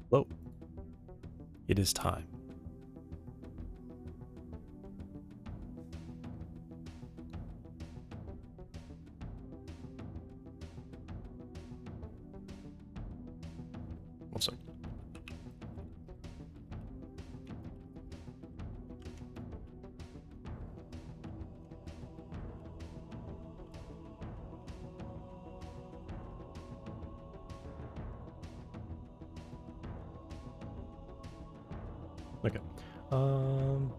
Hello. It is time. One second. Okay. Um.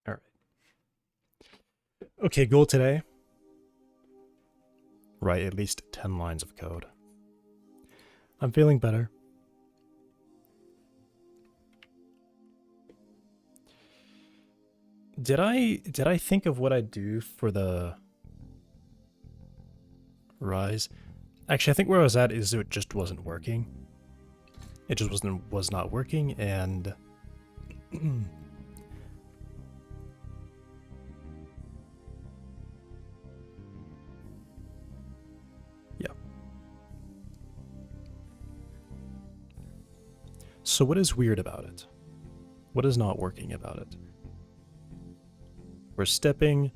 All right. Okay, goal today. Write at least 10 lines of code. I'm feeling better. Did I think of what I'd do for the rise? Actually, I think where I was at is it just wasn't working. It just was not working, and yeah. So what is weird about it? What is not working about it? We're stepping.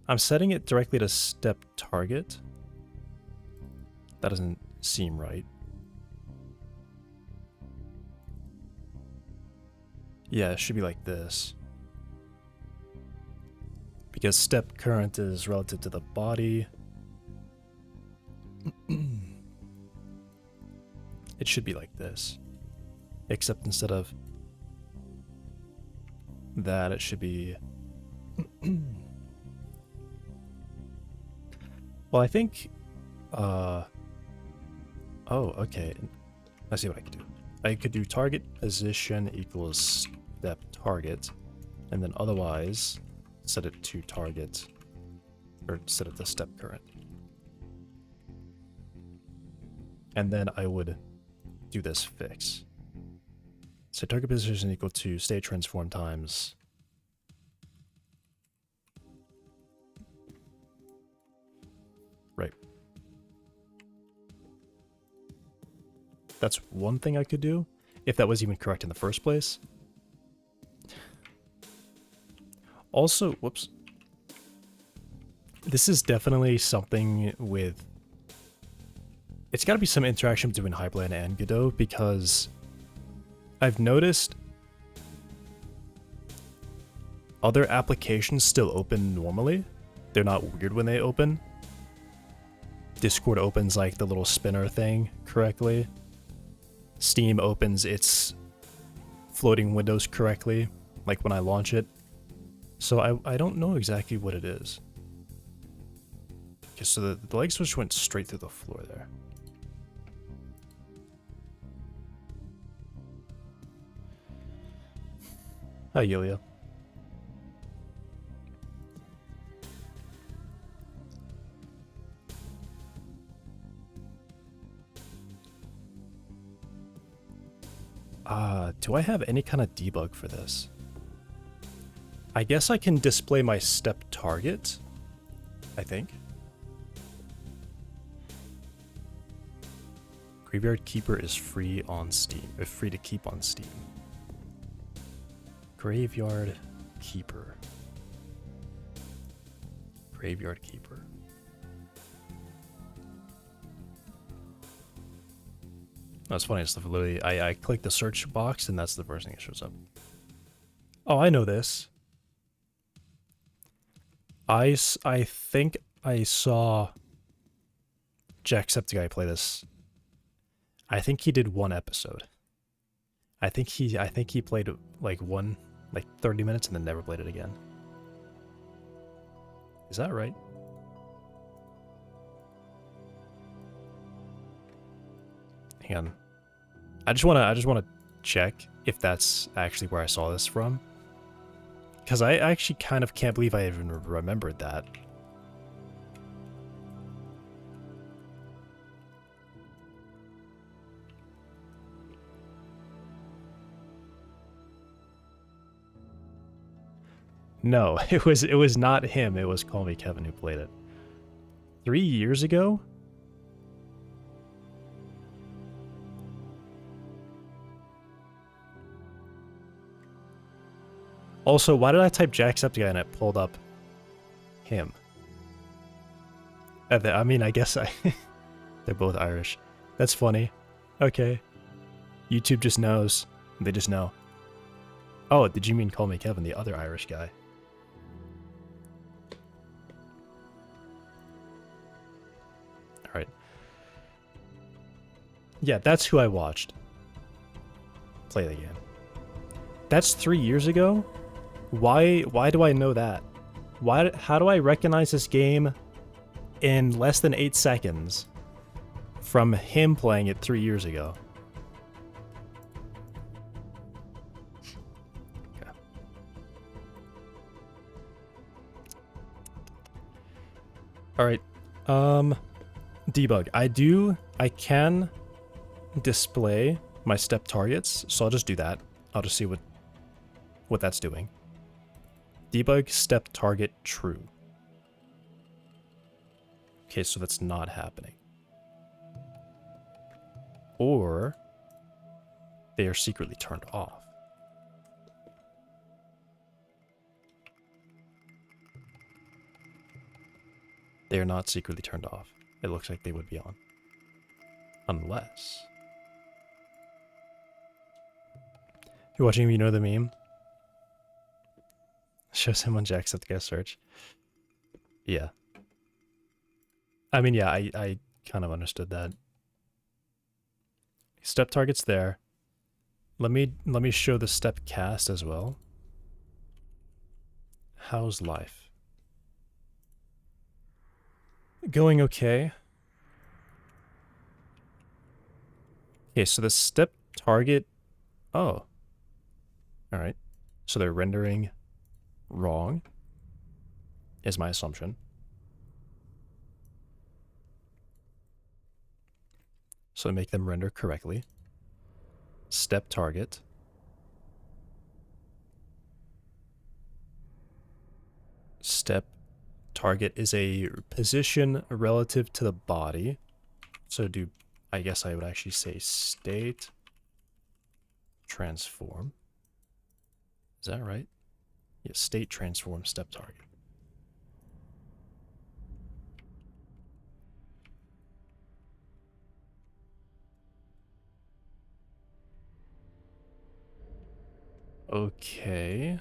I'm setting it directly to step target. That doesn't seem right. Yeah, it should be like this. Because step current is relative to the body. It should be like this. Except instead of that, it should be... Well, I think... Oh, okay. Let's see what I can do. I could do target position equals step target, and then otherwise set it to target, or set it to step current. And then I would do this fix. So target position equal to state transform times. Right. That's one thing I could do, if that was even correct in the first place. Also, whoops. This is definitely something with... It's got to be some interaction between Highblade and Godot, because I've noticed other applications still open normally. They're not weird when they open. Discord opens like the little spinner thing correctly. Steam opens its floating windows correctly, like when I launch it. So I don't know exactly what it is. Okay, so the leg switch went straight through the floor there. Hi, Yulia. Do I have any kind of debug for this? I guess I can display my step target, I think. Graveyard Keeper is free on Steam, free to keep on Steam. Graveyard Keeper. Graveyard Keeper. That's funny. It's literally I click the search box and that's the first thing that shows up. Oh, I know this. I think I saw Jacksepticeye play this. I think he did one episode. I think he played like 30 minutes and then never played it again. Is that right? Hang on. I just wanna check if that's actually where I saw this from. Because I actually kind of can't believe I even remembered that. No, it was not him. It was Call Me Kevin who played it. 3 years ago? Also, why did I type Jacksepticeye and it pulled up him? I mean, I guess they're both Irish. That's funny. Okay. YouTube just knows. They just know. Oh, did you mean Call Me Kevin, the other Irish guy? Alright. Yeah, that's who I watched play the game. That's 3 years ago? Why do I know that? How do I recognize this game in less than 8 seconds from him playing it 3 years ago? Okay. Alright. Debug. I can display my step targets, so I'll just do that. I'll just see what that's doing. Debug step target true. Okay, so that's not happening. Or they are secretly turned off. They are not secretly turned off. It looks like they would be on. Unless... You're watching, you know the meme? Shows him on Jacksepticeye search. Yeah. I mean, yeah, I kind of understood that. Step target's there. Let me show the step cast as well. How's life? Going okay. Okay, so the step target... Oh. Alright. So they're rendering wrong, is my assumption. So make them render correctly. Step target. Step target is a position relative to the body. So I guess I would actually say state transform. Is that right? Yeah, state transform step target. Okay.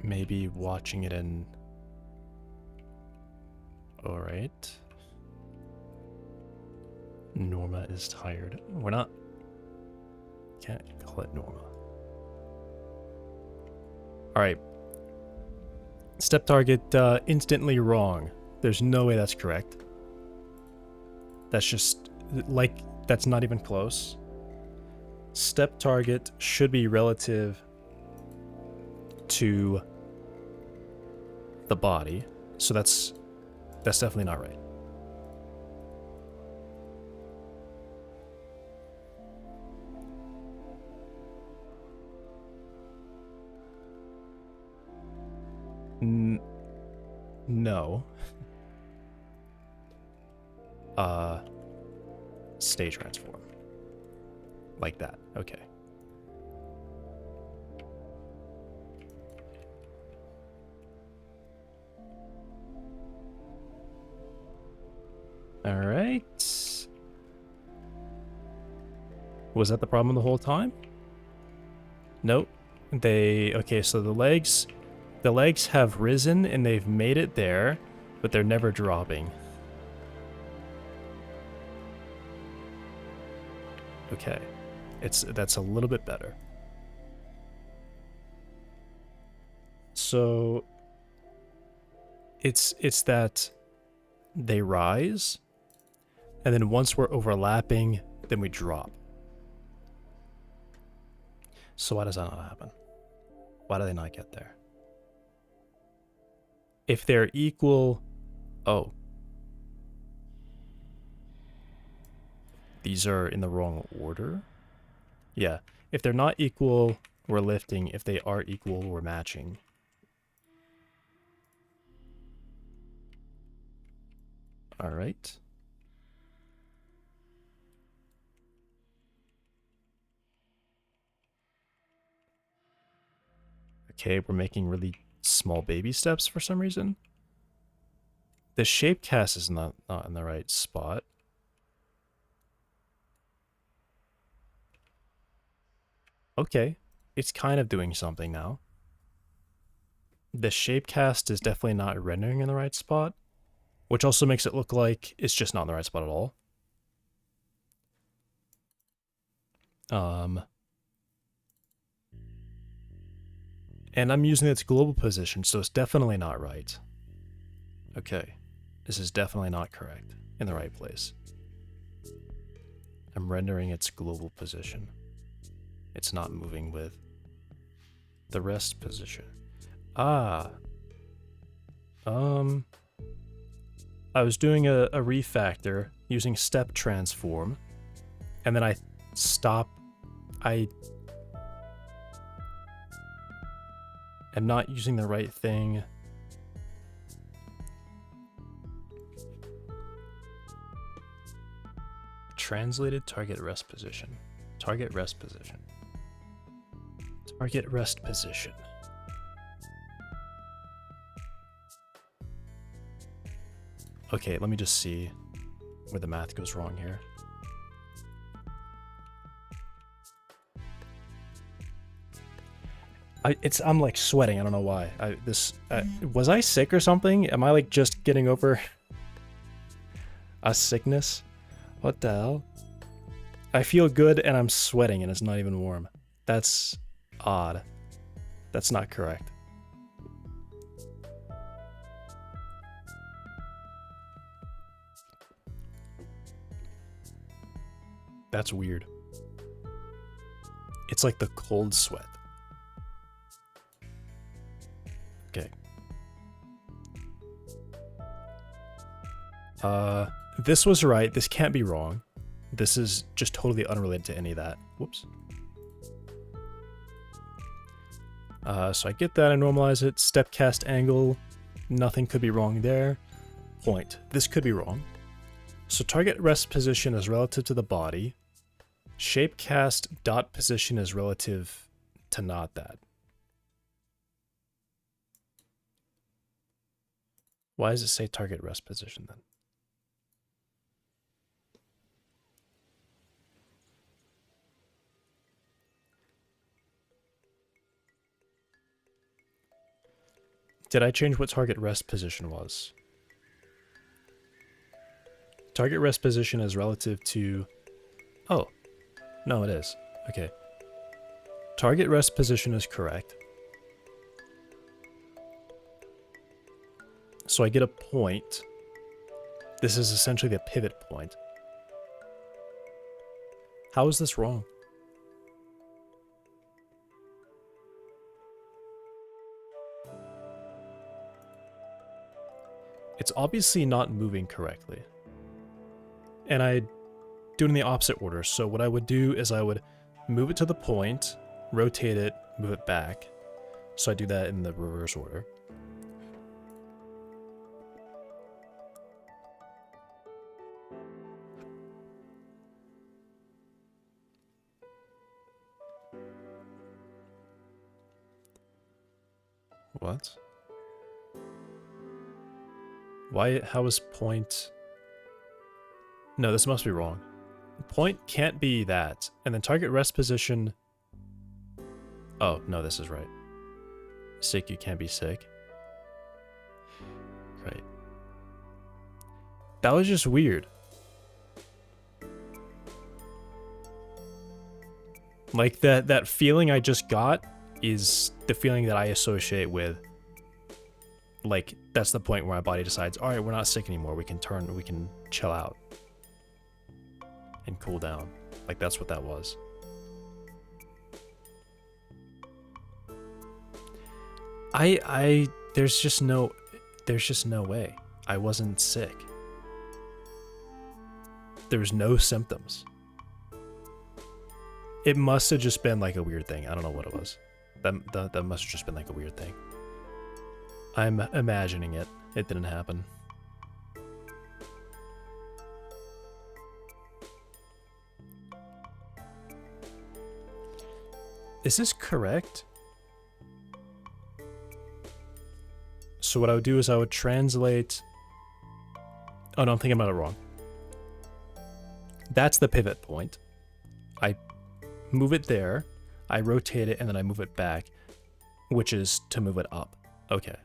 Maybe watching it in... Alright. Norma is tired. We're not... Can't call it Norma. Alright. Step target instantly wrong. There's no way that's correct. That's just... like, that's not even close. Step target should be relative to the body. So that's definitely not right. No. State transform. Like that. Okay. All right. Was that the problem the whole time? Nope. Okay, so the legs have risen and they've made it there, but they're never dropping. Okay. That's a little bit better. So it's that they rise, and then once we're overlapping, then we drop. So why does that not happen? Why do they not get there? If they're equal... Oh. These are in the wrong order? Yeah. If they're not equal, we're lifting. If they are equal, we're matching. Alright. Okay, we're making really small baby steps for some reason. The shape cast is not in the right spot. Okay, it's kind of doing something now. The shape cast is definitely not rendering in the right spot, which also makes it look like it's just not in the right spot at all. And I'm using its global position, so it's definitely not right. Okay, this is definitely not correct in the right place. I'm rendering its global position. It's not moving with the rest position. Ah. I was doing a refactor using step transform, and then I am not using the right thing. Translated target rest position. Target rest position. Target rest position. Okay, let me just see where the math goes wrong here. I'm like sweating. I don't know why. Was I sick or something? Am I like just getting over a sickness? What the hell? I feel good and I'm sweating and it's not even warm. That's odd. That's not correct. That's weird. It's like the cold sweat. Okay. This was right. This can't be wrong. This is just totally unrelated to any of that. Whoops. So I get that, I normalize it. Step cast angle, nothing could be wrong there. Point, this could be wrong. So target rest position is relative to the body. Shape cast dot position is relative to not that. Why does it say target rest position then? Did I change what target rest position was? Target rest position is relative to... Oh, no it is. Okay. Target rest position is correct. So I get a point. This is essentially the pivot point. How is this wrong? It's obviously not moving correctly. And I do it in the opposite order. So what I would do is I would move it to the point, rotate it, move it back. So I do that in the reverse order. What? Why? How is point? No, this must be wrong. Point can't be that. And then target rest position... Oh, no, this is right. Sick, you can't be sick. Right. That was just weird. Like, that feeling I just got is the feeling that I associate with... Like, that's the point where my body decides, alright, we're not sick anymore. We can chill out. And cool down. Like, that's what that was. There's just no... There's just no way. I wasn't sick. There's no symptoms. It must have just been like a weird thing. I don't know what it was. That must have just been like a weird thing. I'm imagining it. It didn't happen. Is this correct? So what I would do is I would translate... Oh no, I'm thinking about it wrong. That's the pivot point. I move it there, I rotate it, and then I move it back, which is to move it up. Okay.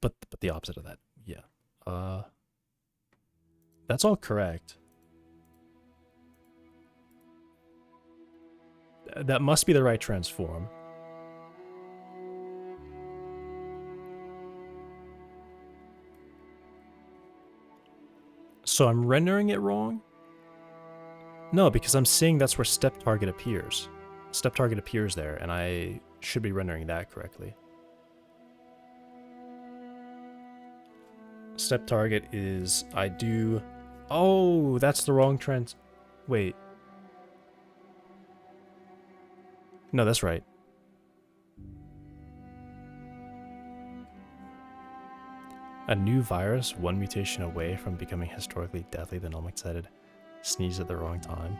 But the opposite of that. Yeah. That's all correct. That must be the right transform. So I'm rendering it wrong? No, because I'm seeing that's where step target appears. Step target appears there, and I should be rendering that correctly. Step target is I do... Oh, that's the wrong trans... Wait. No, that's right. A new virus, one mutation away from becoming historically deadly, the gnome excited. Sneeze at the wrong time.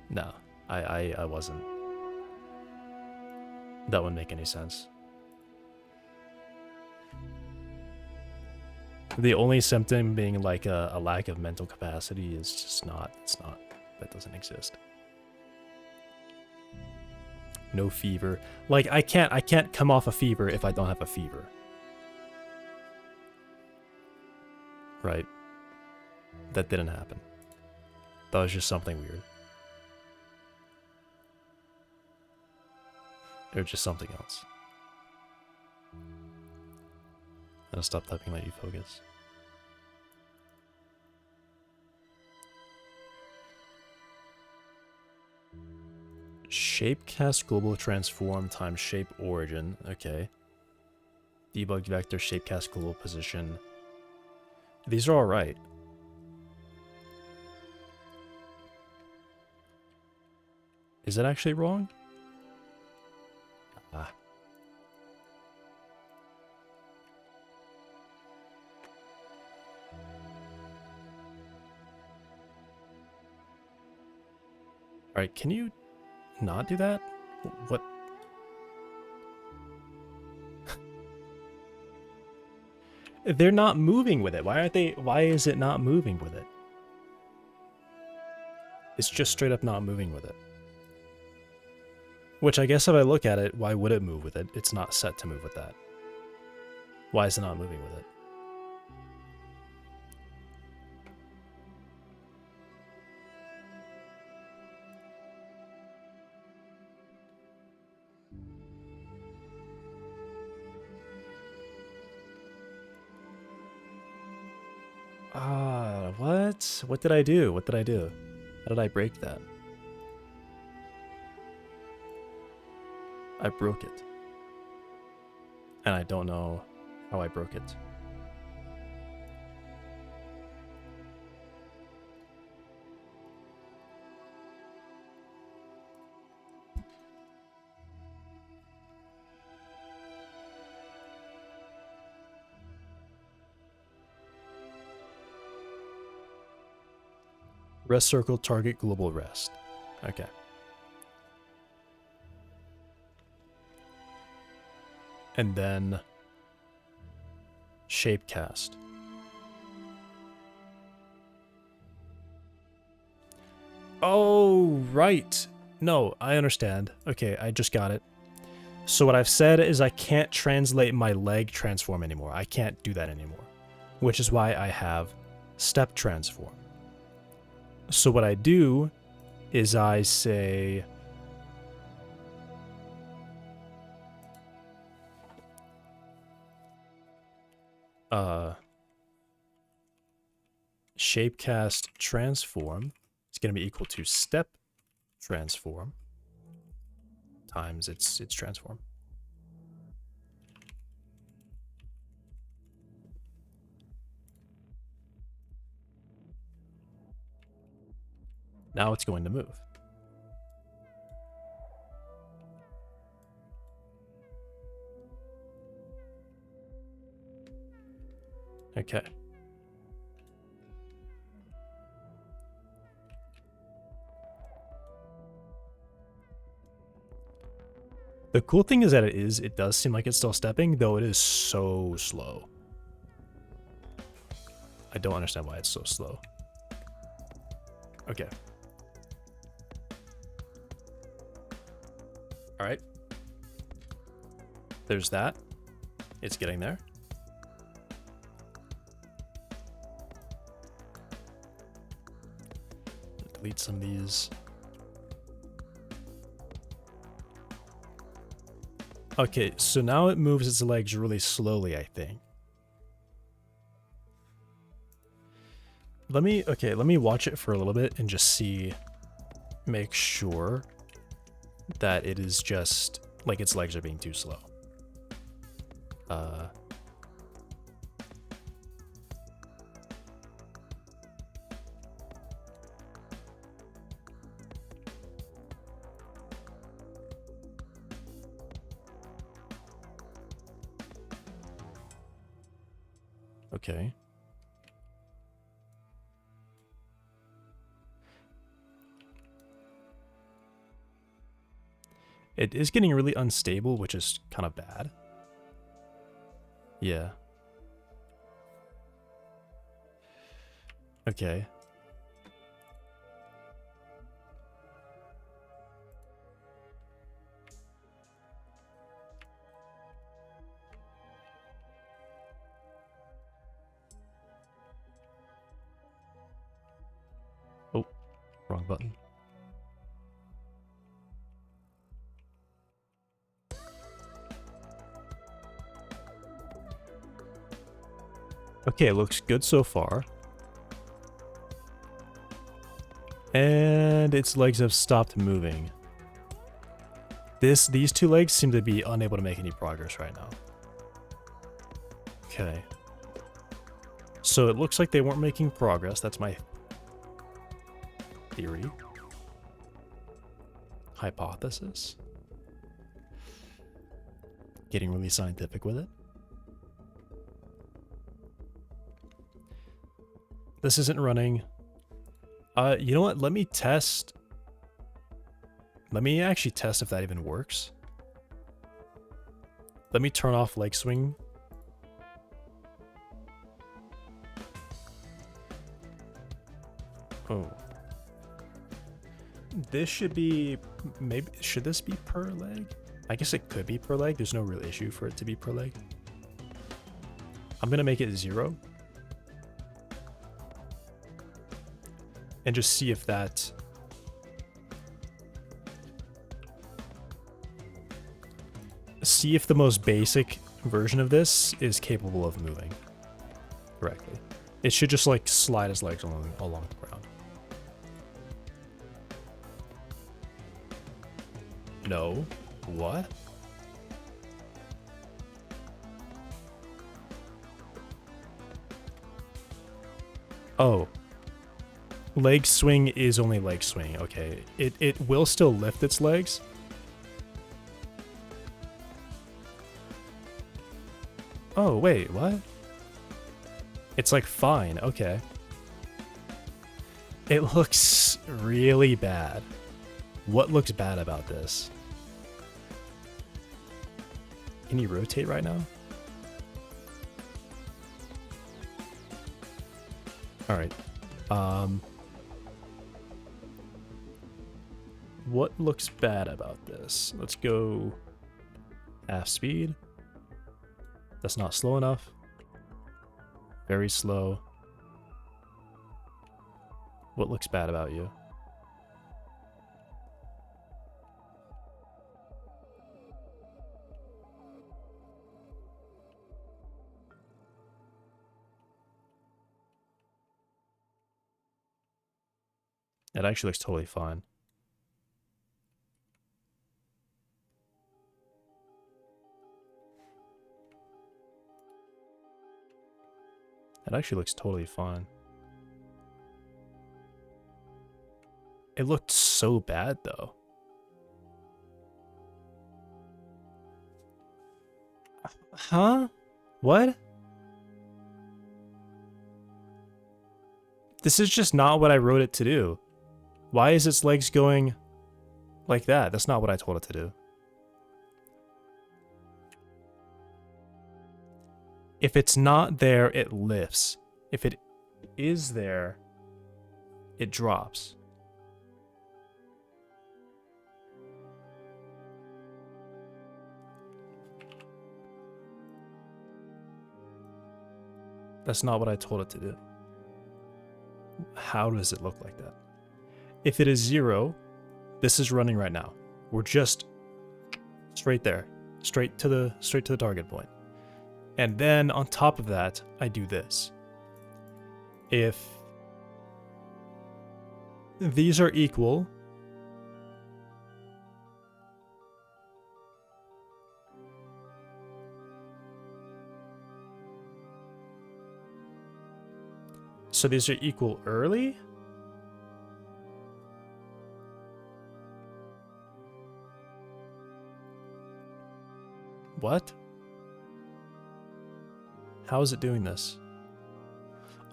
No, I wasn't. That wouldn't make any sense. The only symptom being like a lack of mental capacity is just not, that doesn't exist. No fever. Like I can't come off a fever if I don't have a fever. Right? That didn't happen. That was just something weird. Or just something else. I'll stop typing, let you focus. Shape cast global transform times shape origin. Okay. Debug vector shape cast global position. These are all right. Is that actually wrong? Ah. Alright, can you not do that? What? They're not moving with it. Why aren't they? Why is it not moving with it? It's just straight up not moving with it. Which I guess if I look at it, why would it move with it? It's not set to move with that. Why is it not moving with it? What? What did I do? What did I do? How did I break that? I broke it. And I don't know how I broke it. Rest circle, target, global rest. Okay. And then shape cast. Oh, right. No, I understand. Okay, I just got it. So what I've said is I can't translate my leg transform anymore. I can't do that anymore. Which is why I have step transform. So what I do is I say... shapecast transform is going to be equal to step transform times its transform. Now it's going to move. Okay. The cool thing is that it does seem like it's still stepping, though it is so slow. I don't understand why it's so slow. Okay. All right. There's that. It's getting there. Delete some of these. Okay, so now it moves its legs really slowly, I think. Let me watch it for a little bit and just see, make sure that it is just, like, its legs are being too slow. Okay. It is getting really unstable, which is kind of bad. Yeah. Okay. Oh, wrong button. Okay, it looks good so far. And its legs have stopped moving. These two legs seem to be unable to make any progress right now. Okay. So it looks like they weren't making progress. That's my theory. Hypothesis. Getting really scientific with it. This isn't running. You know what? Let me test. Let me actually test if that even works. Let me turn off leg swing. Oh. This should be, maybe, should this be per leg? I guess it could be per leg. There's no real issue for it to be per leg. I'm gonna make it 0. And just see if that... See if the most basic version of this is capable of moving correctly. It should just like slide his legs along the ground. No. What? Oh. Leg swing is only leg swing. Okay. It will still lift its legs. Oh, wait, what? It's like fine. Okay. It looks really bad. What looks bad about this? Can you rotate right now? All right. What looks bad about this? Let's go half speed. That's not slow enough. Very slow. What looks bad about you? It actually looks totally fine. That actually looks totally fine. It looked so bad, though. Huh? What? This is just not what I wrote it to do. Why is its legs going like that? That's not what I told it to do. If it's not there, it lifts. If it is there, it drops. That's not what I told it to do. How does it look like that? If it is 0, this is running right now. We're just straight there, straight to the target point. And then on top of that, I do this. If these are equal, so these are equal early? What? How is it doing this?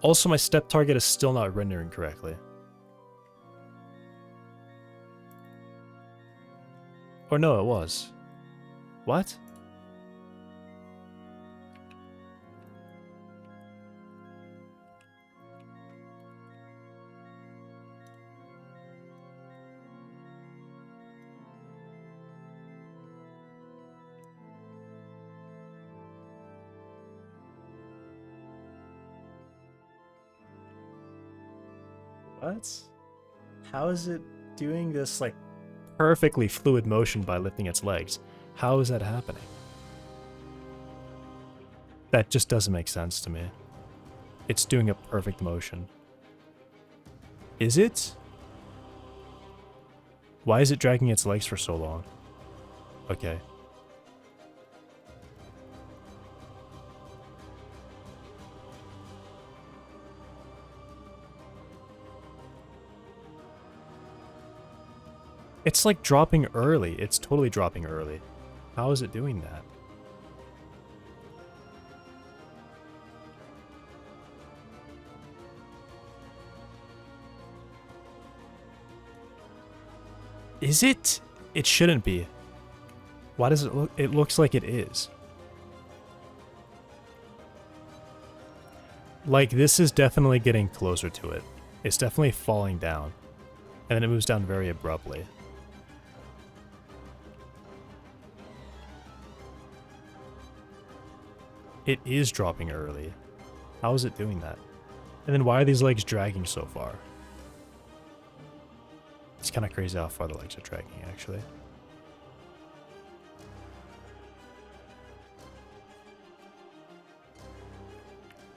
Also, my step target is still not rendering correctly. Or no, it was. What? What? How is it doing this, like, perfectly fluid motion by lifting its legs? How is that happening? That just doesn't make sense to me. It's doing a perfect motion. Is it? Why is it dragging its legs for so long? Okay. It's like dropping early. It's totally dropping early. How is it doing that? Is it? It shouldn't be. Why does it look? It looks like it is. Like, this is definitely getting closer to it. It's definitely falling down. And then it moves down very abruptly. It is dropping early. How is it doing that? And then why are these legs dragging so far? It's kind of crazy how far the legs are dragging, actually.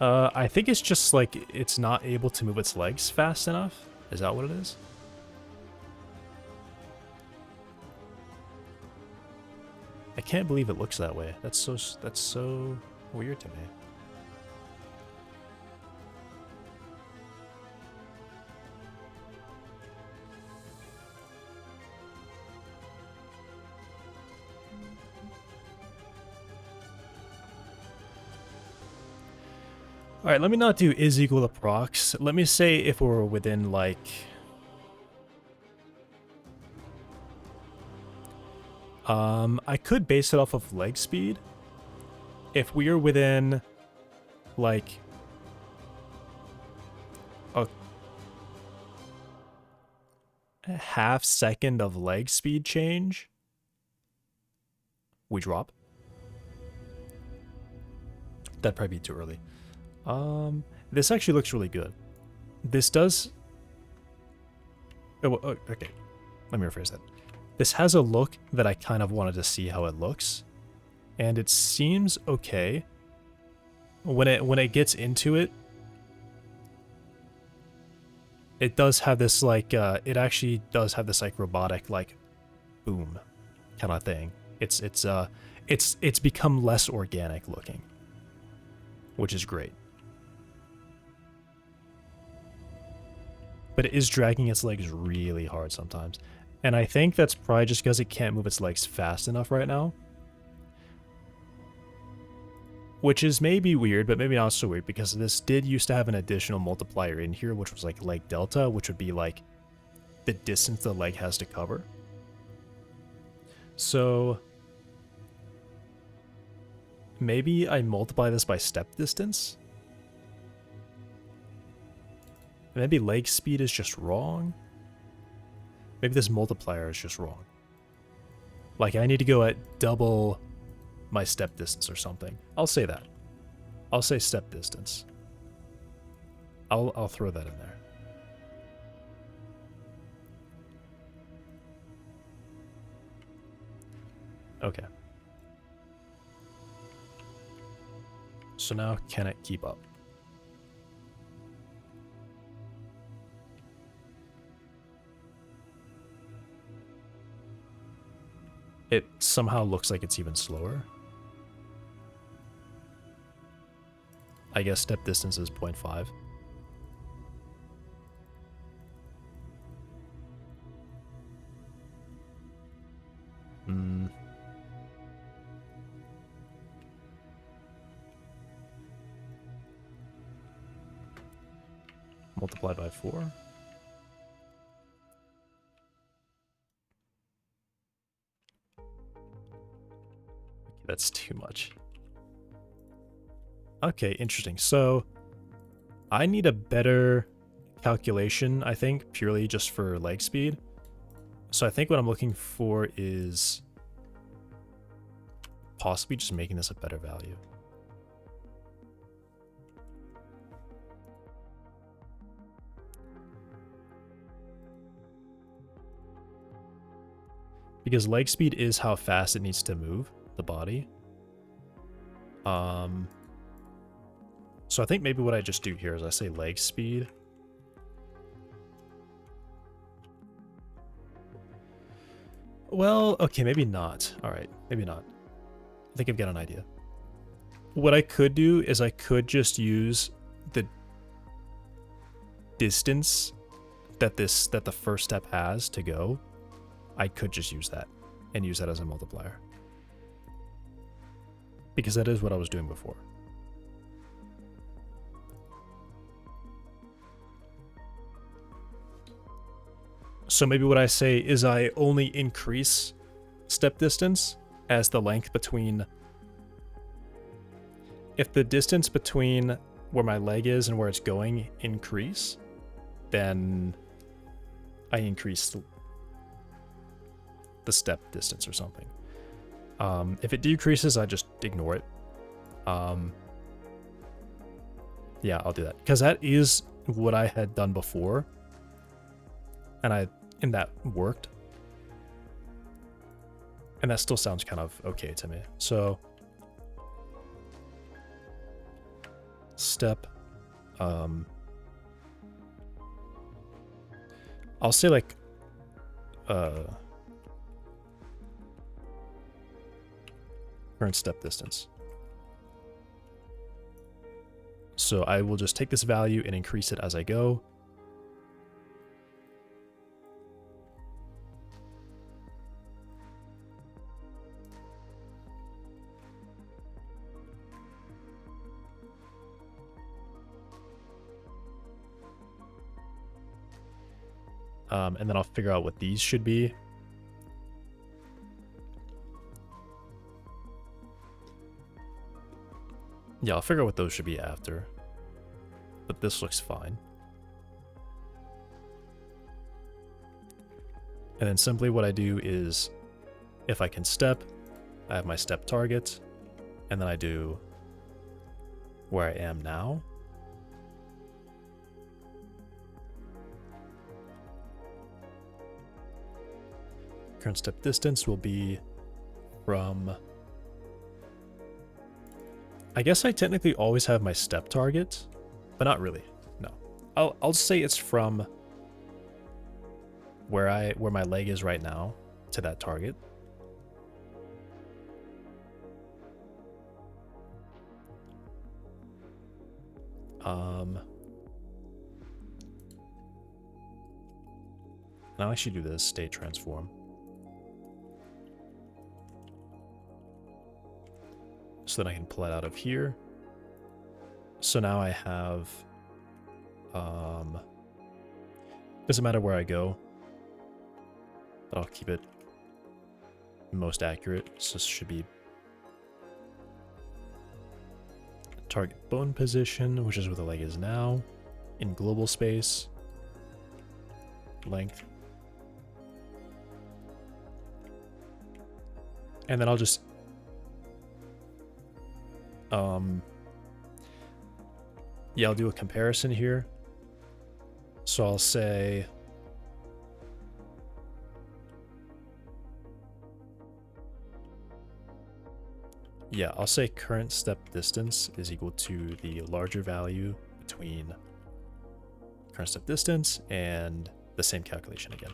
I think it's just like it's not able to move its legs fast enough. Is that what it is? I can't believe it looks that way. That's so weird to me. Alright, let me not do is equal to prox. Let me say if we're within, like... I could base it off of leg speed. If we are within, like... a half second of leg speed change, we drop. That'd probably be too early. This actually looks really good. This does... Oh, okay. Let me rephrase that. This has a look that I kind of wanted to see how it looks. And it seems okay. When it gets into it, it does have this, like, it actually does have this, like, robotic, like, boom kind of thing. It's become less organic looking, which is great. but it is dragging its legs really hard sometimes. And I think that's probably just because it can't move its legs fast enough right now. Which is maybe weird, but maybe not so weird, because this did used to have an additional multiplier in here, which was like leg delta, which would be like the distance the leg has to cover. So maybe I multiply this by step distance. Maybe leg speed is just wrong. Maybe this multiplier is just wrong. Like I need to go at double my step distance or something. I'll say that. I'll say step distance. I'll throw that in there. Okay. So now can it keep up? It somehow looks like it's even slower. I guess step distance is 0.5. Multiplied by 4. Okay, that's too much. Okay, interesting. So I need a better calculation, I think, purely just for leg speed. So I think what I'm looking for is possibly just making this a better value. Because leg speed is how fast it needs to move the body. So I think maybe what I just do here is I say leg speed. Well, okay, maybe not. All right, maybe not. I think I've got an idea. What I could do is I could just use the distance that the first step has to go. I could just use that and use that as a multiplier. Because that is what I was doing before. So maybe what I say is I only increase step distance as the length between... If the distance between where my leg is and where it's going increase, then I increase the step distance or something. If it decreases, I just ignore it. Yeah, I'll do that. Because that is what I had done before. And that worked. And that still sounds kind of okay to me. So step, I'll say like current step distance. So I will just take this value and increase it as I go. And then I'll figure out what these should be. Yeah, I'll figure out what those should be after. But this looks fine. And then simply what I do is, if I can step, I have my step target, and then I do where I am now. Current step distance will be from... I guess I technically always have my step target, but not really. No. I'll say it's from where my leg is right now to that target. And I'll actually do this state transform. So that I can pull it out of here. So now I have, doesn't matter where I go, but I'll keep it most accurate. So this should be target bone position, which is where the leg is now, in global space, length. And then I'll just yeah, I'll do a comparison here. So I'll say yeah, I'll say current step distance is equal to the larger value between current step distance and the same calculation again.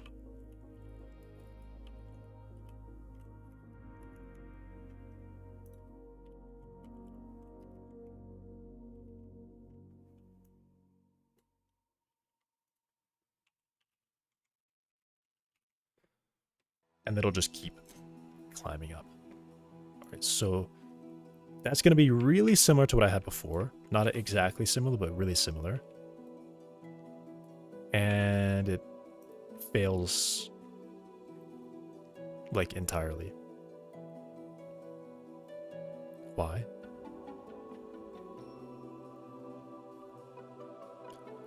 And it'll just keep climbing up. All right, so that's going to be really similar to what I had before. Not exactly similar, but really similar. And it fails like entirely. Why?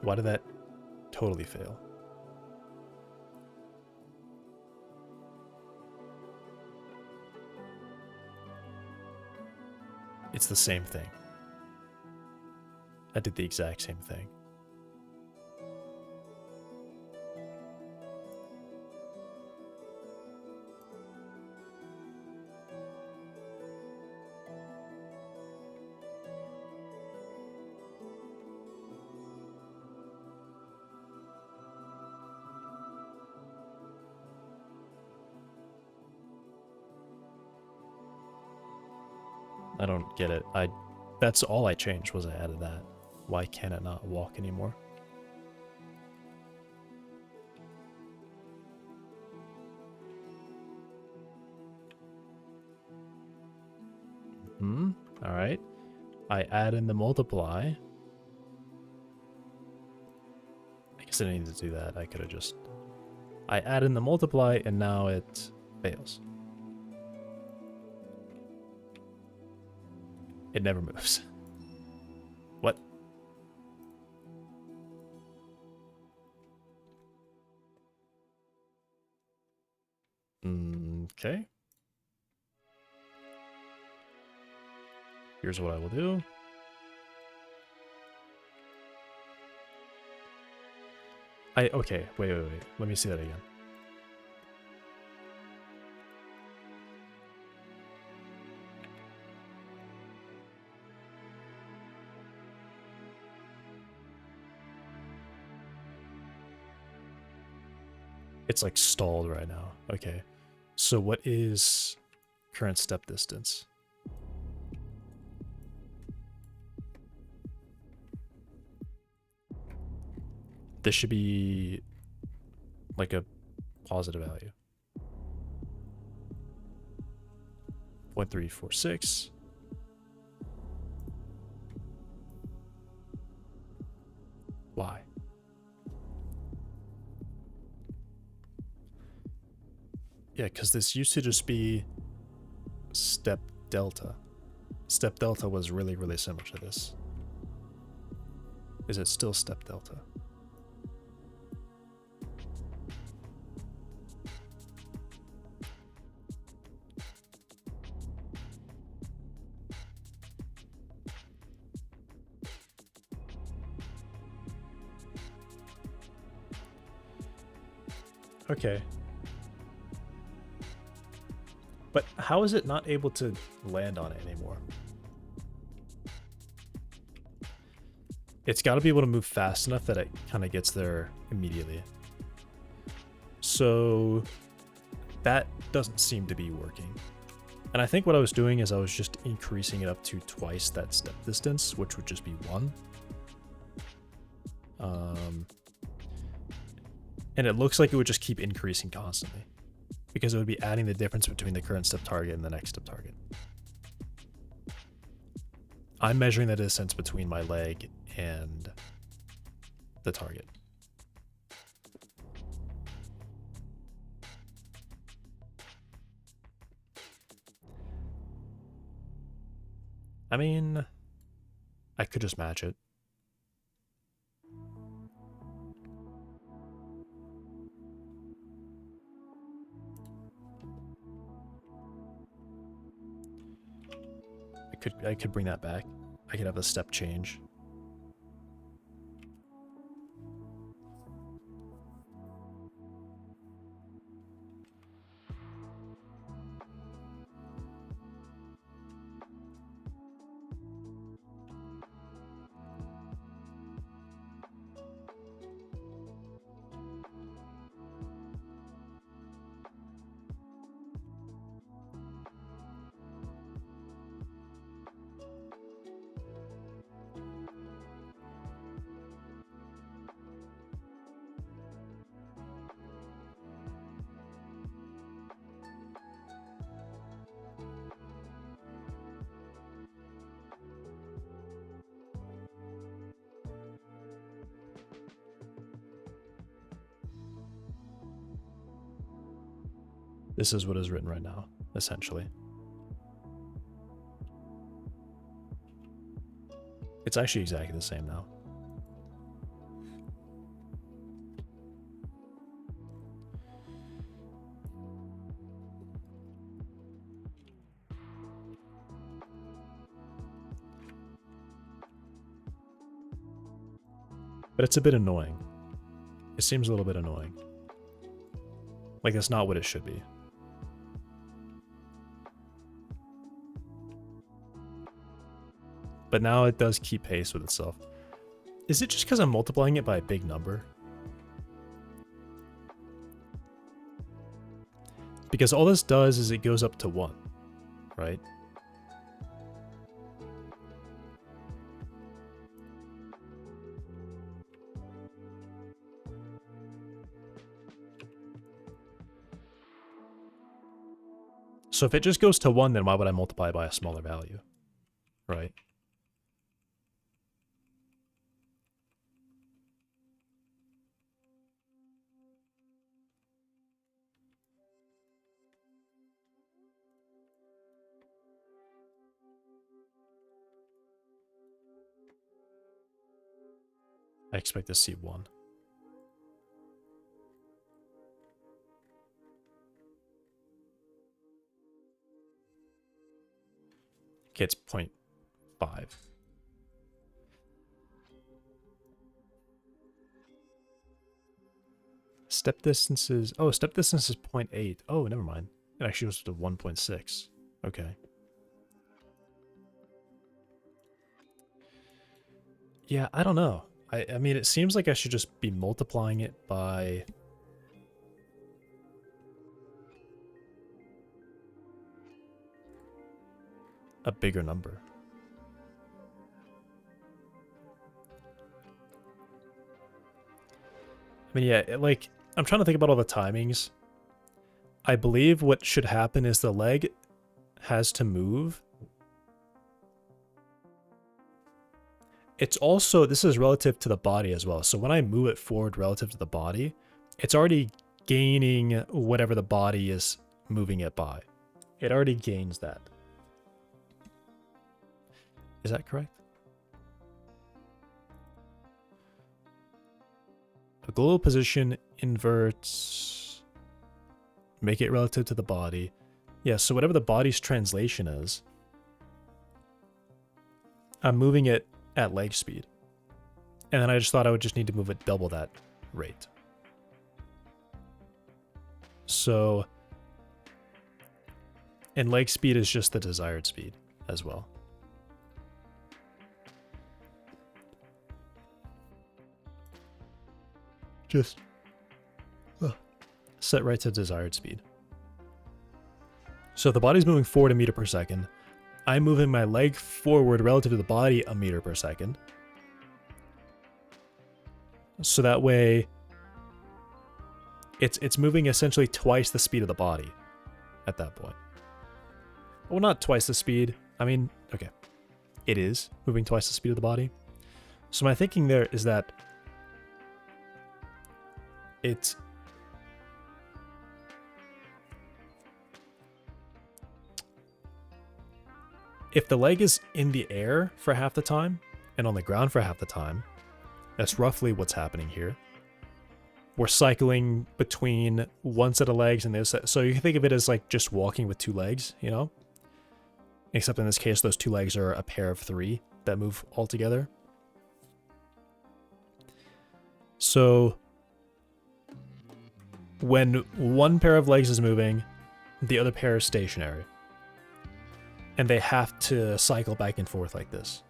Why did that totally fail? It's the same thing. I did the exact same thing. I don't get it. That's all I changed was I added that. Why can it not walk anymore? All right. I add in the multiply. I guess I didn't need to do that. I could have just... I add in the multiply and now it fails. It never moves. What? Okay. Here's what I will do. Okay, wait. Let me see that again. It's like stalled right now. Okay. So what is current step distance? This should be like a positive value. 0.346. Why? Yeah, because this used to just be step delta. Step delta was really, really similar to this. Is it still step delta? Okay. But how is it not able to land on it anymore? It's got to be able to move fast enough that it kind of gets there immediately. So that doesn't seem to be working. And I think what I was doing is I was just increasing it up to twice that step distance, which would just be 1. And it looks like it would just keep increasing constantly because it would be adding the difference between the current step target and the next step target. I'm measuring the distance between my leg and the target. I mean, I could just match it. I could bring that back. I could have a step change. This is what is written right now, essentially. It's actually exactly the same now. But it's a bit annoying. It seems a little bit annoying. Like, that's not what it should be. But now it does keep pace with itself. Is it just because I'm multiplying it by a big number? Because all this does is it goes up to 1, right? So if it just goes to 1, then why would I multiply by a smaller value, right? I expect to see 1. Okay, it's 0.5. Step distance is... Oh, step distance is 0.8. Oh, never mind. It actually goes to 1.6. Okay. Yeah, I don't know. I mean, it seems like I should just be multiplying it by... a bigger number. I mean, yeah, like, I'm trying to think about all the timings. I believe what should happen is the leg has to move. It's also, this is relative to the body as well. So when I move it forward relative to the body, it's already gaining whatever the body is moving it by. It already gains that. Is that correct? A global position inverts, make it relative to the body. Yeah, so whatever the body's translation is, I'm moving it at leg speed. And then I just thought I would just need to move it double that rate. So, and leg speed is just the desired speed as well. Just set right to desired speed. So if the body's moving forward a meter per second, I'm moving my leg forward relative to the body a meter per second. So that way, It's moving essentially twice the speed of the body at that point. Well, not twice the speed. I mean, okay. It is moving twice the speed of the body. So my thinking there is that it's... If the leg is in the air for half the time and on the ground for half the time, that's roughly what's happening here. We're cycling between one set of legs and the other set. So you can think of it as like just walking with two legs, you know? Except in this case, those two legs are a pair of three that move all together. So when one pair of legs is moving, the other pair is stationary. And they have to cycle back and forth like this.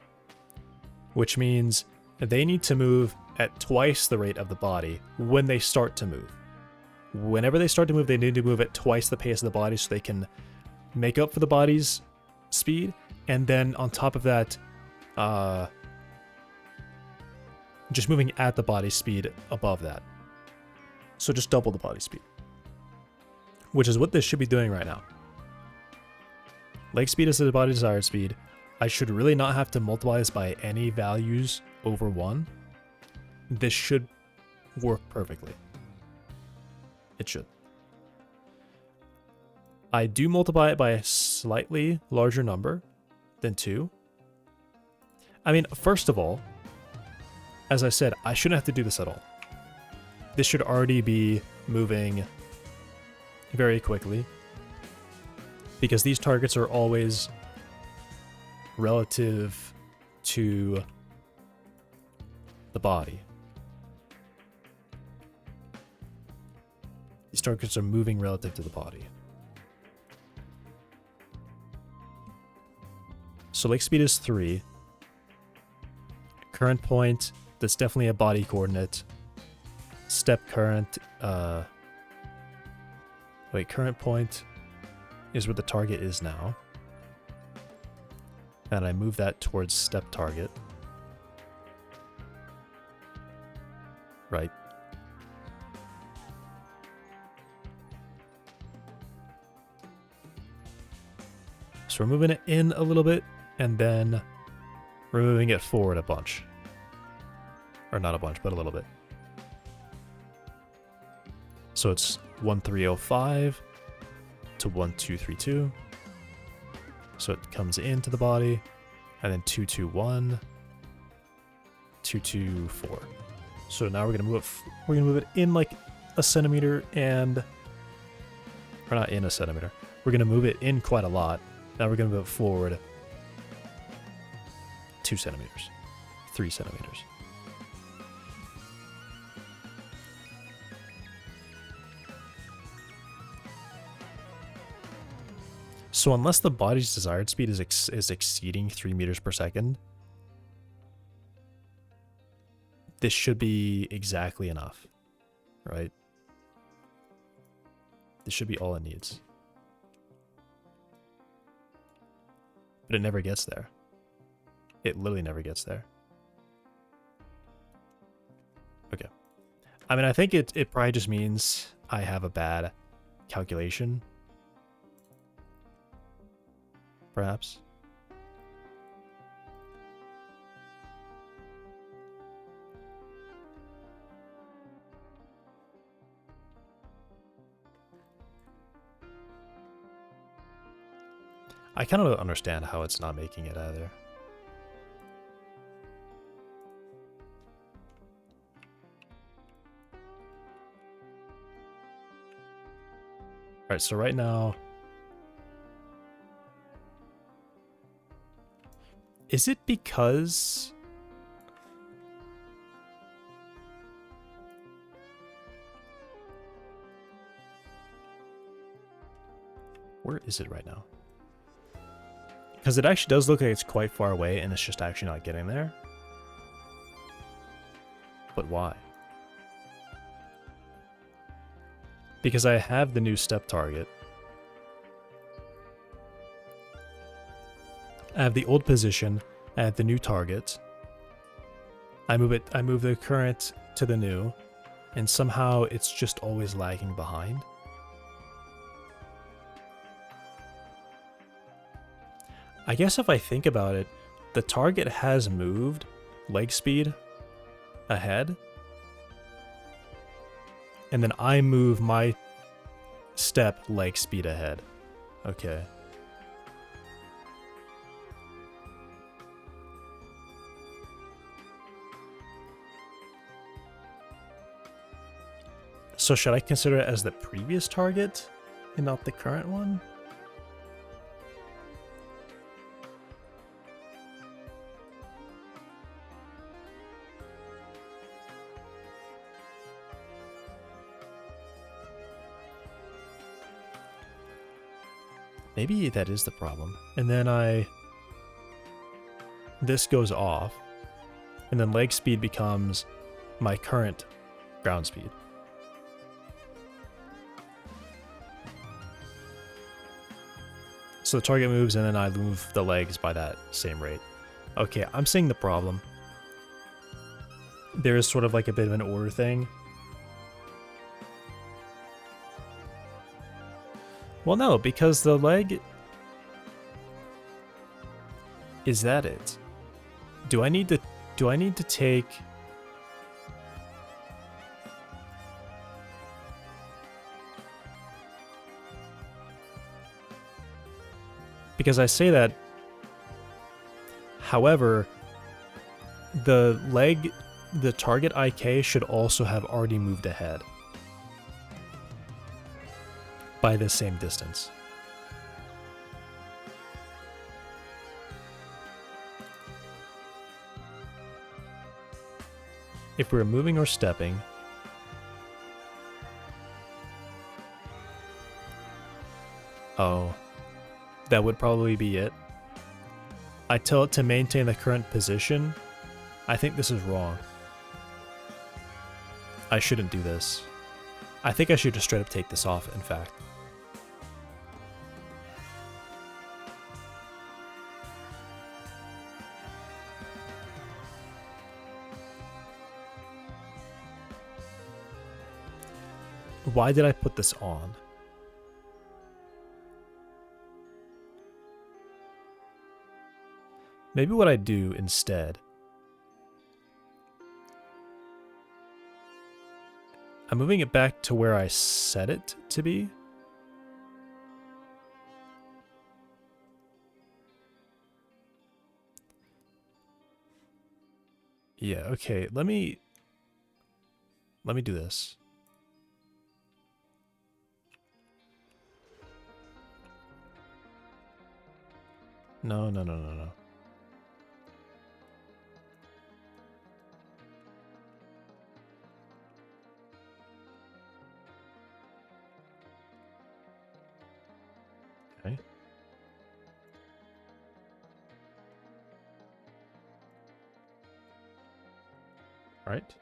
Which means they need to move at twice the rate of the body when they start to move. Whenever they start to move, they need to move at twice the pace of the body so they can make up for the body's speed. And then on top of that, just moving at the body speed above that. So just double the body speed. Which is what this should be doing right now. Leg speed is the body desired speed. I should really not have to multiply this by any values over 1. This should work perfectly. It should. I do multiply it by a slightly larger number than 2. I mean, first of all, as I said, I shouldn't have to do this at all. This should already be moving very quickly, because these targets are always relative to the body. These targets are moving relative to the body. So leg speed is 3. Current point, that's definitely a body coordinate. Step current, current point is where the target is now. And I move that towards step target. Right. So we're moving it in a little bit, and then we're moving it forward a bunch. Or not a bunch, but a little bit. So it's 1305 to 1232. So it comes into the body, and then 221, 224. So now we're gonna move it in like a centimeter, and or not in a centimeter. We're gonna move it in quite a lot. Now we're gonna move it forward 2 centimeters, 3 centimeters. So unless the body's desired speed is exceeding 3 meters per second, this should be exactly enough, right? This should be all it needs. But it never gets there. It literally never gets there. Okay. I mean, I think it probably just means I have a bad calculation. Perhaps. I kind of don't understand how it's not making it either. Alright, so right now... Is it because... Where is it right now? Because it actually does look like it's quite far away and it's just actually not getting there. But why? Because I have the new step target. I have the old position, I have the new target. I move the current to the new. and somehow it's just always lagging behind. I guess if I think about it, the target has moved leg speed ahead, and then I move my step leg speed ahead. Okay. So should I consider it as the previous target and not the current one? Maybe that is the problem. And then this goes off, and then leg speed becomes my current ground speed. So the target moves, and then I move the legs by that same rate. Okay, I'm seeing the problem. There is sort of like a bit of an order thing. Well, no, because the leg... Is that it? Do I need to take... Because I say that, however, the target IK should also have already moved ahead by the same distance. If we're moving or stepping, oh, that would probably be it. I tell it to maintain the current position. I think this is wrong. I shouldn't do this. I think I should just straight up take this off, in fact. Why did I put this on? Maybe what I do instead, I'm moving it back to where I set it to be. Yeah, okay, let me do this. No. Okay. All right.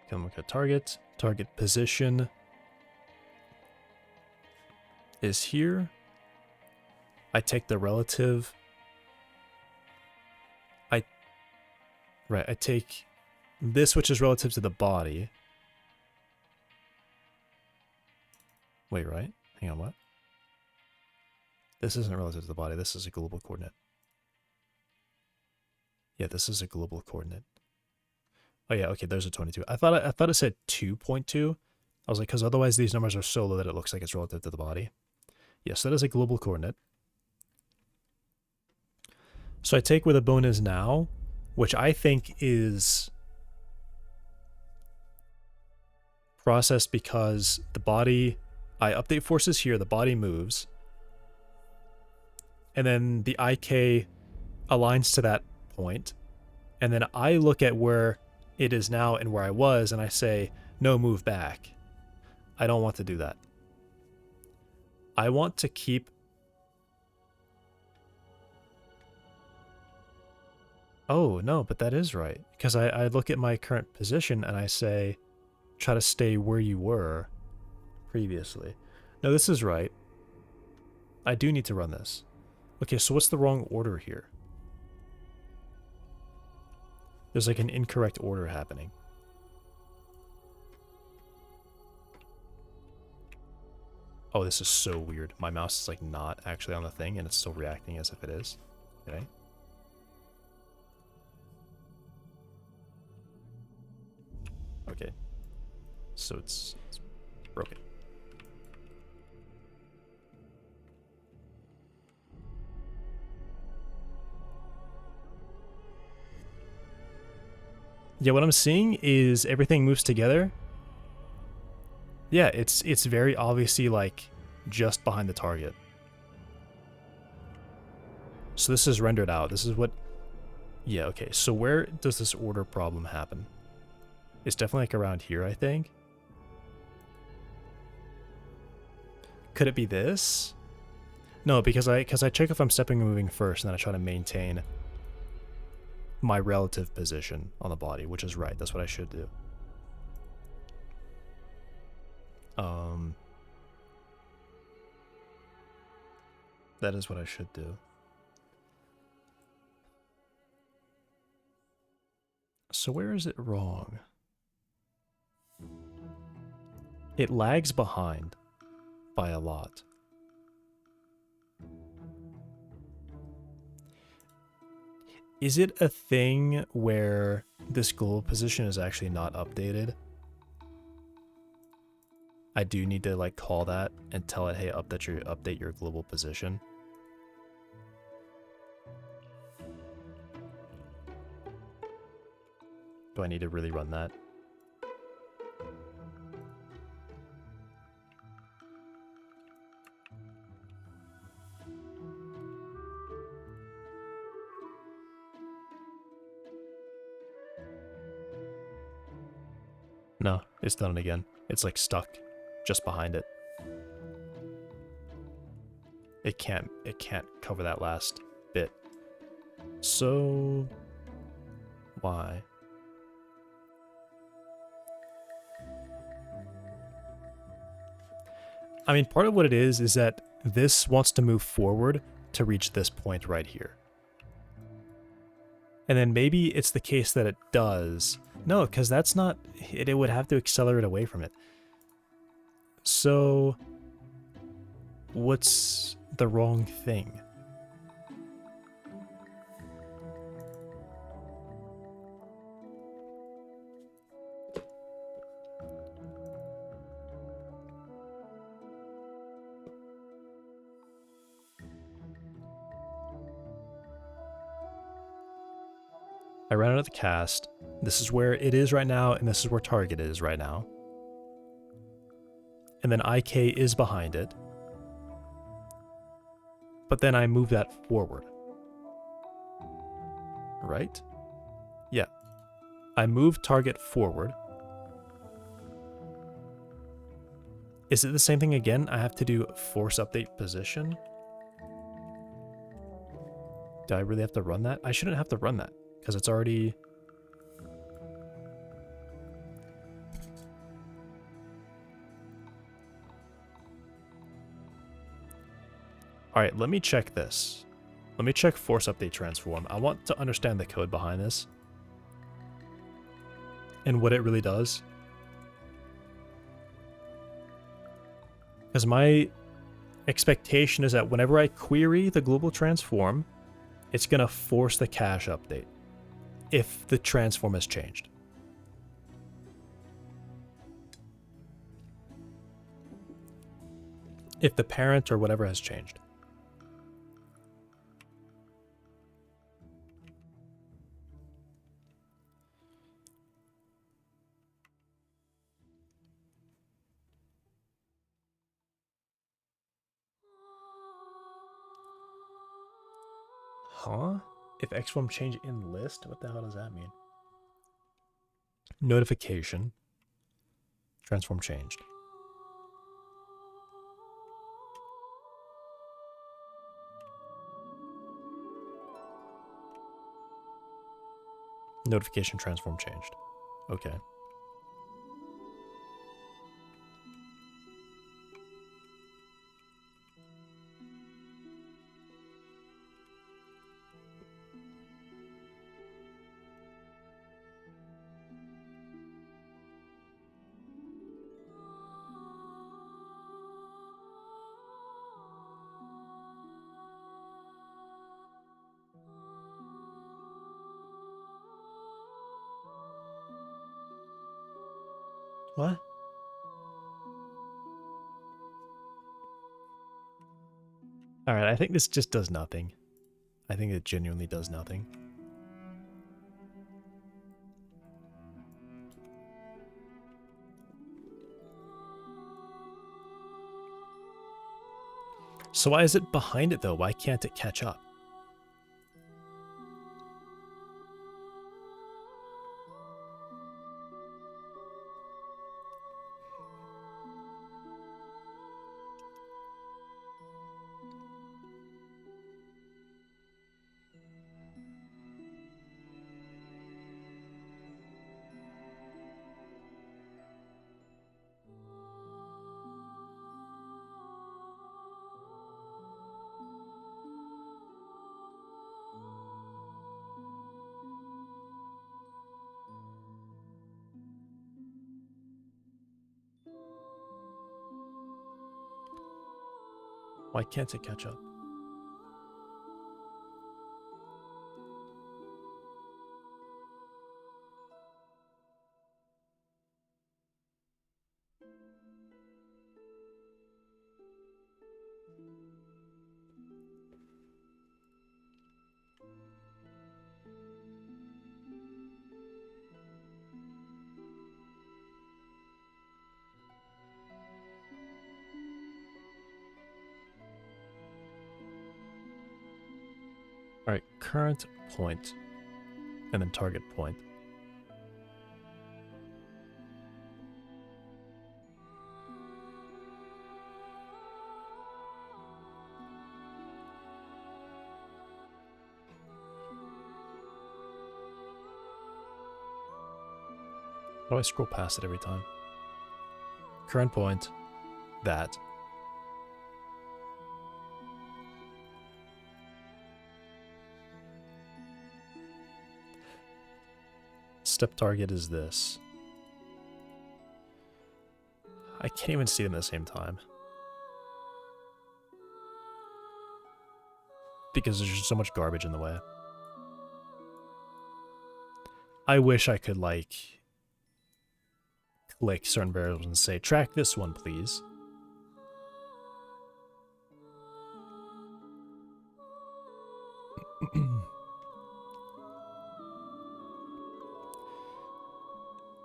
Come look at target. Target position is here. I take the relative. I take this, which is relative to the body. Wait, right? Hang on, what? This isn't relative to the body. This is a global coordinate. Yeah, this is a global coordinate. Oh yeah, okay, there's a 22. I thought it said 2.2. I was like, because otherwise these numbers are so low that it looks like it's relative to the body. Yes, that is a global coordinate. So I take where the bone is now, which I think is processed because the body, I update forces here, the body moves, and then the IK aligns to that point, and then I look at where it is now and where I was, and I say, no, move back. I don't want to do that. I want to keep... Oh, no, but that is right. Because I look at my current position and I say, try to stay where you were previously. No, this is right. I do need to run this. Okay, so what's the wrong order here? There's like an incorrect order happening. Oh, this is so weird. My mouse is like not actually on the thing and it's still reacting as if it is. Okay. Okay. So it's broken. Yeah, what I'm seeing is everything moves together. Yeah, it's very obviously like just behind the target. So this is rendered out. This is what... Yeah, okay. So where does this order problem happen? It's definitely like around here, I think. Could it be this? No, because I check if I'm stepping and moving first, and then I try to maintain my relative position on the body, which is right. That's what I should do. That is what I should do. So where is it wrong? It lags behind by a lot. Is it a thing where this global position is actually not updated? I do need to like call that and tell it, hey, update your global position. Do I need to really run that? No, it's done it again. It's like stuck just behind it. It can't cover that last bit. So why? I mean, part of what it is that this wants to move forward to reach this point right here. And then maybe it's the case that it does. No, because that's not... It would have to accelerate away from it. So what's the wrong thing? I ran out of the cast. This is where it is right now, and this is where target is right now. And then IK is behind it. But then I move that forward. Right? Yeah. I move target forward. Is it the same thing again? I have to do force update position? Do I really have to run that? I shouldn't have to run that. Because it's already... Alright, let me check this. Let me check force update transform. I want to understand the code behind this. And what it really does. Because my expectation is that whenever I query the global transform, it's going to force the cache update. If the transform has changed. If the parent or whatever has changed. Huh? If XForm change in list? What the hell does that mean? Notification. Transform changed. Notification transform changed. Okay. What? Alright, I think this just does nothing. I think it genuinely does nothing. So why is it behind it though? Why can't it catch up? Why can't it catch up? Alright, current point, and then target point. How do I scroll past it every time? Current point, that. Step target is this. I can't even see them at the same time. Because there's just so much garbage in the way. I wish I could, like, click certain variables and say, track this one, please.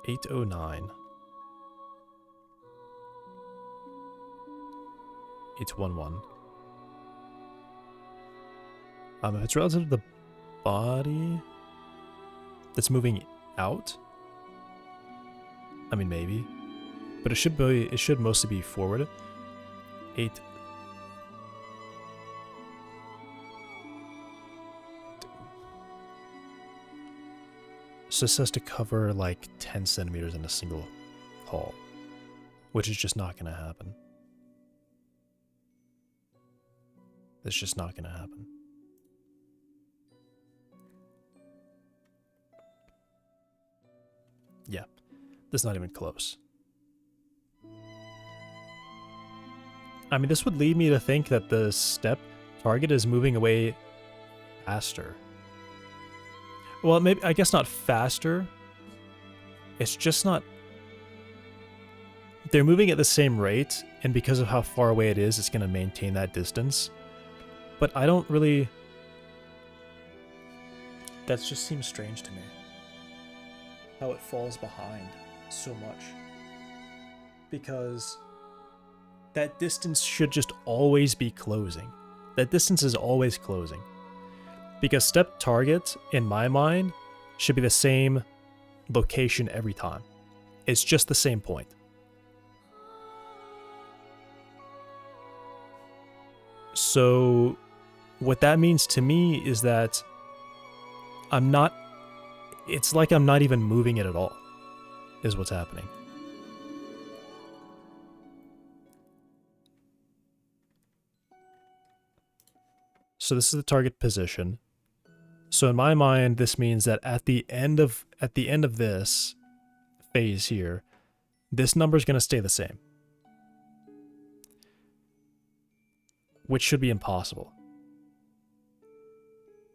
$809. 811. If it's relative to the body that's moving out, I mean maybe, but it should mostly be forward. 8. So this has to cover like 10 centimeters in a single call, which is just not going to happen. That's just not going to happen. Yeah, that's not even close. I mean, this would lead me to think that the step target is moving away faster. Well, maybe, I guess not faster. It's just not... They're moving at the same rate, and because of how far away it is, it's going to maintain that distance. But I don't really... That just seems strange to me. How it falls behind so much. Because that distance should just always be closing. That distance is always closing. Because step target, in my mind, should be the same location every time. It's just the same point. So, what that means to me is that it's like I'm not even moving it at all, is what's happening. So this is the target position. So in my mind, this means that at the end of this phase here, this number is going to stay the same, which should be impossible.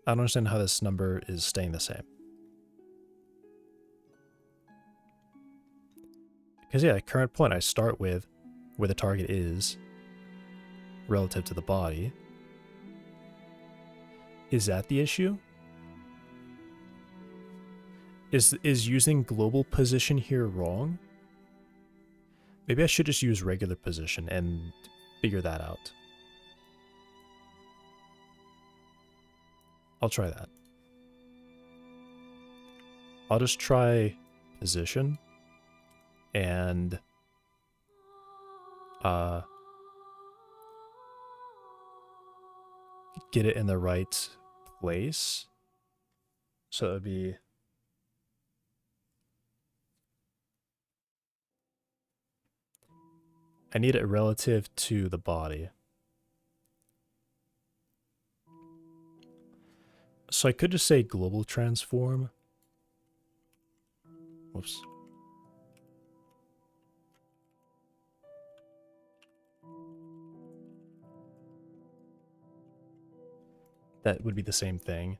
I don't understand how this number is staying the same. Because yeah, at current point I start with where the target is relative to the body. Is that the issue? Is using global position here wrong? Maybe I should just use regular position and figure that out. I'll try that. I'll just try position and get it in the right place. So it would be I need it relative to the body. So I could just say global transform. Whoops. That would be the same thing.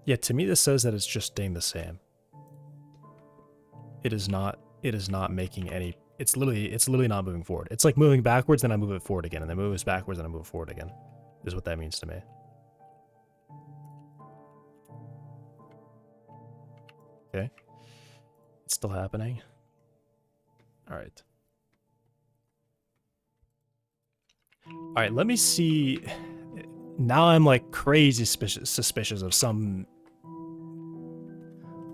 Yeah, to me this says that it's just staying the same. It is not making any it's literally not moving forward. It's like moving backwards, then I move it forward again, and then moves backwards, then I move it forward again. Is what that means to me. Okay. It's still happening. Alright. Alright, let me see. Now I'm like crazy suspicious of some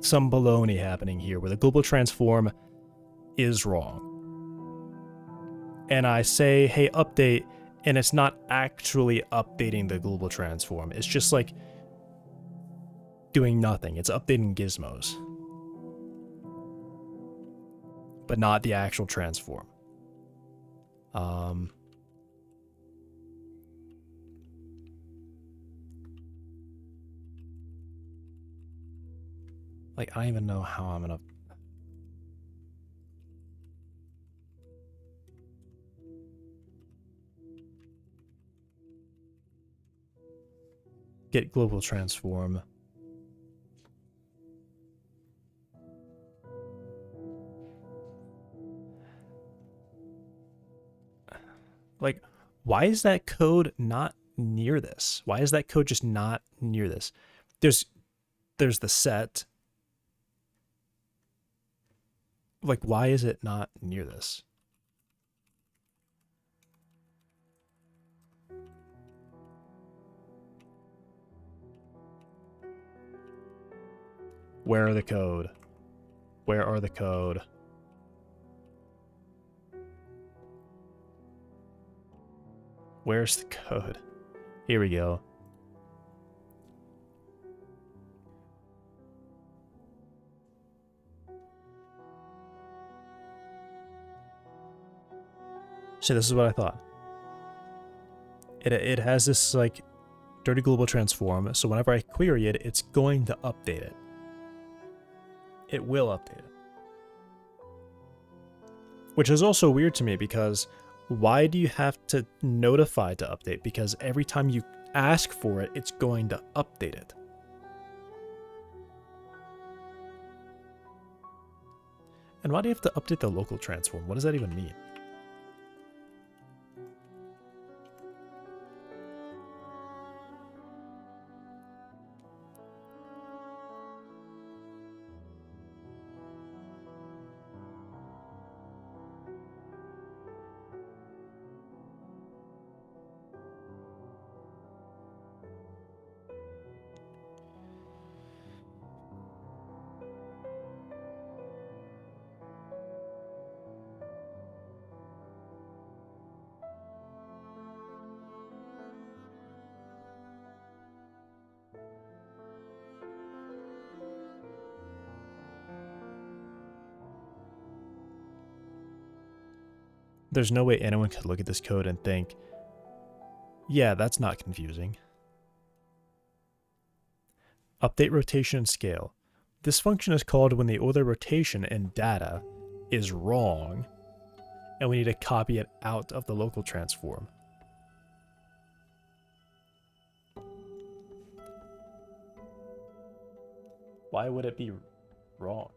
baloney happening here where the global transform is wrong. And I say, hey, update, and it's not actually updating the global transform. It's just like doing nothing. It's updating gizmos. But not the actual transform. Like, I don't even know how I'm gonna... get global transform. Like, why is that code not near this? Why is that code just not near this? There's the set. Like, why is it not near this? Where are the code? Where are the code? Where's the code? Here we go. So this is what I thought. It has this like dirty global transform, so whenever I query it, it's going to update it. It will update it. Which is also weird to me because why do you have to notify to update? Because every time you ask for it, it's going to update it. And why do you have to update the local transform? What does that even mean? There's no way anyone could look at this code and think, yeah, that's not confusing. Update rotation and scale. This function is called when the Euler rotation in data is wrong, and we need to copy it out of the local transform. Why would it be wrong?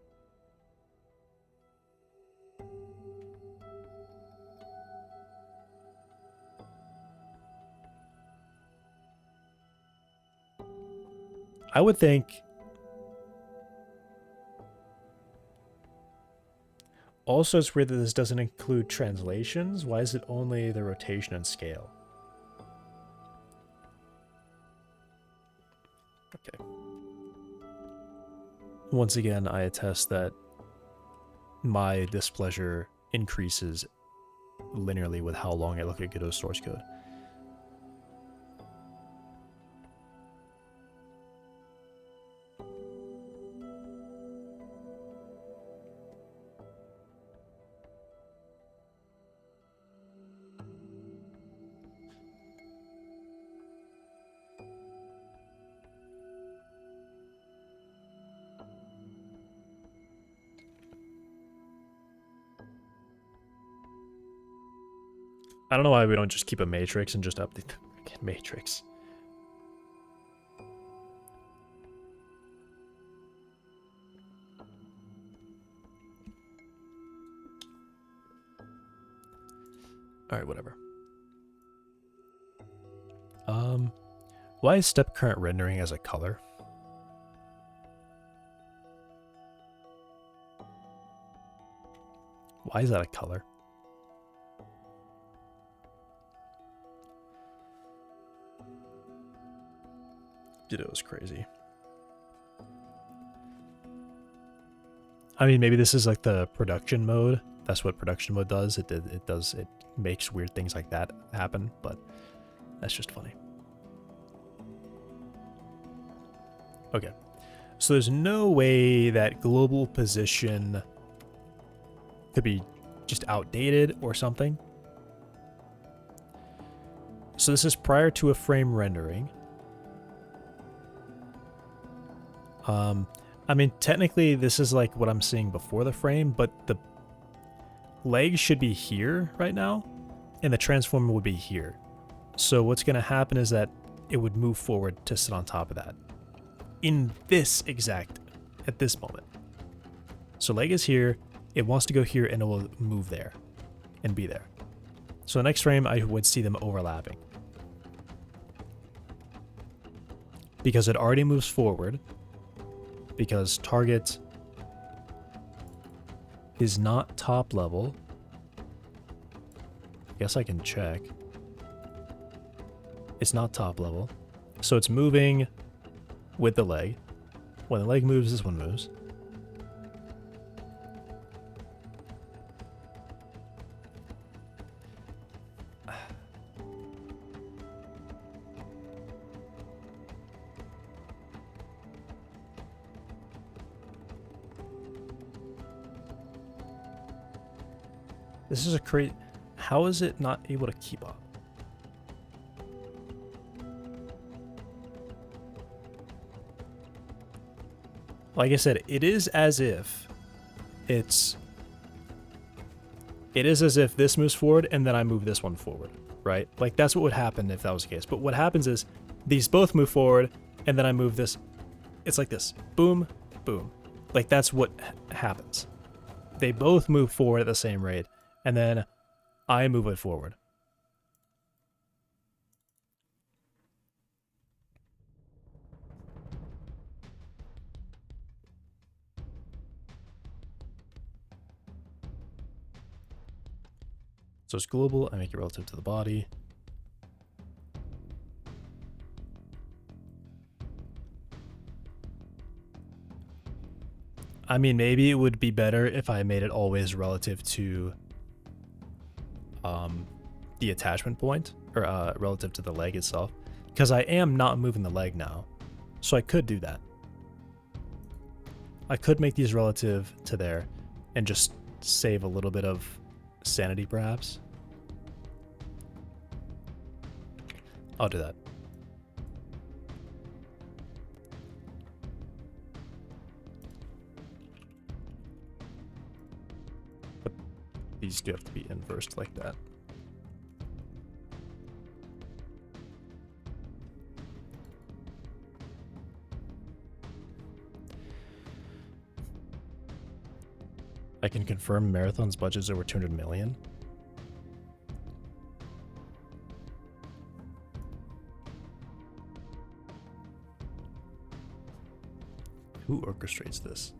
I would think... Also, it's weird that this doesn't include translations. Why is it only the rotation and scale? Okay. Once again, I attest that my displeasure increases linearly with how long I look at Godot's source code. I don't know why we don't just keep a matrix and just update the freaking matrix. Alright, whatever. Why is step current rendering as a color? Why is that a color? Dude, it was crazy. I mean, maybe this is like the production mode. That's what production mode does. It makes weird things like that happen, but that's just funny. Okay. So there's no way that global position could be just outdated or something. So this is prior to a frame rendering. I mean, technically this is like what I'm seeing before the frame, but the legs should be here right now, and the transformer would be here. So what's going to happen is that it would move forward to sit on top of that. In this exact, at this moment. So leg is here, it wants to go here, and it will move there, and be there. So the next frame, I would see them overlapping. Because it already moves forward, because target is not top level. I guess I can check. It's not top level. So it's moving with the leg. When the leg moves, this one moves. This is a crazy... How is it not able to keep up? Like I said, it is as if it's... It is as if this moves forward and then I move this one forward, right? Like that's what would happen if that was the case. But what happens is these both move forward and then I move this. It's like this. Boom, boom. Like that's what happens. They both move forward at the same rate. And then I move it forward. So it's global, I make it relative to the body. I mean, maybe it would be better if I made it always relative to the attachment point, or relative to the leg itself, because I am not moving the leg now, so I could do that. I could make these relative to there and just save a little bit of sanity, perhaps. I'll do that. But these do have to be inversed like that. I can confirm Marathon's budget is over 200 million. Who orchestrates this?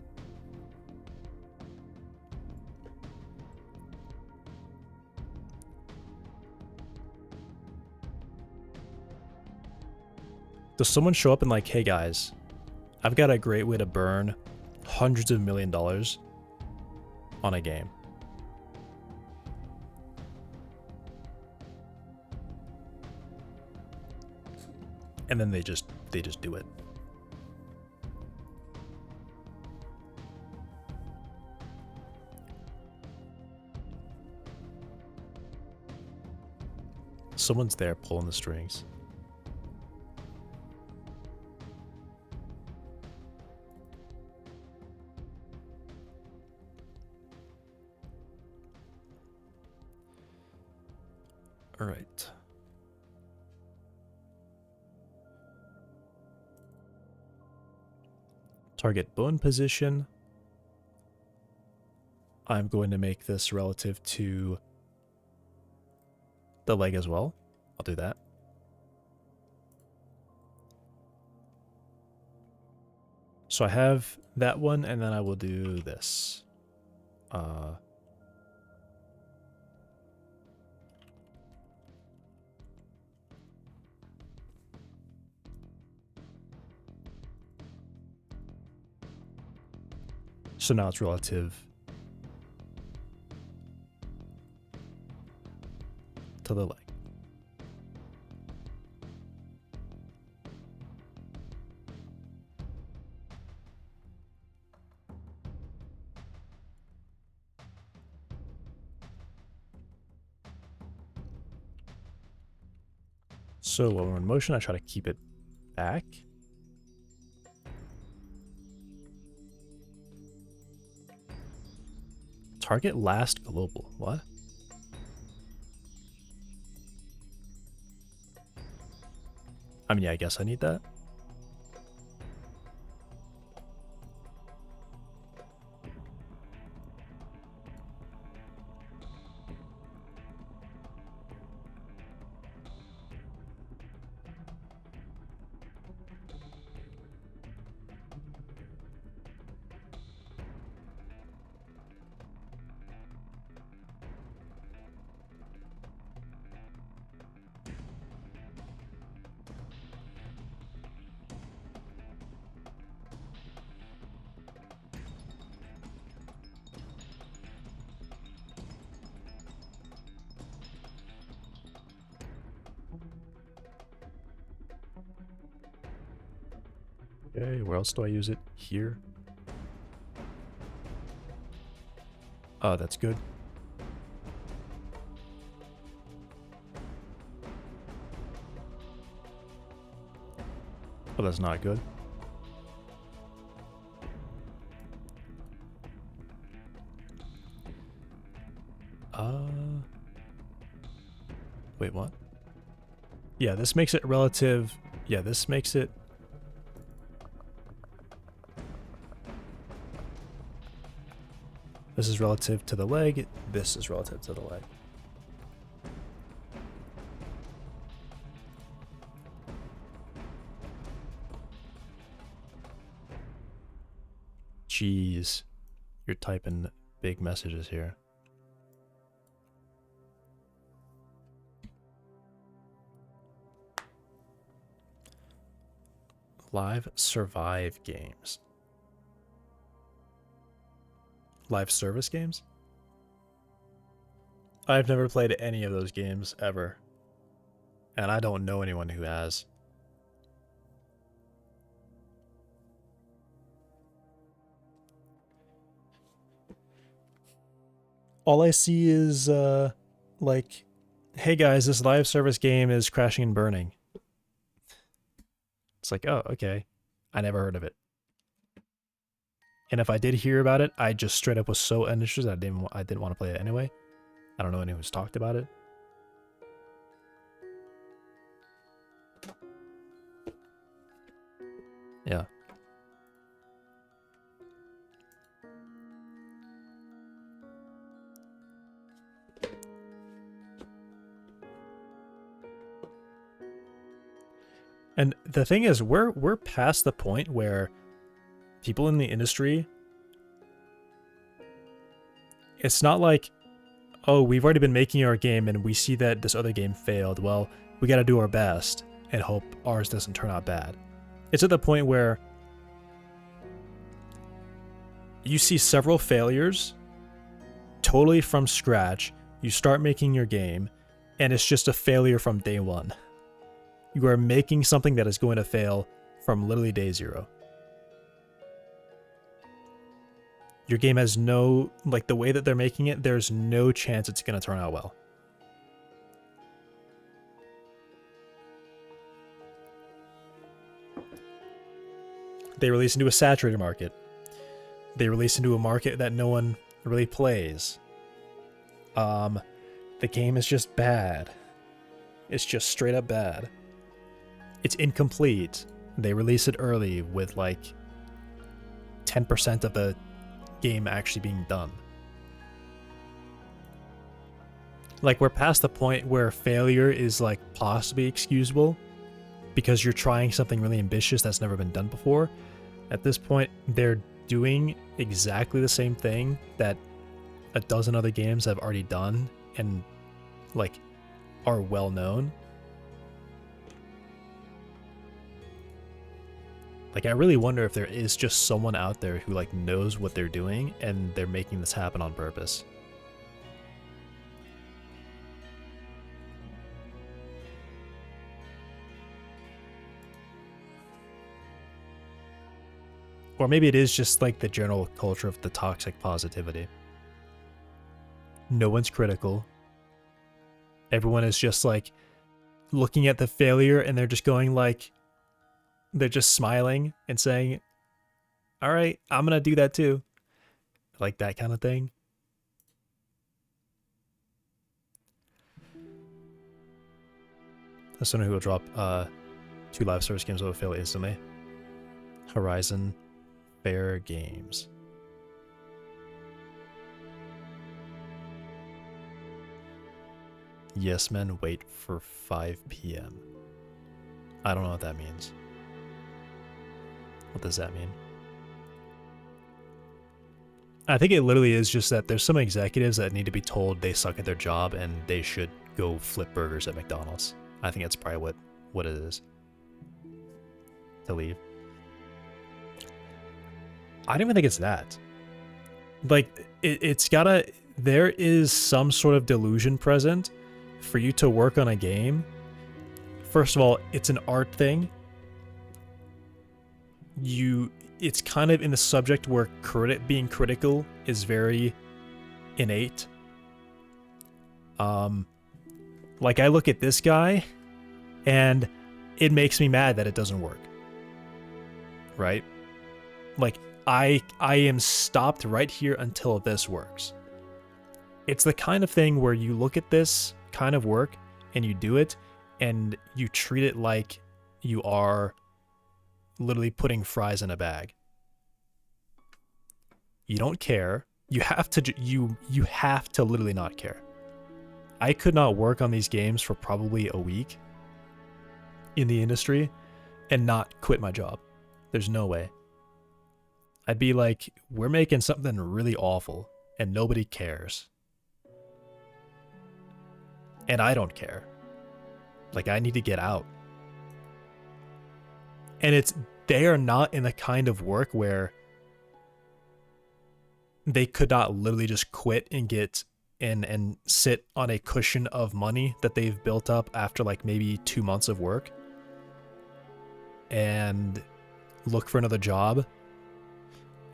Does someone show up and like, hey guys, I've got a great way to burn hundreds of $1,000,000 on a game. And then they just do it. Someone's there pulling the strings. All right. Target bone position. I'm going to make this relative to the leg as well. I'll do that. So I have that one, and then I will do this. So now it's relative to the leg. So when we're in motion, I try to keep it back. Target last global. What? I mean, yeah, I guess I need that. Okay, where else do I use it? Here. Oh, that's good. Oh, that's not good. Wait, what? Yeah, this makes it relative. Yeah, this makes it. This is relative to the leg. This is relative to the leg. Jeez, you're typing big messages here. Live survive games. Live service games? I've never played any of those games ever. And I don't know anyone who has. All I see is, like, hey guys, this live service game is crashing and burning. It's like, oh, okay. I never heard of it. And if I did hear about it, I just straight up was so uninterested I didn't want to play it anyway. I don't know anyone who's talked about it. Yeah. And the thing is, we're past the point where people in the industry, it's not like, oh, we've already been making our game and we see that this other game failed. Well, we got to do our best and hope ours doesn't turn out bad. It's at the point where you see several failures totally from scratch. You start making your game and it's just a failure from day one. You are making something that is going to fail from literally day zero. Your game has no, like the way that they're making it, there's no chance it's going to turn out well. They release into a saturated market. They release into a market that no one really plays. The game is just bad. It's just straight up bad. It's incomplete. They release it early with like 10% of the game actually being done. Like, we're past the point where failure is like possibly excusable because you're trying something really ambitious that's never been done before. At this point, they're doing exactly the same thing that a dozen other games have already done and like are well known. Like, I really wonder if there is just someone out there who like knows what they're doing and they're making this happen on purpose. Or maybe it is just like the general culture of the toxic positivity. No one's critical. Everyone is just like looking at the failure and they're just going like, they're just smiling and saying, all right, I'm going to do that too. Like that kind of thing. That's someone who will drop 2 live service games that will fail instantly. Horizon Fair Games. Yes, men wait for 5 p.m. I don't know what that means. What does that mean? I think it literally is just that there's some executives that need to be told they suck at their job and they should go flip burgers at McDonald's. I think that's probably what it is. To leave. I don't even think it's that. Like, it's gotta... There is some sort of delusion present for you to work on a game. First of all, it's an art thing. It's kind of in the subject where being critical is very innate. Like, I look at this guy and it makes me mad that it doesn't work. Right? Like, I am stopped right here until this works. It's the kind of thing where you look at this kind of work and you do it and you treat it like you are literally putting fries in a bag. You don't care. You have to you have to literally not care. I could not work on these games for probably a week in the industry and not quit my job. There's no way. I'd be like, we're making something really awful and nobody cares. And I don't care. Like, I need to get out. And they are not in the kind of work where they could not literally just quit and get in and sit on a cushion of money that they've built up after like maybe 2 months of work and look for another job.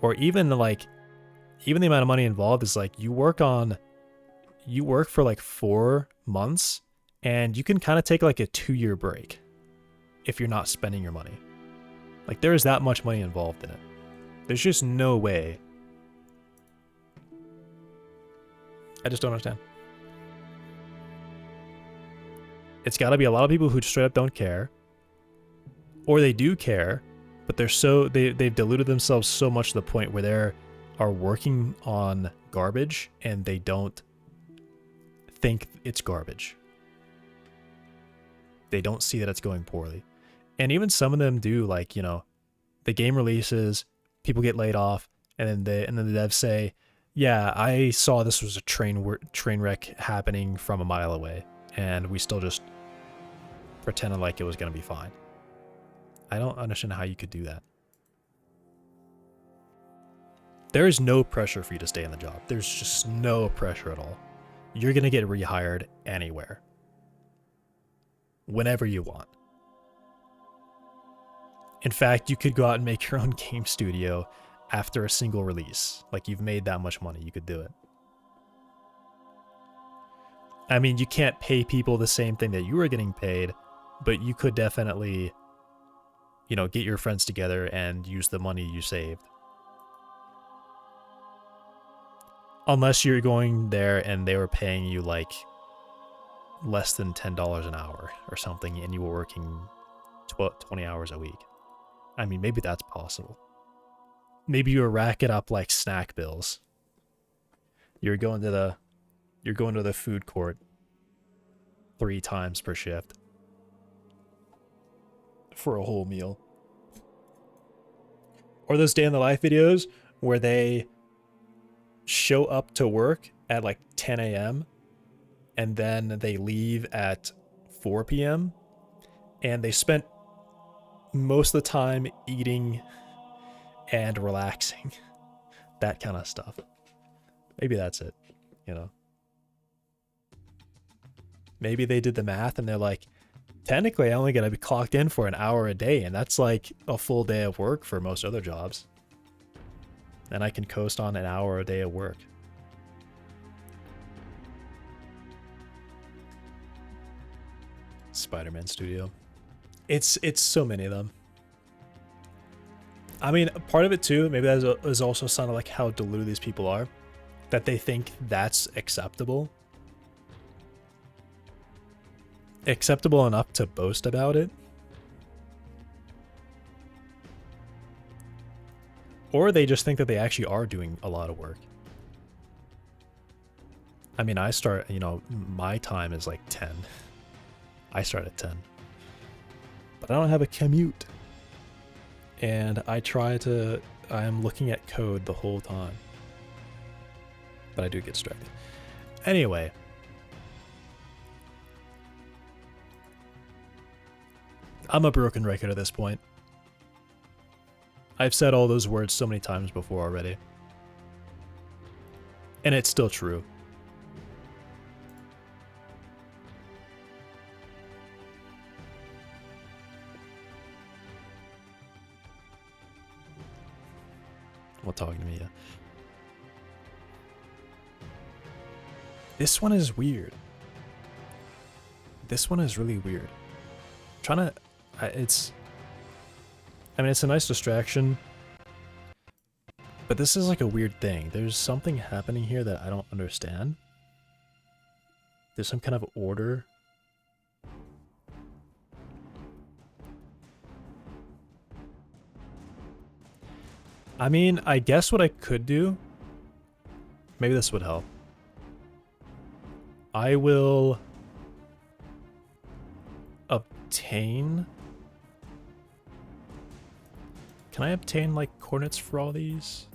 Or even the amount of money involved is like you work for like 4 months and you can kind of take like a 2-year break if you're not spending your money. Like, there is that much money involved in it. There's just no way. I just don't understand. It's got to be a lot of people who straight up don't care, or they do care, but they've diluted themselves so much to the point where they are working on garbage and they don't think it's garbage. They don't see that it's going poorly. And even some of them do, like, you know, the game releases, People get laid off, and then the devs say, "Yeah, I saw this was a train wreck happening from a mile away, and we still just pretended like it was gonna be fine." I don't understand how you could do that. There is no pressure for you to stay in the job. There's just no pressure at all. You're gonna get rehired anywhere, whenever you want. In fact, you could go out and make your own game studio after a single release. Like, you've made that much money, you could do it. I mean, you can't pay people the same thing that you were getting paid, but you could definitely, you know, get your friends together and use the money you saved. Unless you're going there and they were paying you like less than $10 an hour or something, and you were working 20 hours a week. I mean, maybe that's possible. Maybe you were racking up like snack bills. You're going to the food court 3 times per shift for a whole meal. Or those day in the life videos where they show up to work at like 10 a.m. and then they leave at 4 p.m. and they spent most of the time eating and relaxing. That kind of stuff. Maybe that's it, you know. Maybe they did the math and they're like, technically I only gotta be clocked in for an hour a day, and that's like a full day of work for most other jobs. And I can coast on an hour a day of work. Spider-Man Studio. It's so many of them. I mean, part of it too, maybe that is also sounded like how deluded these people are, that they think that's acceptable. Acceptable enough to boast about it. Or they just think that they actually are doing a lot of work. I mean, I start, you know, my time is like 10. I start at 10. But I don't have a commute. And I am looking at code the whole time. But I do get distracted. Anyway. I'm a broken record at this point. I've said all those words so many times before already. And it's still true. Well, talking to me, yeah. This one is weird. This one is really weird. I'm trying to... I mean, it's a nice distraction. But this is like a weird thing. There's something happening here that I don't understand. There's some kind of order. I mean, I guess what I could do... Maybe this would help. I will... obtain... Can I obtain, like, coordinates for all these?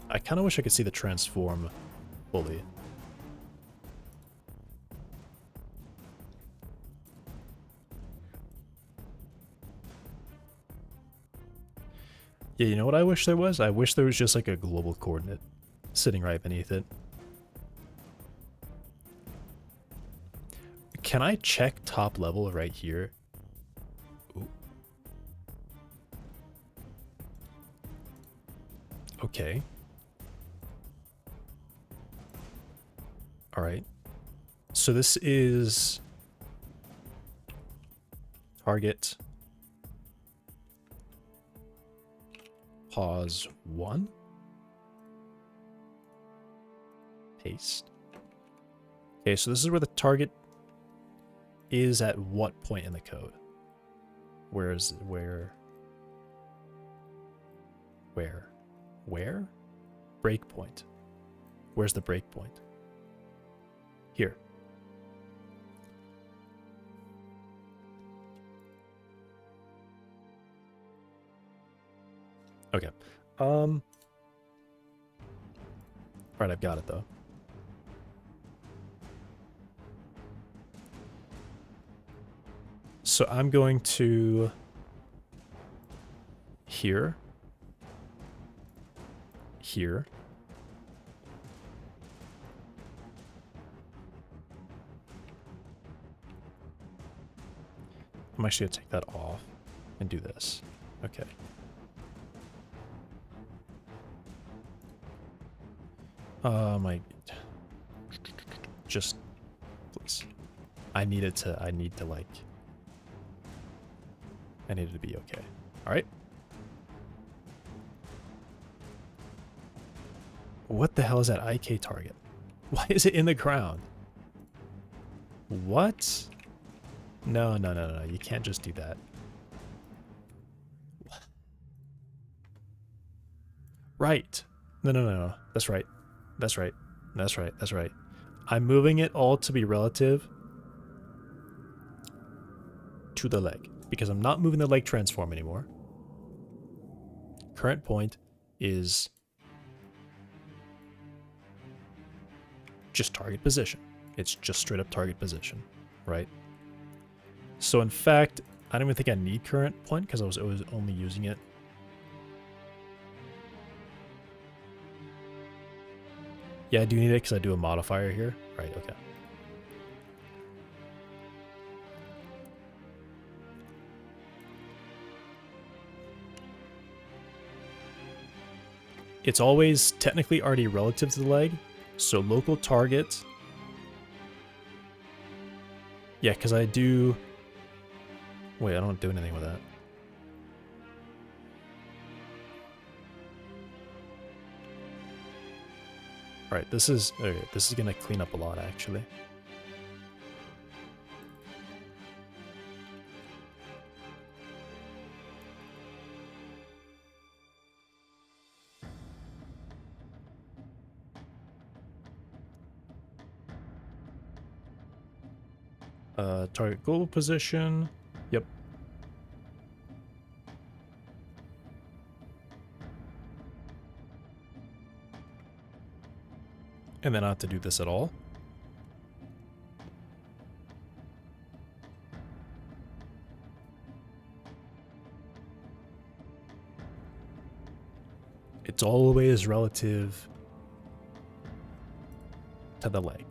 I kind of wish I could see the transform fully. Yeah, you know what I wish there was? I wish there was just, like, a global coordinate sitting right beneath it. Can I check top level right here? Ooh. Okay. Alright. So this is... target. Pause 1. Paste. Okay, so this is where the target is at what point in the code? Where? Breakpoint. Where's the breakpoint? Here. Okay. Right, I've got it though. So I'm going to here, here. I'm actually gonna take that off and do this. Okay. My, just please. I need it to like, I need it to be okay. All right. What the hell is that IK target? Why is it in the ground? What? No, no, no, no, you can't just do that. Right. No, no, no, no. That's right. That's right. That's right. That's right. I'm moving it all to be relative to the leg because I'm not moving the leg transform anymore. Current point is just target position. It's just straight up target position, right? So in fact, I don't even think I need current point because I was only using it. Yeah, I do need it because I do a modifier here. Right, okay. It's always technically already relative to the leg. So local target. Yeah, because I do... Wait, I don't do anything with that. Alright, this is gonna clean up a lot actually. Target goal position. Yep. And then I have to do this at all. It's always relative to the leg.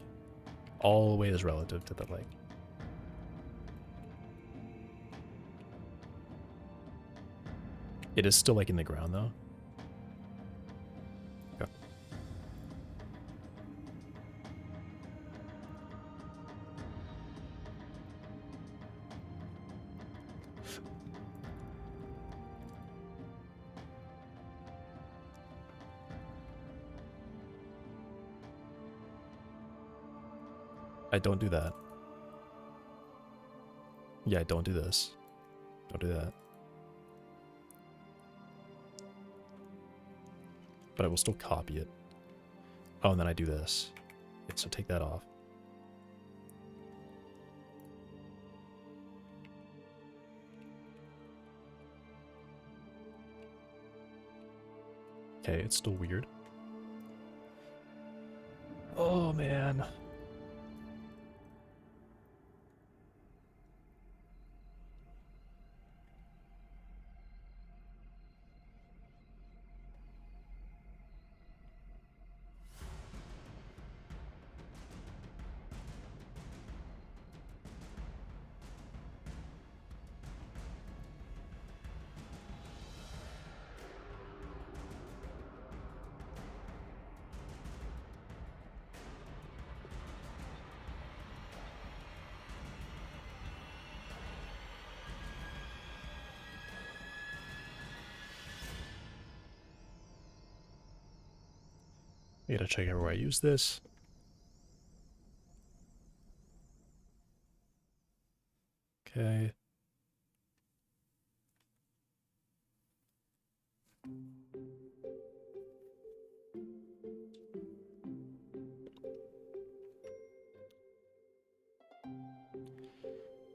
Always relative to the leg. It is still like in the ground though. Okay. I don't do that. Yeah, don't do this. Don't do that. But I will still copy it. Oh, and then I do this. Yeah, so take that off. Okay, it's still weird. Oh, man. I gotta check out where I use this. Okay.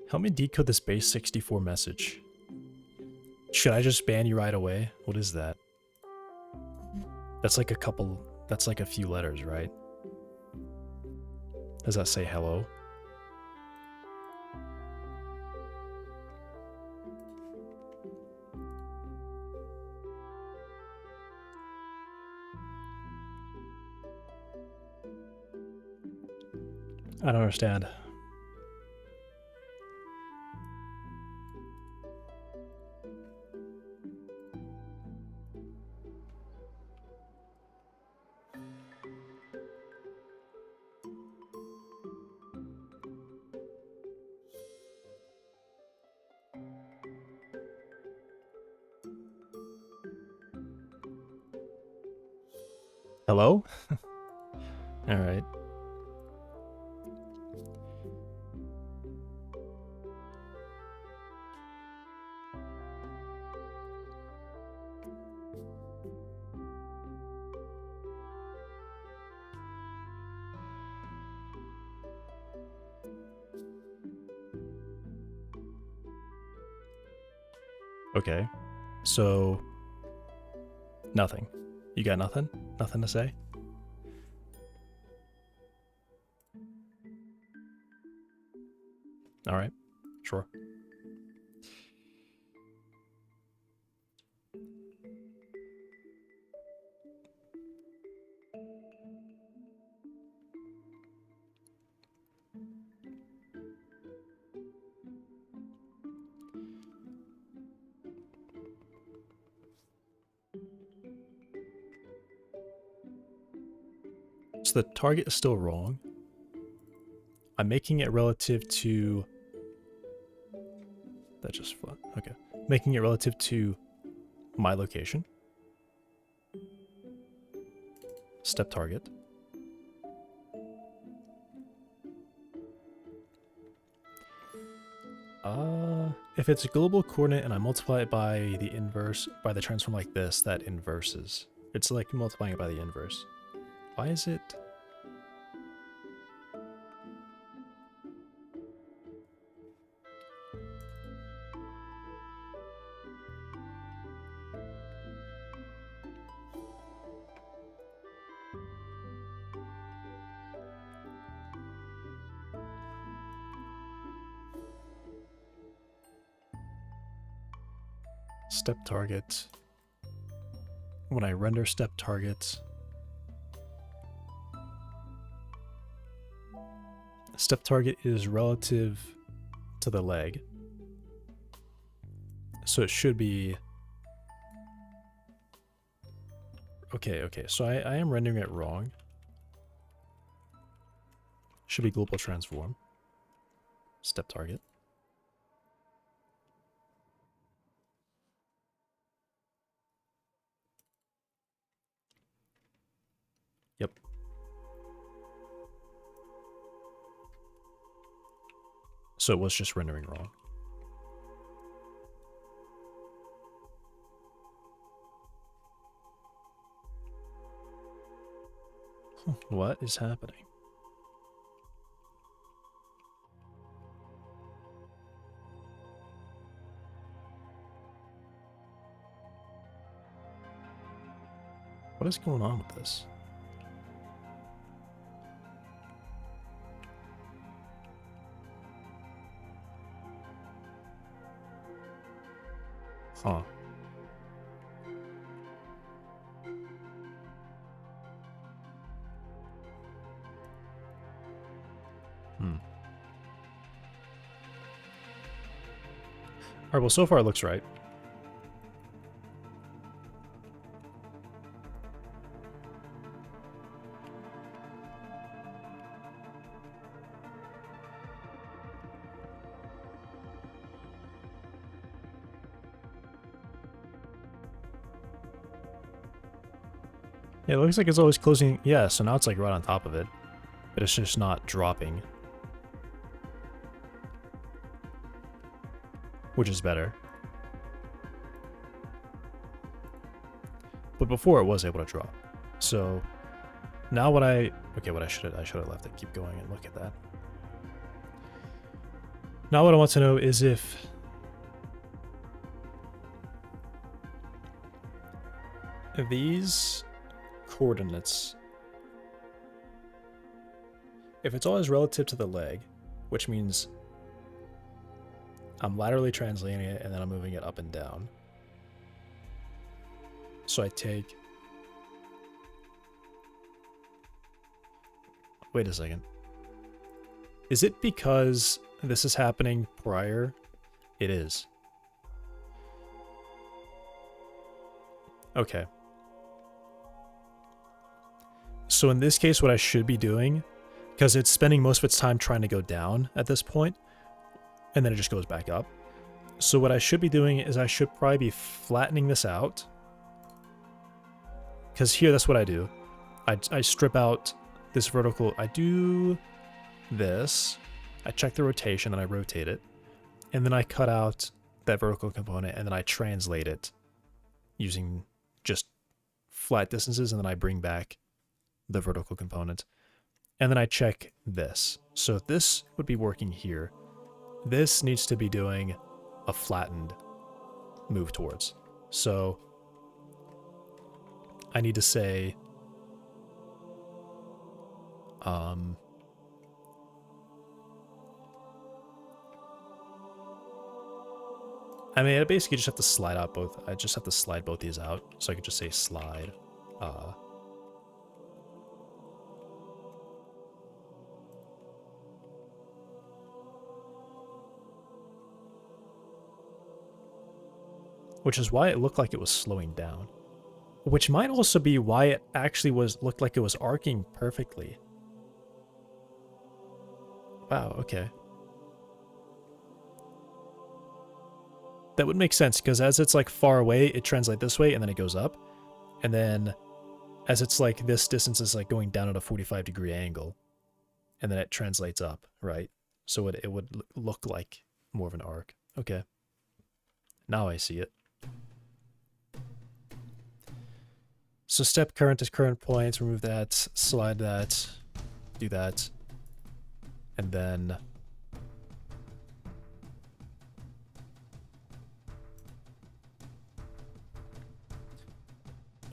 Help me decode this base 64 message. Should I just ban you right away? What is that? That's like a couple, that's like a few letters, right? Does that say hello? I don't understand. Hello? All right. Okay. So nothing. You got nothing? Nothing to say? All right. Sure. So the target is still wrong. I'm making it relative to... That just flat. Okay. Making it relative to my location. Step target. If it's a global coordinate and I multiply it by the inverse, by the transform like this, that inverses. It's like multiplying it by the inverse. Why is it... Step target. When I render step target, step target is relative to the leg. So it should be... Okay, so I am rendering it wrong. Should be global transform. Step target. Yep. So it was just rendering wrong. What is happening? What is going on with this? Huh. Alright, well, so far it looks right. Yeah, it looks like it's always closing. Yeah, so now it's like right on top of it. But it's just not dropping. Which is better. But before it was able to drop. So now what I should have left it keep going and look at that. Now what I want to know is if these coordinates, if it's always relative to the leg, which means I'm laterally translating it and then I'm moving it up and down. So I take... Wait a second. Is it because this is happening prior? It is. Okay. So in this case, what I should be doing, because it's spending most of its time trying to go down at this point, and then it just goes back up. So what I should be doing is I should probably be flattening this out. Because here, that's what I do. I strip out this vertical. I do this. I check the rotation, and I rotate it. And then I cut out that vertical component, and then I translate it using just flat distances, and then I bring back the vertical component. And then I check this. So this would be working here. This needs to be doing a flattened move towards. So I need to say, I mean, I basically just have to slide out both. I just have to slide both these out. So I could just say slide. Which is why it looked like it was slowing down. Which might also be why it actually looked like it was arcing perfectly. Wow, okay. That would make sense, because as it's like far away, it translates this way, and then it goes up. And then as it's like this distance is like going down at a 45-degree angle, and then it translates up, right? So it would look like more of an arc. Okay. Now I see it. So step current to current points, remove that, slide that, do that, and then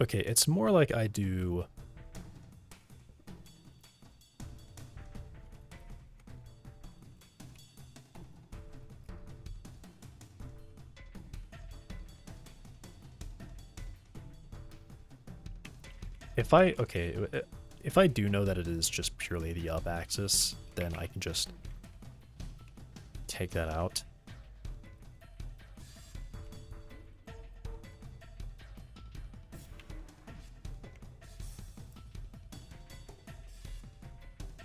okay, it's more like I do if I do know that it is just purely the up axis, then I can just take that out.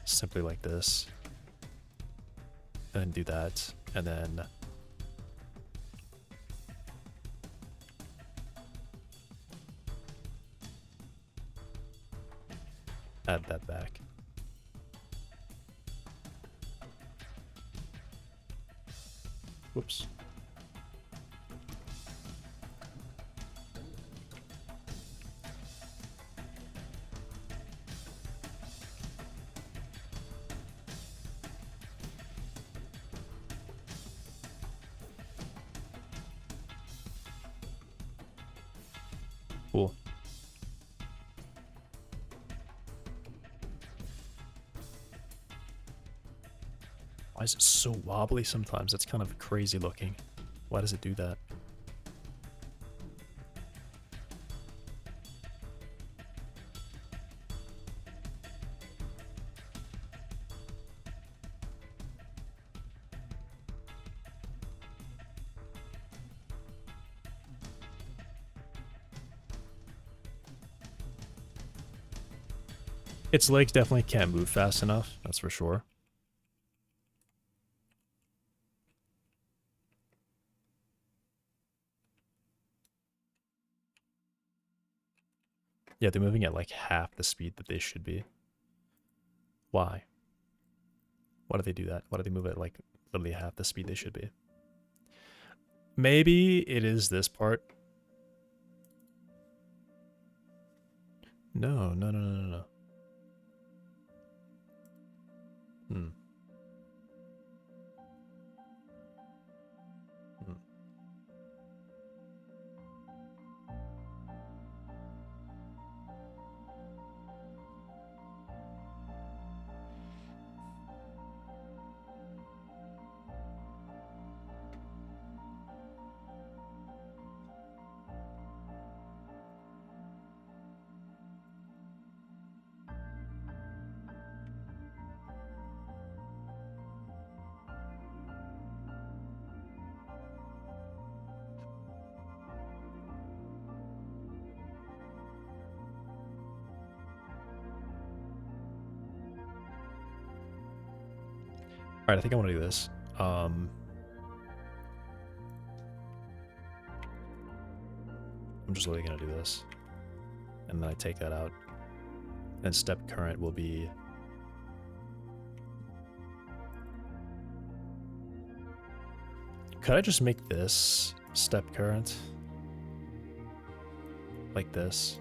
Simply like this. And then do that. And then add that back. Whoops. Cool. Why is it so wobbly sometimes? That's kind of crazy looking. Why does it do that? Its legs definitely can't move fast enough, that's for sure. Yeah, they're moving at like half the speed that they should be. Why? Why do they do that? Why do they move at like literally half the speed they should be? Maybe it is this part. No. Hmm. Alright, I think I want to do this. I'm just literally going to do this. And then I take that out. And step current will be... Could I just make this step current? Like this?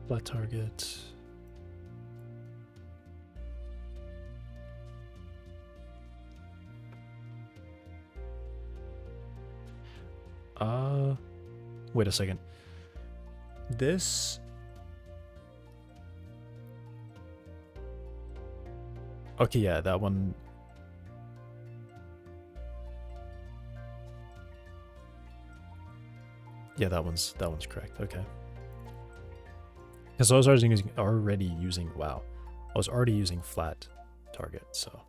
Flat target. Wait a second. This... Okay, yeah, that one... Yeah, that one's correct. Okay. Because I was already using wow. I was already using flat target, so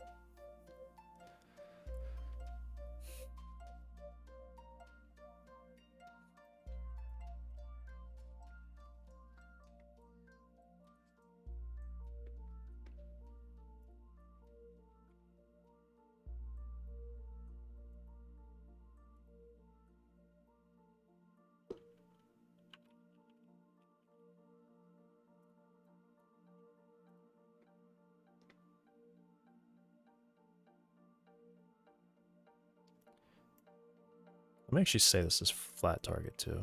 let me actually say this is flat target too.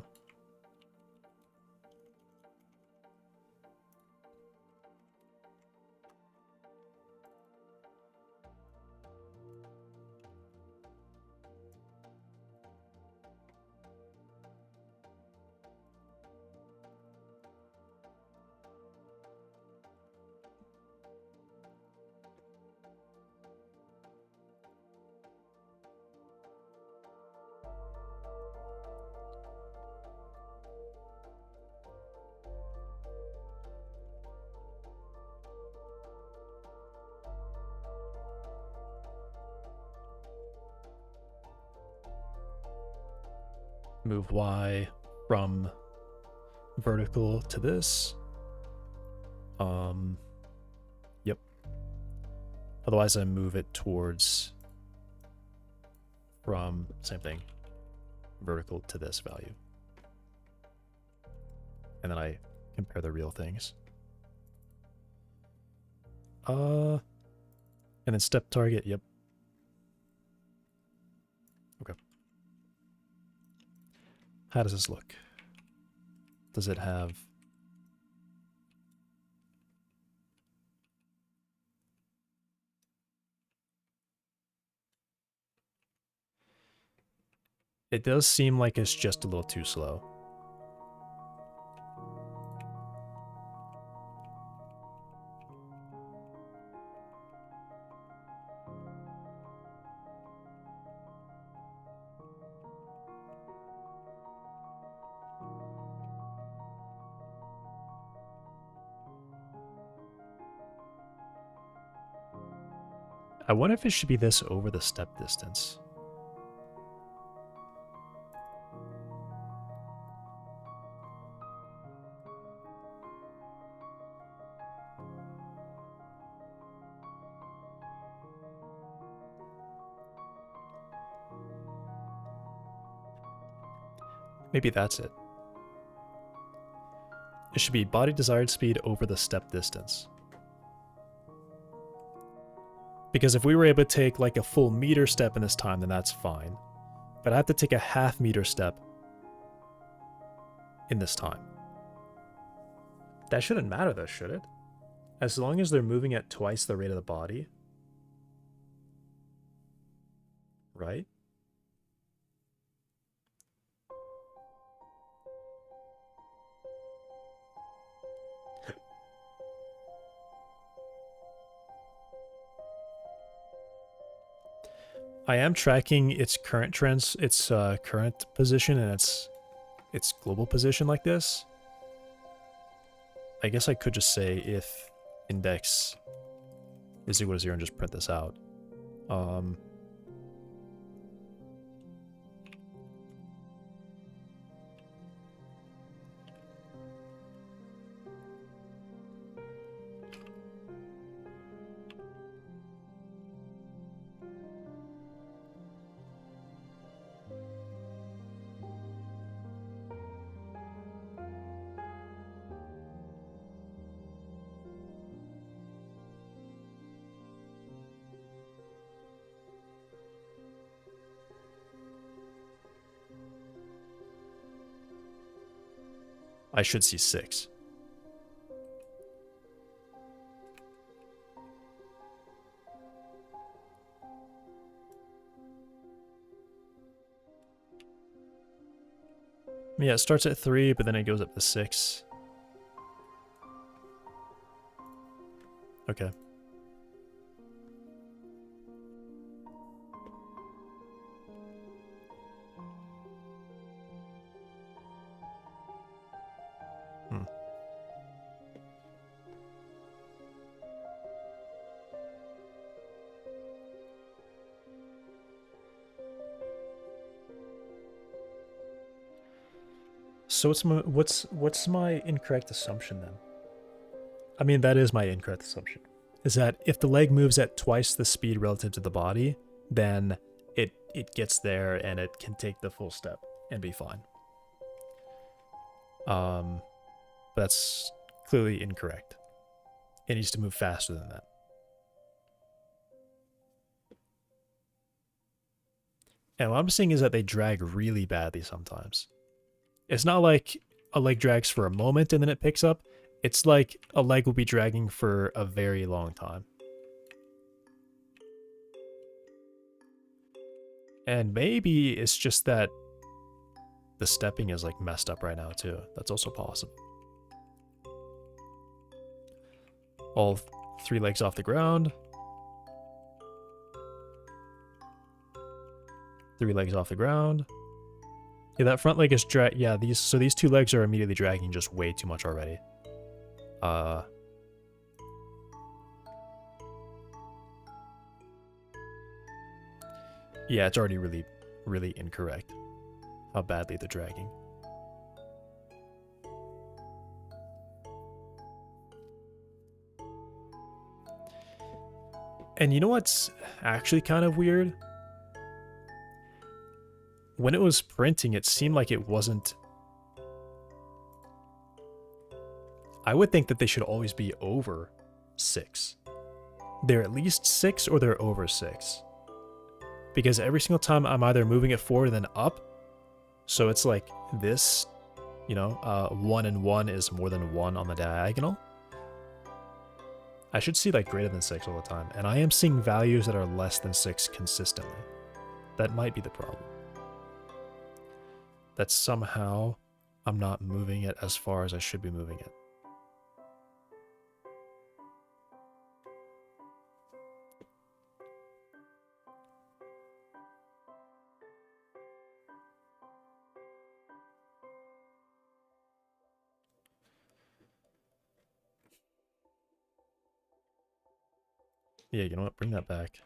Move Y from vertical to this. Yep. Otherwise I move it towards from same thing. Vertical to this value. And then I compare the real things. And then step target, yep. Okay. How does this look? Does it have... It does seem like it's just a little too slow. I wonder if it should be this over the step distance. Maybe that's it. It should be body desired speed over the step distance. Because if we were able to take like a full meter step in this time, then that's fine. But I have to take a half meter step in this time. That shouldn't matter though, should it? As long as they're moving at twice the rate of the body. Right? I am tracking its current trends, its current position and its global position like this. I guess I could just say if index is equal to 0 and just print this out. I should see 6. Yeah, it starts at 3, but then it goes up to 6. Okay. So what's my incorrect assumption then? I mean, that is my incorrect assumption. Is that if the leg moves at twice the speed relative to the body, then it gets there and it can take the full step and be fine. But that's clearly incorrect. It needs to move faster than that. And what I'm seeing is that they drag really badly sometimes. It's not like a leg drags for a moment and then it picks up. It's like a leg will be dragging for a very long time. And maybe it's just that the stepping is like messed up right now too. That's also possible. All 3 legs off the ground. 3 legs off the ground. Yeah, that front leg is yeah, these 2 legs are immediately dragging just way too much already. Yeah, it's already really, really incorrect how badly they're dragging. And you know what's actually kind of weird? When it was printing, it seemed like it wasn't... I would think that they should always be over 6. They're at least 6 or they're over 6. Because every single time I'm either moving it forward and then up, so it's like this, you know, 1 and 1 is more than 1 on the diagonal. I should see like greater than 6 all the time, and I am seeing values that are less than 6 consistently. That might be the problem. That somehow I'm not moving it as far as I should be moving it. Yeah, you know what? Bring that back.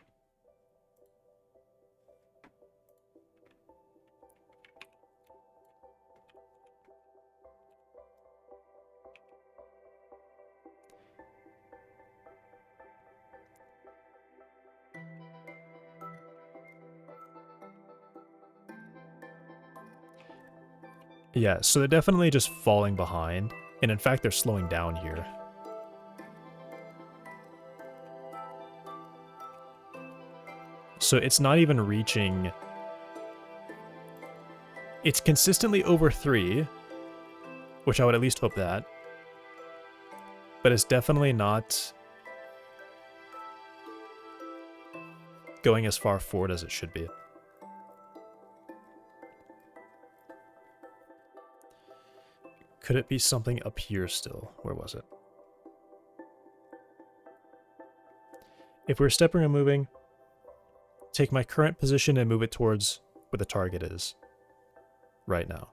Yeah, so they're definitely just falling behind. And in fact, they're slowing down here. So it's not even reaching... It's consistently over 3, which I would at least hope that. But it's definitely not going as far forward as it should be. Could it be something up here still? Where was it? If we're stepping and moving, take my current position and move it towards where the target is right now.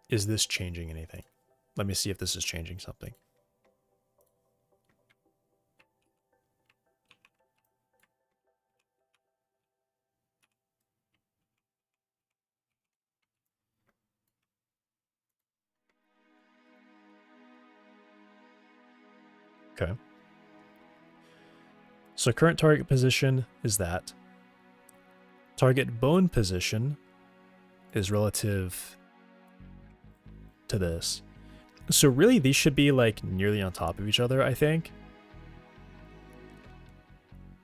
Is this changing anything? Let me see if this is changing something. Okay. So current target position is that. Target bone position is relative to this. So really these should be like nearly on top of each other, I think.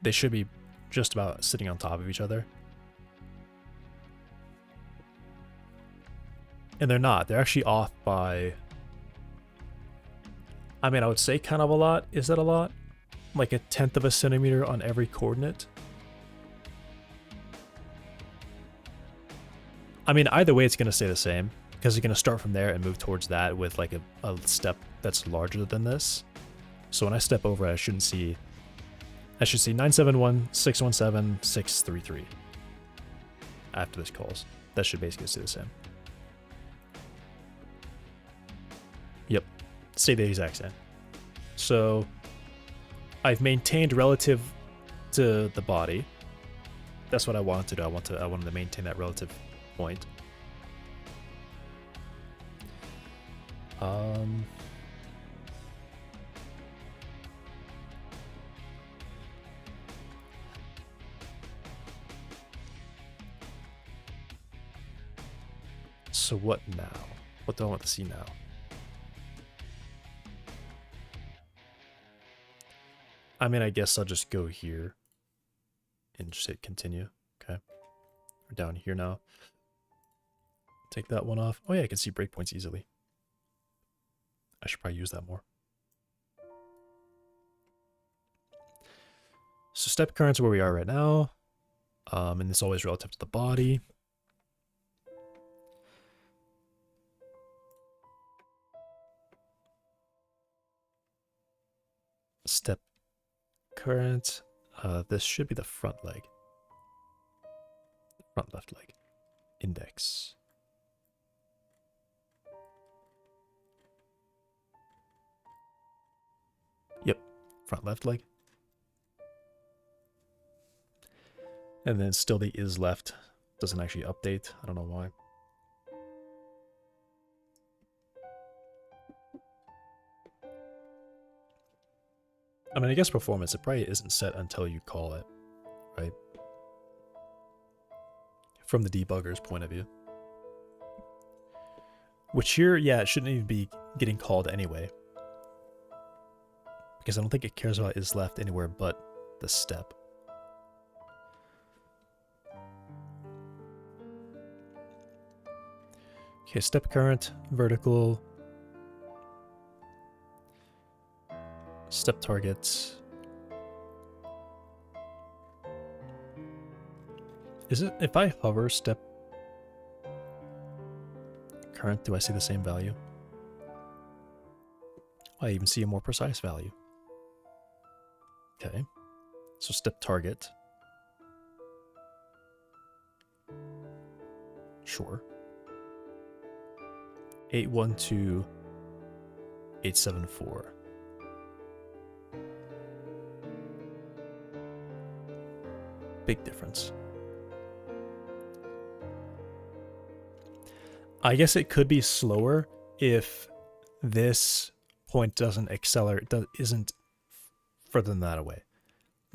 They should be just about sitting on top of each other. And they're not. They're actually off by... I mean, I would say kind of a lot. Is that a lot? Like 1/10 of a centimeter on every coordinate? I mean, either way, it's going to stay the same. Because it's going to start from there and move towards that with like a step that's larger than this. So when I step over, I should see 971, 617, 633 after this calls. That should basically stay the same. Yep, stay the exact same. So I've maintained relative to the body. That's what I wanted to do. I wanted to maintain that relative point. So what now? What do I want to see now? I mean, I guess I'll just go here and just hit continue. Okay. We're down here now. Take that one off. Oh yeah, I can see breakpoints easily. I should probably use that more. So step current's where we are right now. And it's always relative to the body. Step current. This should be the front leg. Front left leg. Index. Yep, front left leg. And then still the is left. Doesn't actually update. I don't know why. I mean, I guess performance, it probably isn't set until you call it, right? From the debugger's point of view. Which here, yeah, it shouldn't even be getting called anyway. Because I don't think it cares about is left anywhere but the step. Okay, step current, vertical. Step targets. Is it, if I hover step current, do I see the same value? I even see a more precise value. Okay, so step target. Sure. 812.874. Big difference. I guess it could be slower if this point doesn't accelerate, isn't further than that away.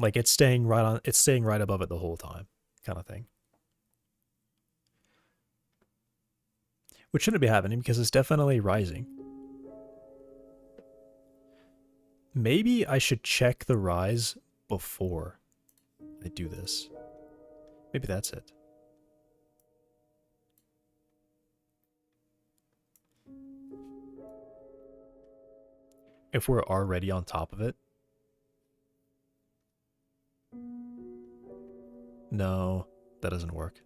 Like it's staying right above it the whole time, kind of thing. Which shouldn't be happening because it's definitely rising. Maybe I should check the rise before I do this. Maybe that's it. If we're already on top of it. No, that doesn't work.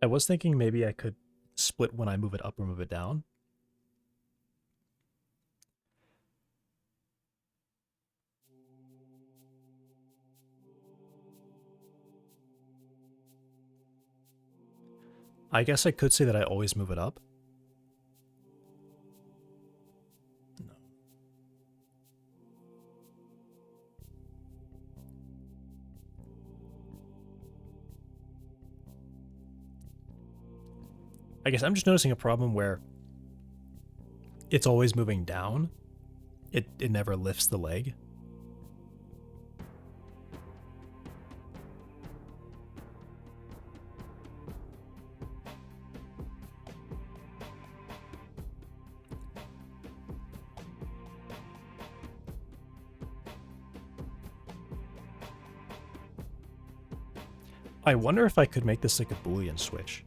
I was thinking maybe I could split when I move it up or move it down. I guess I could say that I always move it up. No. I guess I'm just noticing a problem where it's always moving down. It never lifts the leg. I wonder if I could make this like a Boolean switch.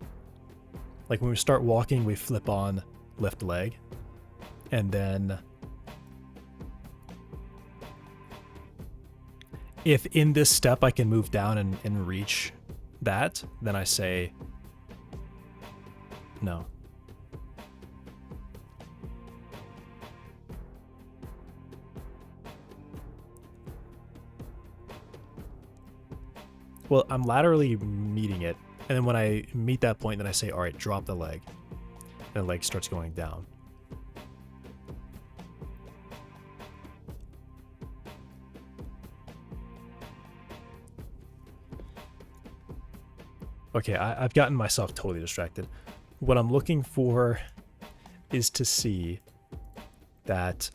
Like when we start walking, we flip on left leg, and then if in this step I can move down and reach that, then I say no. Well, I'm laterally meeting it, and then when I meet that point, then I say, all right, drop the leg. And the leg starts going down. Okay, I've gotten myself totally distracted. What I'm looking for is to see that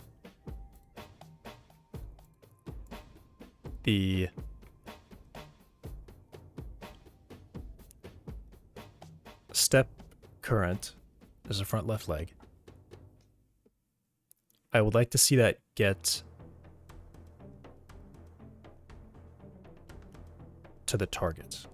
the step current is a front left leg. I would like to see that get to the target.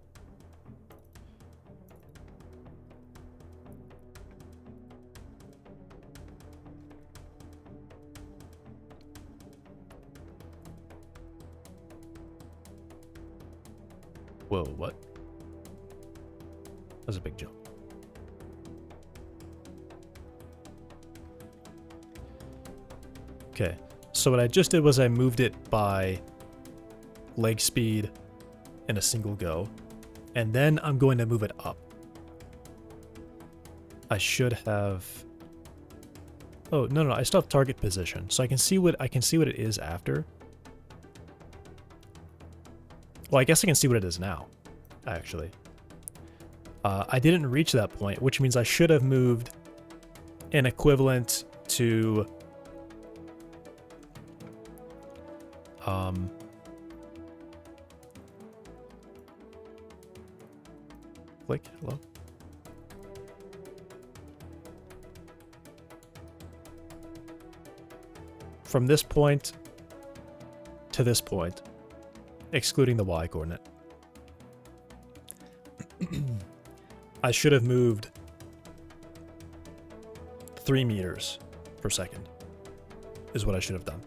Whoa, what? That was a big jump. Okay, so what I just did was I moved it by leg speed in a single go, and then I'm going to move it up. I should have... Oh, no, I still have target position, so I can see what it is after. Well, I guess I can see what it is now, actually. I didn't reach that point, which means I should have moved an equivalent to... Click, hello? From this point to this point, excluding the Y coordinate. I should have moved 3 meters per second, is what I should have done.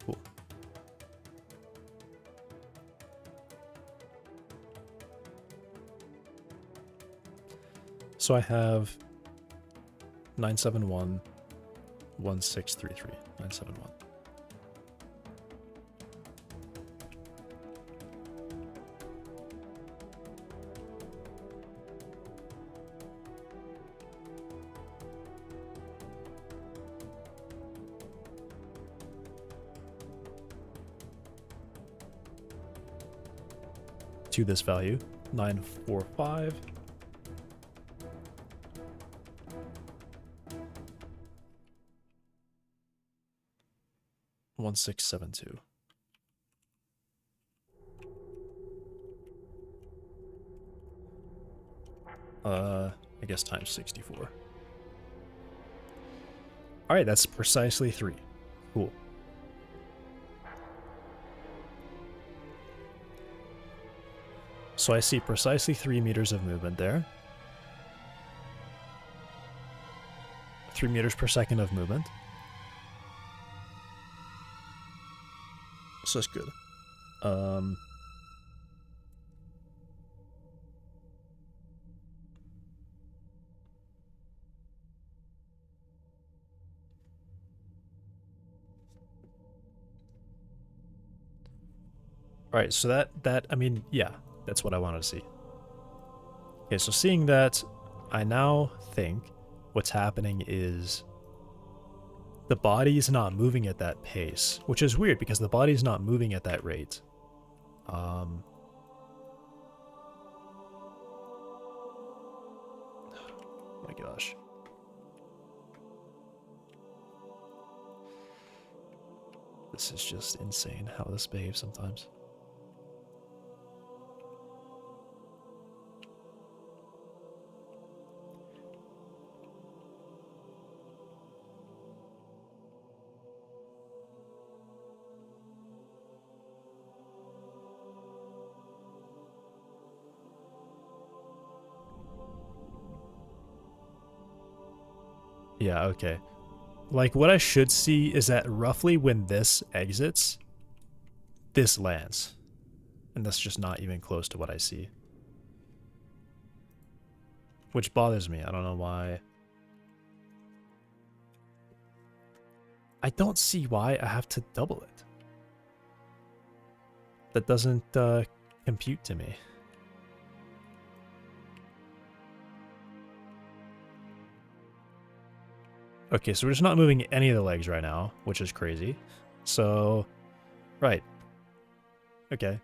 Cool. So I have 971 1633. 971. To this value, 945. One 672. I guess times 64. All right, that's precisely 3. Cool. So I see precisely 3 meters of movement there. 3 meters per second of movement. So that's good. All right, so that I mean, yeah, that's what I wanted to see. Okay, so seeing that, I now think what's happening is the body is not moving at that pace, which is weird because the body is not moving at that rate. Oh my gosh. This is just insane how this behaves sometimes. Yeah, okay. Like, what I should see is that roughly when this exits, this lands. And that's just not even close to what I see. Which bothers me. I don't know why. I don't see why I have to double it. That doesn't compute to me. Okay, so we're just not moving any of the legs right now, which is crazy. So, right. Okay.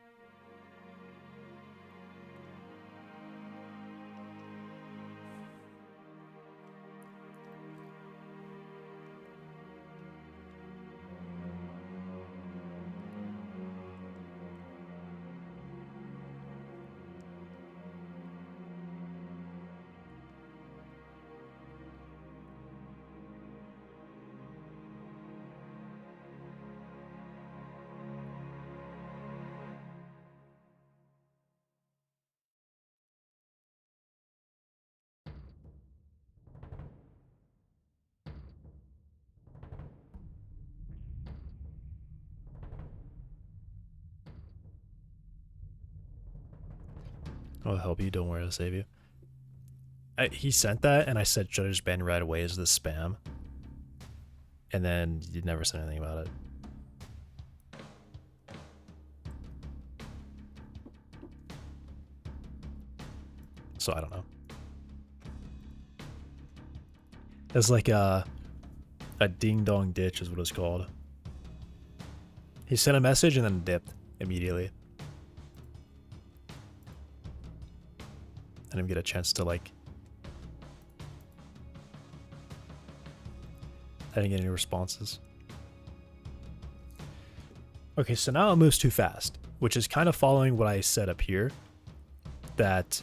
I'll help you. Don't worry, I'll save you. He sent that, and I said, should I just ban right away as this spam? And then you never said anything about it. So I don't know. It's like a ding-dong ditch is what it's called. He sent a message and then dipped immediately. I didn't get a chance to, like... I didn't get any responses. Okay, so now it moves too fast, which is kind of following what I said up here. That...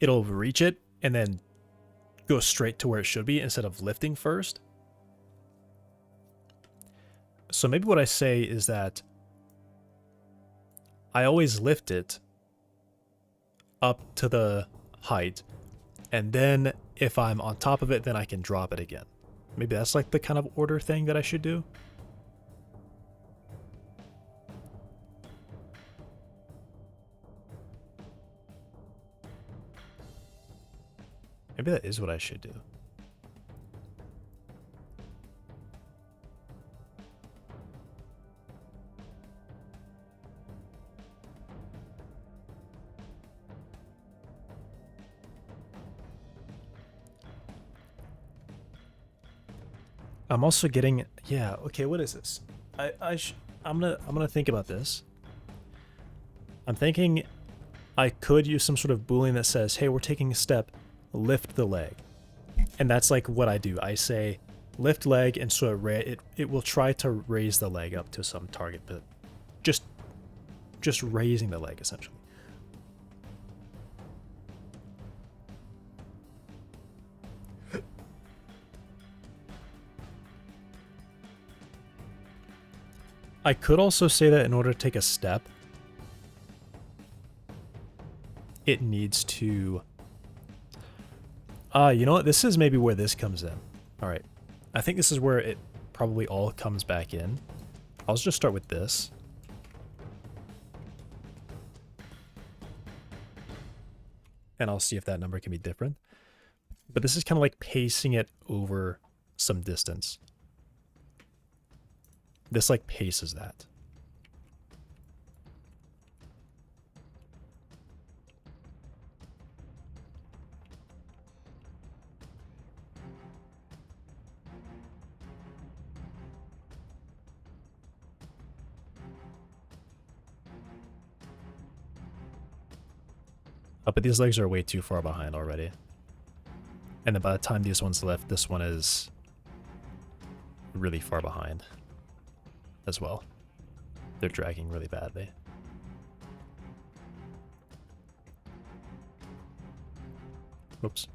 it'll reach it and then go straight to where it should be instead of lifting first. So maybe what I say is that I always lift it up to the height, and then if I'm on top of it, then I can drop it again. Maybe that's like the kind of order thing that I should do. Maybe that is what I should do. I'm also getting, yeah, okay, what is this? I'm gonna think about this. I'm thinking I could use some sort of boolean that says, hey, we're taking a step, lift the leg. And that's like what I do. I say lift leg, and so it will try to raise the leg up to some target, but just raising the leg essentially. I could also say that in order to take a step, it needs to... you know what? This is maybe where this comes in. All right. I think this is where it probably all comes back in. I'll just start with this. And I'll see if that number can be different. But this is kind of like pacing it over some distance. This like paces that. But these legs are way too far behind already. And then by the time these ones lift, this one is really far behind as well. They're dragging really badly. Oops.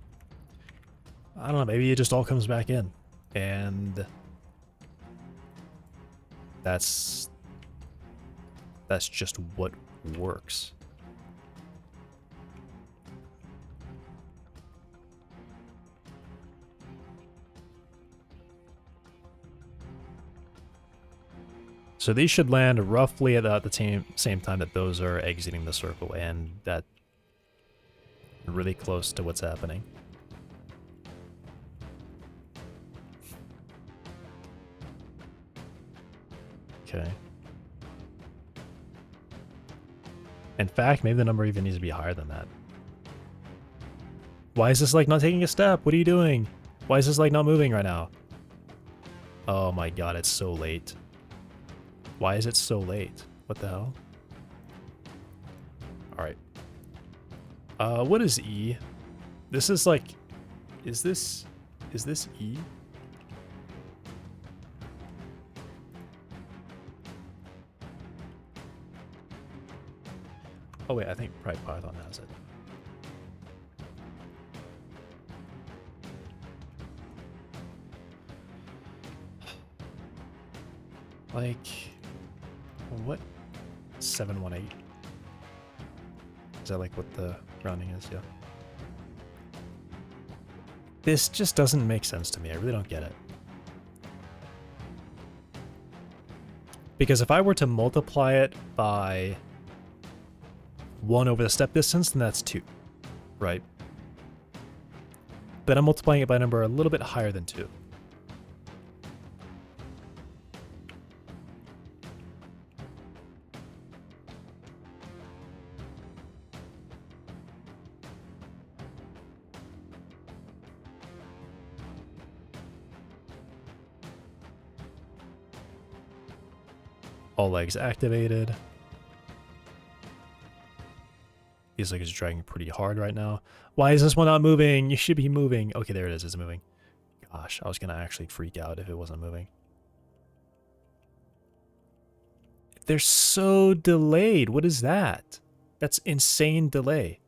I don't know, maybe it just all comes back in. And that's just what works. So these should land roughly at the same time that those are exiting the circle, and that really close to what's happening. Okay. In fact, maybe the number even needs to be higher than that. Why is this like not taking a step? What are you doing? Why is this like not moving right now? Oh my god, it's so late. Why is it so late? What the hell? Alright. What is E? This is like... Is this E? Oh wait, I think probably Python has it. Like... What? 718. Is that like what the rounding is? Yeah. This just doesn't make sense to me. I really don't get it. Because if I were to multiply it by 1 over the step distance, then that's 2, right? But I'm multiplying it by a number a little bit higher than 2. All legs activated. These legs are dragging pretty hard right now. Why is this one not moving? You should be moving. Okay, there it is. It's moving. Gosh, I was going to actually freak out if it wasn't moving. They're so delayed. What is that? That's insane delay.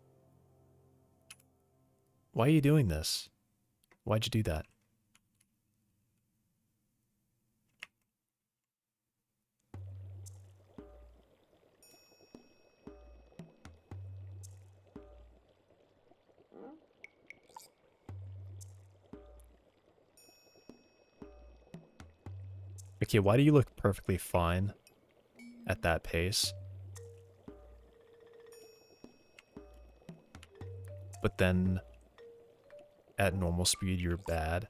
Why are you doing this? Why'd you do that? Okay, why do you look perfectly fine at that pace? But then at normal speed, you're bad.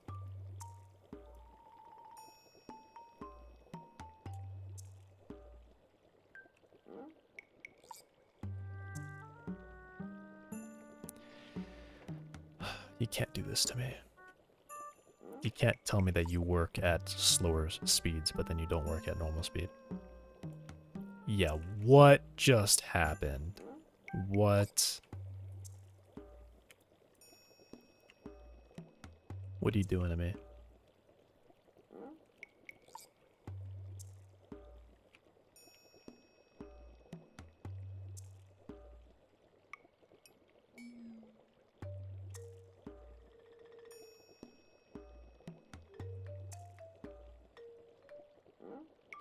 You can't do this to me. You can't tell me that you work at slower speeds, but then you don't work at normal speed. Yeah, what just happened? What? What are you doing to me?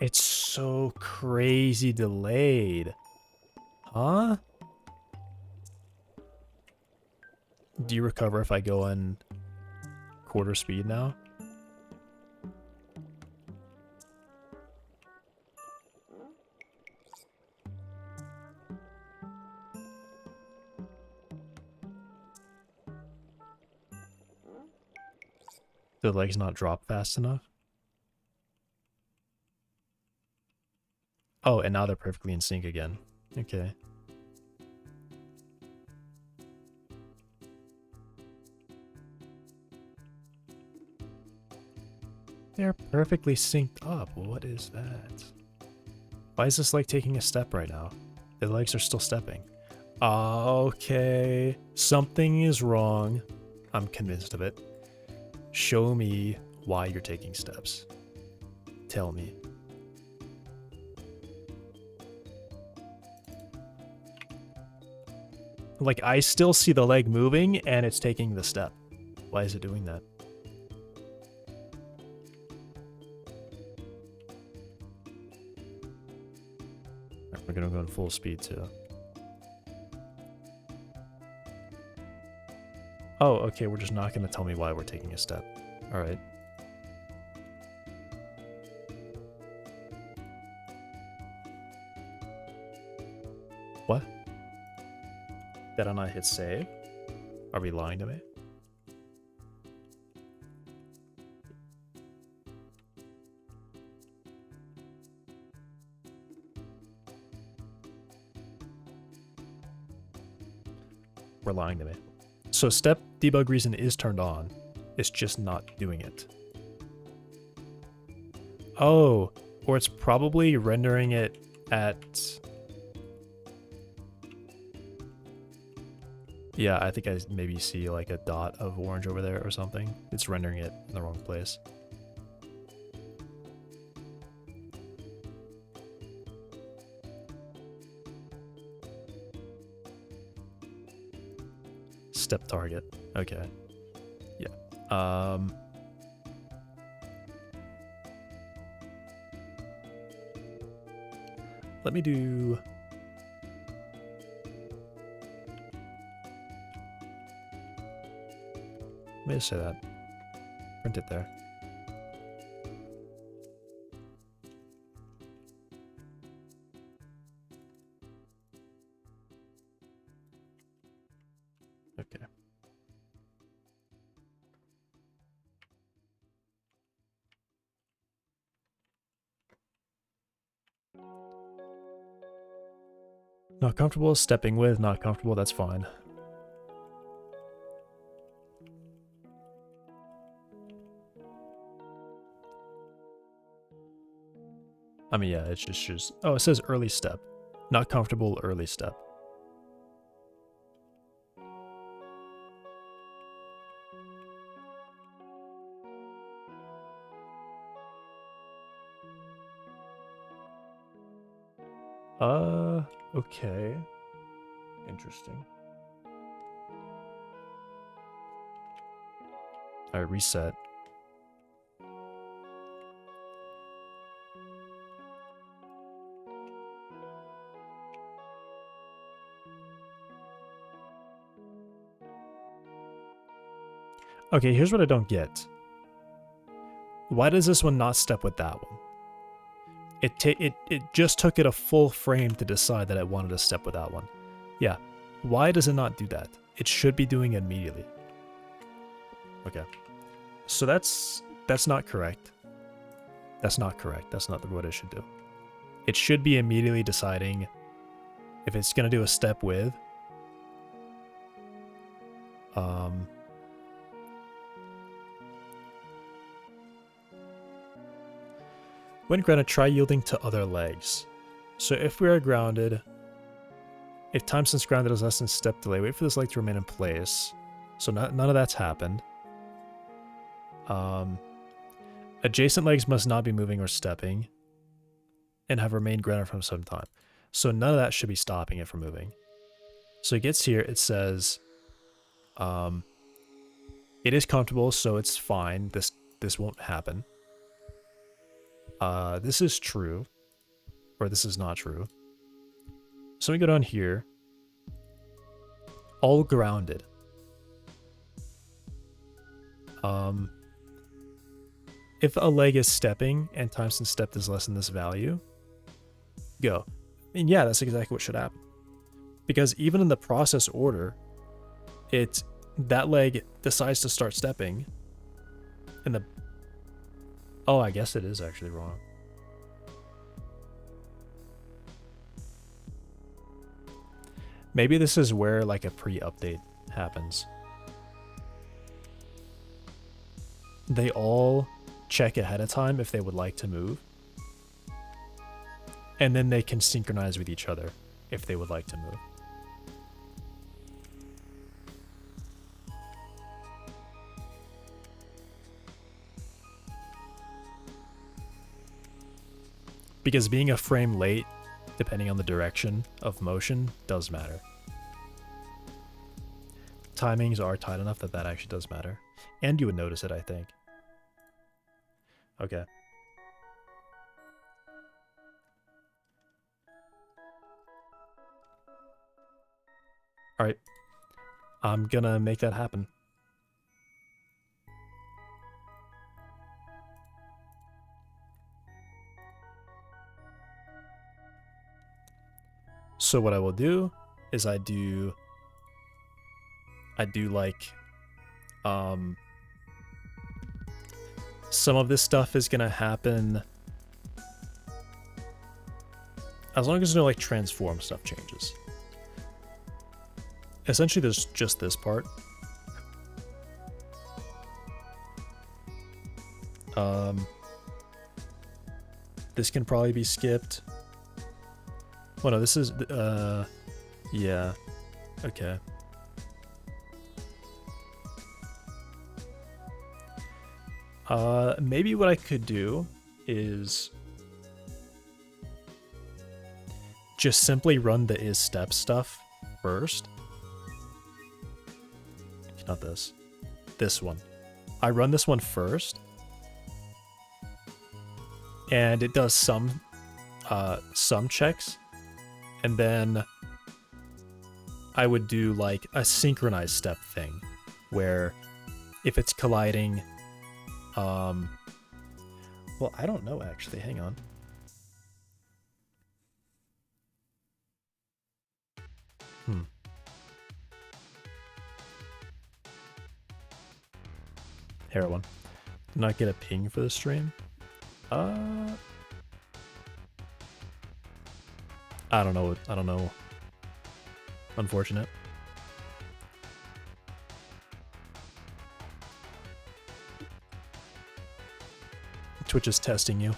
It's so crazy delayed. Huh? Do you recover if I go on quarter speed now? Do the legs not drop fast enough? Oh, and now they're perfectly in sync again. Okay. They're perfectly synced up. What is that? Why is this leg taking a step right now? The legs are still stepping. Okay. Something is wrong. I'm convinced of it. Show me why you're taking steps. Tell me. Like, I still see the leg moving, and it's taking the step. Why is it doing that? We're gonna go in full speed, too. Oh, okay, we're just not gonna tell me why we're taking a step. Alright. What? Did I not hit save? Are we lying to me? We're lying to me. So step debug reason is turned on. It's just not doing it. Oh, or it's probably rendering it at... Yeah, I think I maybe see like a dot of orange over there or something. It's rendering it in the wrong place. Step target. Okay. Yeah. Let me do... Let me just say that. Print it there. Okay. Not comfortable stepping with, not comfortable, that's fine. I mean, yeah, it's just... Oh, it says early step. Not comfortable, early step. Okay. Interesting. Alright, reset. Okay, here's what I don't get. Why does this one not step with that one? It just took it a full frame to decide that it wanted to step with that one. Yeah. Why does it not do that? It should be doing it immediately. Okay. So that's not correct. That's not correct. That's not what it should do. It should be immediately deciding if it's going to do a step with. When grounded, try yielding to other legs. So if we are grounded, if time since grounded is less than step delay, wait for this leg to remain in place. So none of that's happened. Adjacent legs must not be moving or stepping and have remained grounded from some time. So none of that should be stopping it from moving. So it gets here, it says, it is comfortable, so it's fine. This won't happen. This is true, or this is not true. So we go down here, all grounded. If a leg is stepping and time since stepped is less than this value, go. And yeah, that's exactly what should happen. Because even in the process order, that leg decides to start stepping, and oh, I guess it is actually wrong. Maybe this is where like a pre-update happens. They all check ahead of time if they would like to move. And then they can synchronize with each other if they would like to move. Because being a frame late, depending on the direction of motion, does matter. Timings are tight enough that that actually does matter. And you would notice it, I think. Okay. Alright. I'm gonna make that happen. So what I will do is I do like some of this stuff is gonna happen as long as no like transform stuff changes. Essentially there's just this part. This can probably be skipped. Well, no, this is, yeah, okay. Maybe what I could do is just simply run the is step stuff first. Not this. This one. I run this one first. And it does some checks. And then I would do like a synchronized step thing where if it's colliding, well, I don't know actually, hang on. Heroin. Did not get a ping for the stream. I don't know. I don't know. Unfortunate. Twitch is testing you.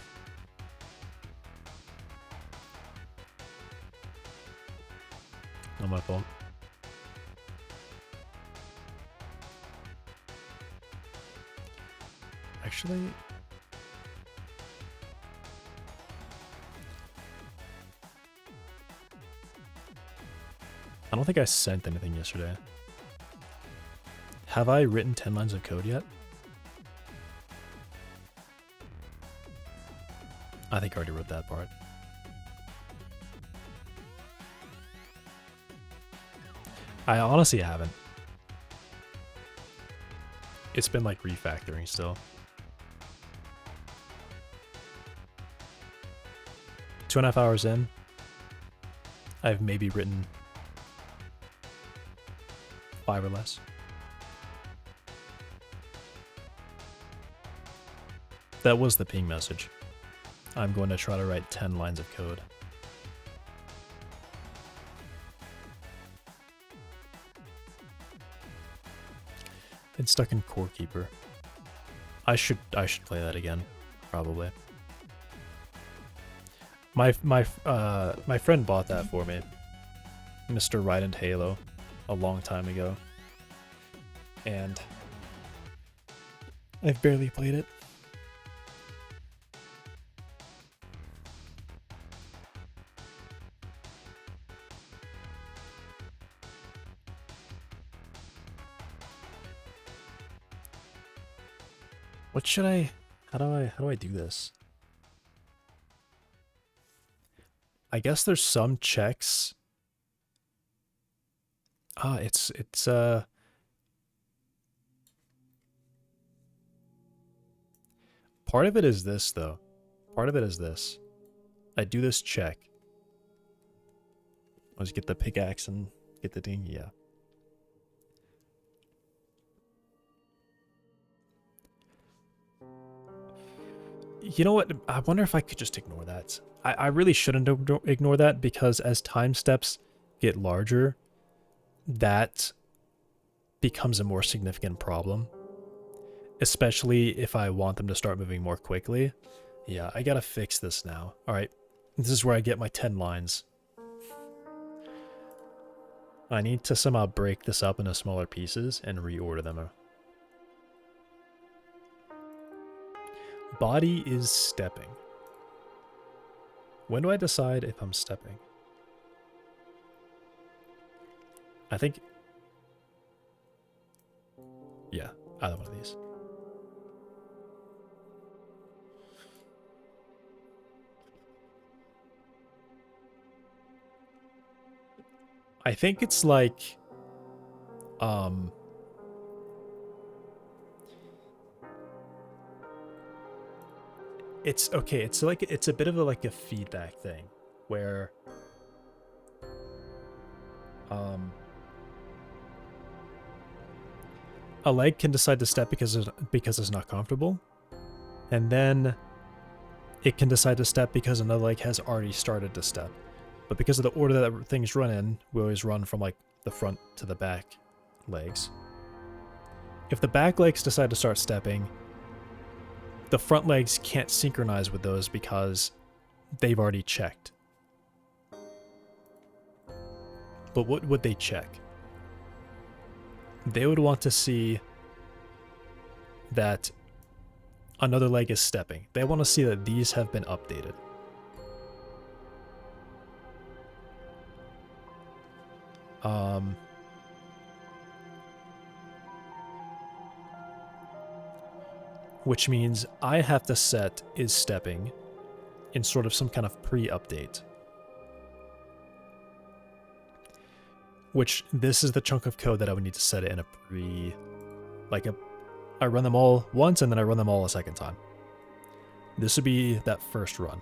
Not my fault. Actually, I don't think I sent anything yesterday. Have I written 10 lines of code yet? I think I already wrote that part. I honestly haven't. It's been like refactoring still. 2.5 hours in, I've maybe written 5 or less. That was the ping message. I'm going to try to write 10 lines of code. It's stuck in Core Keeper. I should play that again, probably. My friend bought that for me, Mr. Ride Halo, a long time ago, and I've barely played it. What should I? How do I do this? I guess there's some checks. It's part of it is this though. Part of it is this. I do this check. Let's get the pickaxe and get the dinghy, yeah. You know what? I wonder if I could just ignore that. I really shouldn't ignore that because as time steps get larger, that becomes a more significant problem. Especially if I want them to start moving more quickly. Yeah, I gotta fix this now. Alright, this is where I get my 10 lines. I need to somehow break this up into smaller pieces and reorder them. Body is stepping. When do I decide if I'm stepping? I think... yeah, either one of these. I think it's like... it's okay, it's like it's a bit of a feedback thing where a leg can decide to step because it's not comfortable, and then it can decide to step because another leg has already started to step. But because of the order that things run in, we always run from like the front to the back legs. If the back legs decide to start stepping, the front legs can't synchronize with those because they've already checked. But what would they check? They would want to see that another leg is stepping. They want to see that these have been updated. Which means I have to set is stepping in sort of some kind of pre-update. Which this is the chunk of code that I would need to set it in a pre... I run them all once and then I run them all a second time. This would be that first run.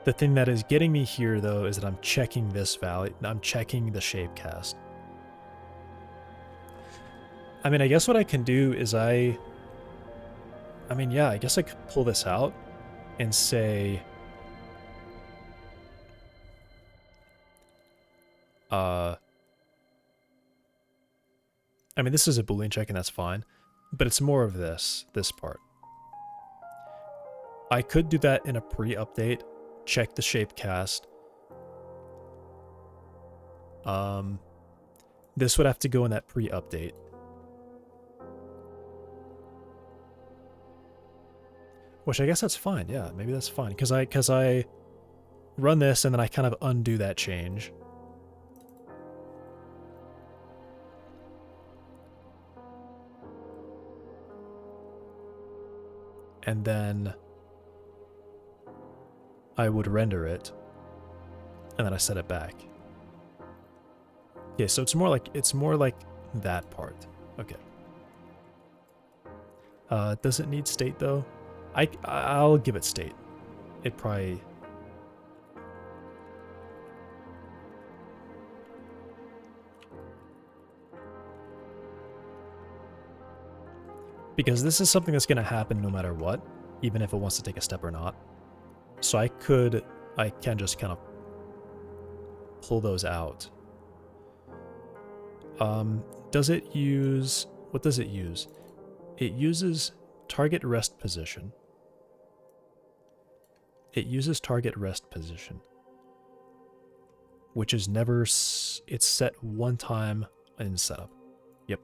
The thing that is getting me here though is that I'm checking this value. I'm checking the shape cast. I mean, I guess what I can do is I guess I could pull this out and say, I mean, this is a Boolean check and that's fine, but it's more of this part. I could do that in a pre-update, check the shape cast. This would have to go in that pre-update. Which I guess that's fine, yeah, maybe that's fine. Because I run this and then I kind of undo that change. And then I would render it. And then I set it back. Yeah, so it's more like that part. Okay. Does it need state though? I'll give it state. It probably... Because this is something that's going to happen no matter what, even if it wants to take a step or not. So I can just kind of pull those out. Does it use, what does it use? It uses target rest position. It uses target rest position, which is never, it's set one time in setup. Yep.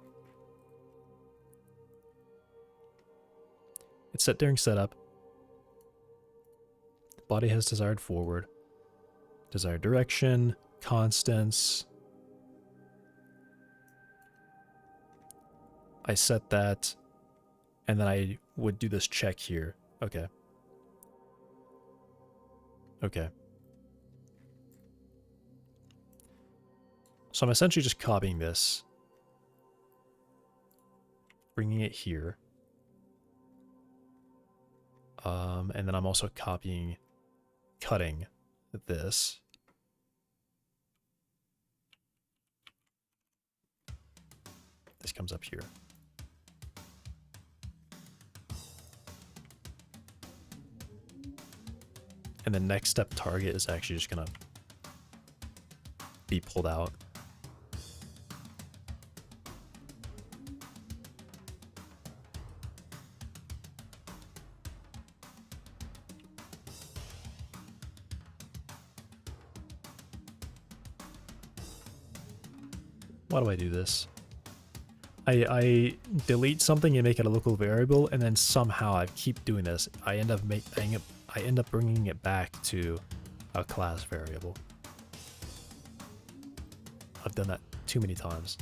It's set during setup. Body has desired forward, desired direction, constants. I set that, and then I would do this check here. Okay. Okay. So I'm essentially just copying this, bringing it here. And then I'm also cutting this. This comes up here. And the next step target is actually just gonna be pulled out. Why do I do this? I delete something and make it a local variable, and then somehow I keep doing this. I end up bringing it back to a class variable. I've done that too many times.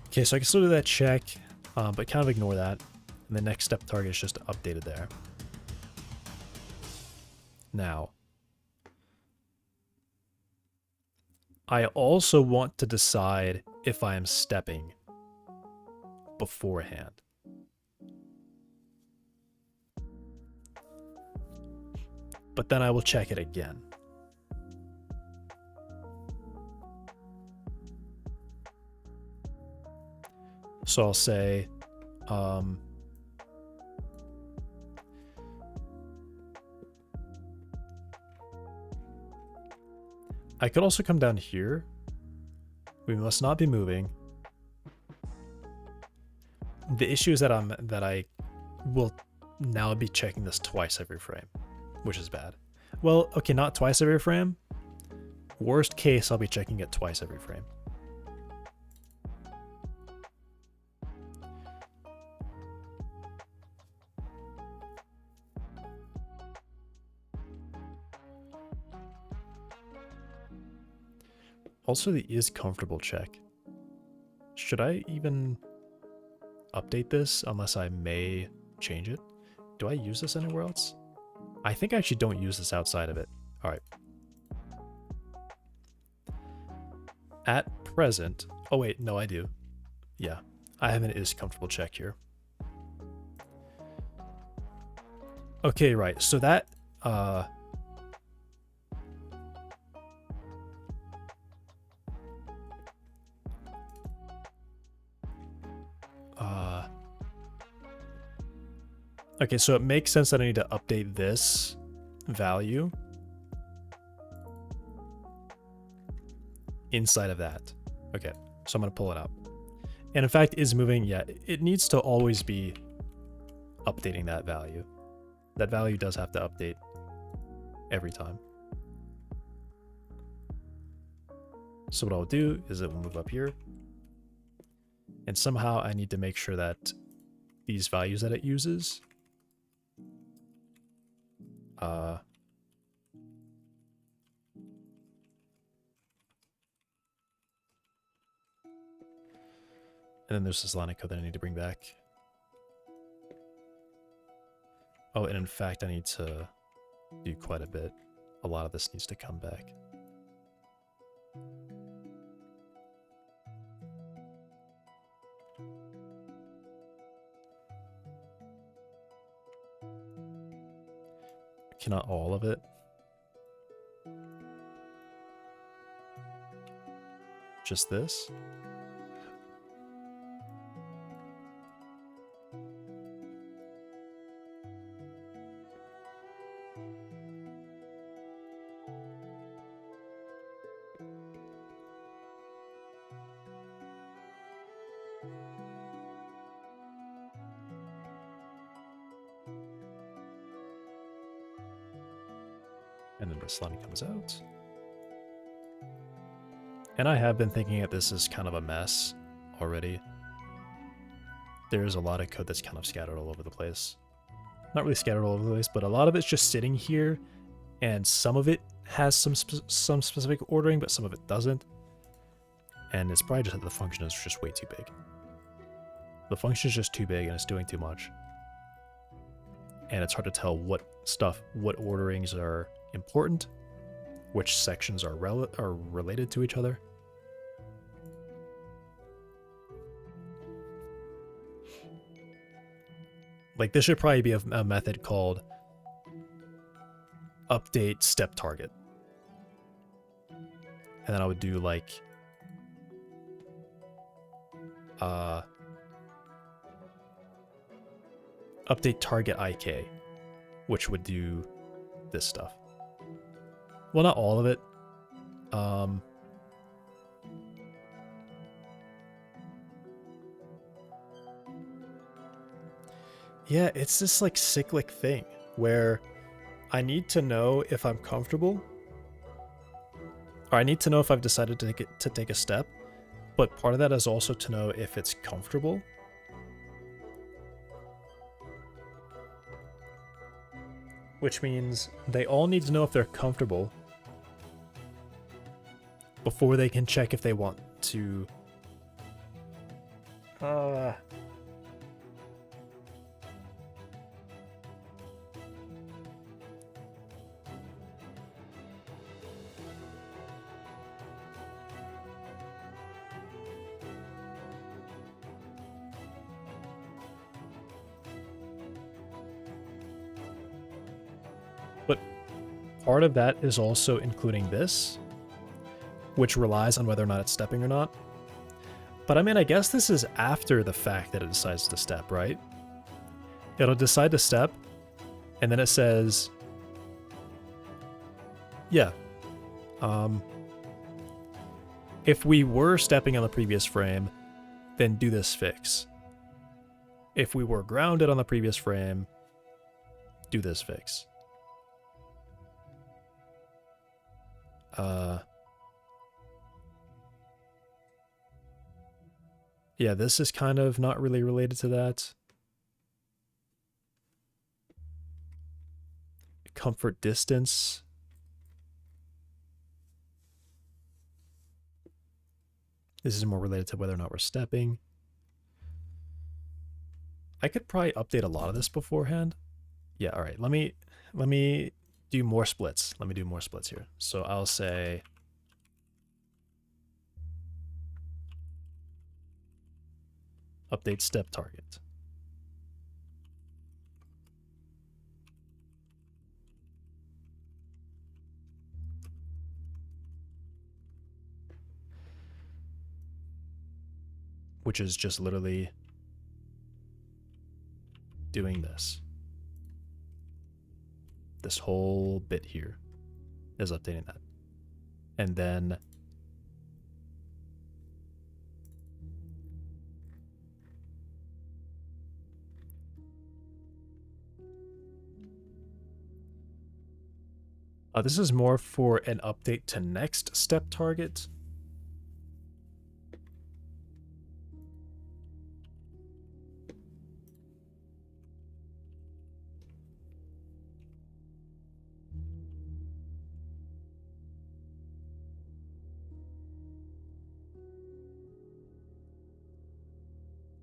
Okay, so I can still do that check, but kind of ignore that. And the next step target is just updated there. Now, I also want to decide if I am stepping beforehand. But then I will check it again. So I'll say, I could also come down here. We must not be moving. The issue is that I will now be checking this twice every frame, which is bad. Well, okay, not twice every frame. Worst case, I'll be checking it twice every frame. Also, the is comfortable check. Should I even update this unless I may change it? Do I use this anywhere else? I think I actually don't use this outside of it. All right. At present, oh wait, no, I do. Yeah, I have an is comfortable check here. Okay, right. So that okay, so it makes sense that I need to update this value inside of that. Okay, so I'm going to pull it up. And in fact, is moving, yeah, it needs to always be updating that value. That value does have to update every time. So what I'll do is it will move up here. And somehow I need to make sure that these values that it uses and then there's this line of code that I need to bring back. Oh, and in fact, I need to do quite a bit. A lot of this needs to come back. Not all of it. Just this. And then the slime comes out. And I have been thinking that this is kind of a mess already. There's a lot of code that's kind of scattered all over the place. Not really scattered all over the place, but a lot of it's just sitting here, and some of it has some specific ordering, but some of it doesn't. And it's probably just that the function is just way too big. The function is just too big, and it's doing too much. And it's hard to tell what orderings are important, which sections are related to each other. Like, this should probably be a method called update step target. And then I would do like update target IK, which would do this stuff. Well, not all of it. Yeah, it's this like cyclic thing where I need to know if I'm comfortable, or I need to know if I've decided to take a step, but part of that is also to know if it's comfortable. Which means they all need to know if they're comfortable before they can check if they want to but part of that is also including this, which relies on whether or not it's stepping or not. But I mean, I guess this is after the fact that it decides to step, right? It'll decide to step, and then it says, yeah, if we were stepping on the previous frame, then do this fix. If we were grounded on the previous frame, do this fix. Yeah, this is kind of not really related to that. Comfort distance. This is more related to whether or not we're stepping. I could probably update a lot of this beforehand. Yeah, all right. Let me do more splits. Let me do more splits here. So I'll say update step target. Which is just literally doing this. This whole bit here is updating that. And then this is more for an update to next step target.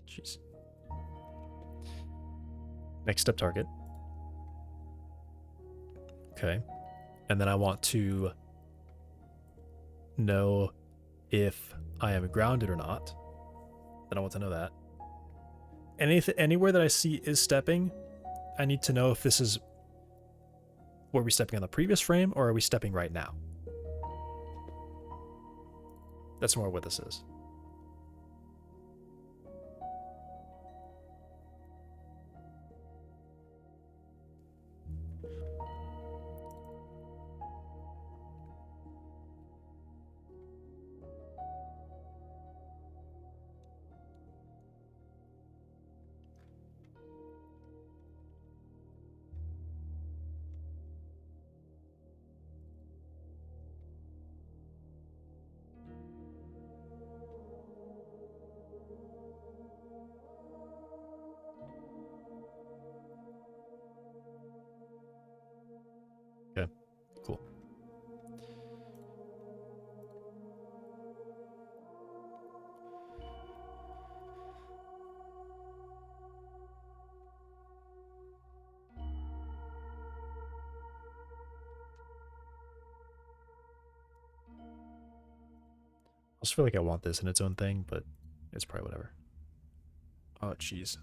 Jeez. Next step target. Okay. And then I want to know if I am grounded or not. Then I want to know that. Anywhere that I see is stepping, I need to know if this is, were we stepping on the previous frame or are we stepping right now? That's more what this is. just feel like I want this in its own thing, but it's probably whatever. Oh, jeez.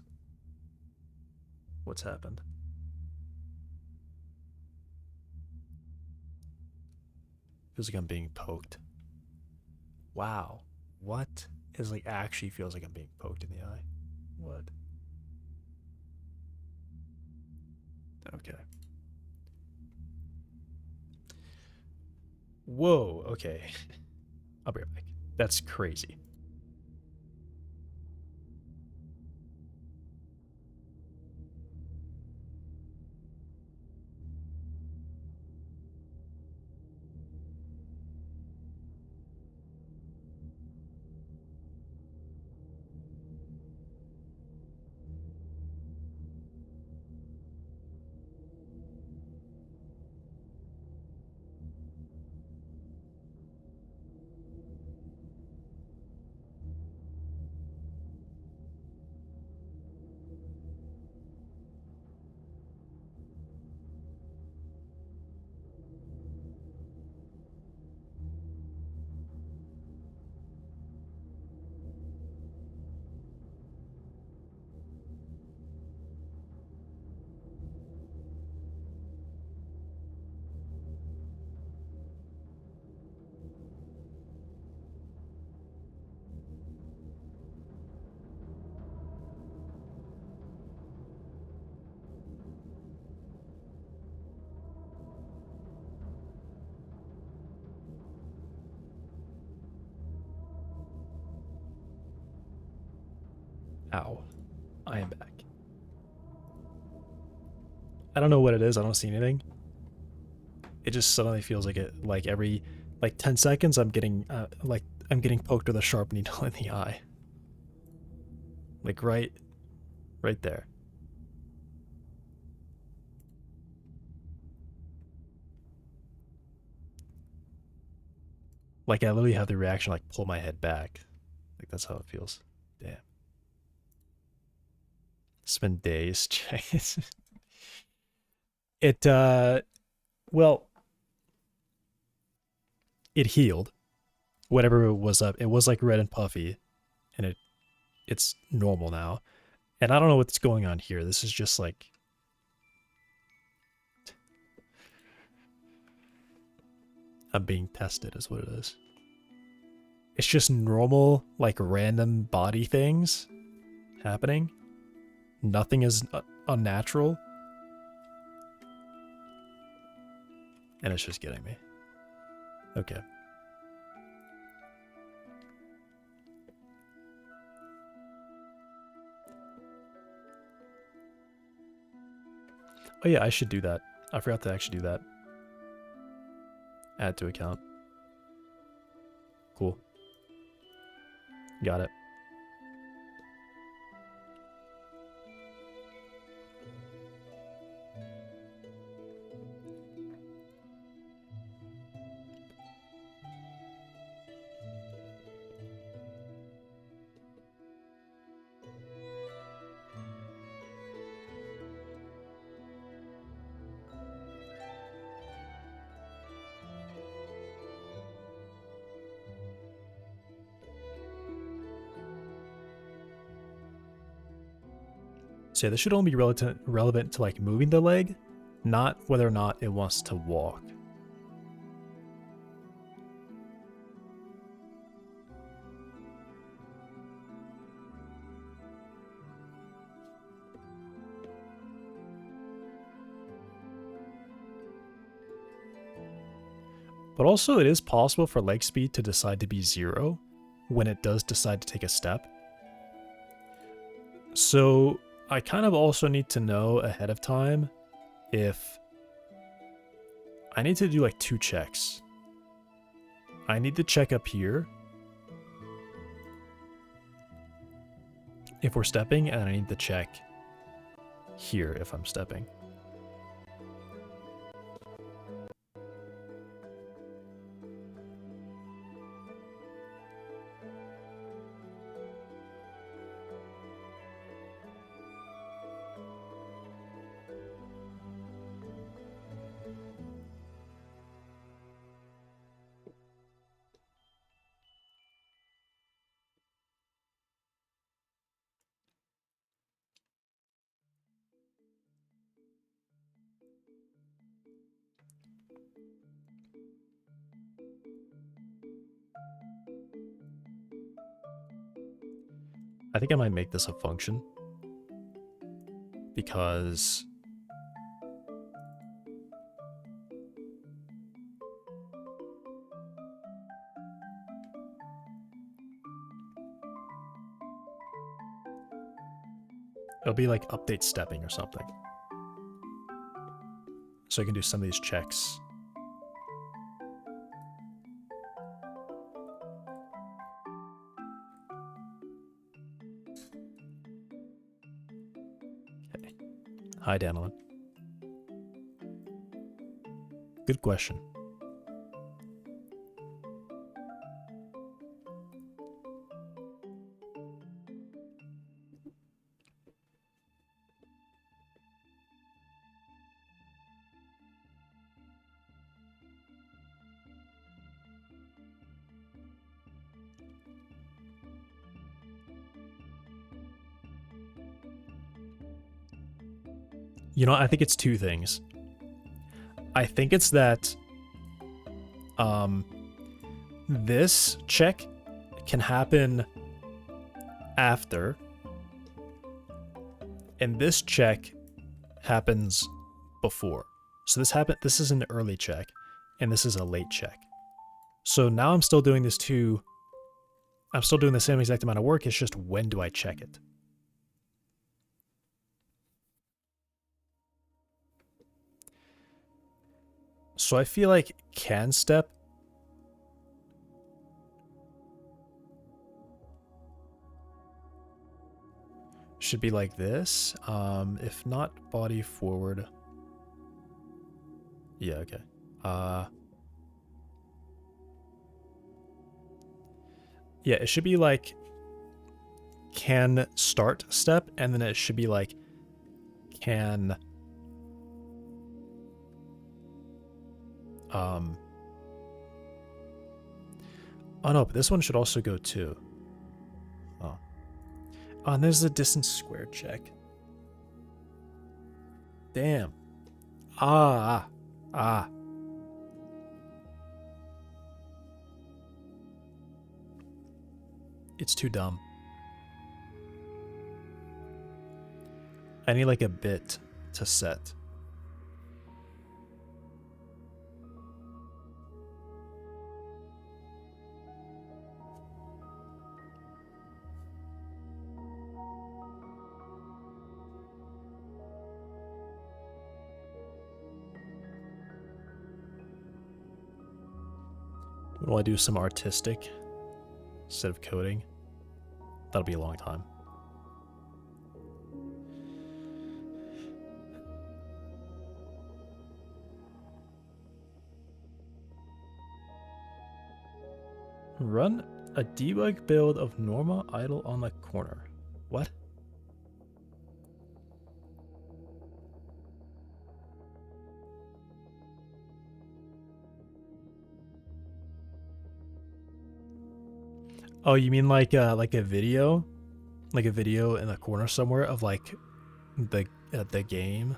What's happened? Feels like I'm being poked. Wow. What is like actually feels like I'm being poked in the eye? What? Okay. Whoa, okay. I'll be right back. That's crazy. Ow. I am back. I don't know what it is. I don't see anything. It just suddenly feels like it like every like 10 seconds I'm getting poked with a sharp needle in the eye. Like right there. Like I literally have the reaction like pull my head back. Like that's how it feels. Damn. It's been days. It well, it healed. Whatever was up. It was like red and puffy and it's normal now. And I don't know what's going on here. This is just like I'm being tested is what it is. It's just normal like random body things happening. Nothing is unnatural. And it's just getting me. Okay. Oh yeah, I should do that. I forgot to actually do that. Add to account. Cool. Got it. So yeah, this should only be relevant to like moving the leg, not whether or not it wants to walk. But also it is possible for leg speed to decide to be 0 when it does decide to take a step. So I kind of also need to know ahead of time if I need to do like 2 checks. I need to check up here if we're stepping, and I need to check here if I'm stepping. I think I might make this a function because it'll be like update stepping or something. So I can do some of these checks. Okay. Hi, Danilin. Good question. You know, I think it's two things. I think it's that this check can happen after, and this check happens before. So this is an early check, and this is a late check. So now I'm still doing this too. I'm still doing the same exact amount of work, it's just when do I check it? So I feel like can step should be like this. If not body forward. Yeah, okay. Yeah, it should be like can start step, and then it should be like can oh no, but this one should also go too. Oh. Oh, and there's a distance squared check. Damn. Ah. It's too dumb. I need like a bit to set. Will I do some artistic instead of coding? That'll be a long time. Run a debug build of Norma idle on the corner. What? Oh, you mean like a video? Like a video in the corner somewhere of like the game?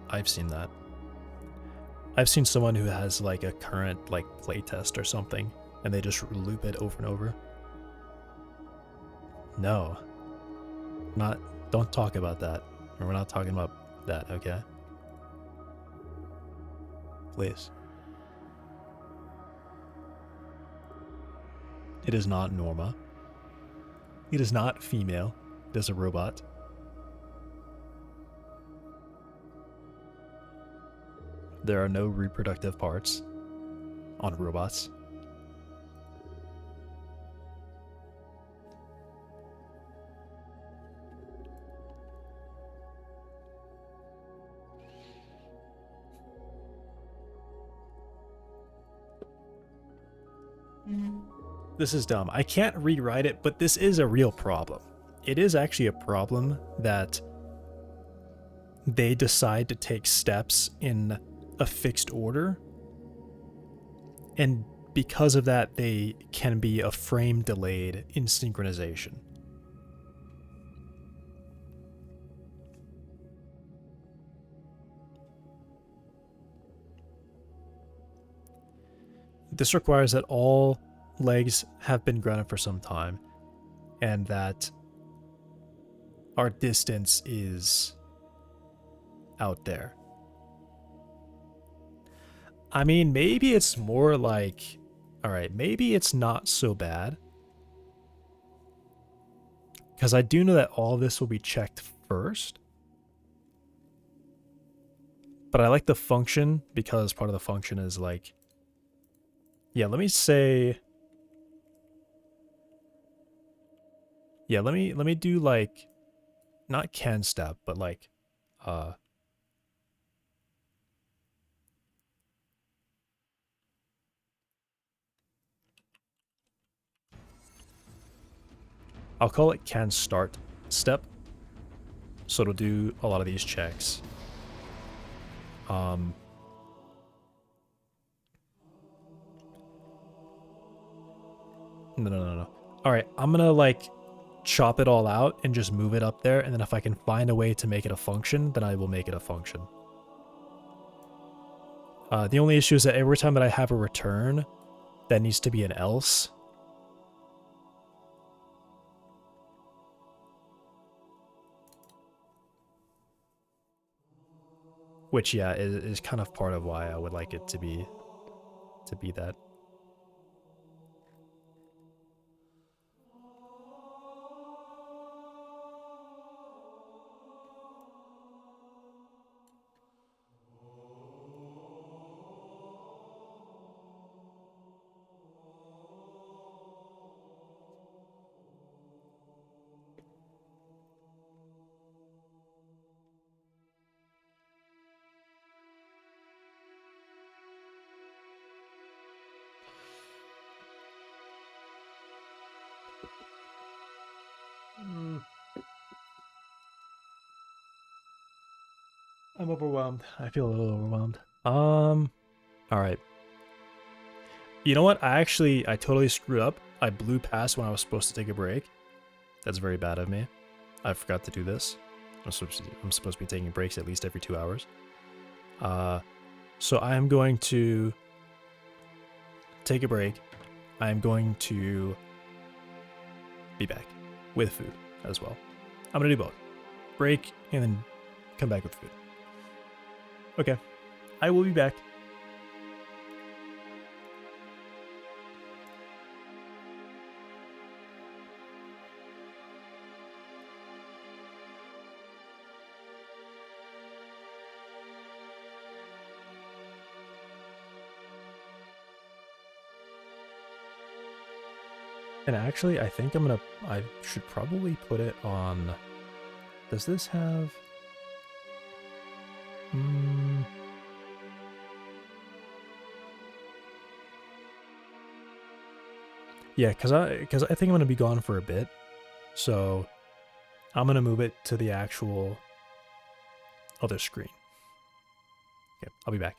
I've seen that. I've seen someone who has like a current like playtest or something, and they just loop it over and over. No. Don't talk about that. We're not talking about that, okay? Please. It is not Norma. It is not female. It is a robot. There are no reproductive parts on robots. This is dumb. I can't rewrite it, but this is a real problem. It is actually a problem that they decide to take steps in a fixed order, and because of that, they can be a frame delayed in synchronization. This requires that all legs have been grounded for some time, and that our distance is out there. I mean, maybe it's more like, all right, maybe it's not so bad. Because I do know that all of this will be checked first. But I like the function because part of the function is like, yeah, let me say, yeah, let me do like, not can step, but like, I'll call it can start step. So it'll do a lot of these checks. No. All right, I'm gonna like chop it all out and just move it up there, and then if I can find a way to make it a function, then I will make it a function. The only issue is that every time that I have a return, that needs to be an else. Which, yeah, is kind of part of why I would like it to be that. I'm overwhelmed. I feel a little overwhelmed. All right. You know what? I totally screwed up. I blew past when I was supposed to take a break. That's very bad of me. I forgot to do this. I'm supposed to be taking breaks at least every 2 hours. So I am going to take a break. I am going to be back with food as well. I'm gonna do both. Break and then come back with food. Okay. I will be back. And actually, I think I should probably put it on, does this have, yeah, because I think I'm going to be gone for a bit, so I'm going to move it to the actual other screen. Okay, I'll be back.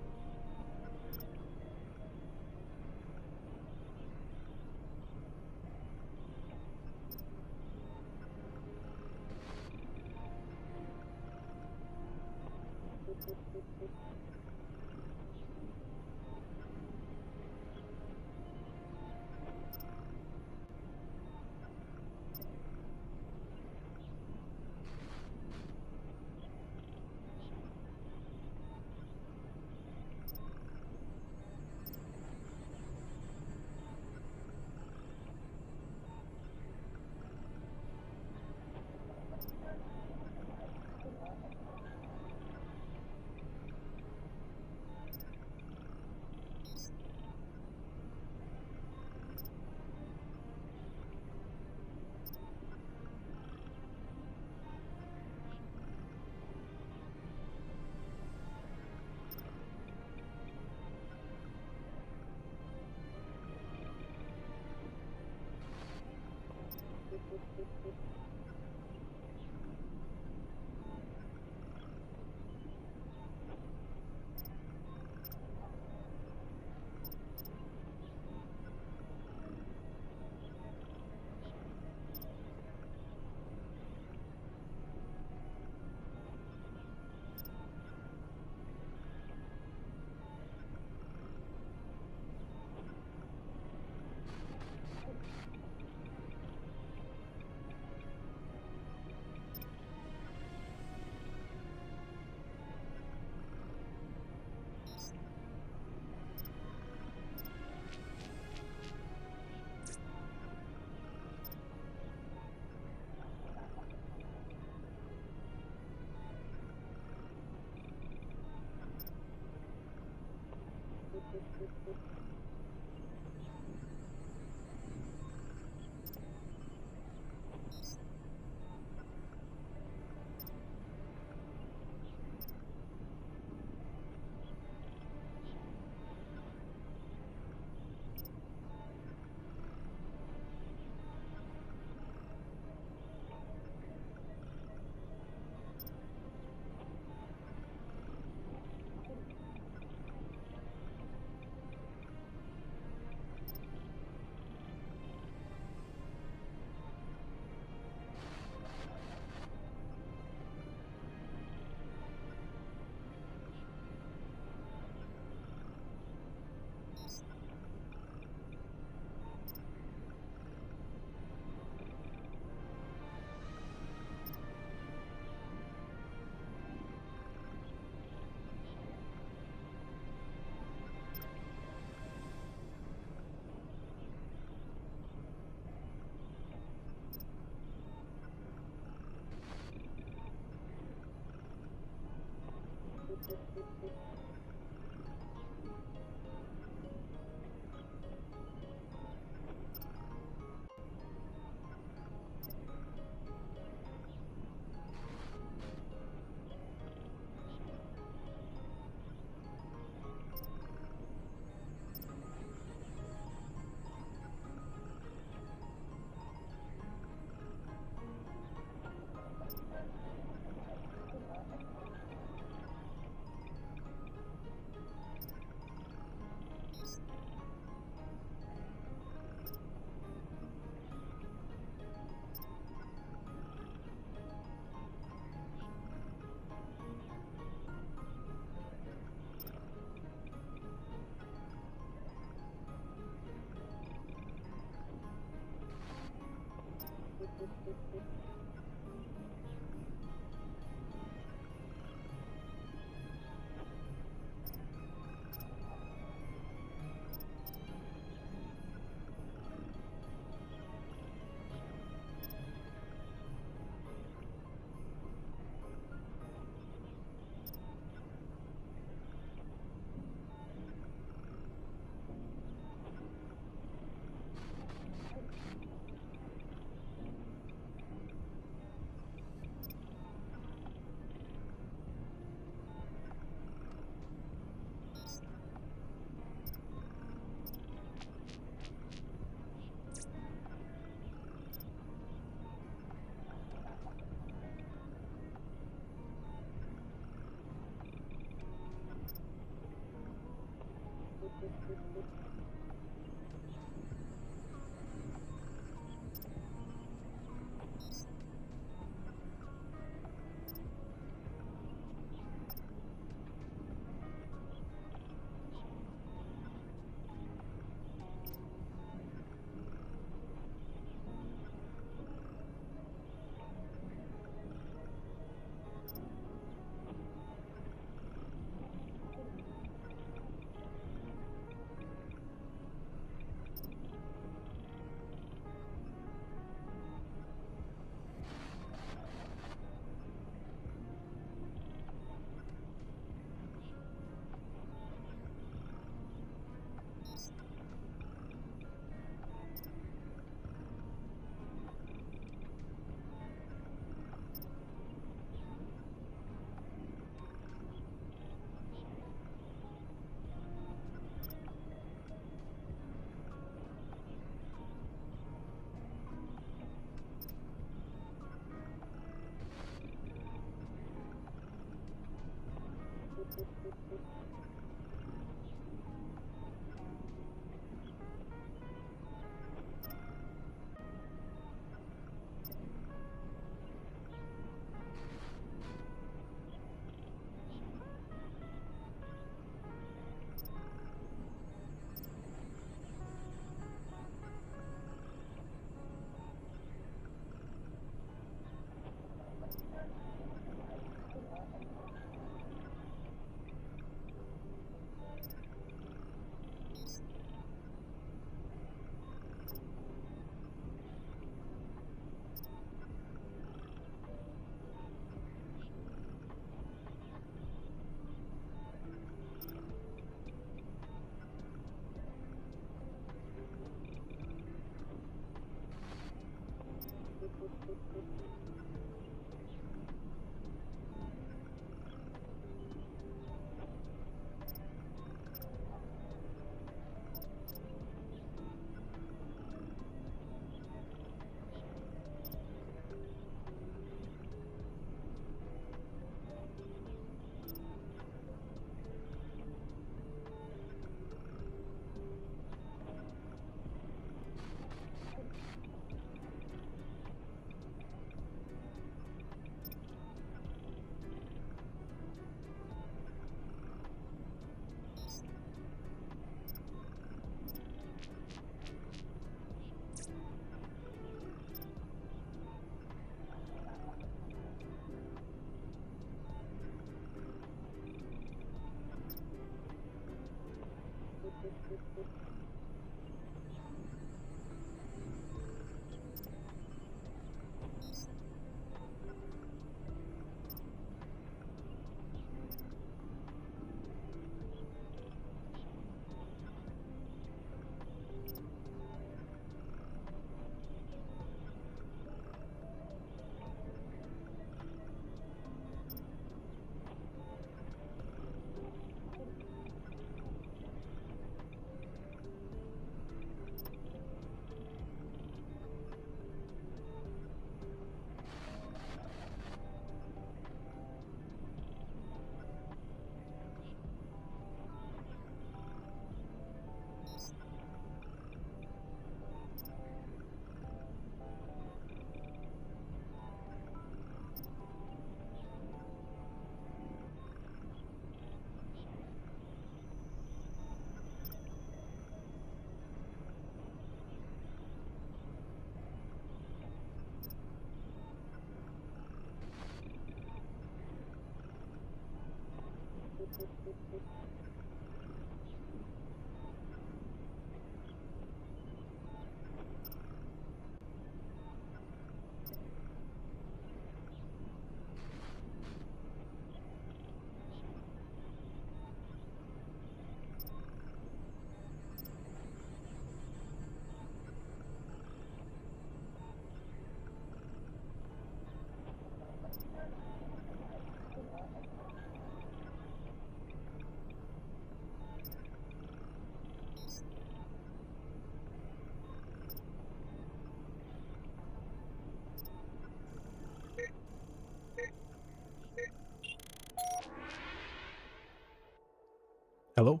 Hello?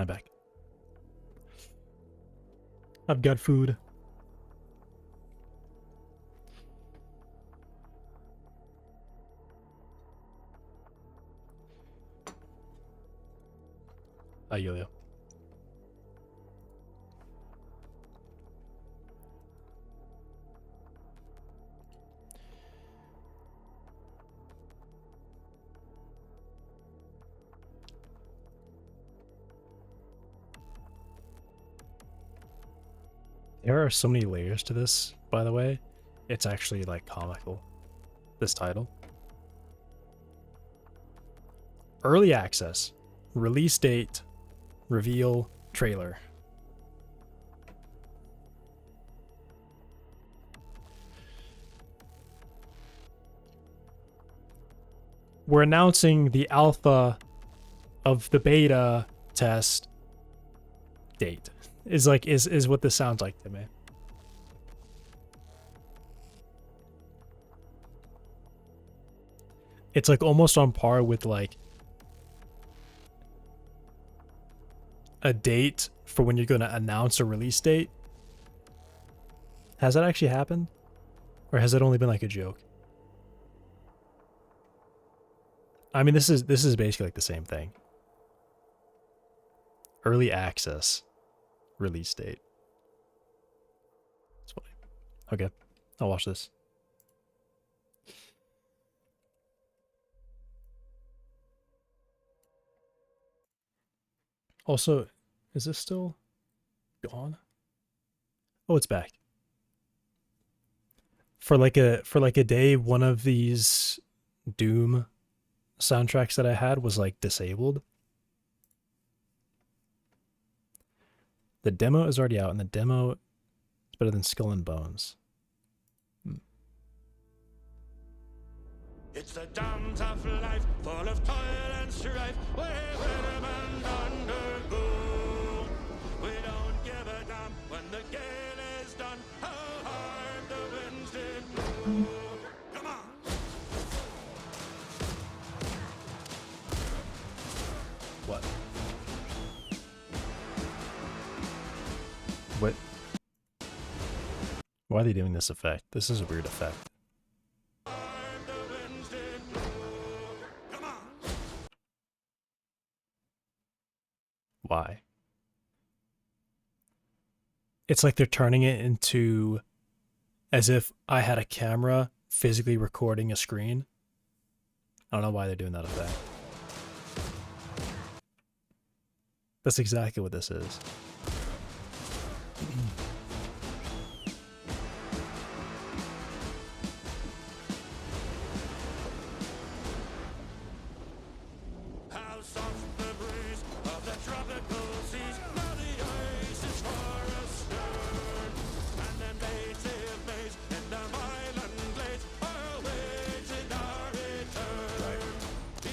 I'm back. I've got food. Hi, Yo-Yo. There are so many layers to this, by the way. It's actually, like, comical. This title. Early access. Release date. Reveal. Trailer. We're announcing the alpha of the beta test date. Is what this sounds like to me. It's like almost on par with like a date for when you're going to announce a release date. Has that actually happened? Or has it only been like a joke? I mean, this is basically like the same thing. Early access release date. It's funny. Okay, I'll watch this. Also, is this still gone? Oh, it's back. For like a day, one of these Doom soundtracks that I had was like disabled. The demo is already out, and the demo is better than Skull and Bones. It's a damn tough life, full of toil and strife, where man undergo. We don't give a damn when the gale is done, how hard the winds did blow. Come on! What? What? Why are they doing this effect? This is a weird effect. Why? It's like they're turning it into as if I had a camera physically recording a screen. I don't know why they're doing that effect. That's exactly what this is. How soft the breeze of the tropical seas, now the ice is far astern, and them native maids in them island glades are waiting our return.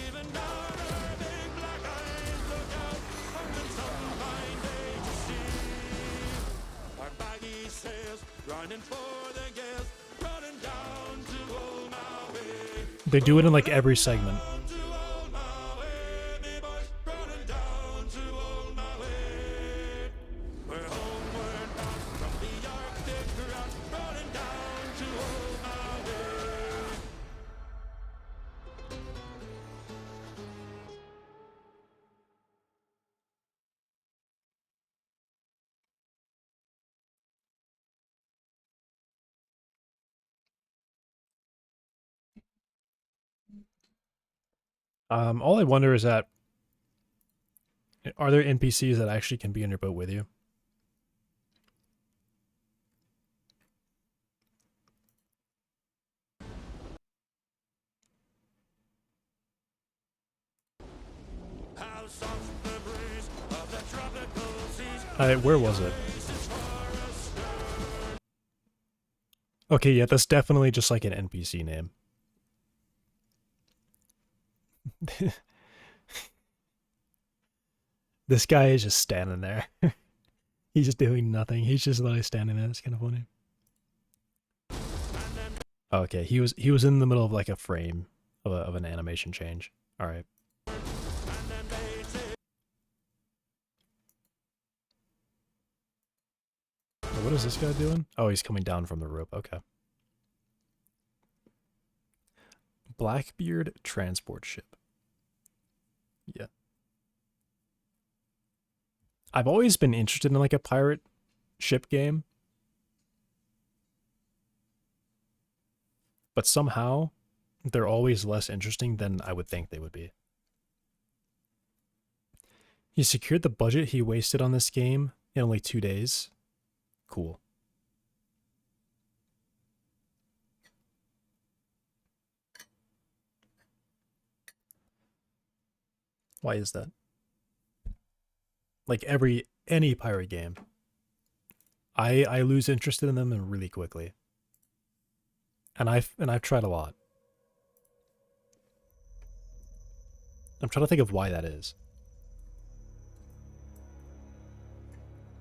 Even down our big black eyes look out, hoping some fine day to see our baggy sails running for the gales, running down to old Maui. They do it in like every segment. All I wonder is that Are there NPCs that actually can be in your boat with you? House of the breeze of the tropical seas. Where was it? Okay, yeah, that's definitely just like an NPC name. This guy is just standing there. He's just doing nothing. He's just literally standing there. It's kind of funny. Okay, he was in the middle of like a frame of an animation change. All right. What is this guy doing? Oh, he's coming down from the rope. Okay. Blackbeard transport ship. Yeah. I've always been interested in like a pirate ship game. But somehow they're always less interesting than I would think they would be. He secured the budget he wasted on this game in only 2 days. Cool. Why is that? Like any pirate game, I lose interest in them really quickly. And I've tried a lot. I'm trying to think of why that is.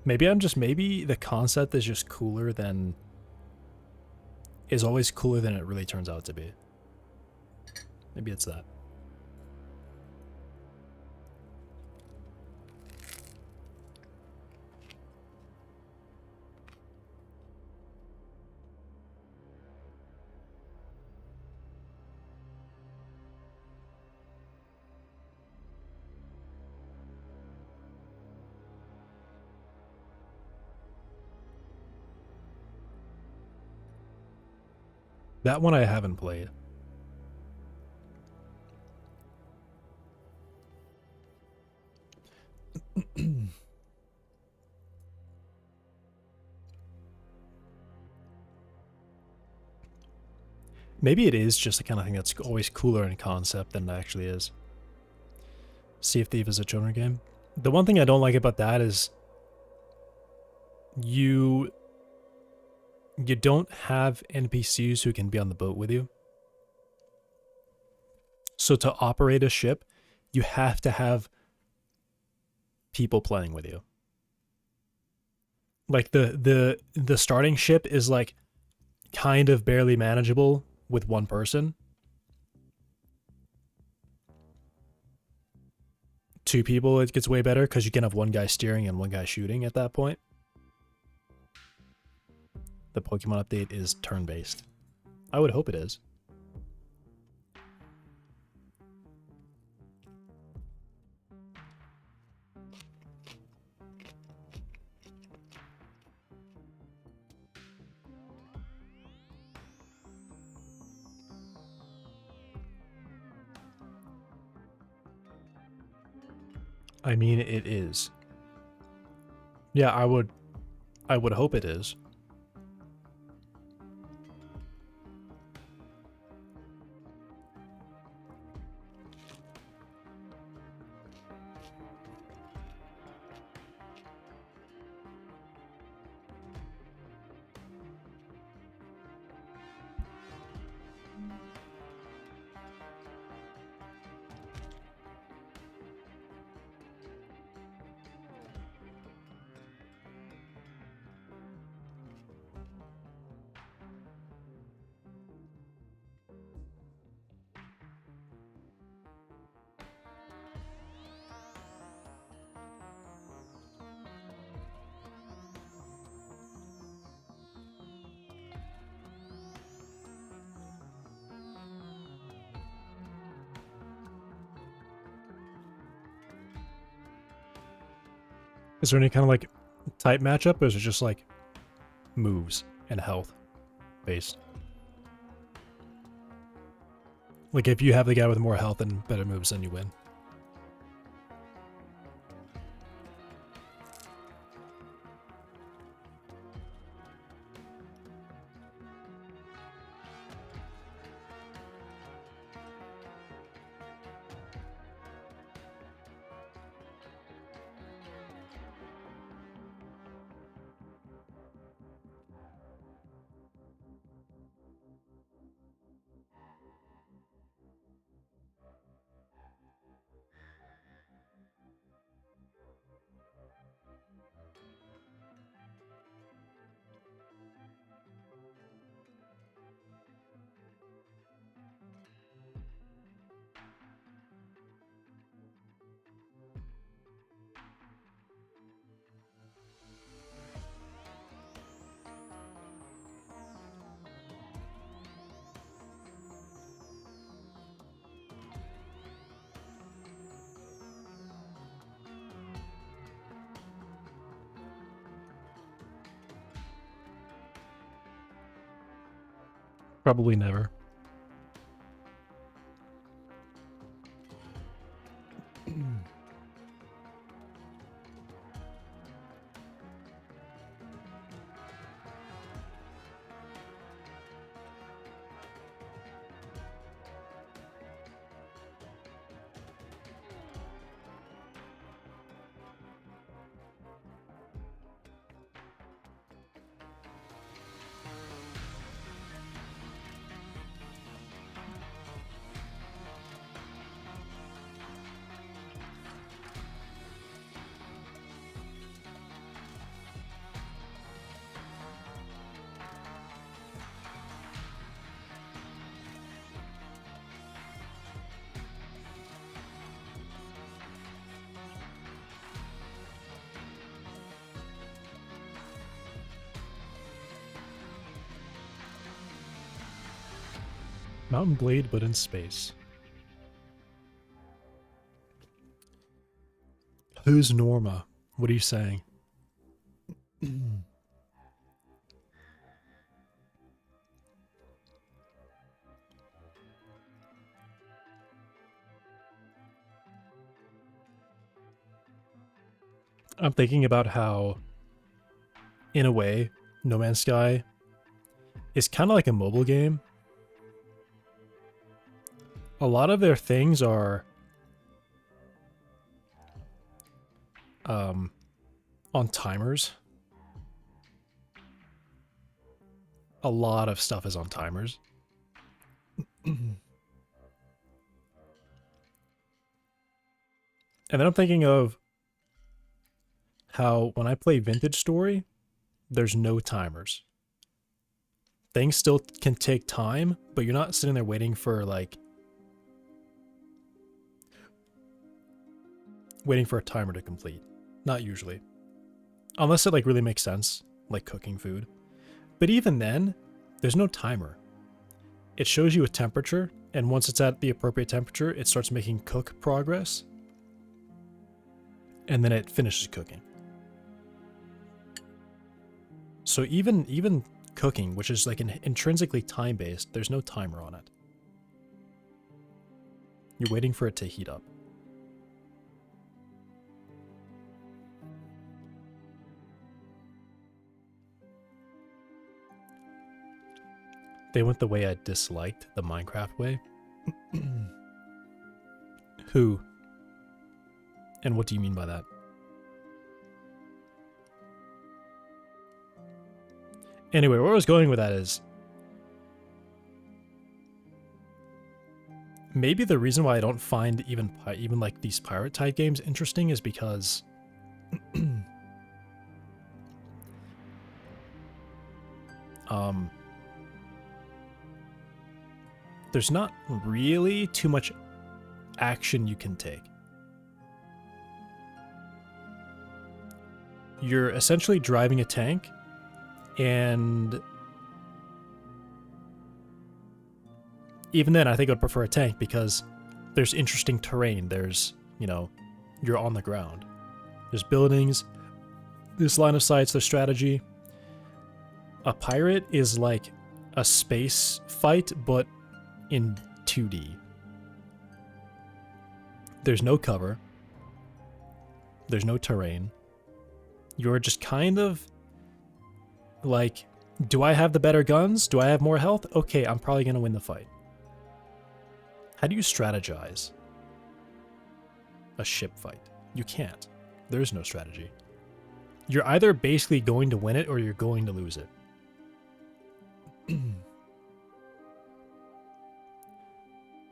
Maybe the concept is just cooler than is always cooler than it really turns out to be. Maybe it's that. That one I haven't played. Maybe it is just the kind of thing that's always cooler in concept than it actually is. Sea of Thieves is a genre game. The one thing I don't like about that is you don't have NPCs who can be on the boat with you. So to operate a ship, you have to have people playing with you. Like the starting ship is like kind of barely manageable with one person. 2 people, it gets way better because you can have one guy steering and one guy shooting at that point. The Pokemon update is turn-based. I would hope it is. I mean, it is. Yeah, I would hope it is. Is there any kind of like type matchup, or is it just like moves and health based? Like if you have the guy with more health and better moves, then you win. Probably never. Mountain Blade, but in space. Who's Norma? What are you saying? I'm thinking about how, in a way, No Man's Sky is kind of like a mobile game. A lot of their things are on timers. A lot of stuff is on timers. And then I'm thinking of how when I play Vintage Story, there's no timers. Things still can take time, but you're not sitting there waiting for a timer to complete. Not usually. Unless it really makes sense, like cooking food. But even then, there's no timer. It shows you a temperature, and once it's at the appropriate temperature, it starts making cook progress. And then it finishes cooking. So even cooking, which is intrinsically time-based, there's no timer on it. You're waiting for it to heat up. They went the way I disliked, the Minecraft way. Who? And what do you mean by that? Anyway, where I was going with that is maybe the reason why I don't find even these pirate type games interesting is because there's not really too much action you can take. You're essentially driving a tank, and even then I think I'd prefer a tank because there's interesting terrain. There's, you're on the ground. There's buildings, there's line of sights, there's strategy. A pirate is like a space fight, but in 2D. There's no cover. There's no terrain. You're just kind of like, do I have the better guns? Do I have more health? Okay, I'm probably going to win the fight. How do you strategize a ship fight? You can't. There is no strategy. You're either basically going to win it or you're going to lose it.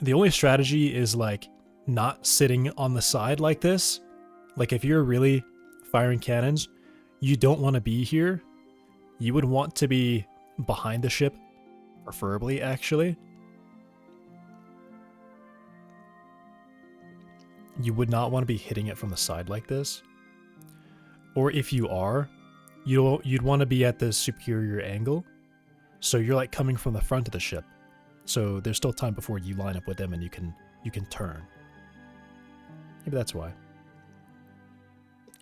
The only strategy is not sitting on the side like this. Like if you're really firing cannons, you don't want to be here. You would want to be behind the ship, preferably actually. You would not want to be hitting it from the side like this. Or if you are, you'd want to be at the superior angle. So you're coming from the front of the ship. So there's still time before you line up with them and you can turn. Maybe that's why.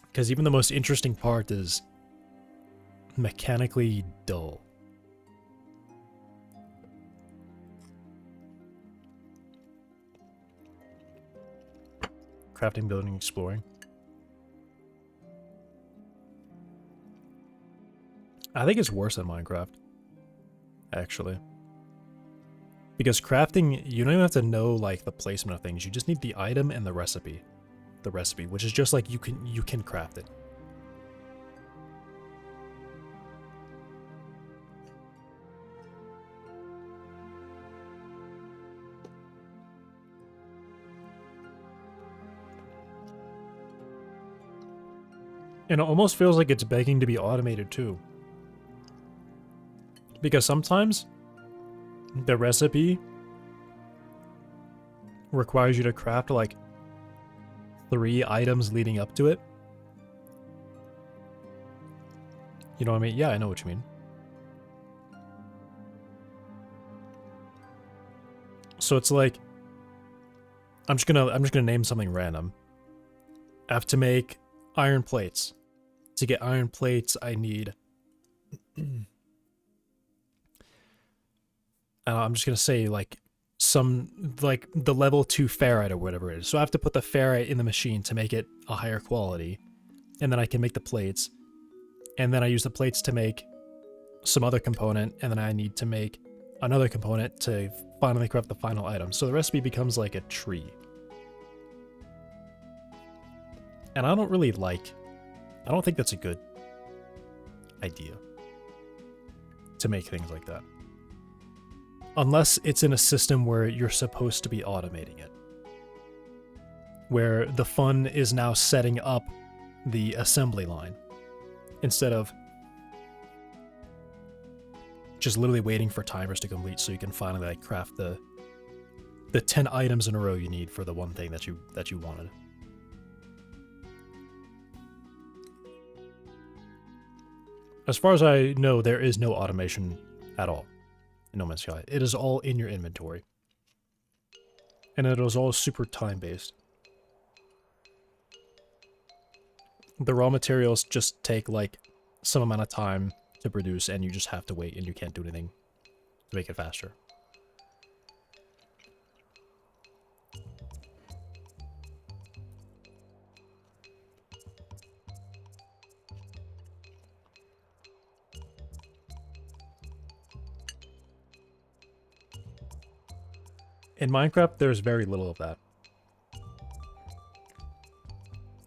Because even the most interesting part is mechanically dull. Crafting, building, exploring. I think it's worse than Minecraft, actually. Because crafting, you don't even have to know like the placement of things. You just need the item and the recipe. The recipe, which is just like you can craft it. And it almost feels like it's begging to be automated too. Because sometimes the recipe requires you to craft like 3 items leading up to it. You know what I mean? Yeah, I know what you mean. So it's like I'm just gonna name something random. I have to make iron plates. To get iron plates, I need I'm just gonna say like some like the level 2 ferrite or whatever it is. So I have to put the ferrite in the machine to make it a higher quality, and then I can make the plates, and then I use the plates to make some other component, and then I need to make another component to finally craft the final item. So the recipe becomes like a tree. And I don't think that's a good idea to make things like that. Unless it's in a system where you're supposed to be automating it. Where the fun is now setting up the assembly line instead of just literally waiting for timers to complete so you can finally like craft the 10 items in a row you need for the one thing that you wanted. As far as I know, there is no automation at all in No Man's Sky. It is all in your inventory. And it is all super time-based. The raw materials just take like some amount of time to produce, and you just have to wait, and you can't do anything to make it faster. In Minecraft, there's very little of that.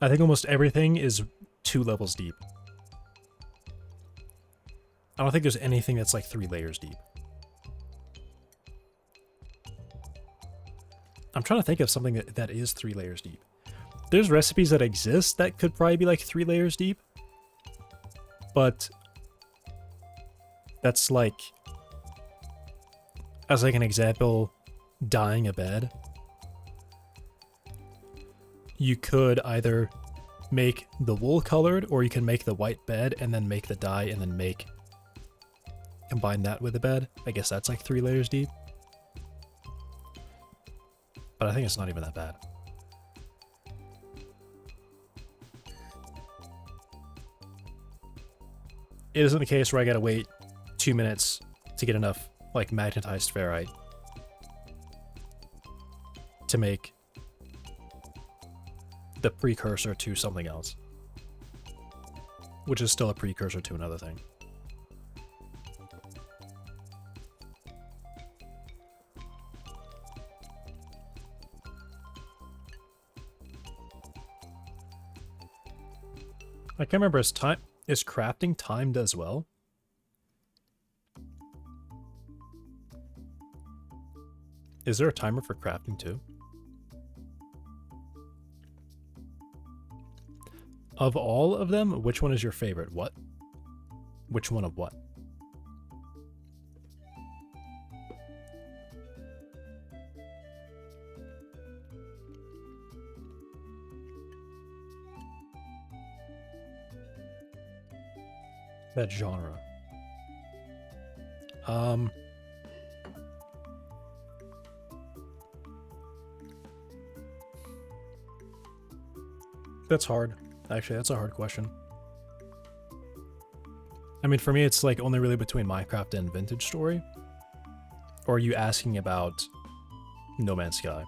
I think almost everything is 2 levels deep. I don't think there's anything that's like 3 layers deep. I'm trying to think of something that is 3 layers deep. There's recipes that exist that could probably be like 3 layers deep. But that's like, as like an example, dyeing a bed. You could either make the wool colored, or you can make the white bed and then make the dye and then combine that with the bed. I guess that's like 3 layers deep. But I think it's not even that bad. It isn't the case where I gotta wait 2 minutes to get enough like magnetized ferrite to make the precursor to something else, which is still a precursor to another thing. I can't remember, is crafting timed as well? Is there a timer for crafting too? Of all of them, which one is your favorite? What? Which one of what? That genre. That's hard. Actually, that's a hard question. I mean, for me, it's like only really between Minecraft and Vintage Story. Or are you asking about No Man's Sky?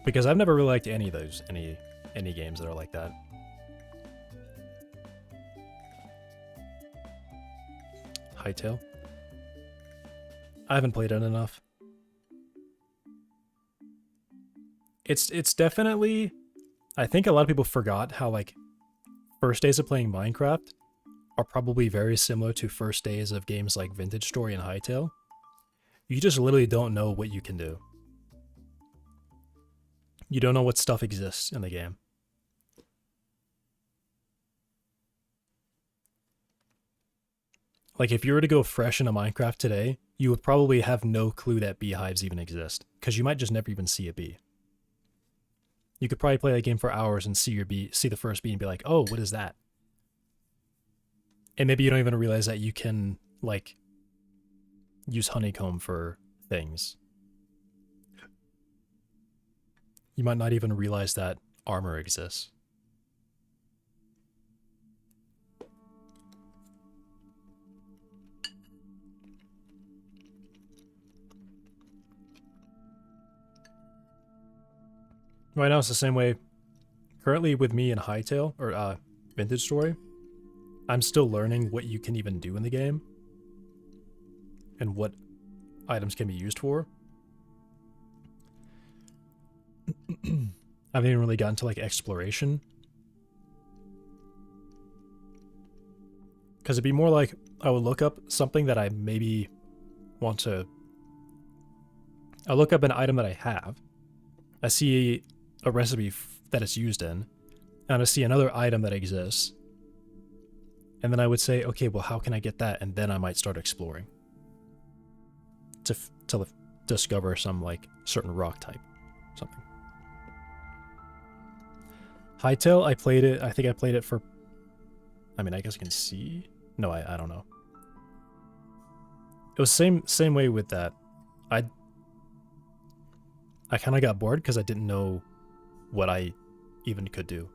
Because I've never really liked any of those, any games that are like that. Hightail. I haven't played it enough. It's definitely, I think a lot of people forgot how like first days of playing Minecraft are probably very similar to first days of games like Vintage Story and Hightail. You just literally don't know what you can do. You don't know what stuff exists in the game. Like if you were to go fresh into Minecraft today, you would probably have no clue that beehives even exist, because you might just never even see a bee. You could probably play that game for hours and see the first bee and be like, oh, what is that? And maybe you don't even realize that you can, like, use honeycomb for things. You might not even realize that armor exists. Right now it's the same way. Currently with me in Hightail, or Vintage Story, I'm still learning what you can even do in the game. And what items can be used for. I haven't even really gotten to like exploration. Because it'd be more like I would look up something that I maybe want to... I'll look up an item that I have. I see a recipe that it's used in. And I see another item that exists. And then I would say, okay, well, how can I get that? And then I might start exploring. To discover some, like, certain rock type. Something. Hightail, I played it. I think I played it for... I mean, I guess I can see... No, I don't know. It was same way with that. I kind of got bored because I didn't know what I even could do.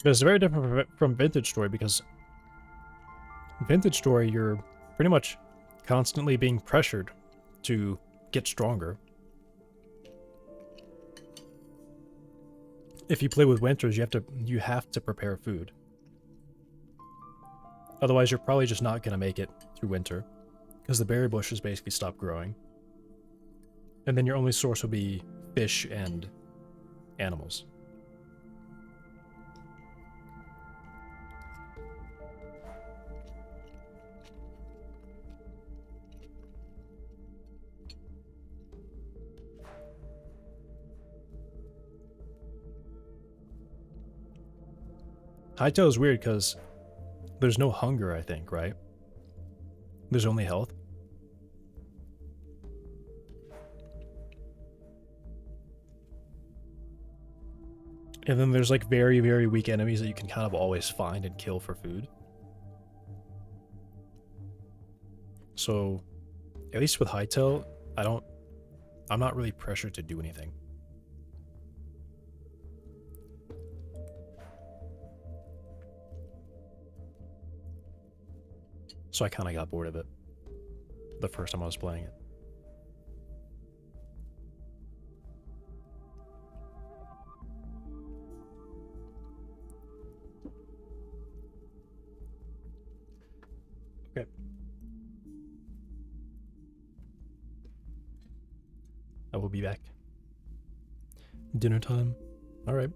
It's very different from Vintage Story, because Vintage Story, you're pretty much constantly being pressured to get stronger. If you play with Winters, you have to prepare food. Otherwise, you're probably just not gonna make it through winter, because the berry bushes basically stop growing. And then your only source will be fish and animals. Hightail is weird because there's no hunger, I think, right? There's only health. And then there's like very, very weak enemies that you can kind of always find and kill for food. So, at least with Hightail, I'm not really pressured to do anything. So I kind of got bored of it the first time I was playing it. Okay. I will be back. Dinner time. All right.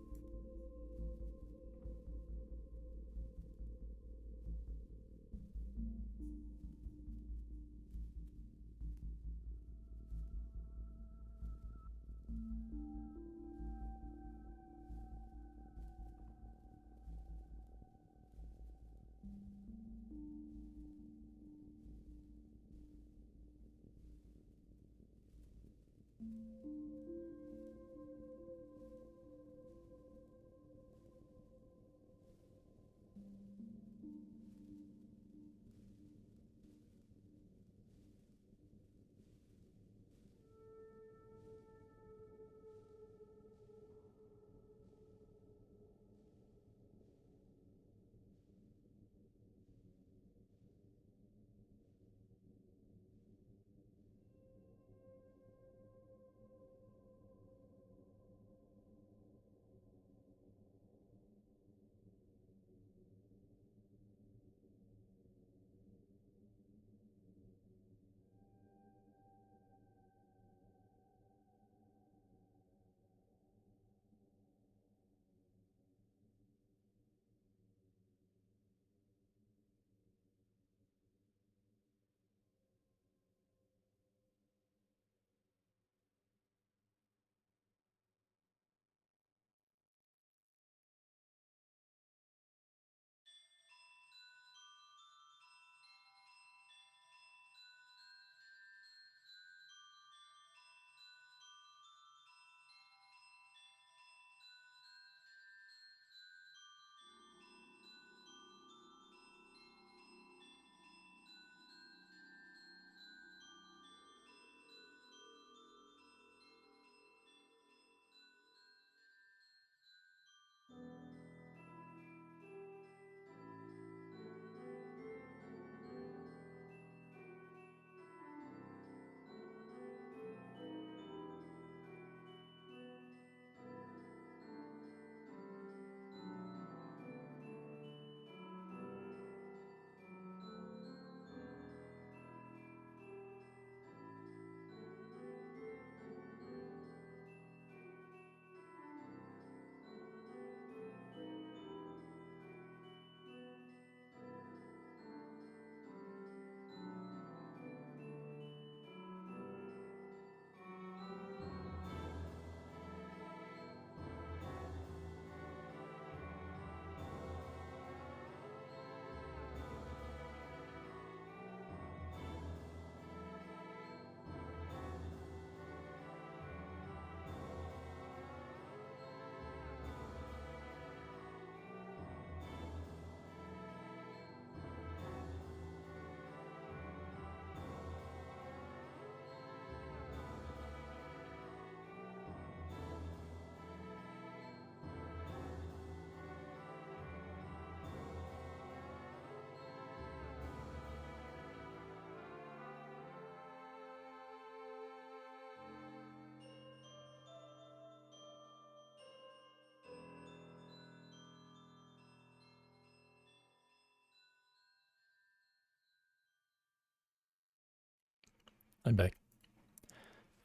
I'm back.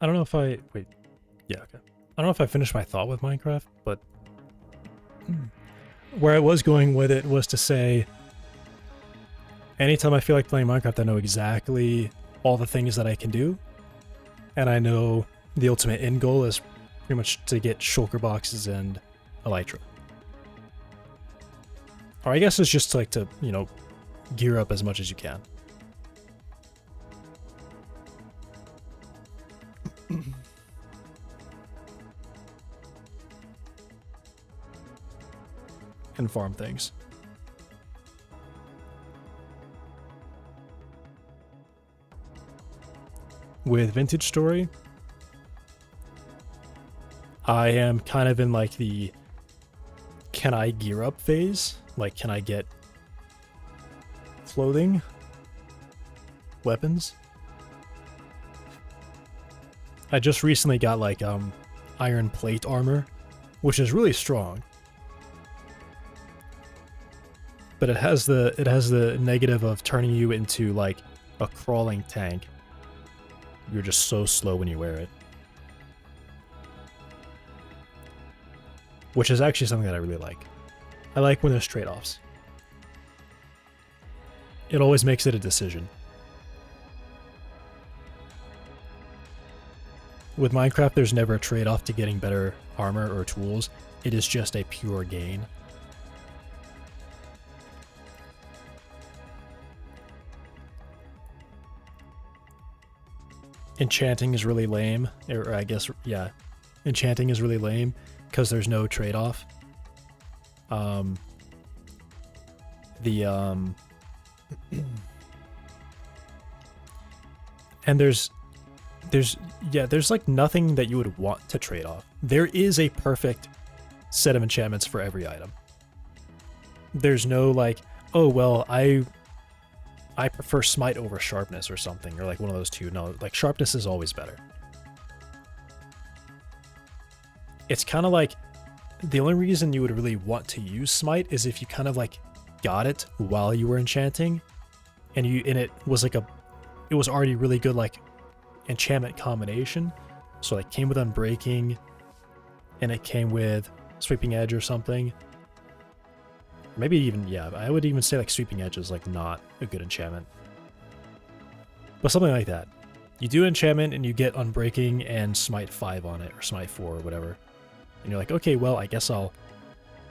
I don't know if I... Wait. Yeah, okay. I don't know if I finished my thought with Minecraft, but... Where I was going with it was to say... Anytime I feel like playing Minecraft, I know exactly all the things that I can do. And I know the ultimate end goal is pretty much to get shulker boxes and elytra. Or I guess it's just like to, you know, gear up as much as you can. And farm things. With Vintage Story, I am kind of in like the can I gear up phase? Like, can I get clothing? Weapons? I just recently got like iron plate armor, which is really strong. But it has the negative of turning you into like a crawling tank. You're just so slow when you wear it. Which is actually something that I really like. I like when there's trade-offs. It always makes it a decision. With Minecraft, there's never a trade-off to getting better armor or tools. It is just a pure gain. Enchanting is really lame, or I guess, yeah, enchanting is really lame because there's no trade-off. And there's like nothing that you would want to trade off. There is a perfect set of enchantments for every item. There's no like, oh well, I prefer smite over sharpness or something, or like one of those two. No, like sharpness is always better. It's kind of like the only reason you would really want to use smite is if you kind of like got it while you were enchanting, and it was like it was already really good like enchantment combination. So like came with Unbreaking, and it came with Sweeping Edge or something. Maybe even, yeah, I would even say like Sweeping Edge is like not a good enchantment. But something like that. You do enchantment and you get Unbreaking and Smite 5 on it, or Smite 4 or whatever. And you're like, okay, well, I guess I'll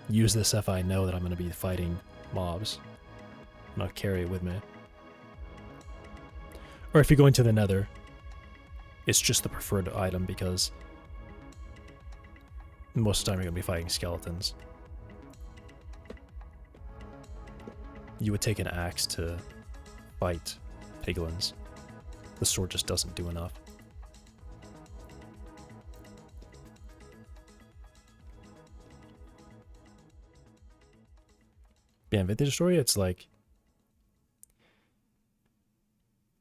use this if I know that I'm going to be fighting mobs. And I'll carry it with me. Or if you go into the Nether, it's just the preferred item because most of the time you're going to be fighting skeletons. You would take an axe to fight piglins. The sword just doesn't do enough. Yeah, in Vintage Story, it's like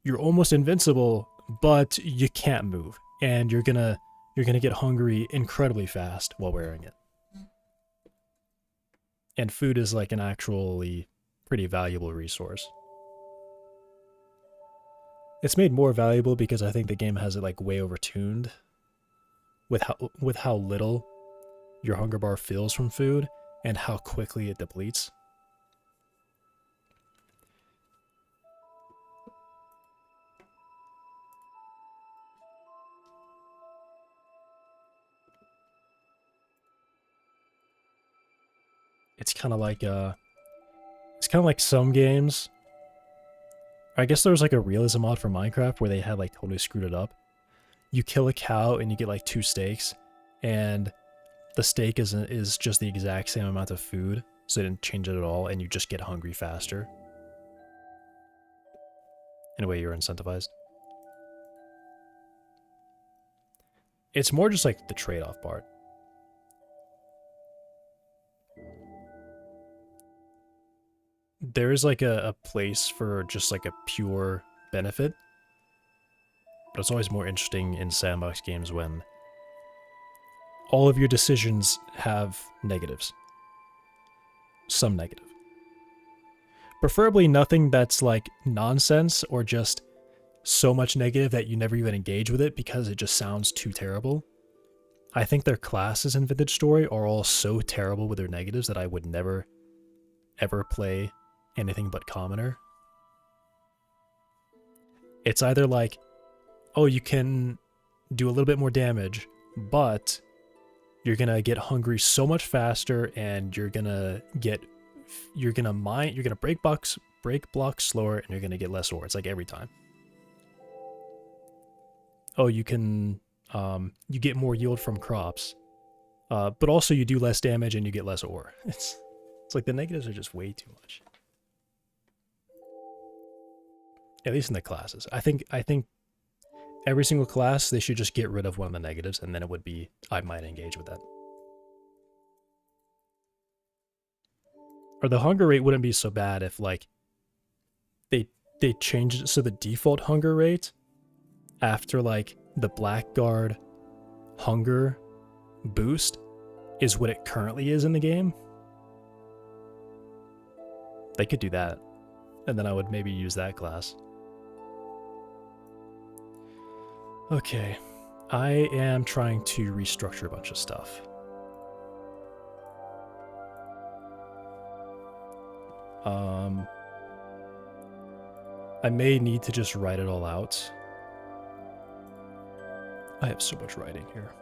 you're almost invincible, but you can't move, and you're gonna get hungry incredibly fast while wearing it. And food is like an actually pretty valuable resource. It's made more valuable because I think the game has it like way overtuned with how little your hunger bar fills from food and how quickly it depletes. It's kind of like some games. I guess there was like a realism mod for Minecraft where they had like totally screwed it up. You kill a cow and you get like 2 steaks, and the steak is just the exact same amount of food, so they didn't change it at all, and you just get hungry faster. In a way, you're incentivized. It's more just like the trade-off part. There is like a place for just like a pure benefit, but it's always more interesting in sandbox games when all of your decisions have negatives. Some negative. Preferably nothing that's like nonsense or just so much negative that you never even engage with it because it just sounds too terrible. I think their classes in Vintage Story are all so terrible with their negatives that I would never, ever play anything but Commoner. It's either like, oh, you can do a little bit more damage, but you're gonna get hungry so much faster, and you're gonna break blocks slower, and you're gonna get less ore. It's like every time. Oh, you can you get more yield from crops, but also you do less damage and you get less ore. It's like the negatives are just way too much. At least in the classes. I think every single class they should just get rid of one of the negatives, and then it would be I might engage with that. Or the hunger rate wouldn't be so bad if like they changed it so the default hunger rate after like the Blackguard hunger boost is what it currently is in the game. They could do that, and then I would maybe use that class. Okay, I am trying to restructure a bunch of stuff. I may need to just write it all out. I have so much writing here.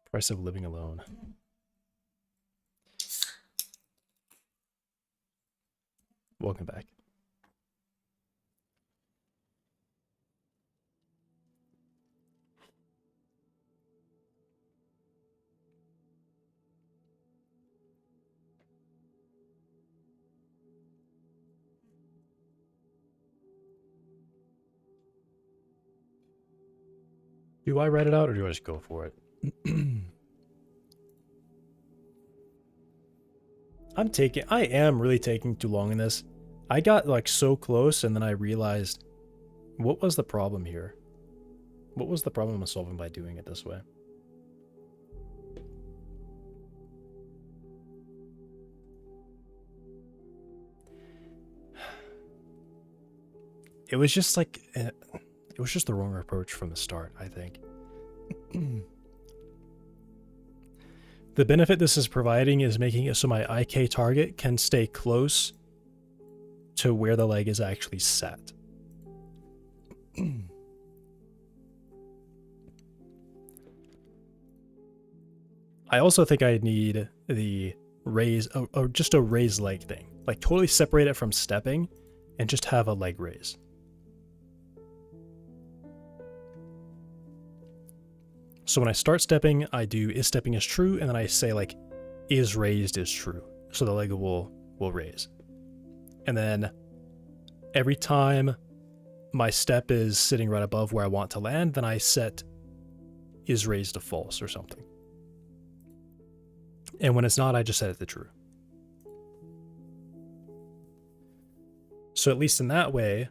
Price of living alone. Welcome back. Do I write it out or do I just go for it? I am really taking too long in this. I got like so close and then I realized, what was the problem here? What was the problem I'm solving by doing it this way? It was just like, it was just the wrong approach from the start, I think. The benefit this is providing is making it so my IK target can stay close to where the leg is actually set. I also think I need the raise, or just a raise leg thing. Like totally separate it from stepping and just have a leg raise. So when I start stepping, I do is stepping is true, and then I say like is raised is true. So the leg will raise. And then every time my step is sitting right above where I want to land, then I set is raised to false or something. And when it's not, I just set it to true. So at least in that way,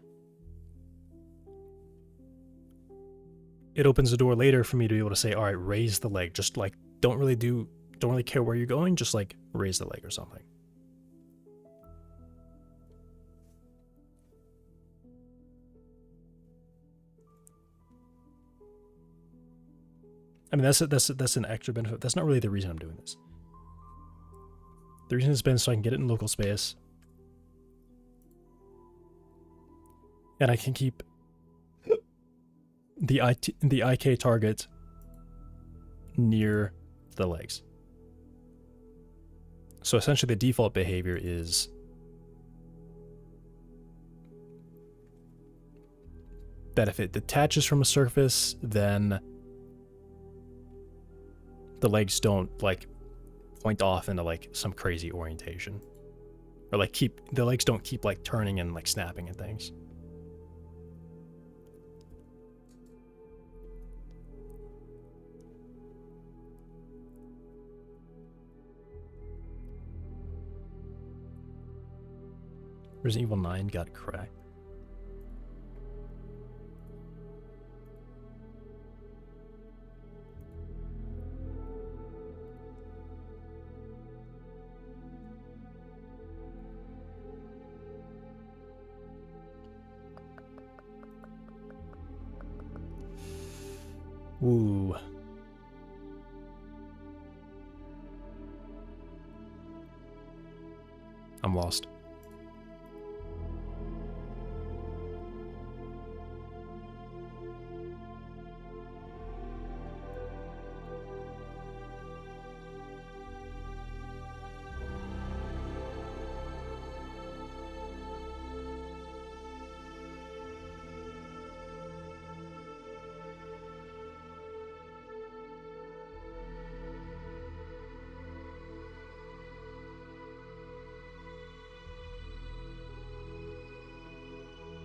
it opens the door later for me to be able to say, all right, raise the leg. Just like, don't really care where you're going. Just like raise the leg or something. I mean, that's an extra benefit. That's not really the reason I'm doing this. The reason has been so I can get it in local space. And I can keep the IK target near the legs. So essentially the default behavior is that if it detaches from a surface, then the legs don't like point off into like some crazy orientation. Or like the legs don't keep like turning and like snapping and things. Resident Evil 9 got cracked. Ooh. I'm lost.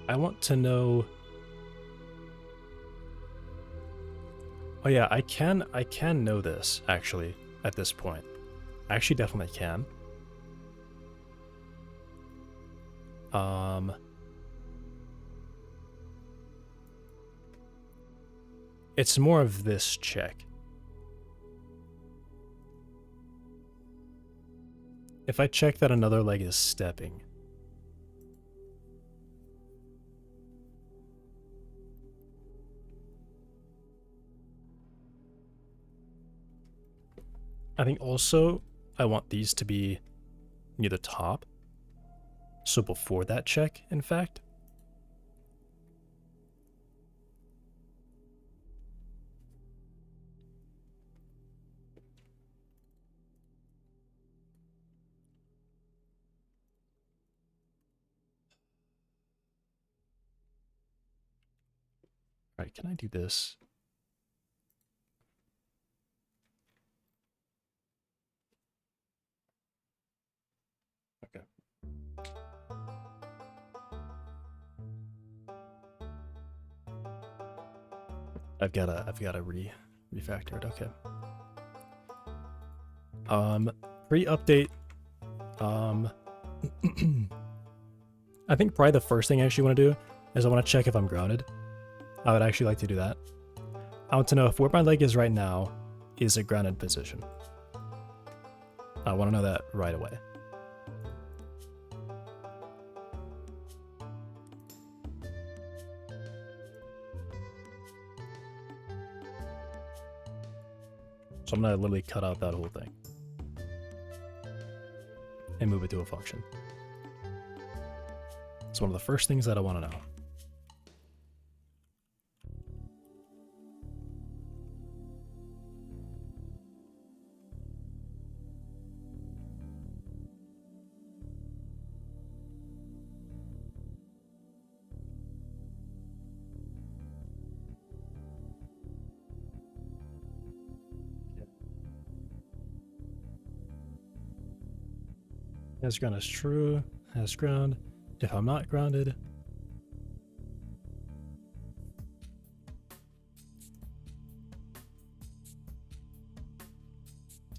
I want to know. Oh yeah, I can know this actually at this point. I actually definitely can. It's more of this check. If I check that another leg is stepping. I think also I want these to be near the top. So before that check, in fact. All right, can I do this? Okay. I've got to refactor it. Okay. Pre-update. I think probably the first thing I actually want to do is I want to check if I'm grounded. I would actually like to do that. I want to know if where my leg is right now is a grounded position. I want to know that right away. So I'm going to literally cut out that whole thing and move it to a function. It's one of the first things that I want to know. As ground is true, as ground. If I'm not grounded,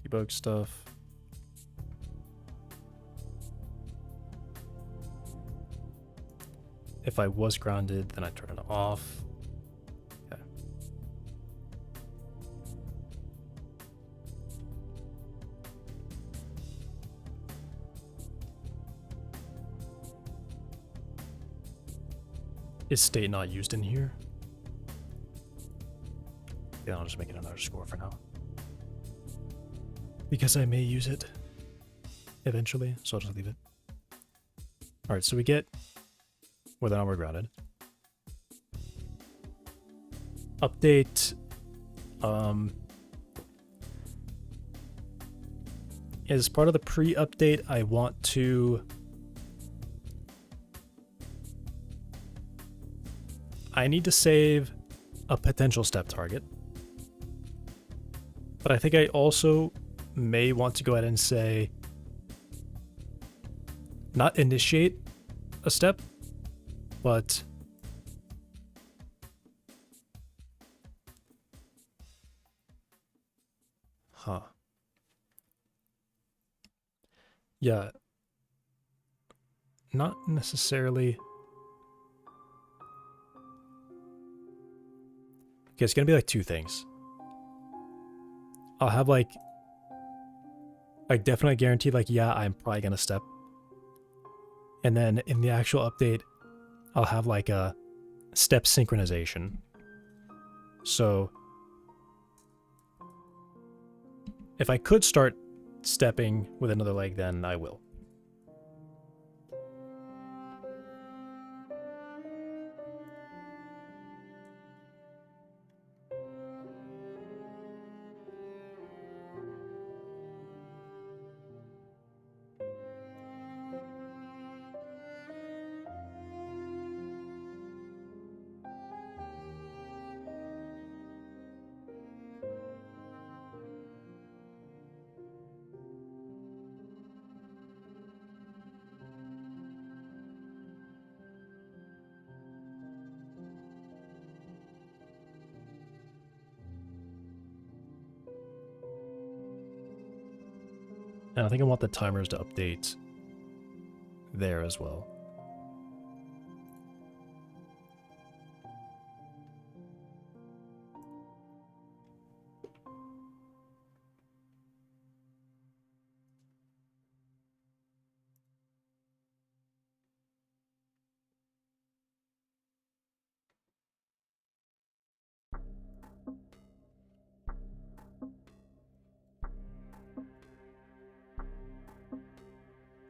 debug stuff. If I was grounded, then I turn it off. Okay. Is state not used in here? Yeah, I'll just make it another score for now. Because I may use it eventually, so I'll just leave it. Alright, so we get whether or not we're grounded. Update. As part of the pre-update, I want to... I need to save a potential step target. But I think I also may want to go ahead and say, not initiate a step, but yeah, not necessarily. Okay, it's gonna be like two things. I'll have like definitely guaranteed like, yeah, I'm probably gonna step. And then in the actual update, I'll have like a step synchronization. So If I could start stepping with another leg, then I will. And I think I want the timers to update there as well.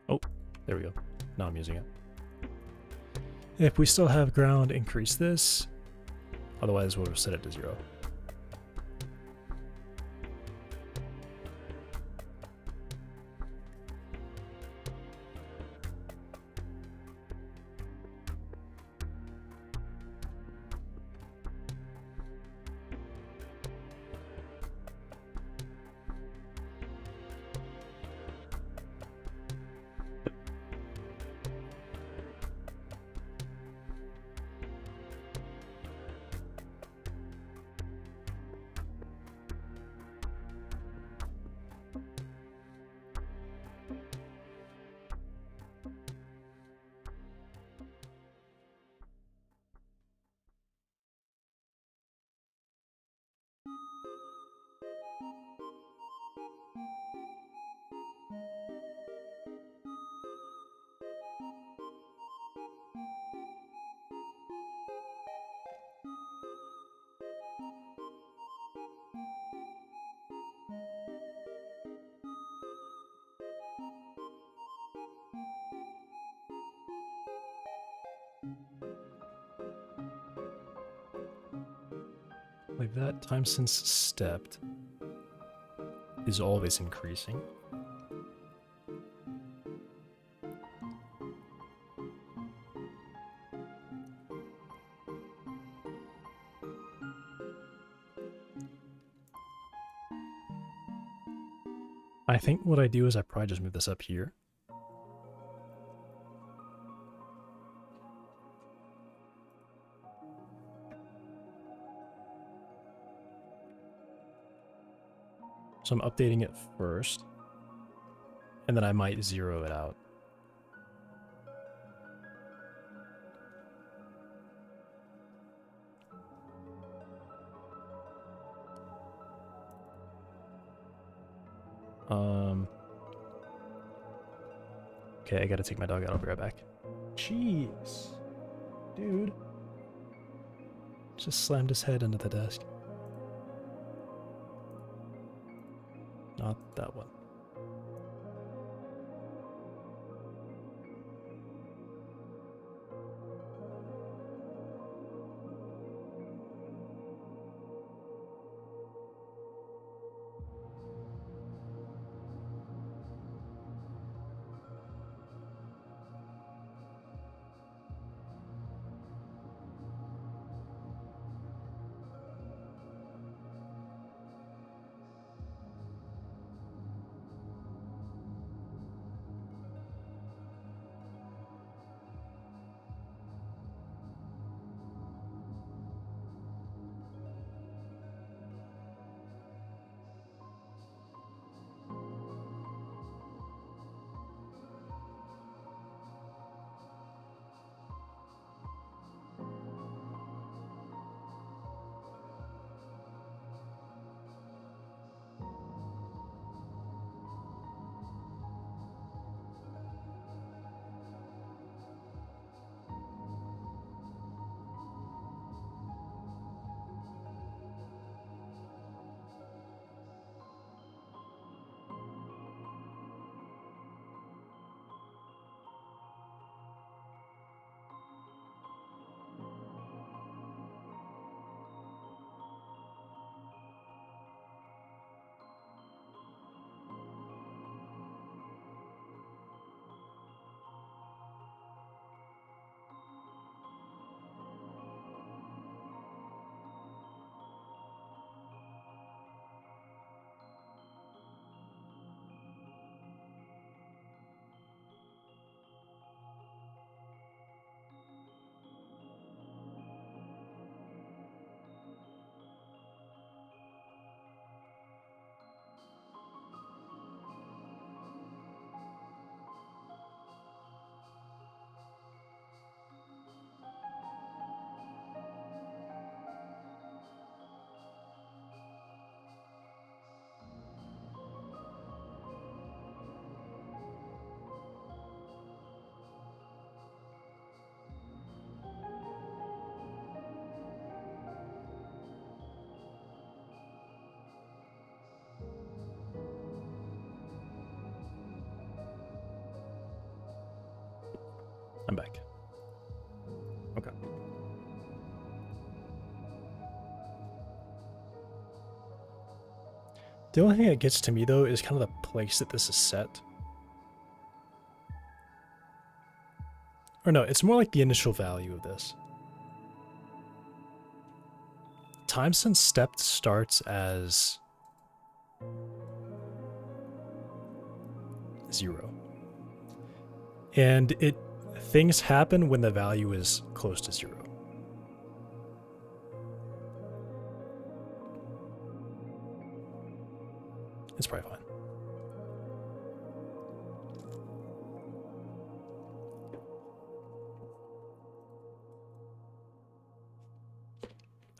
Oh, there we go. Now I'm using it. If we still have ground, increase this. Otherwise, we'll set it to 0. Like that time since stepped is always increasing. I think what I do is I probably just move this up here. So I'm updating it first, and then I might zero it out. Okay, I gotta take my dog out. I'll be right back. Jeez. Dude. Just slammed his head into the desk. Not that one. I'm back. Okay. The only thing that gets to me, though, is kind of the place that this is set. Or no, it's more like the initial value of this. Time since stepped starts as 0. And things happen when the value is close to 0. It's probably fine.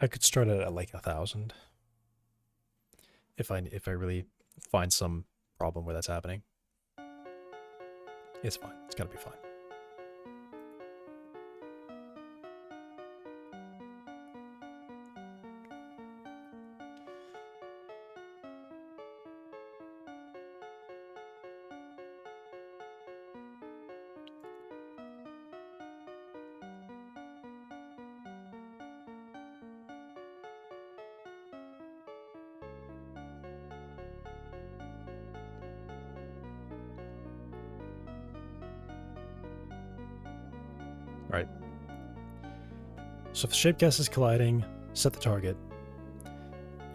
I could start it at like 1,000 if I really find some problem where that's happening. It's fine. It's gotta be fine. Right. So if the shape guess is colliding, set the target.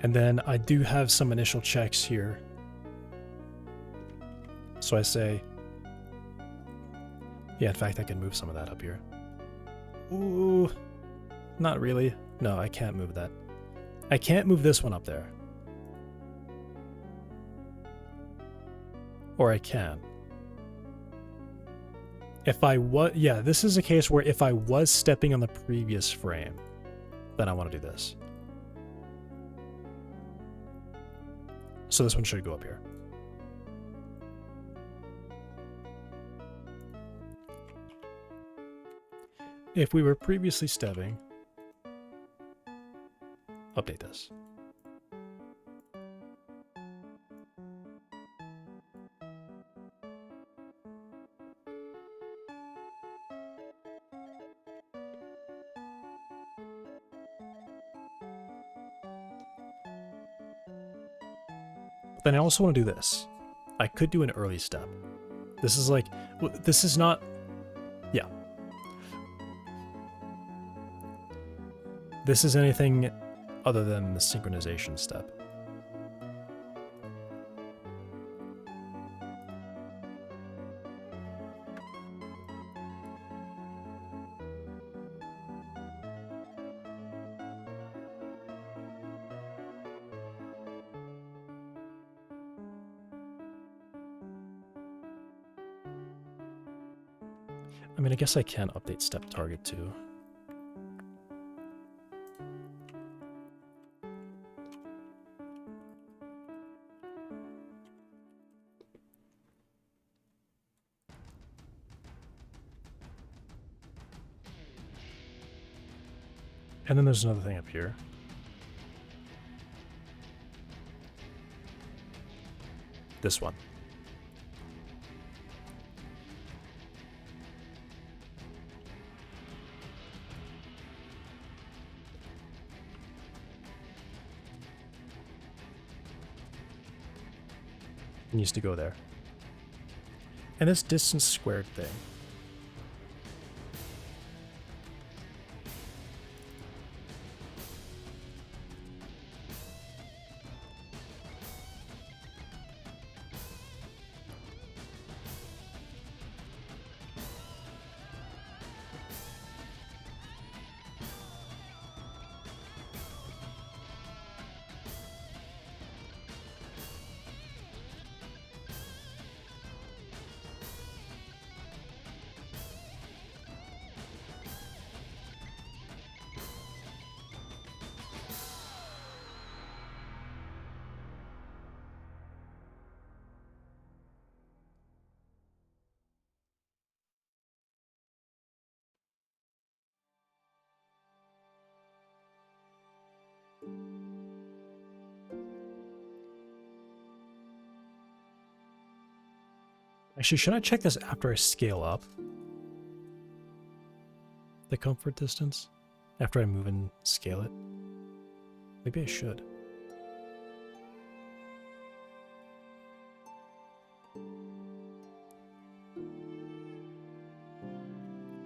And then I do have some initial checks here. So I say, yeah, in fact, I can move some of that up here. Ooh, not really. No, I can't move that. I can't move this one up there. Or I can. If I was, yeah, this is a case where if I was stepping on the previous frame, then I want to do this. So this one should go up here. If we were previously stepping, update this. Then I also want to do this. I could do an early step. This is like, this is not, yeah. This is anything other than the synchronization step. I mean, I guess I can update step target too. And then there's another thing up here. This one. It needs to go there. And this distance squared thing. Actually, should I check this after I scale up? the comfort distance after I move and scale it? Maybe I should.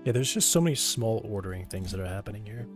Yeah, there's just so many small ordering things that are happening here.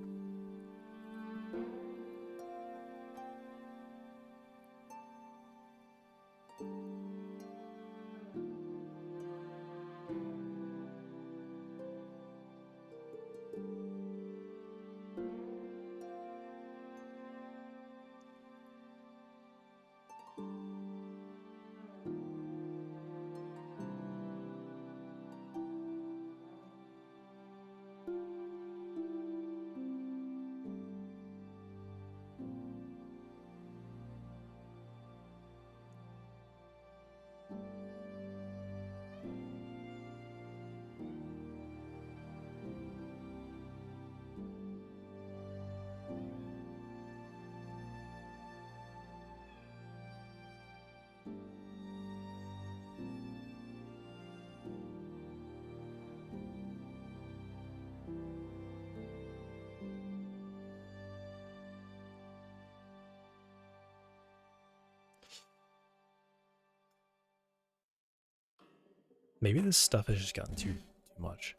Maybe this stuff has just gotten too much.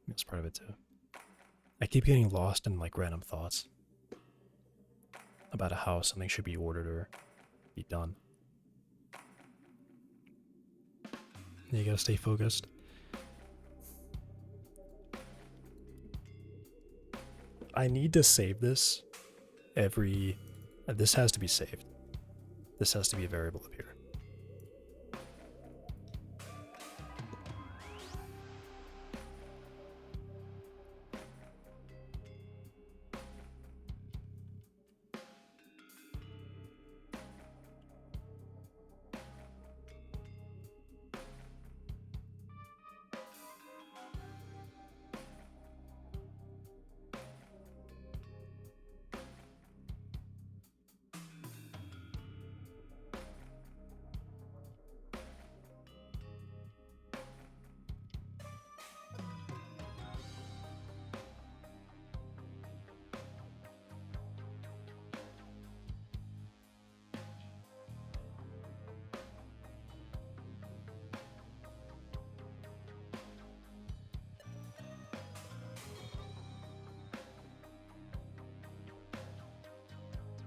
That's part of it too. I keep getting lost in like random thoughts about how something should be ordered or be done. You gotta stay focused. I need to save this every... This has to be saved. This has to be a variable up here.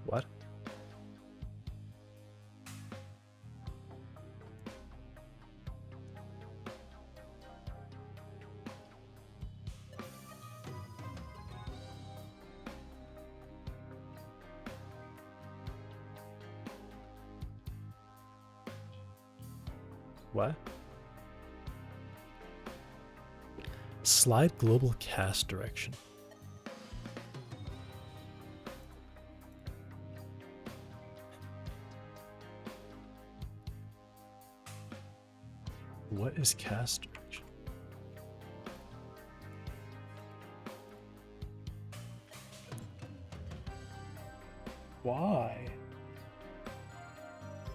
What? What? Slide global cast direction. What is cast direction? Why?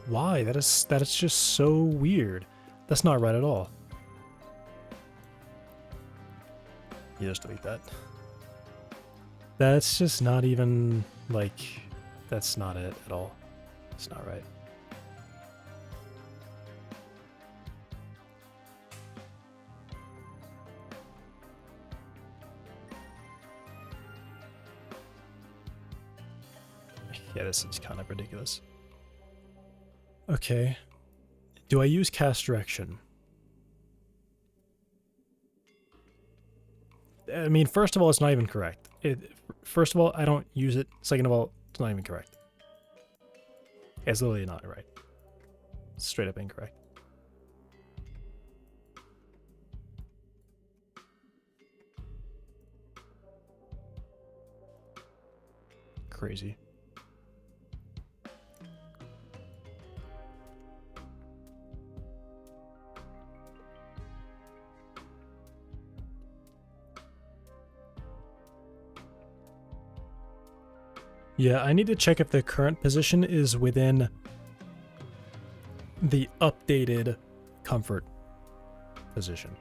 Why? That is just so weird. That's not right at all. You just delete that. That's just not even like, that's not it at all. It's not right. Yeah, this is kind of ridiculous. Okay. Do I use cast direction? I mean, first of all, it's not even correct. First of all, I don't use it. Second of all, it's not even correct. It's literally not right. It's straight up incorrect. Crazy. Yeah, I need to check if the current position is within the updated comfort position.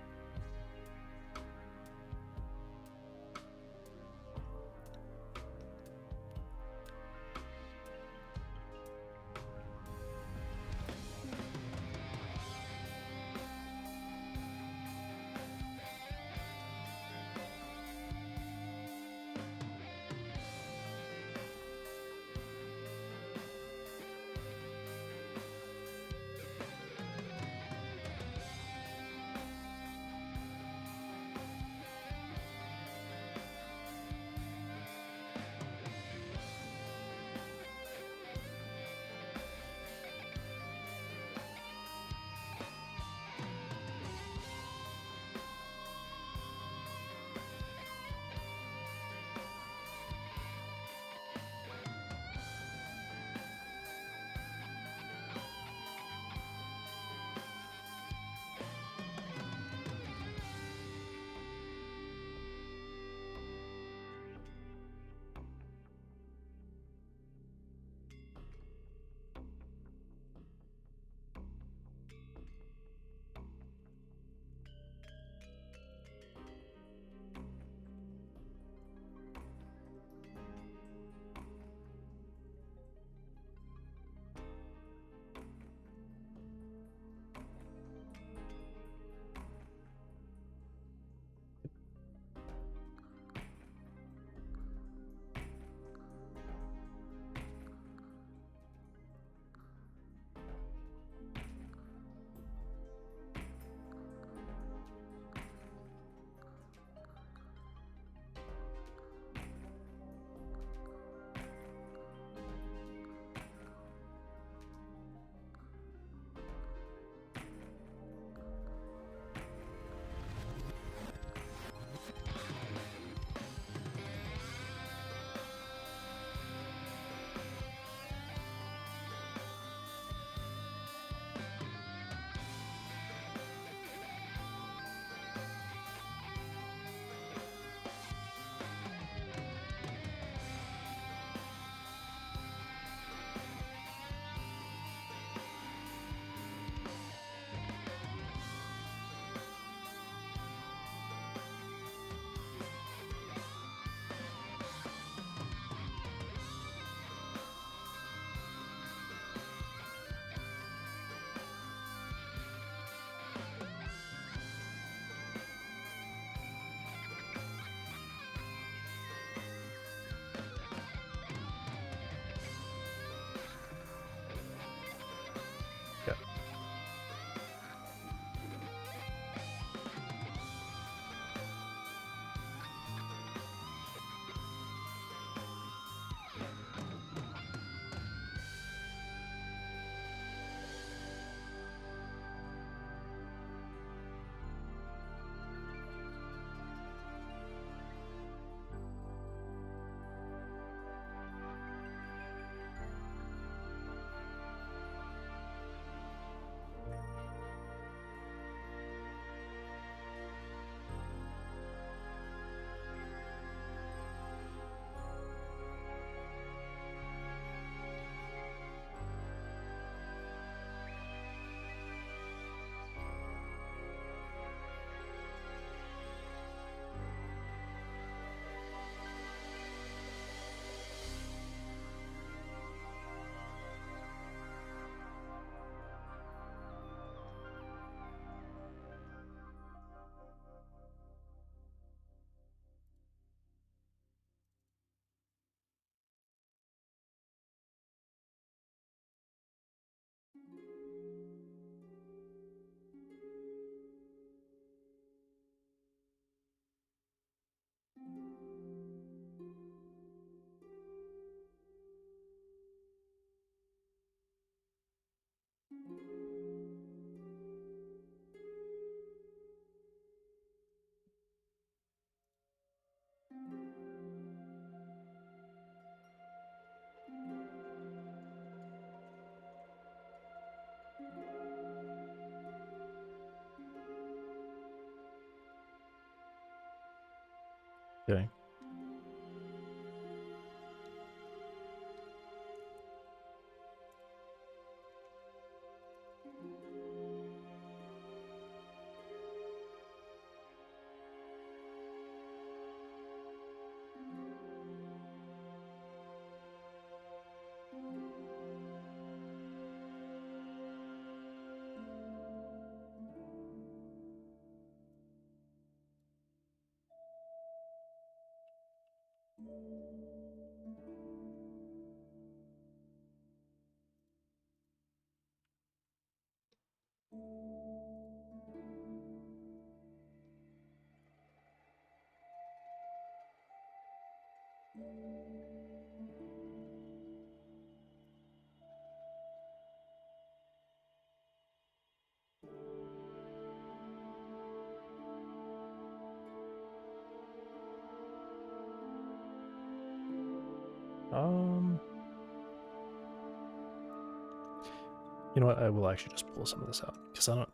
You know what? I will actually just pull some of this out because I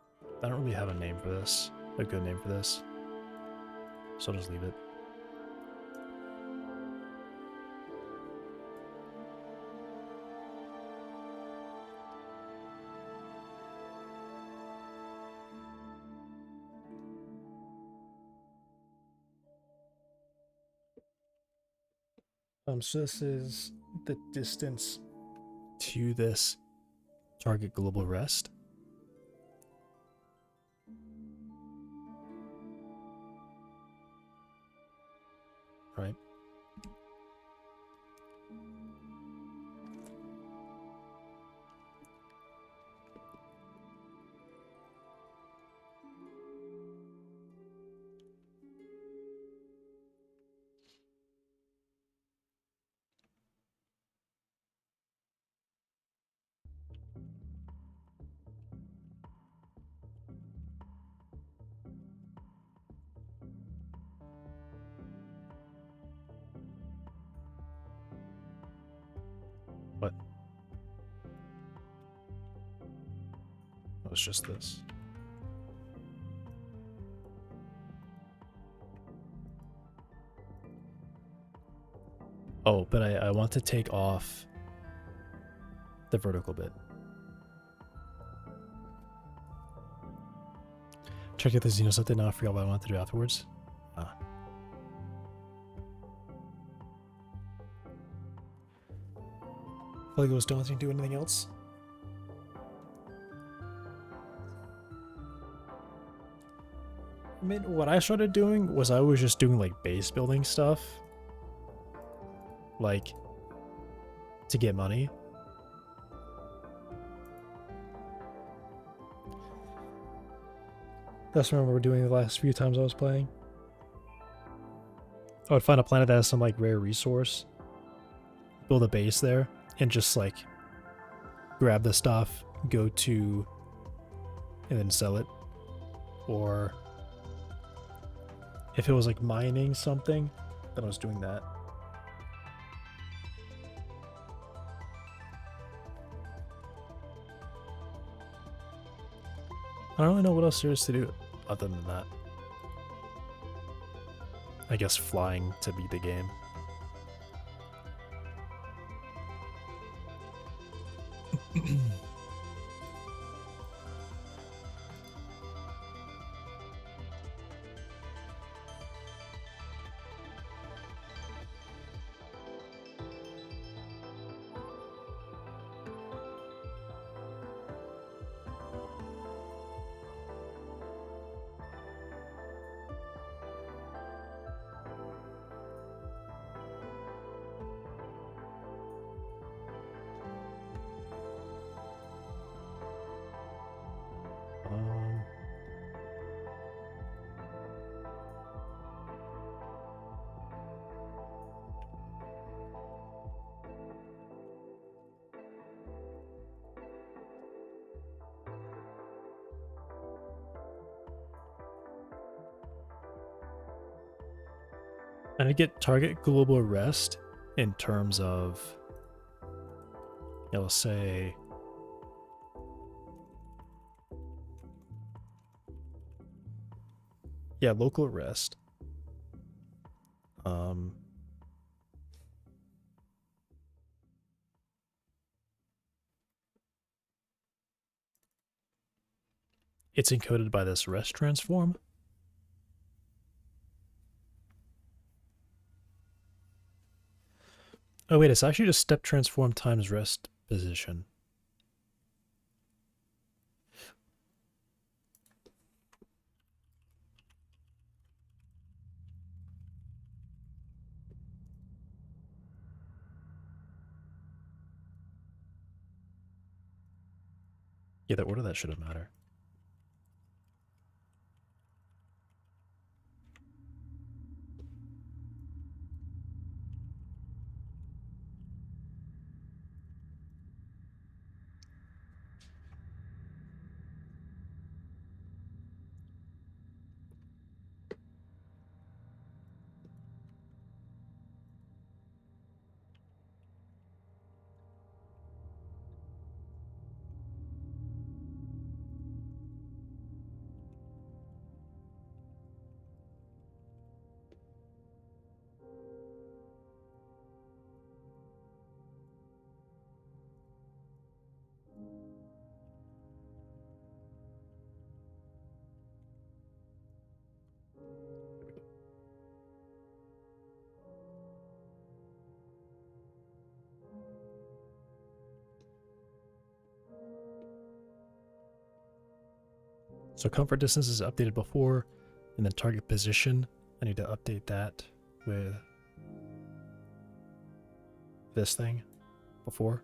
don't really have a name for this, a good name for this. So I'll just leave it. So this is the distance to this target global rest. Right. What? Oh, it's just this. Oh, but I want to take off the vertical bit. Check out the Xeno something. Now I forgot what I wanted to do afterwards. Ah. I feel like I was done to do anything else. I mean, what I started doing was I was just doing like base building stuff. Like, to get money. That's what I remember doing the last few times I was playing. I would find a planet that has some like rare resource, build a base there, and just like grab the stuff, go to, and then sell it. Or if it was like mining something, then I was doing that. I don't really know what else there is to do other than that. I guess flying to beat the game. And I get target global rest in terms of, let's say, yeah, local rest. It's encoded by this rest transform. Oh wait, it's actually just step transform times rest position. Yeah, the order that shouldn't matter. So comfort distance is updated before, and then target position, I need to update that with this thing before.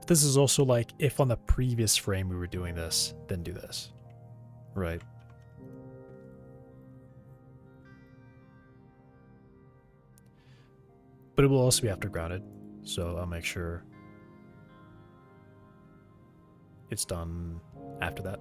This is also like if on the previous frame we were doing this, then do this, right? But it will also be after grounded, so I'll make sure it's done after that.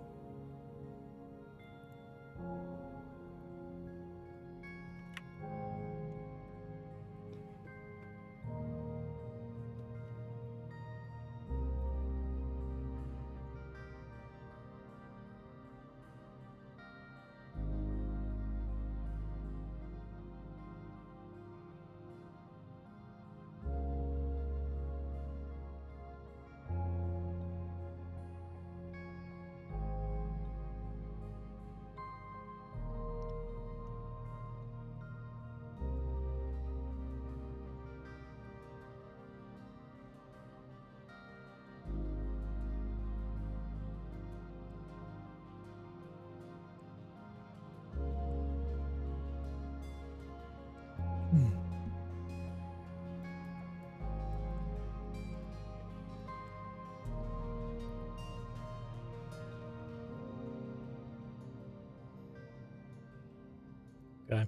Okay.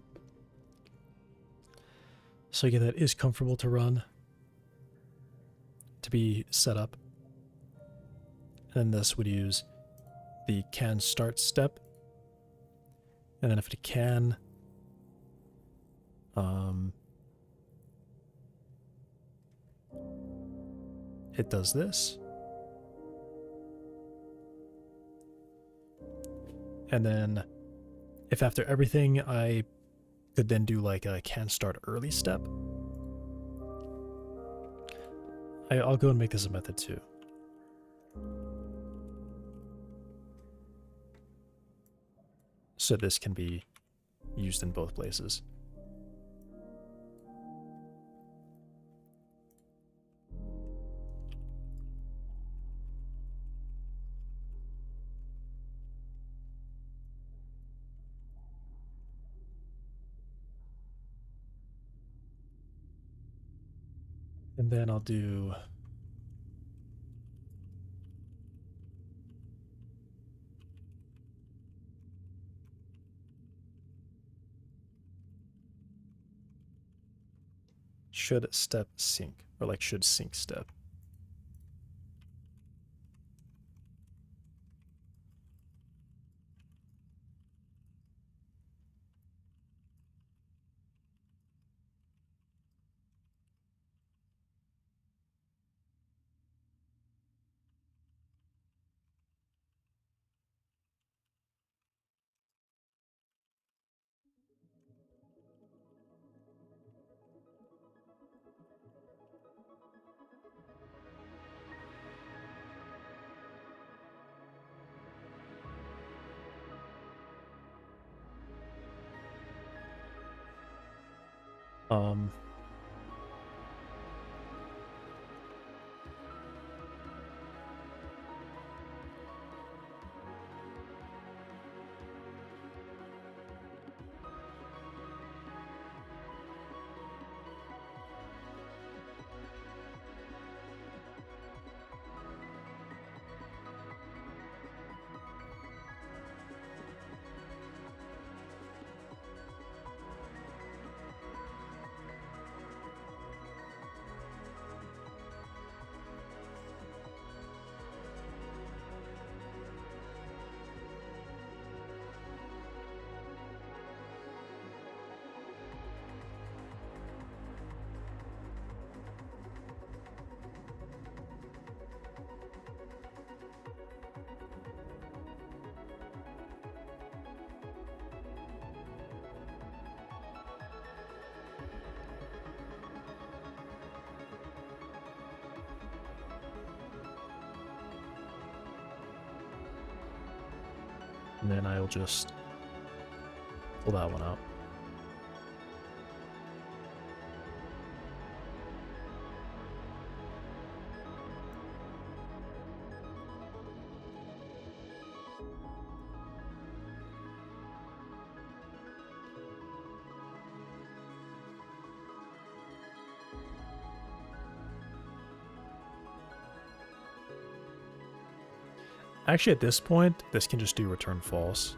So again, that is comfortable to run, to be set up. And this would use the can start step. And then if it can, it does this. And then if after everything I could then do like a can start early step, I'll go and make this a method too. So this can be used in both places. And then I'll do should step sync, or like should sync step. Um, and then I'll just pull that one out. Actually, at this point, this can just do return false.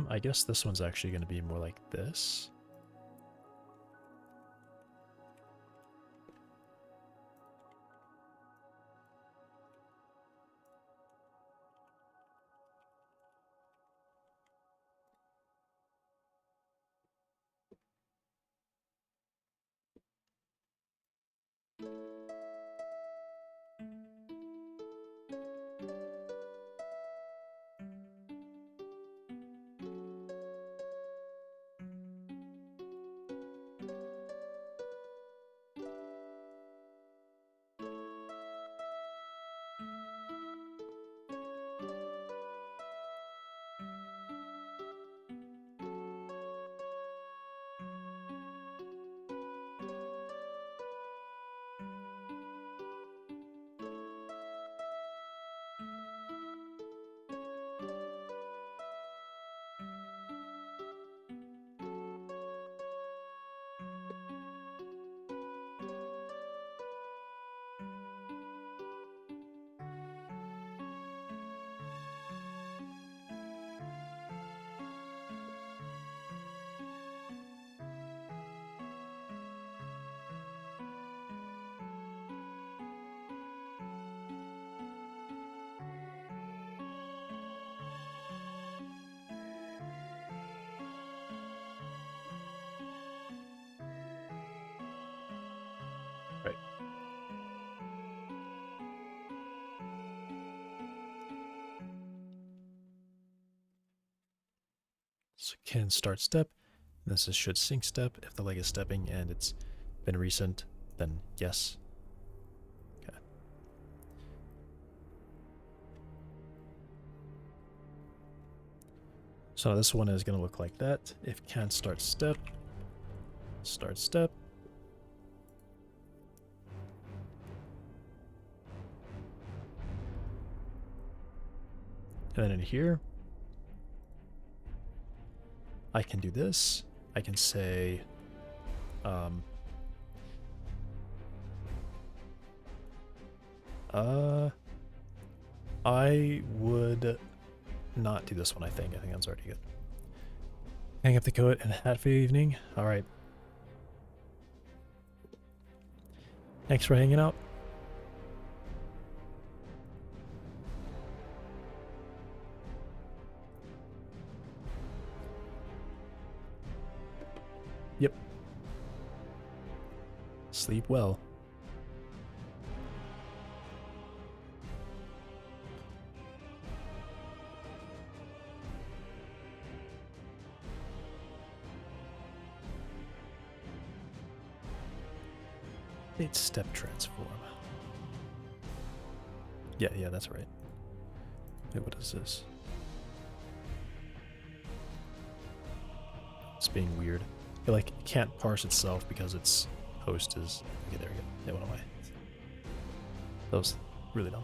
I guess this one's actually going to be more like this. Right. So can start step. This is should sync step. If the leg is stepping and it's been recent, then yes. Okay. So this one is going to look like that. If can't start step, start step. And then in here, I can do this. I can say, I would not do this one, I think. I think that's already good. Hang up the coat and hat for the evening. All right. Thanks for hanging out. Yep. Sleep well. It's step transform. Yeah, that's right. Wait, what is this? It's being weird. It like can't parse itself because its host is. Okay, there we go. Yeah, what am I? That was really dumb.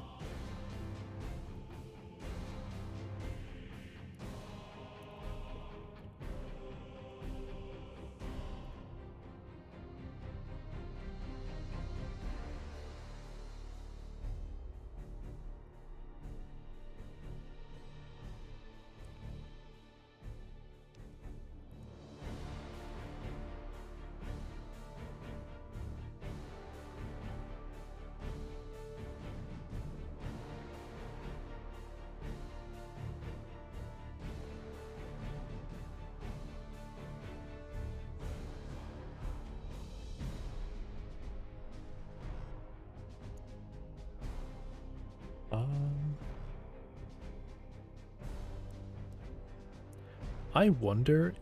I wonder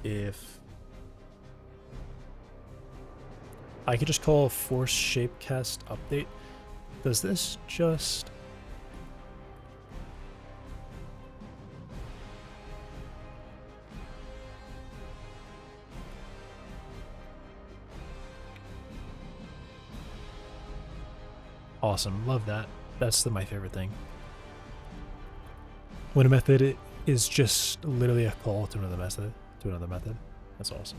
if I could just call force shapecast update. Does this just... Awesome, love that. That's my favorite thing. When a method is just literally a call to another method, That's awesome.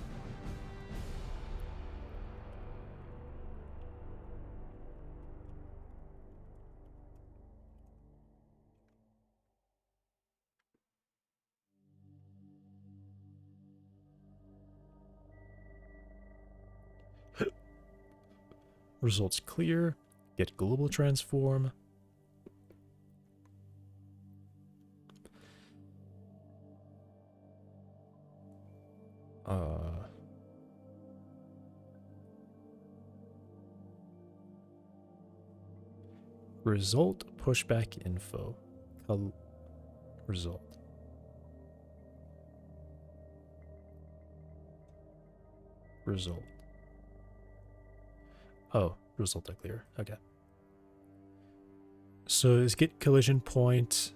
Results clear. Get global transform. Result pushback info. Result. Result. Oh, result are clear. Okay. So is get collision point.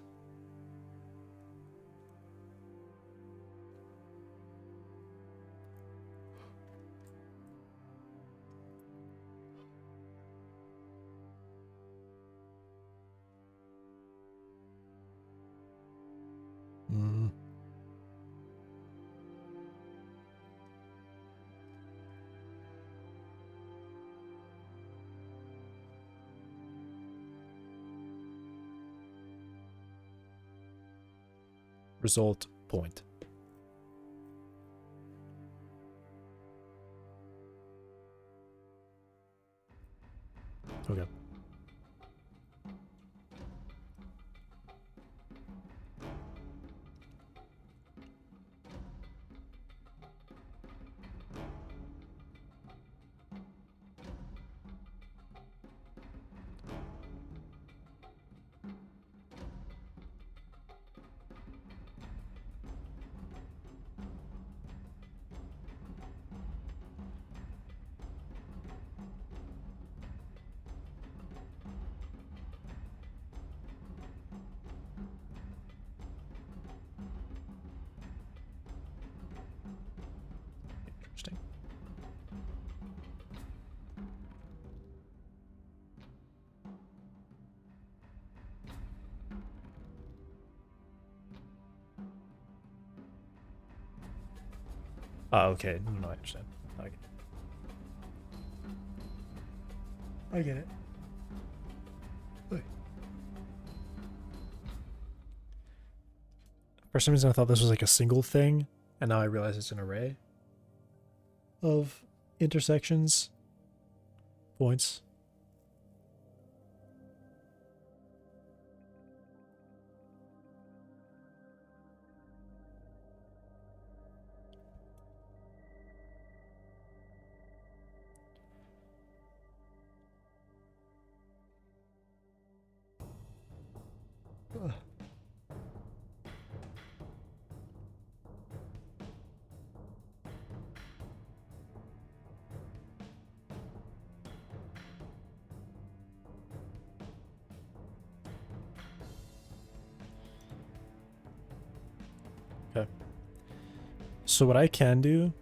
Result point. Okay. Interesting. Okay. No, I understand. I get it. For some reason, I thought this was like a single thing, and now I realize it's an array of intersections, points. Okay. So what I can do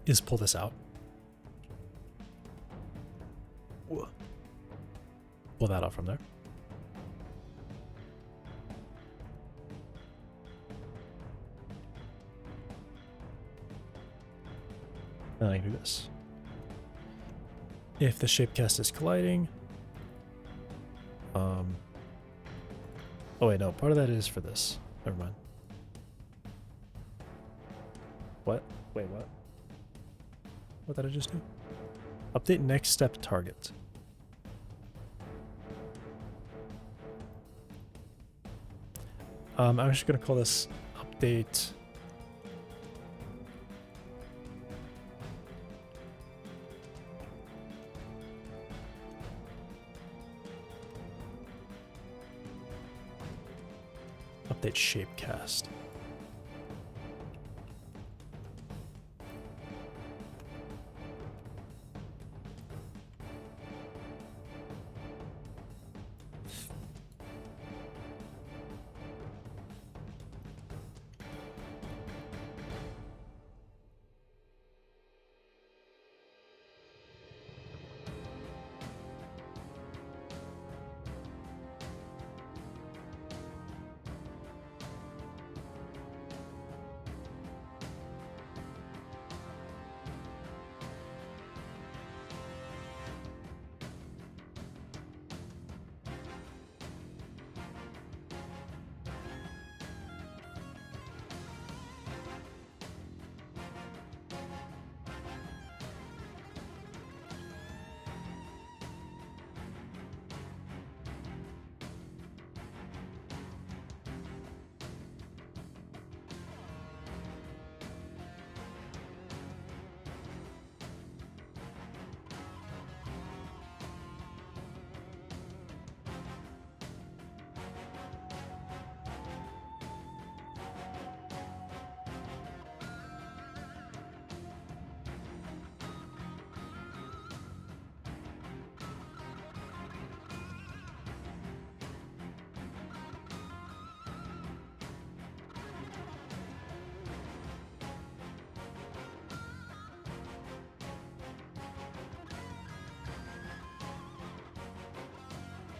is pull this out. Pull that out from there. And I can do this. If the shapecast is colliding, oh wait, no, part of that is for this. Never mind. What? Wait, what? What did I just do? Update next step target. I'm just gonna call this update. Update shapecast.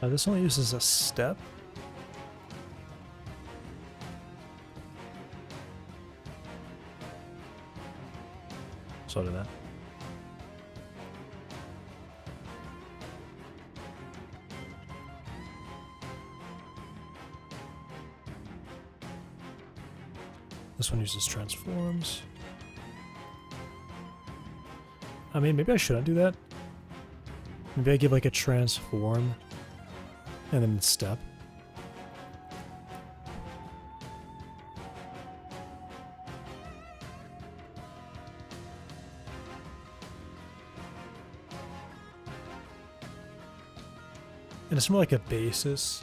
This only uses a step. So did that. This one uses transforms. I mean, maybe I shouldn't do that. Maybe I give like a transform and then step. And it's more like a basis.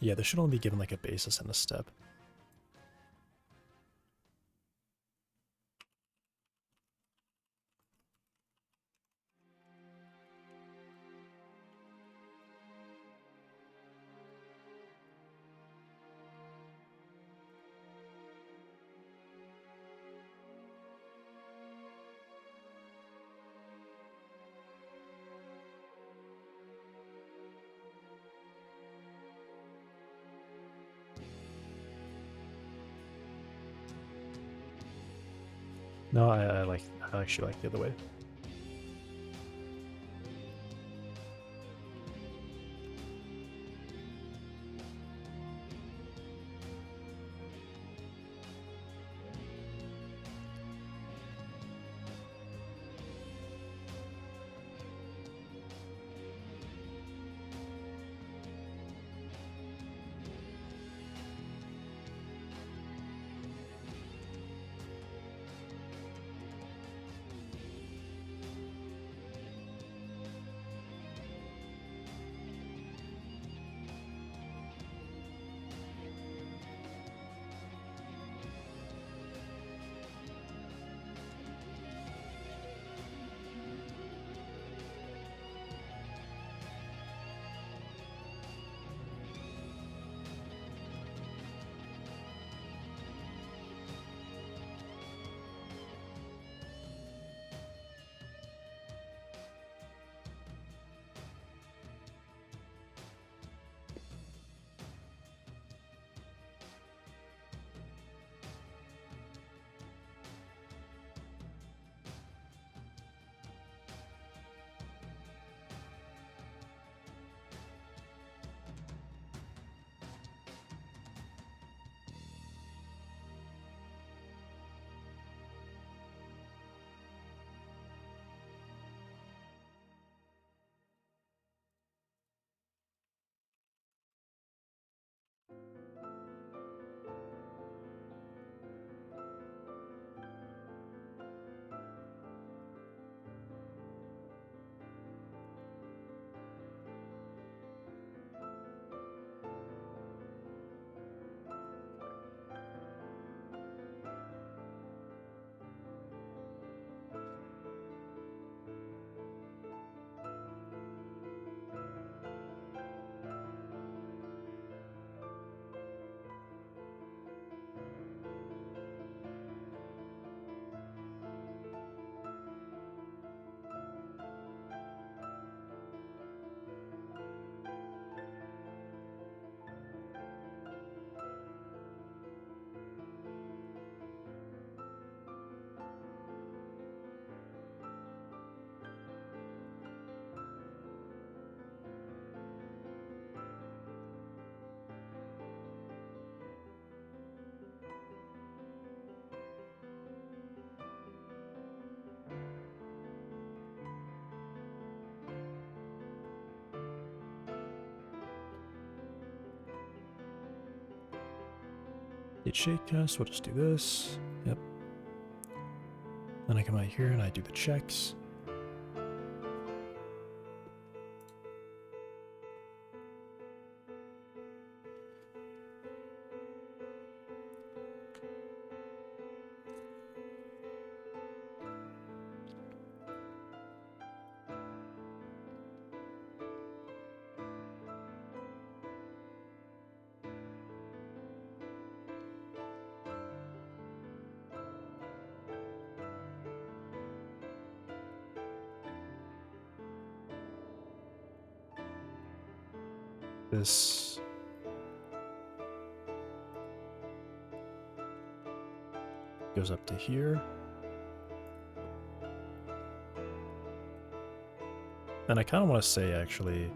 Yeah, there should only be given like a basis and a step. No, I actually like the other way. Hit shake cast, we'll just do this. Yep. Then I come out here and I do the checks. This goes up to here. And I kind of want to say, actually,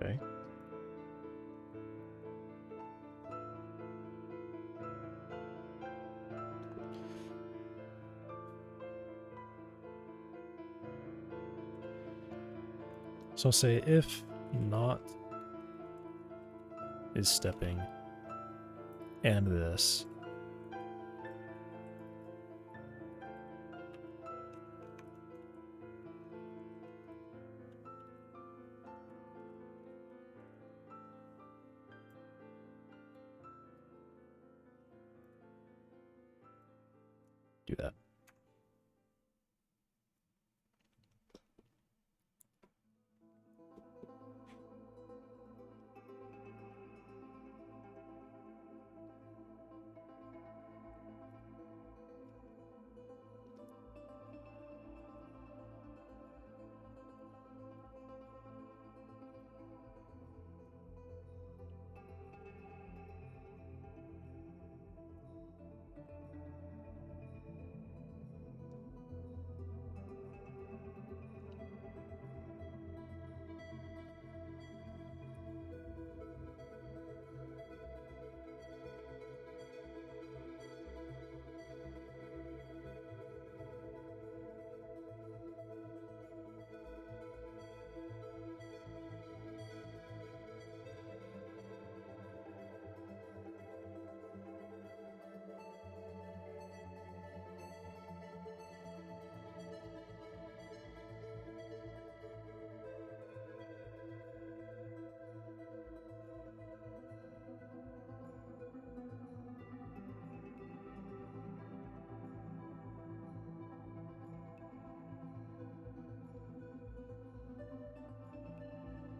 okay. So say if not is stepping and this. Do that.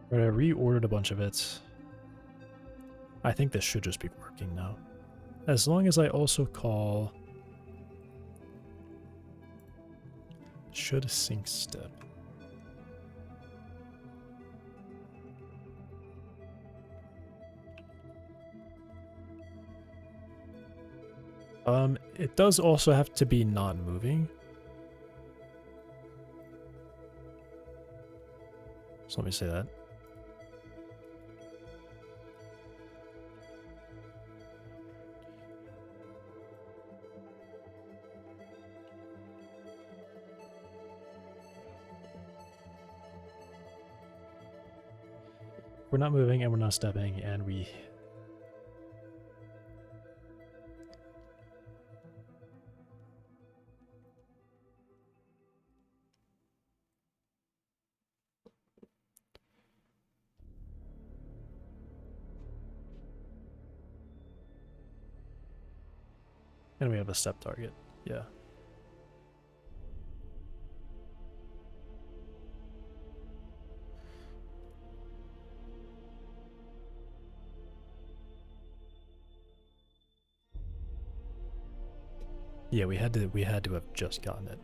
Right, I reordered a bunch of it. I think this should just be working now. As long as I also call should sync step. It does also have to be non-moving. So let me say that. We're not moving and we're not stepping, and we... And we have a step target. Yeah. Yeah, we had to have just gotten it.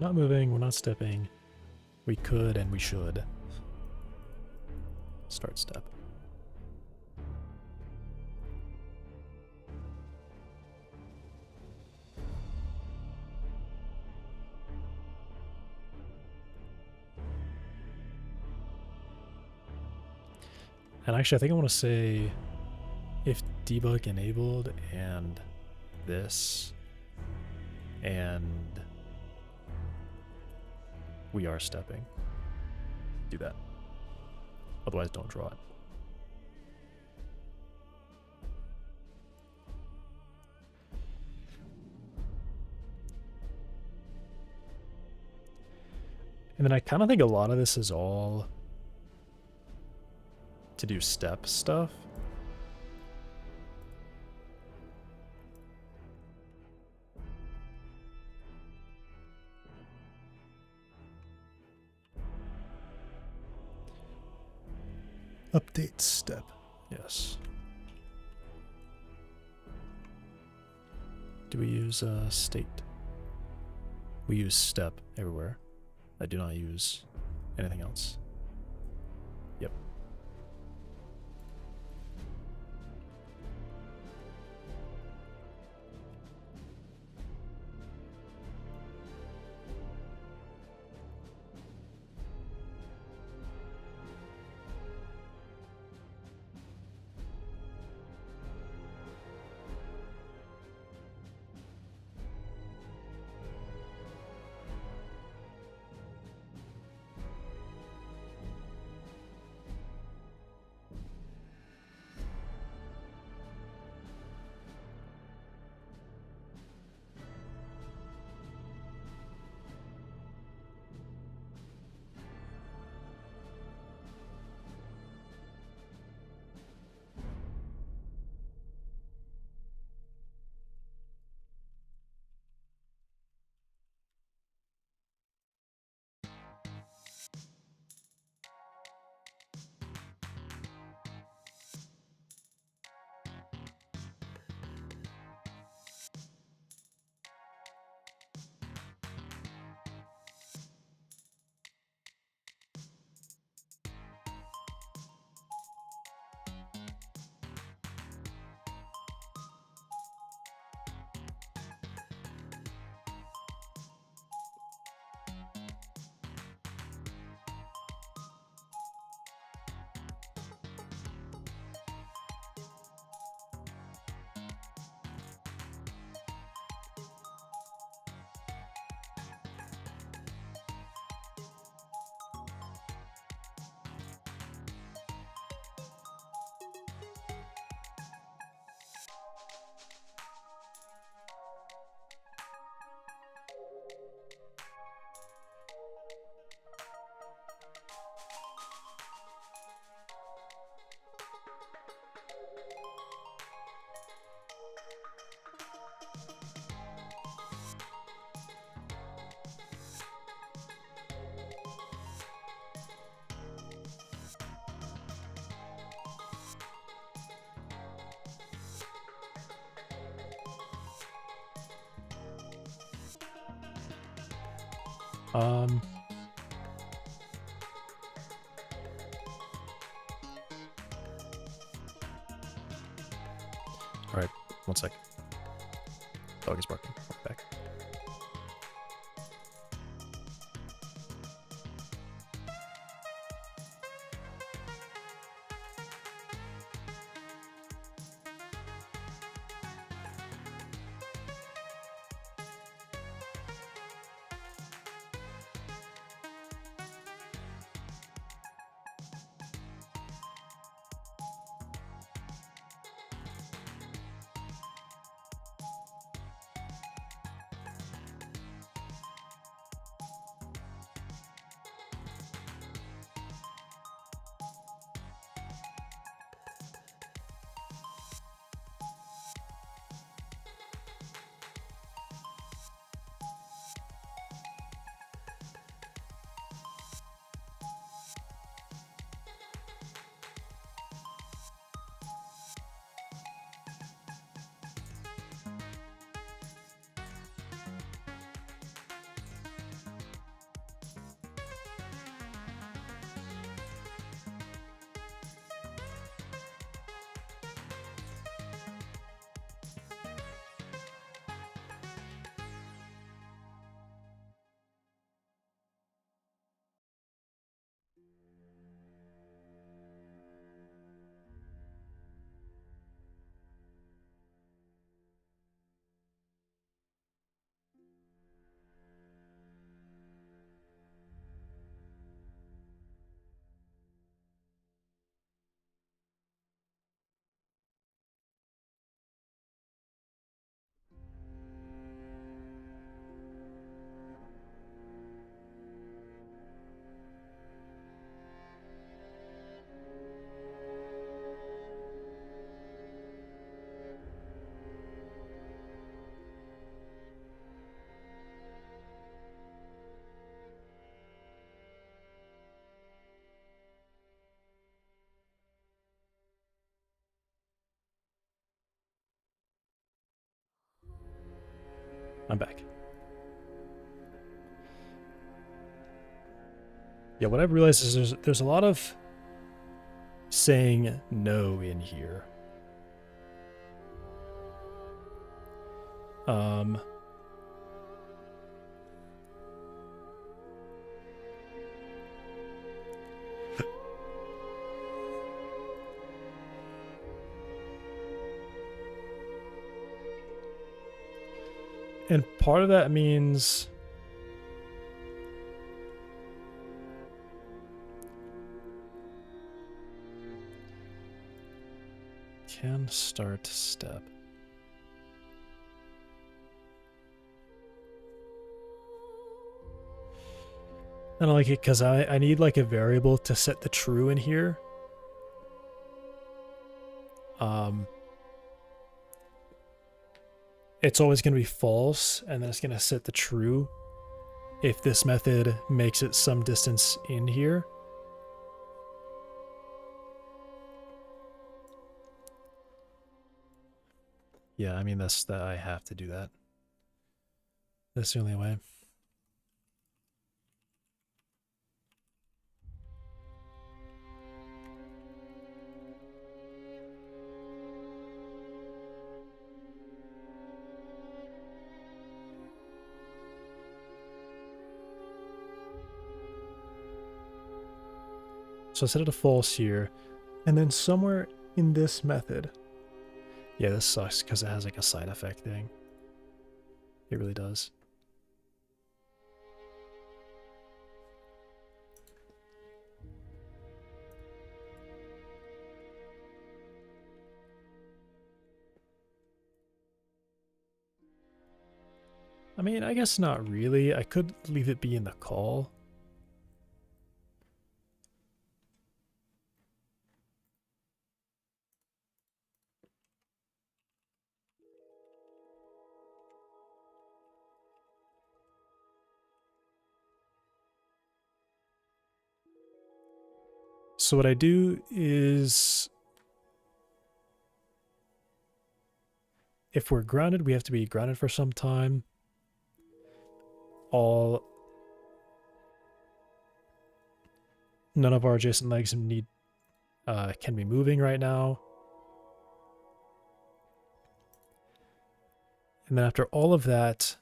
Not moving, we're not stepping. We could and we should. Start step. And actually, I think I want to say if debug enabled and this and we are stepping. Do that. Otherwise, don't draw it. And then I kind of think a lot of this is all to do step stuff. Update step. Yes. Do we use state? We use step everywhere. I do not use anything else. Yep. Um, Alright, 1 sec. Dog is barking. I'll be back. I'm back. Yeah, what I've realized is there's a lot of saying no in here. And part of that means can start step. I don't like it because I need like a variable to set the true in here. It's always going to be false, and then it's going to set the true if this method makes it some distance in here. Yeah, I mean, that's that I have to do that. That's the only way. So I set it to false here, and then somewhere in this method. Yeah, this sucks because it has like a side effect thing. It really does. I mean, I guess not really. I could leave it be in the call. So what I do is, if we're grounded, we have to be grounded for some time. None of our adjacent legs can be moving right now. And then after all of that,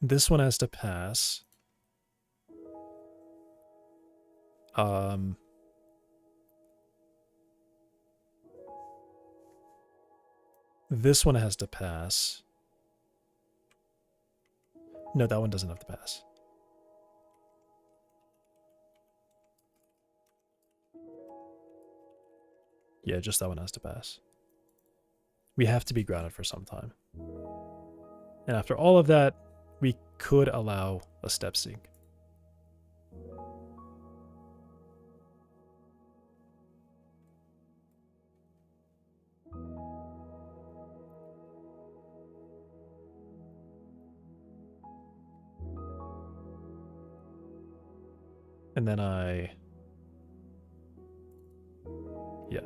this one has to pass. This one has to pass. No, that one doesn't have to pass. Yeah, just that one has to pass. We have to be grounded for some time. And after all of that, we could allow a step sync. And then yeah.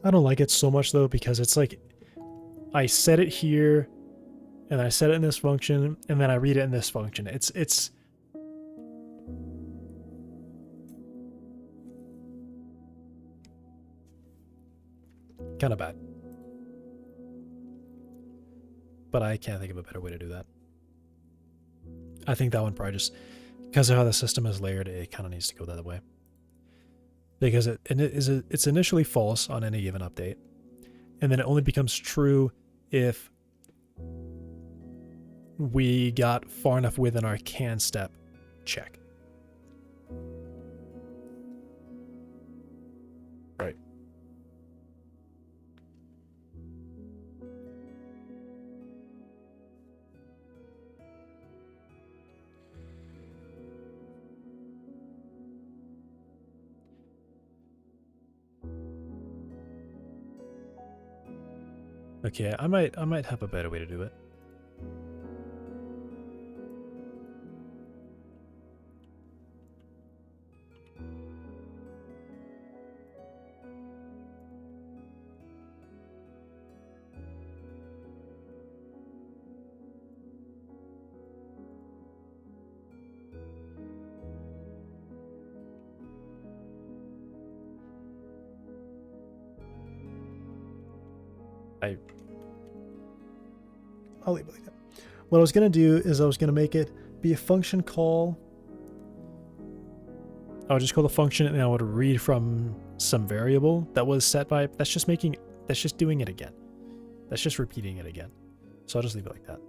I don't like it so much though, because it's like I set it here and I set it in this function and then I read it in this function. It's kind of bad. But I can't think of a better way to do that. I think that one probably just, because of how the system is layered, it kind of needs to go that way. Because it's initially false on any given update, and then it only becomes true if we got far enough within our can step check. Right. Okay, I might have a better way to do it. I'll leave it like that. What I was going to do is I was going to make it be a function call. I would just call the function and I would read from some variable that was set by, that's just doing it again. That's just repeating it again. So I'll just leave it like that.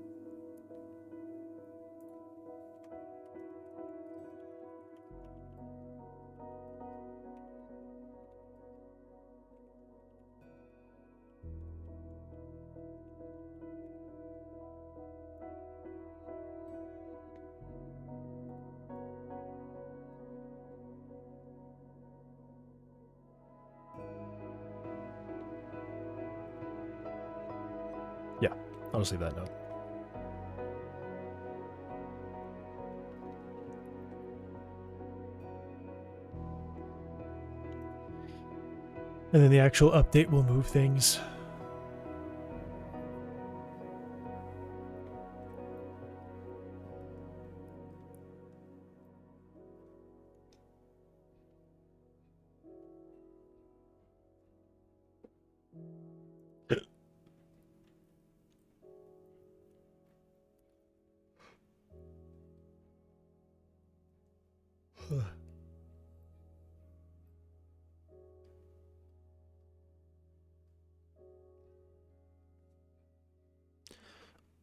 Yeah, I'll just leave that note. And then the actual update will move things.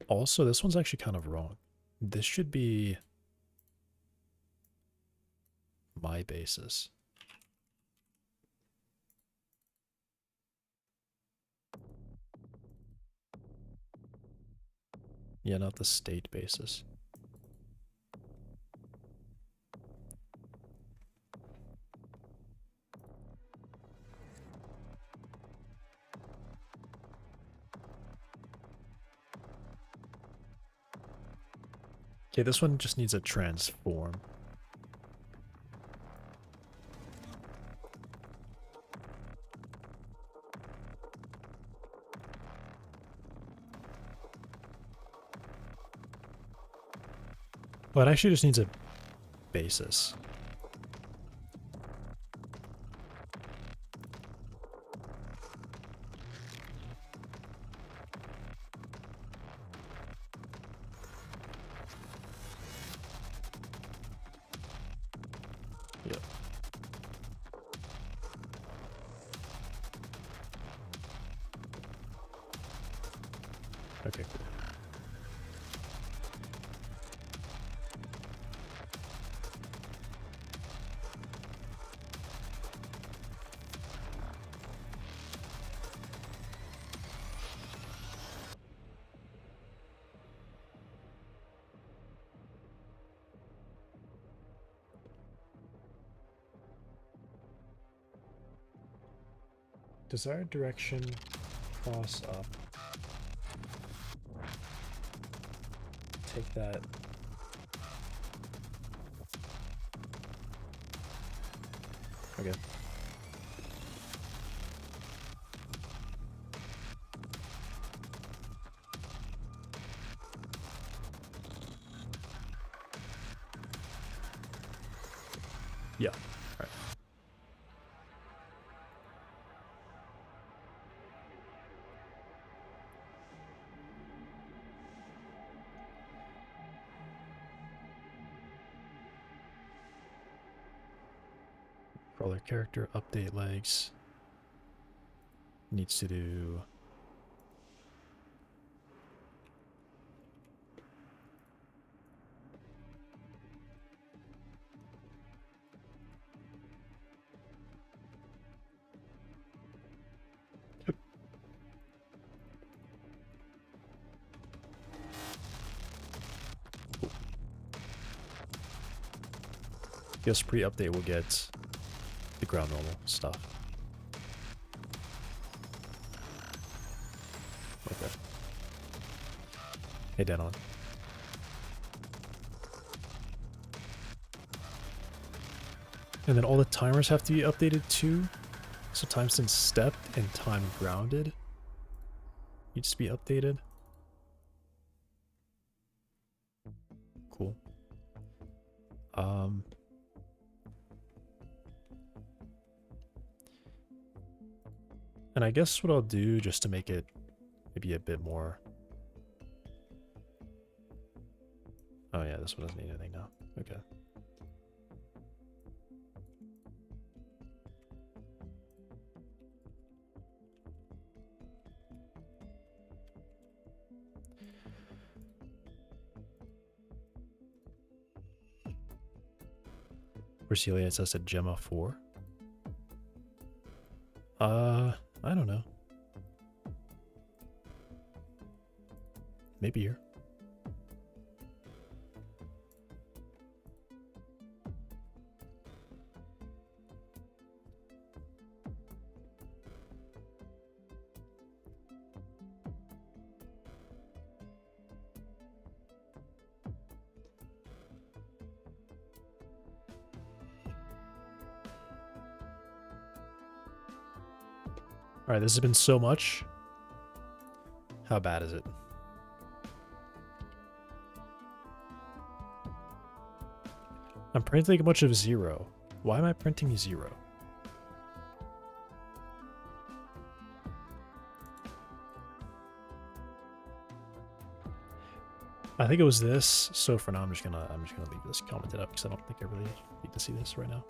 Also, this one's actually kind of wrong. This should be my basis. Yeah, not the state basis. Okay, this one just needs a transform. Well, it actually just needs a basis. Yeah. Okay, cool. Desired direction, cross up. Take that. Okay. Yeah. All right. Crawler character update legs needs to do guess pre-update will get the ground normal stuff. Okay. Hey, Denon. And then all the timers have to be updated too. So time since stepped and time grounded needs to be updated. Cool. And I guess what I'll do just to make it Maybe a bit more. Oh yeah, this one doesn't need anything now. Okay. Corselia, it says a Gemma 4. I don't know. Maybe here. Alright, this has been so much. How bad is it? I'm printing a bunch of 0. Why am I printing 0? I think it was this. So for now, I'm just gonna leave this commented up because I don't think I really need to see this right now.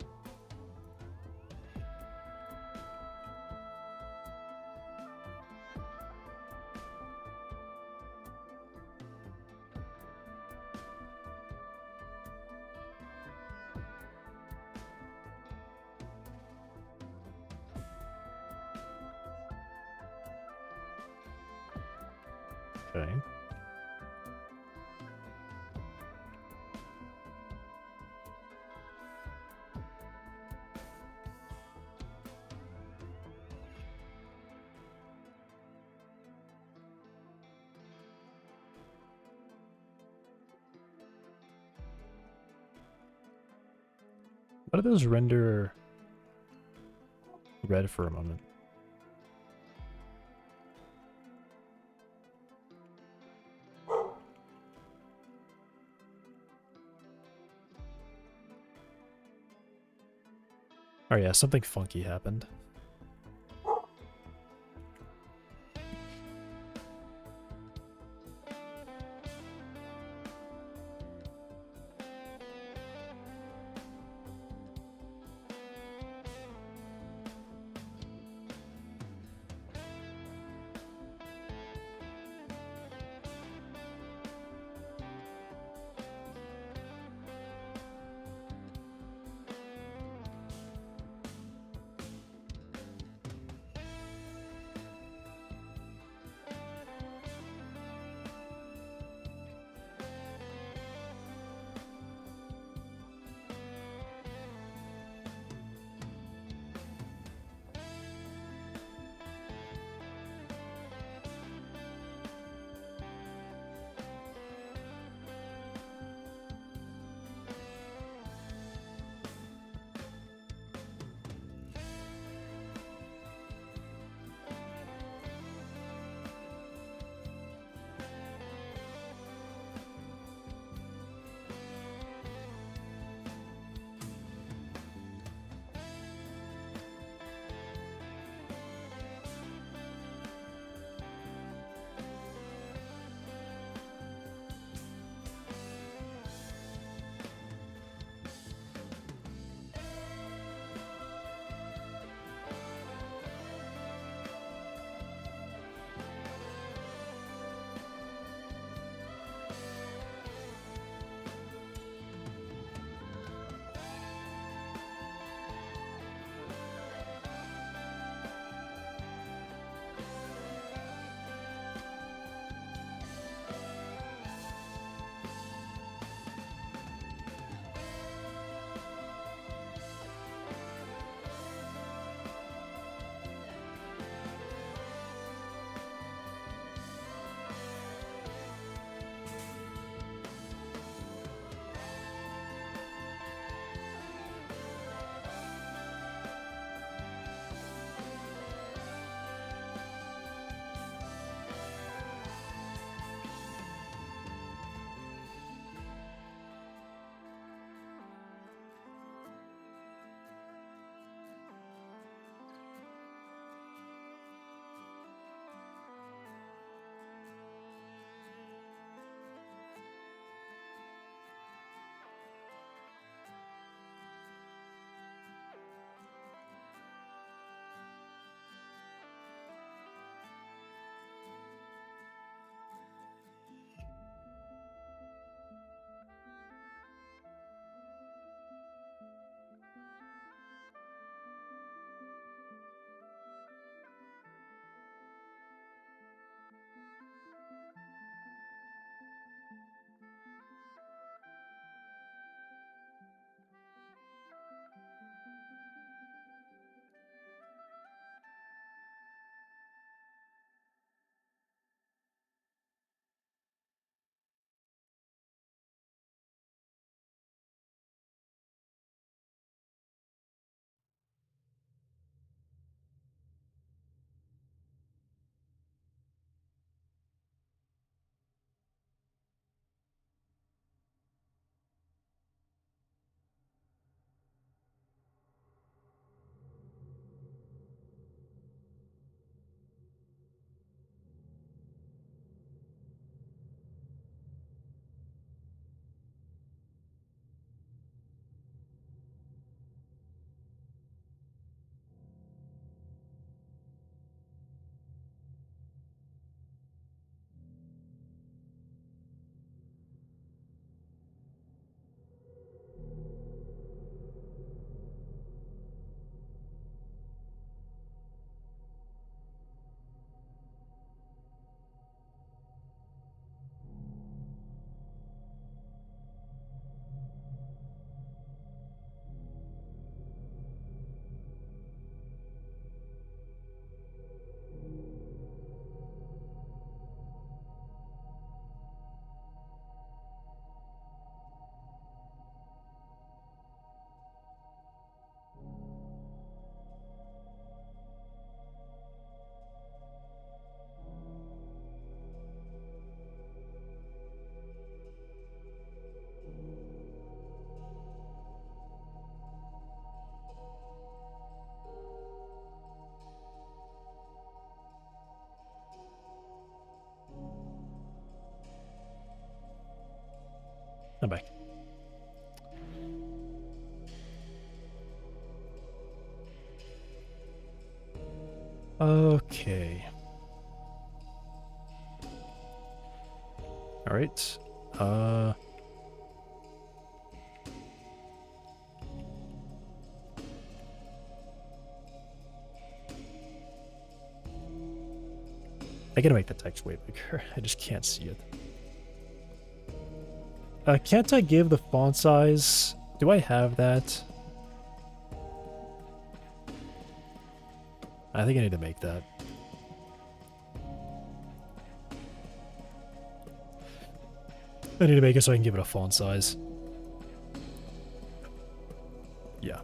Okay. Why do those render red for a moment? Oh yeah, something funky happened. I'm back. Okay. All right. I gotta make the text way bigger. I just can't see it. Can't I give the font size? Do I have that? I think I need to make that. I need to make it so I can give it a font size. Yeah.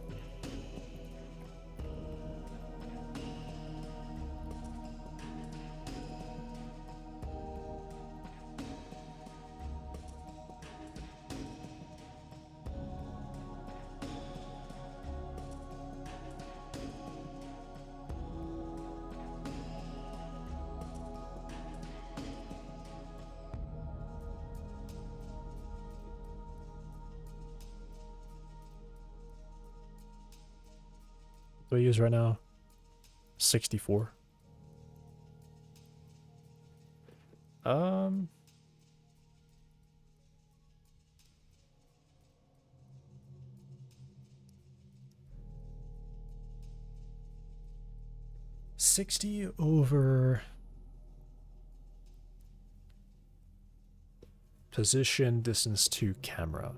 What do I use right now? 64. Um. $60 over position distance to camera.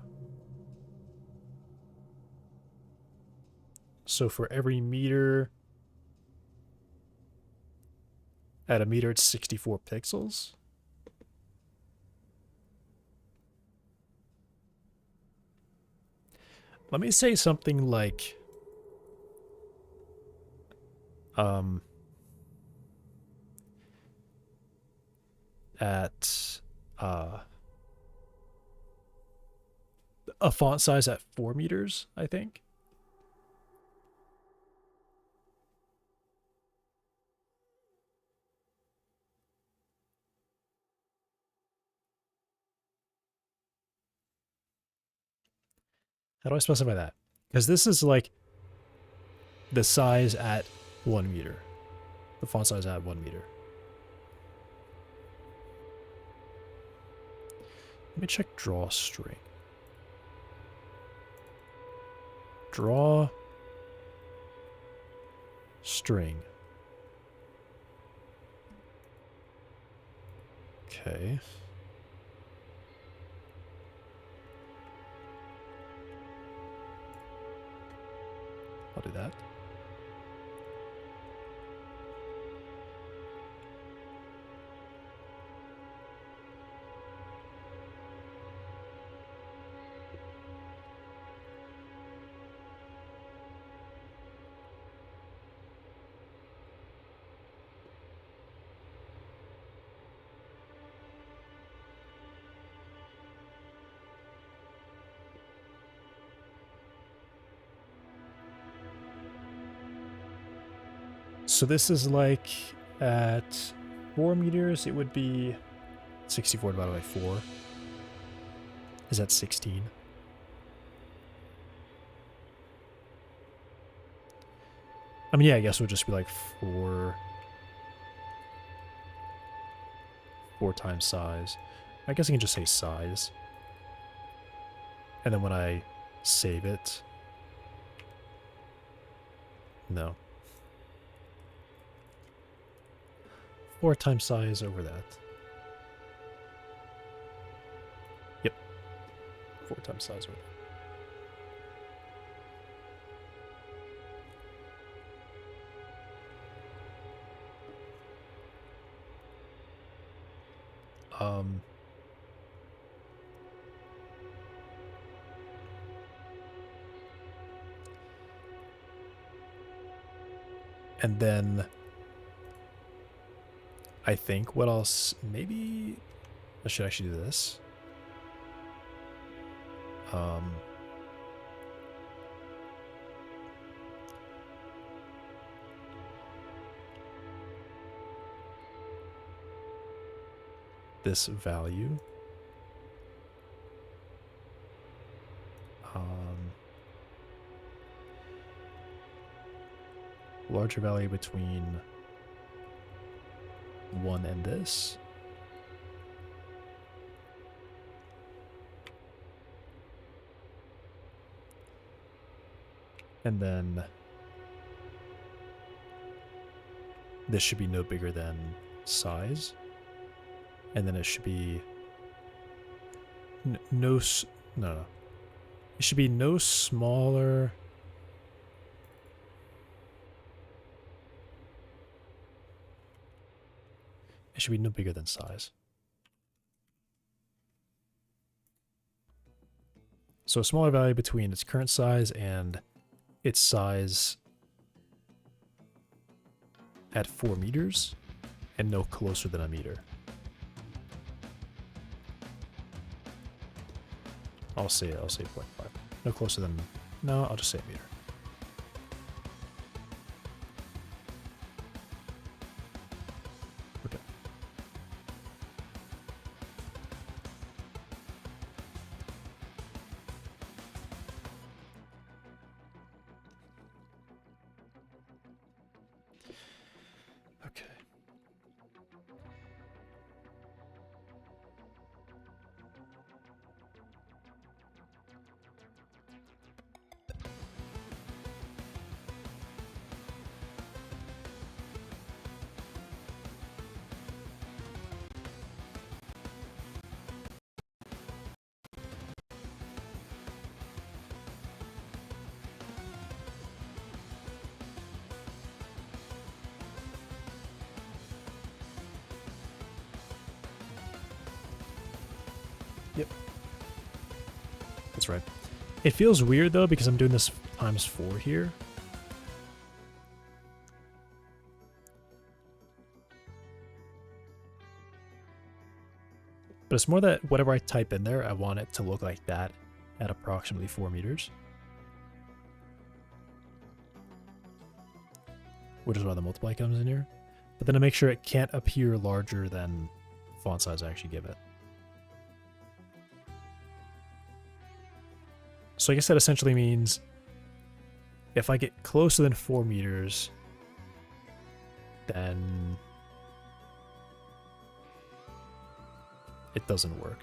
So for every meter, at a meter, it's 64 pixels. Let me say something like, at a font size at 4 meters, I think. How do I specify that? Because this is like the size at 1 meter. The font size at 1 meter. Let me check drawstring. Draw string. Okay. I'll do that. So this is like at 4 meters, it would be 64 divided by 4. Is that 16? I mean, yeah, I guess it would just be like 4 times size. I guess I can just say size. And then when I save it, no. 4 times size over that. Yep. 4 times size over that. And then I think what else? Maybe I should actually do this. This value. larger value between 1 and this. And then this should be no bigger than size. And then it should be no. It should be no smaller. It should be no bigger than size. So a smaller value between its current size and its size at 4 meters and no closer than a meter. I'll say 0.5. No closer than, no, I'll just say a meter. Okay. Okay. Yep. That's right. It feels weird though because I'm doing this times 4 here. But it's more that whatever I type in there, I want it to look like that at approximately 4 meters. Which is why the multiply comes in here. But then to make sure it can't appear larger than font size I actually give it. So I guess that essentially means if I get closer than 4 meters, then it doesn't work.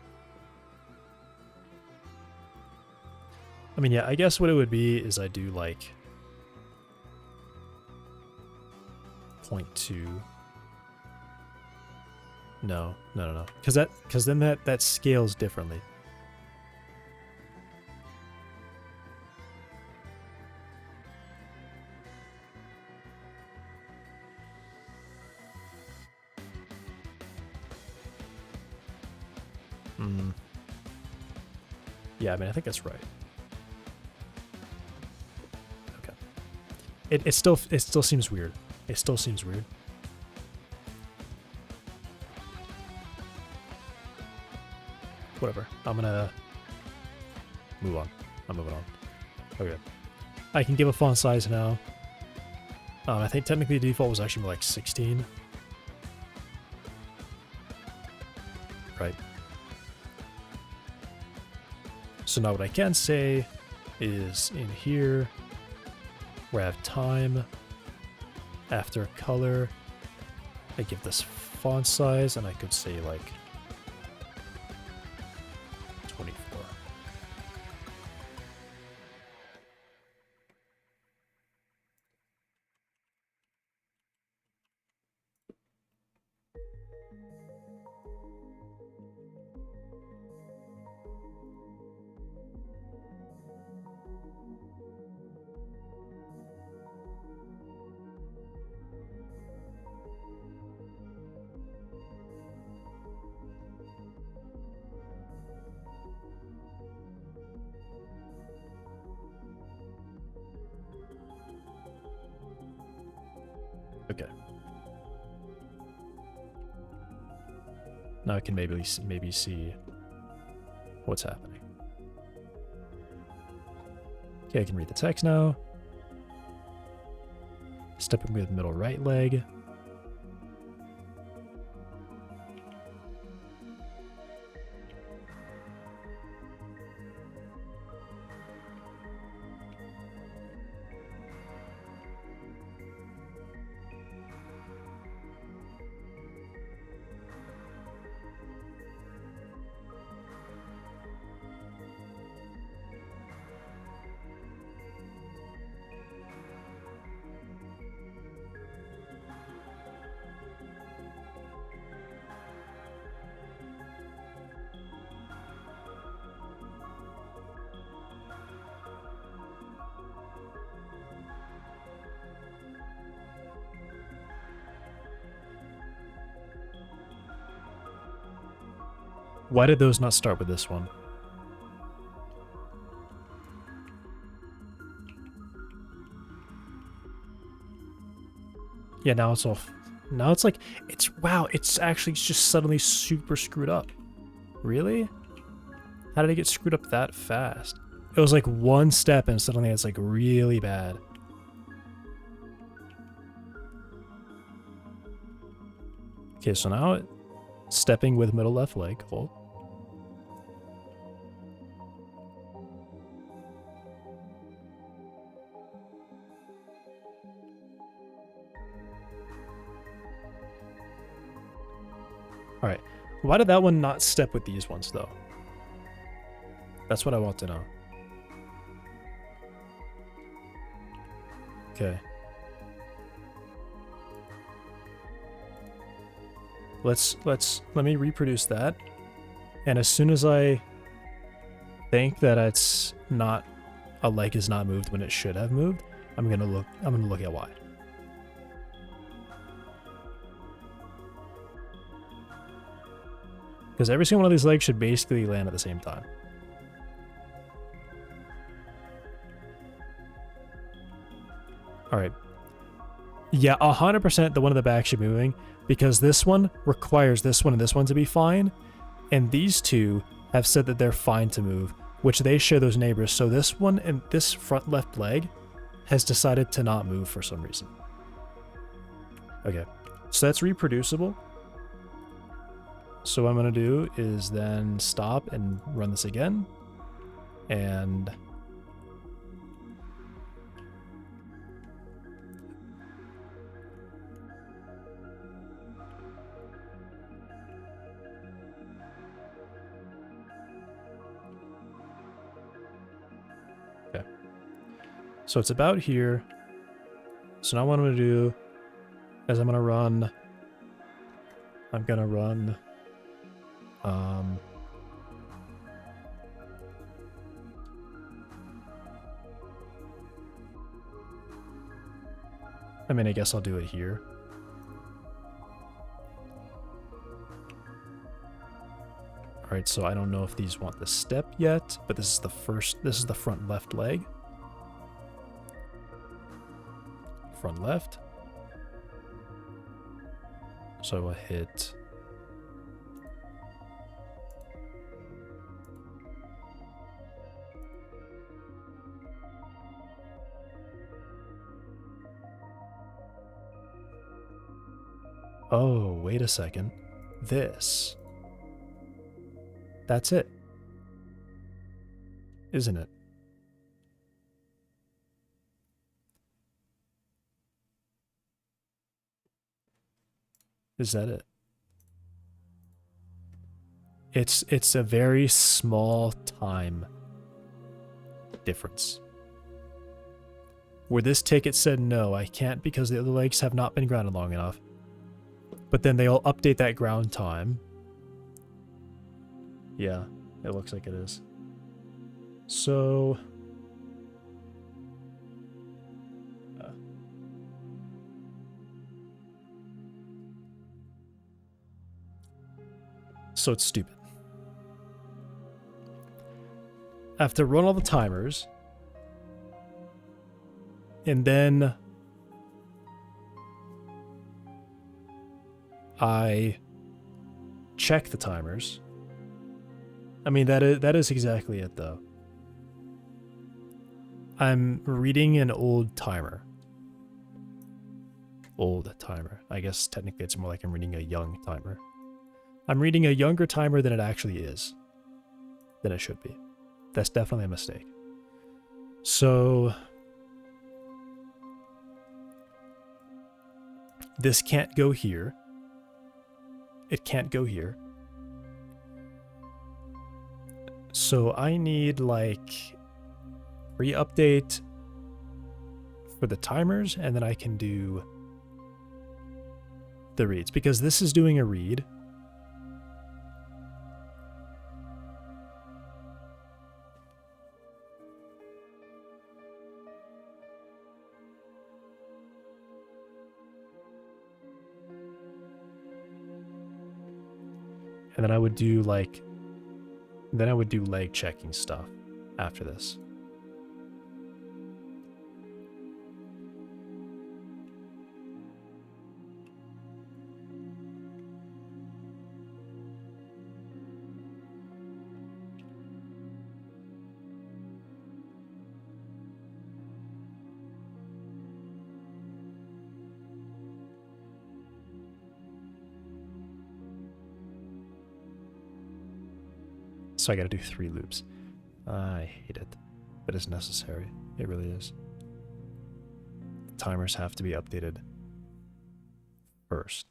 I mean, yeah, I guess what it would be is I do like 0.2. No. Because then that scales differently. Yeah, I mean, I think that's right. Okay. It still seems weird. It still seems weird. Whatever. I'm gonna move on. I'm moving on. Okay. I can give a font size now. I think technically the default was actually more like 16. Right. So now what I can say is in here, where I have time, after color, I give this font size, and I could say like 24. Okay. Now I can maybe see what's happening. Okay, I can read the text now. Stepping with middle right leg. Why did those not start with this one? Yeah, now it's off. Now it's like, wow, it's actually just suddenly super screwed up. Really? How did it get screwed up that fast? It was like one step and suddenly it's like really bad. Okay, so now stepping with middle left leg, hold. Alright, why did that one not step with these ones though? That's what I want to know. Okay. Let me reproduce that. And as soon as I think that it's not, a leg is not moved when it should have moved, I'm gonna look at why. Because every single one of these legs should basically land at the same time. Alright. Yeah, 100% the one in the back should be moving, because this one requires this one and this one to be fine, and these two have said that they're fine to move, which they share those neighbors, so this one and this front left leg has decided to not move for some reason. Okay, so that's reproducible. So what I'm going to do is then stop and run this again, and okay. So it's about here. So now what I'm going to do is I'm going to run I mean, I guess I'll do it here. Alright, so I don't know if these want the step yet, but this is the front left leg. Front left. So I'll hit oh, wait a second. This. That's it. Isn't it? Is that it? It's a very small time difference. Where this ticket said no, I can't because the other legs have not been grounded long enough. But then they'll update that ground time. Yeah, it looks like it is. So so it's stupid. I have to run all the timers, and then I check the timers. I mean, that is exactly it, though. I'm reading an old timer. Old timer. I guess technically it's more like I'm reading a young timer. I'm reading a younger timer than it actually is. Than it should be. That's definitely a mistake. So this can't go here. It can't go here. So I need like re-update for the timers, and then I can do the reads, because this is doing a read. And then I would do like Then I would do leg checking stuff after this. So I gotta do 3 loops. I hate it, but it's necessary. It really is. The timers have to be updated first.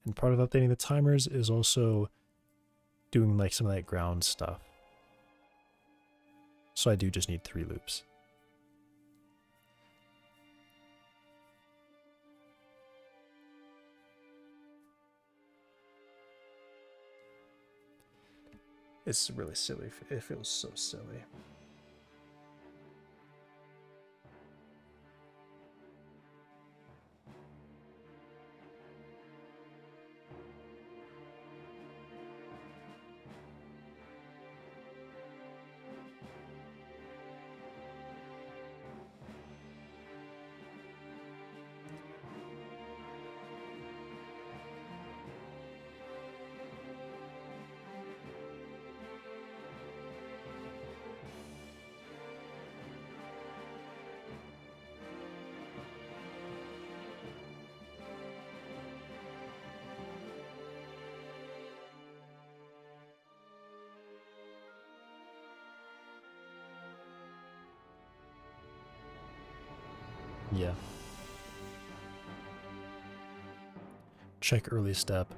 And part of updating the timers is also doing like some of that ground stuff. So I do just need 3 loops. It's really silly. It feels so silly. Yeah. Check early step.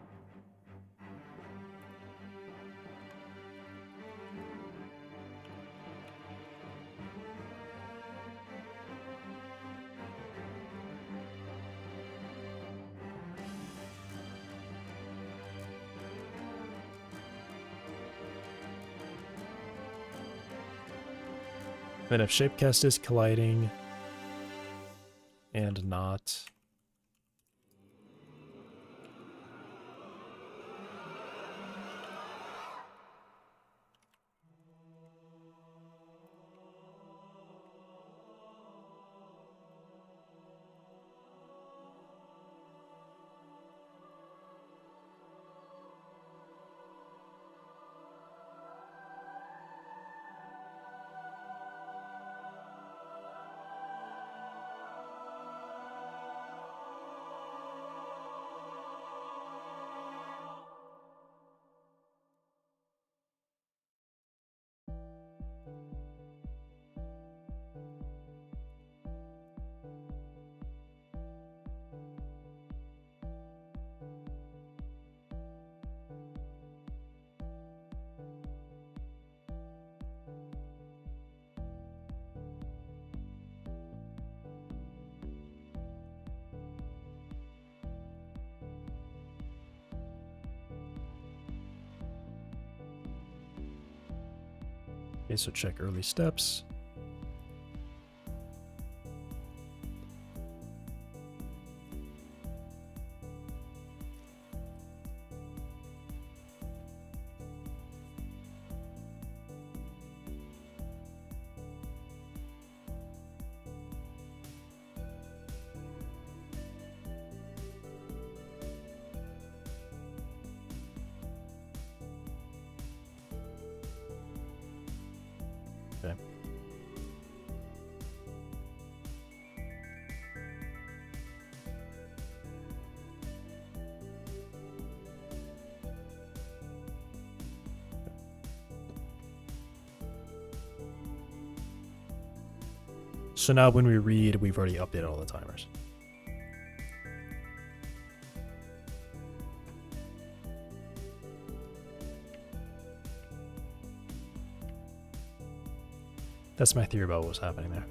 Then if Shapecast is colliding and not, okay, so check early steps. Okay. So now when we read, we've already updated all the timers. That's my theory about what was happening there.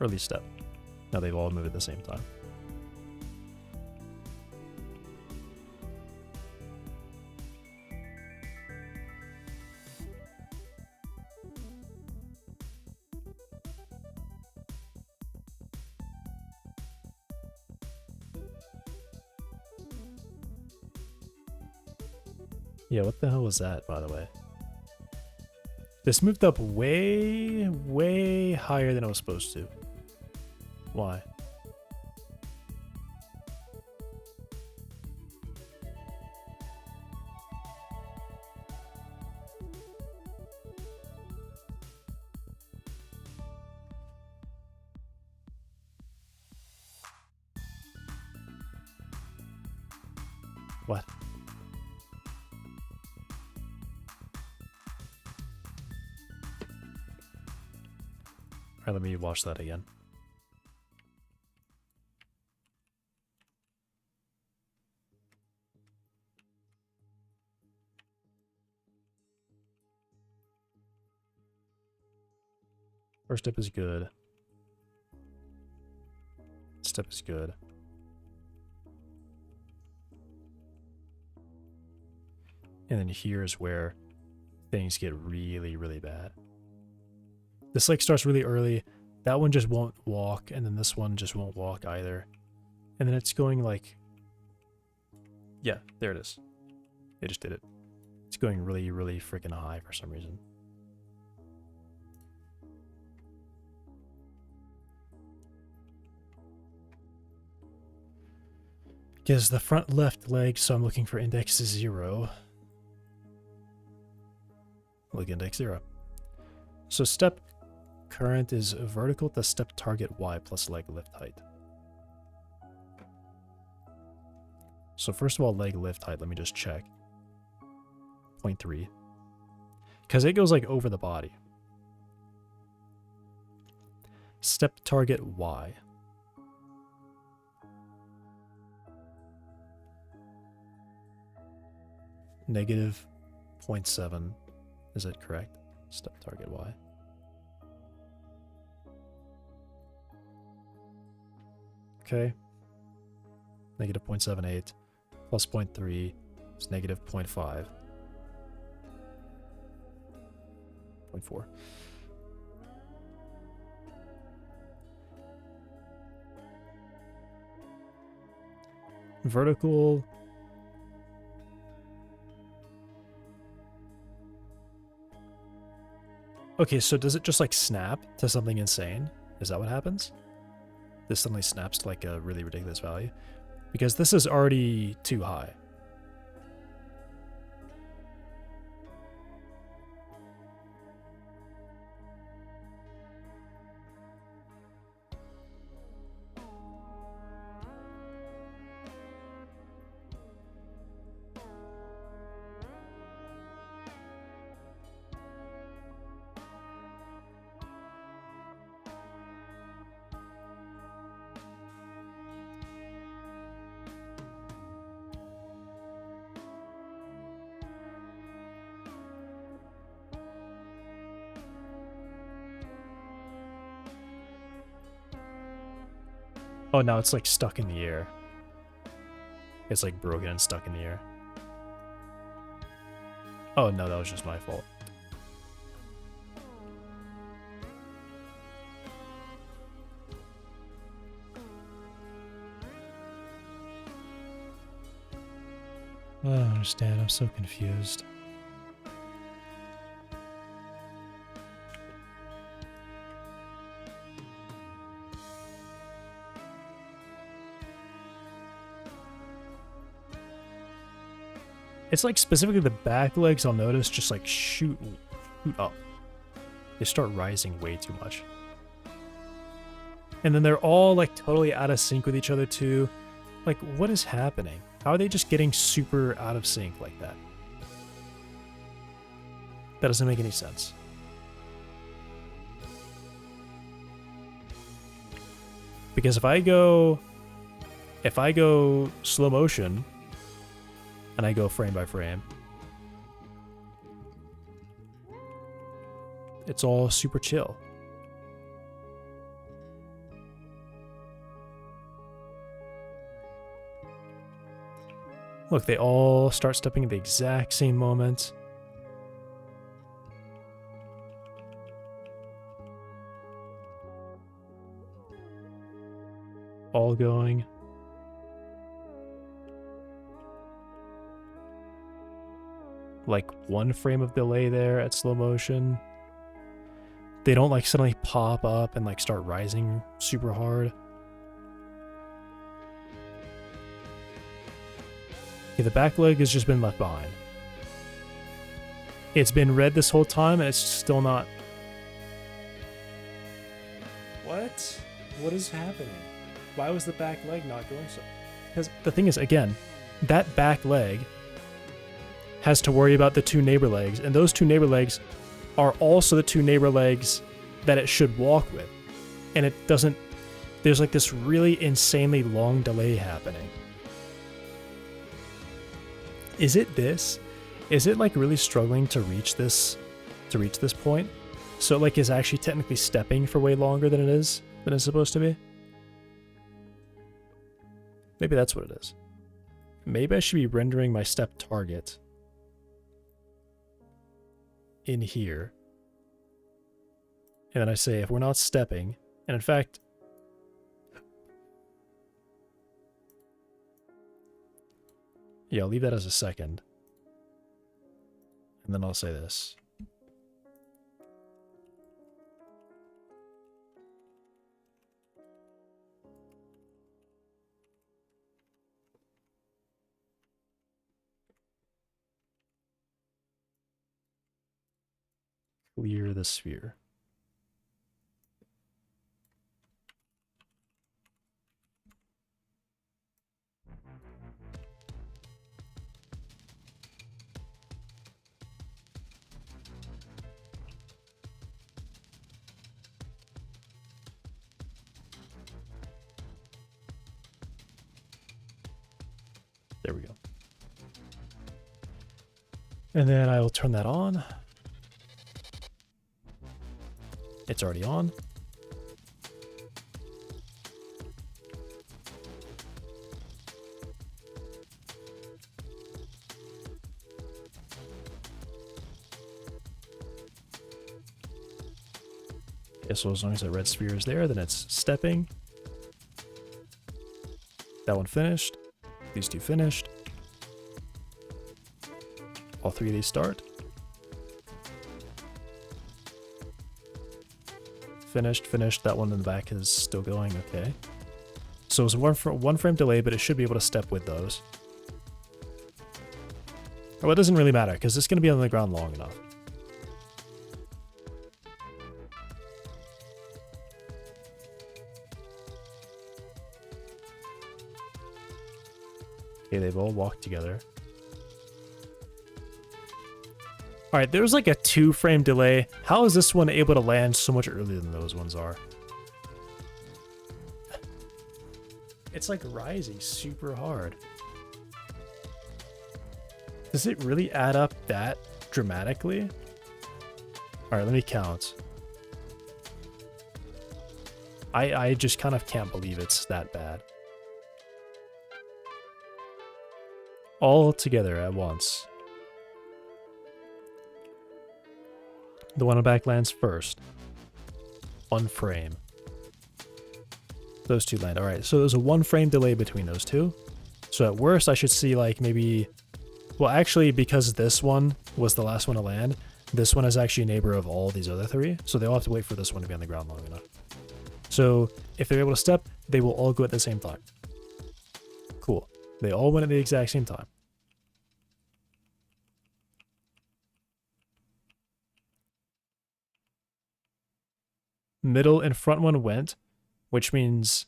Early step. Now they've all moved at the same time. Yeah, what the hell was that, by the way? This moved up way, way higher than it was supposed to. Why? What? Alright, let me watch that again. First step is good. Step is good. And then here's where things get really, really bad. This like starts really early. That one just won't walk, and then this one just won't walk either. And then it's going like... Yeah, there it is. It just did it. It's going really, really freaking high for some reason. Because the front left leg, so I'm looking for index 0. Look, index 0. So step current is vertical to step target Y plus leg lift height. So first of all, leg lift height, let me just check. 0.3. Because it goes like over the body. Step target Y. Negative 0.7. Is that correct? Step target Y. Okay. Negative 0.78 plus 0.3 is negative 0.5. 0.4. Vertical. Okay, so does it just like snap to something insane? Is that what happens? This suddenly snaps to like a really ridiculous value? Because this is already too high. Oh, now it's like stuck in the air. It's like broken and stuck in the air. Oh no, that was just my fault. I don't understand, I'm so confused. It's like specifically the back legs, I'll notice, just like shoot up. They start rising way too much. And then they're all like totally out of sync with each other too. Like, what is happening? How are they just getting super out of sync like that? That doesn't make any sense. Because if I go slow motion, and I go frame by frame, it's all super chill. Look, they all start stepping at the exact same moment. All going. like 1 frame of delay there at slow motion. They don't like suddenly pop up and like start rising super hard. Okay, the back leg has just been left behind. It's been red this whole time and it's still not. What? What is happening? Why was the back leg not going so? Because the thing is, again, that back leg has to worry about the 2 neighbor legs, and those 2 neighbor legs are also the 2 neighbor legs that it should walk with. And it doesn't, there's like this really insanely long delay happening. Is it this? Is it like really struggling to reach this point? So it like is actually technically stepping for way longer than it's supposed to be? Maybe that's what it is. Maybe I should be rendering my step target in here. And then I say if we're not stepping, and in fact, yeah, I'll leave that as a second. And then I'll say this. Clear the sphere. There we go. And then I will turn that on. It's already on. Okay, so as long as that red sphere is there, then it's stepping. That one finished. These 2 finished. All 3 of these start. Finished. That one in the back is still going, okay. So it's one frame delay, but it should be able to step with those. Well, it doesn't really matter, because it's going to be on the ground long enough. Okay, they've all walked together. Alright, there's like a 2 frame delay. How is this one able to land so much earlier than those ones are? It's like rising super hard. Does it really add up that dramatically? Alright, let me count. I just kind of can't believe it's that bad. All together at once. The one on back lands first. 1 frame. Those 2 land. Alright, so there's a 1 frame delay between those 2. So at worst, I should see like maybe... Well, actually, because this one was the last one to land, this one is actually a neighbor of all these other 3. So they'll have to wait for this one to be on the ground long enough. So if they're able to step, they will all go at the same time. Cool. They all went at the exact same time. Middle and front one went, which means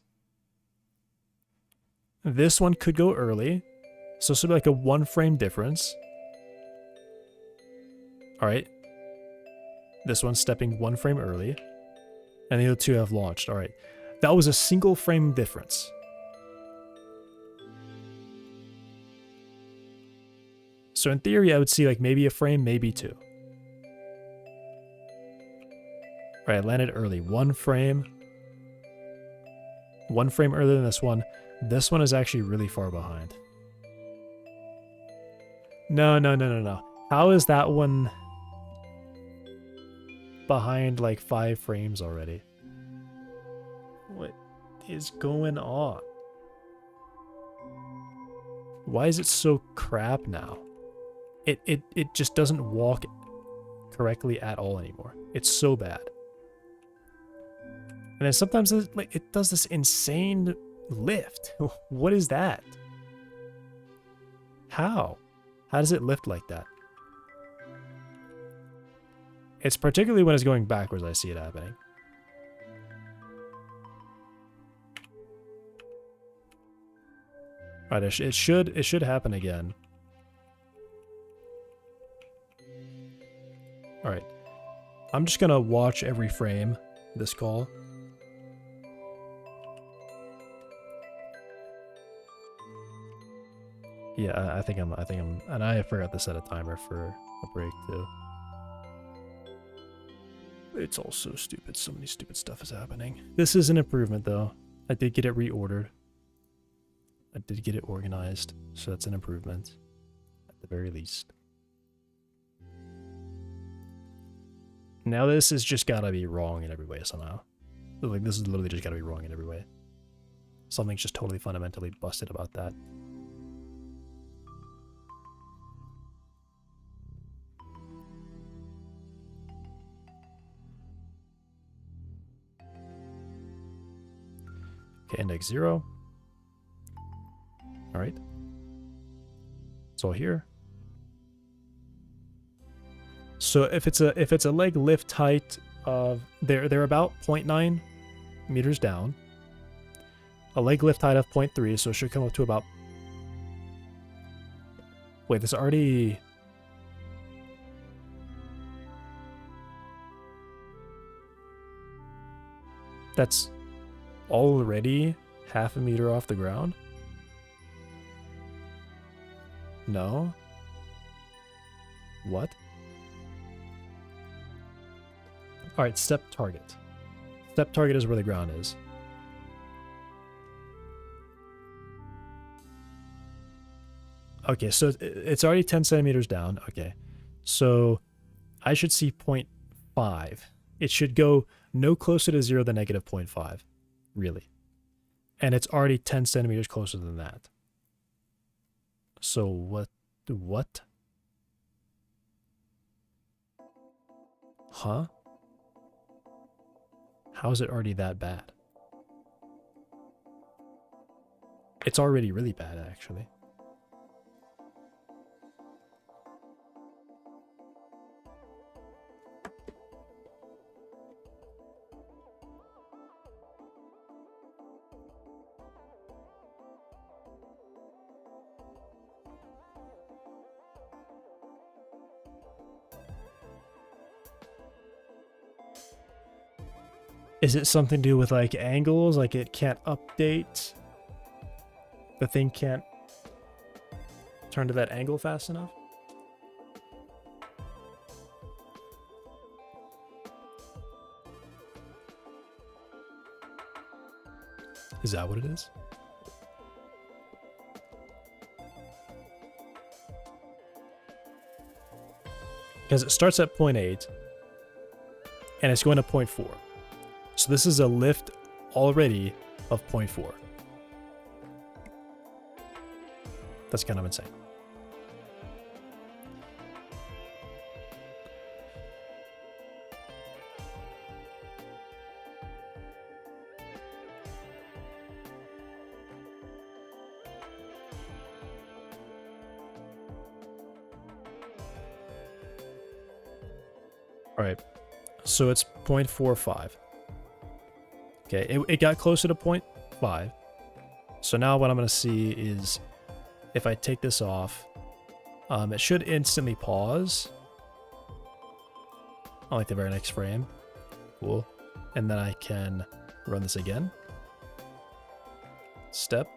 this one could go early. So this would be like a 1 frame difference. Alright. This one's stepping 1 frame early. And the other 2 have launched. Alright. That was a single frame difference. So in theory, I would see like maybe a frame, maybe 2. Alright, I landed early. 1 frame. 1 frame earlier than this one. This one is actually really far behind. No. How is that one behind like 5 frames already? What is going on? Why is it so crap now? It just doesn't walk correctly at all anymore. It's so bad. And then sometimes it does this insane lift. What is that? How? How does it lift like that? It's particularly when it's going backwards I see it happening. Alright, it should happen again. Alright. I'm just gonna watch every frame this call. Yeah, I think I'm, and I forgot to set a timer for a break too. It's all so stupid. So many stupid stuff is happening. This is an improvement though. I did get it reordered. I did get it organized, so that's an improvement at the very least. Now this has just gotta be wrong in every way somehow. Like this is literally just gotta be wrong in every way. Something's just totally fundamentally busted about that. Okay, index 0. All right. It's all here. So if it's a leg lift height of they're about 0.9 meters down. A leg lift height of 0.3, so it should come up to about. Wait, this already. That's already half a meter off the ground? No? What? Alright, step target. Step target is where the ground is. Okay, so it's already 10 centimeters down. Okay, so I should see 0.5. It should go no closer to 0 than negative 0.5. Really. And it's already 10 centimeters closer than that. So what? Huh? How is it already that bad? It's already really bad, actually. Is it something to do with like angles? Like it can't update? The thing can't turn to that angle fast enough? Is that what it is? Because it starts at 0.8 and it's going to 0.4. So this is a lift already of 0.4. That's kind of insane. All right, so it's 0.45. Okay, it got closer to 0.5. So now what I'm going to see is if I take this off, it should instantly pause on like the very next frame. Cool. And then I can run this again. Step.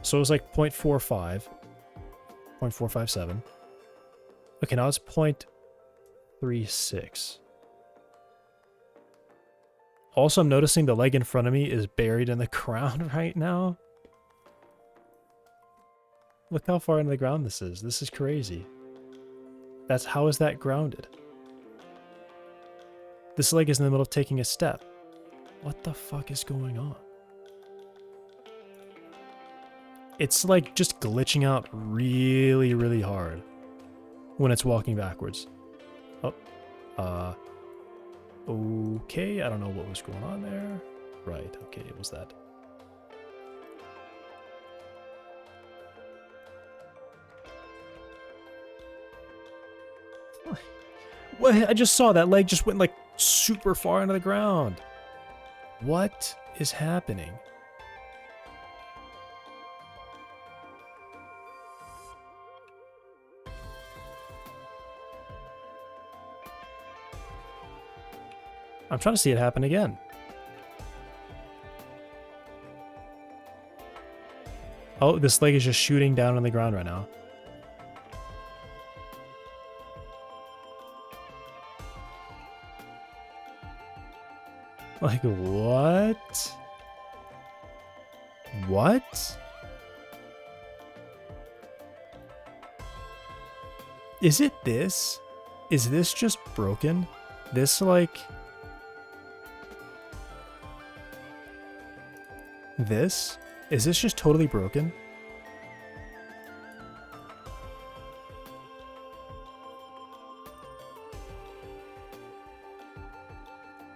So it was like 0.45, 0.457. Okay, now it's 0.36. Also, I'm noticing the leg in front of me is buried in the ground right now. Look how far into the ground this is. This is crazy. How is that grounded? This leg is in the middle of taking a step. What the fuck is going on? It's like just glitching out really, really hard. when it's walking backwards. Oh, okay, I don't know what was going on there. Right, okay, it was that. What? I just saw that leg just went like super far into the ground. What is happening? I'm trying to see it happen again. Oh, this leg is just shooting down on the ground right now. Like, what? What? Is it this? Is this just broken? This, like... This? Is this just totally broken?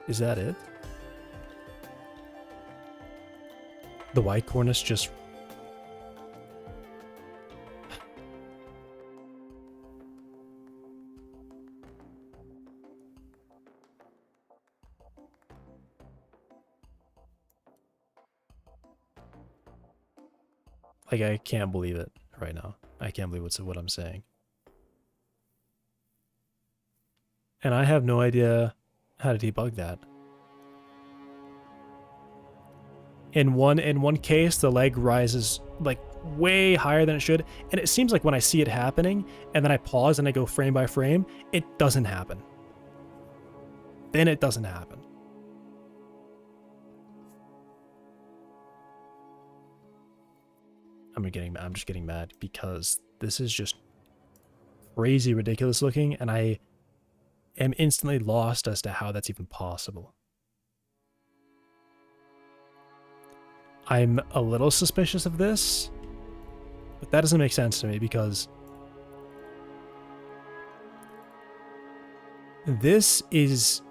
Is that it? The white cornice just... Like, I can't believe it right now. I can't believe what I'm saying. And I have no idea how to debug that. In one case, the leg rises like way higher than it should, and it seems like when I see it happening, and then I pause and I go frame by frame, it doesn't happen. Then it doesn't happen. I'm just getting mad because this is just crazy ridiculous looking, and I am instantly lost as to how that's even possible. I'm a little suspicious of this, but that doesn't make sense to me because this is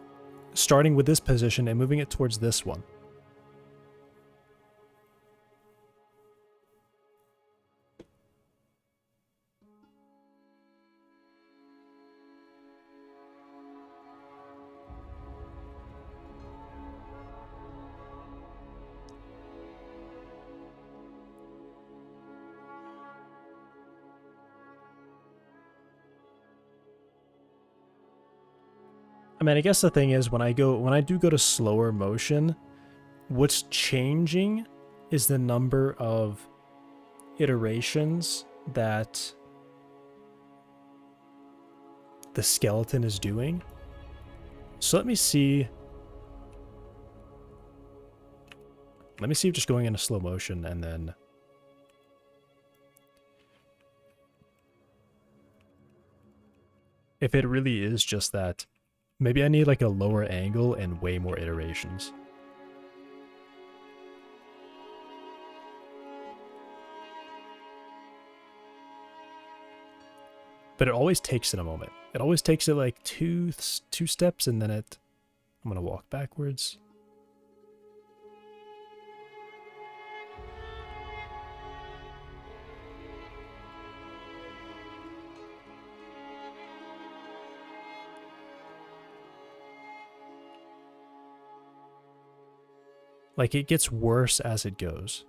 starting with this position and moving it towards this one. I mean, I guess the thing is when I do go to slower motion, what's changing is the number of iterations that the skeleton is doing. So let me see just going into slow motion and then if it really is just that. Maybe I need like a lower angle and way more iterations. But it always takes it a moment. It always takes it like two steps and then I'm gonna walk backwards. Like, it gets worse as it goes.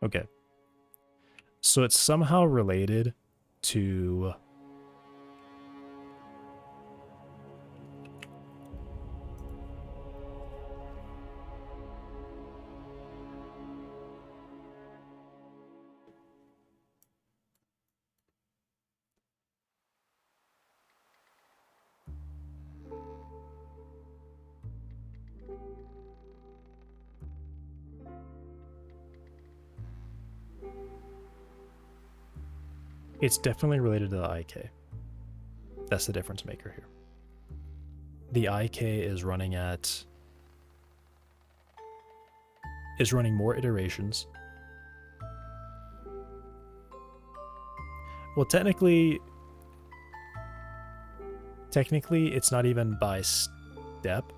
Okay. So it's somehow related to... It's definitely related to the IK. That's the difference maker here. The IK is running more iterations. Well, technically it's not even by step.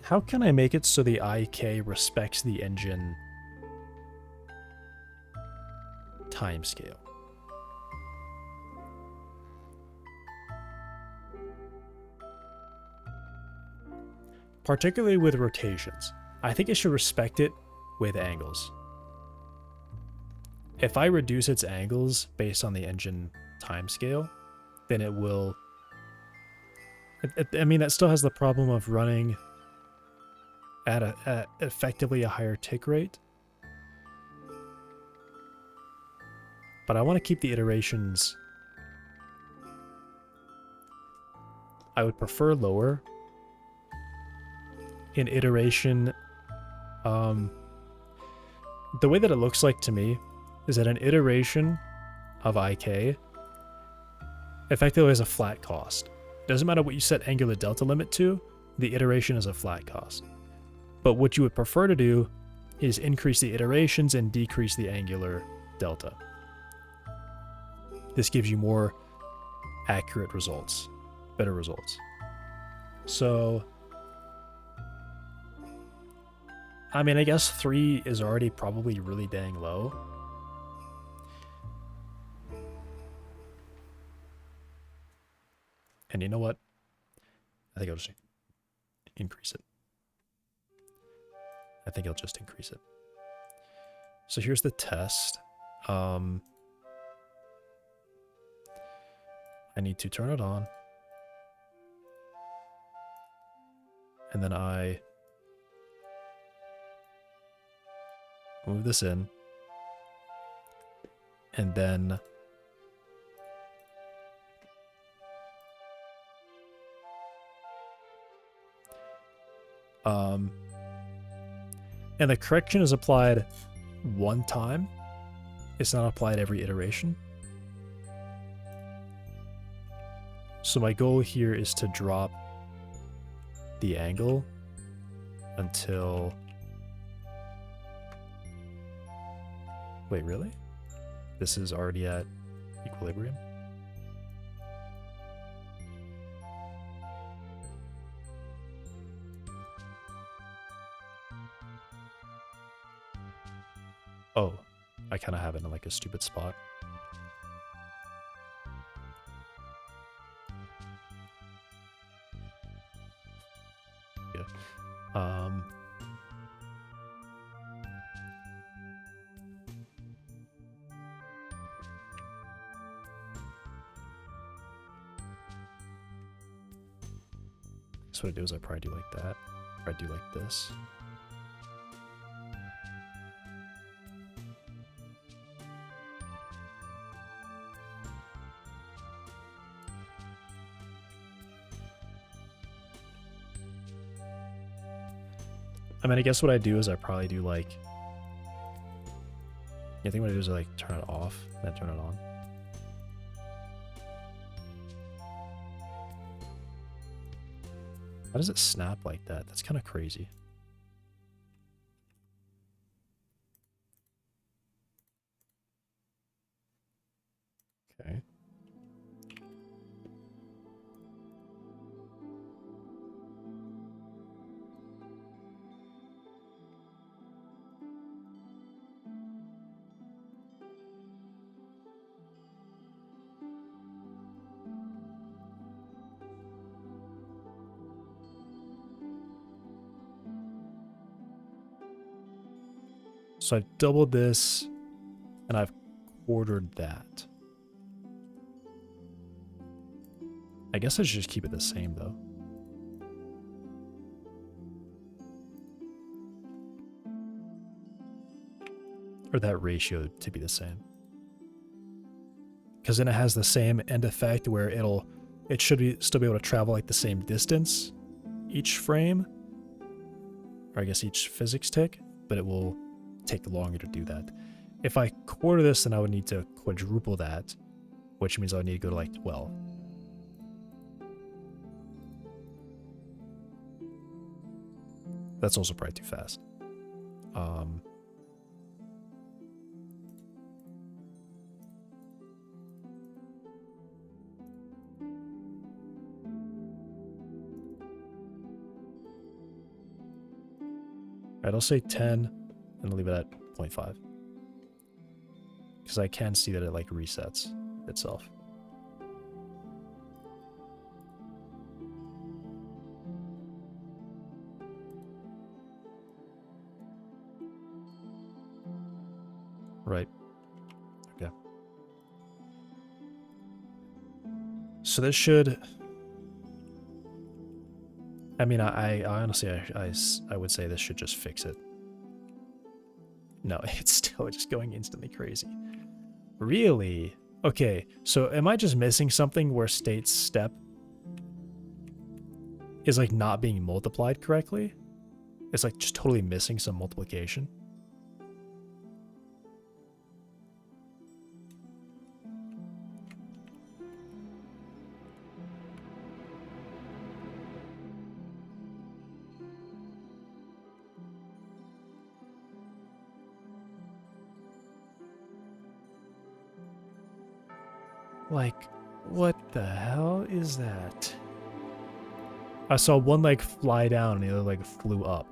How can I make it so the IK respects the engine timescale? Particularly with rotations. I think it should respect it with angles. If I reduce its angles based on the engine timescale, then it will... I mean, that still has the problem of running at effectively a higher tick rate. But I want to keep the iterations... I would prefer lower. In iteration, the way that it looks like to me is that an iteration of IK effectively has a flat cost. Doesn't matter what you set angular delta limit to, the iteration is a flat cost. But what you would prefer to do is increase the iterations and decrease the angular delta. This gives you more accurate results, better results. So, I mean, I guess 3 is already probably really dang low. And you know what? I think I'll just increase it. I think I'll just increase it. So here's the test. I need to turn it on. And then I move this in. And then and the correction is applied one time. It's not applied every iteration. So my goal here is to drop the angle until... Wait, really? This is already at equilibrium? Oh, I kind of have it in like a stupid spot. Yeah. So what I do is I probably do like that. Or I do like this. I mean, I guess what I do is I probably do like... I think what I do is I like turn it off, then turn it on. How does it snap like that? That's kind of crazy. Okay. So I've doubled this, and I've quartered that. I guess I should just keep it the same, though. Or that ratio to be the same. Because then it has the same end effect where it should still be able to travel like the same distance each frame. Or I guess each physics tick. but it will take longer to do that. If I quarter this, then I would need to quadruple that, which means I would need to go to like 12. That's also probably too fast. Alright, I'll say 10 and leave it at 0.5. Because I can see that it like resets itself. Right. Okay. So this should... I mean, I honestly, I would say this should just fix it. No, it's still just going instantly crazy. Really? Okay, so am I just missing something where state step is like not being multiplied correctly? It's like just totally missing some multiplication. Like, what the hell is that? I saw one leg fly down and the other leg flew up.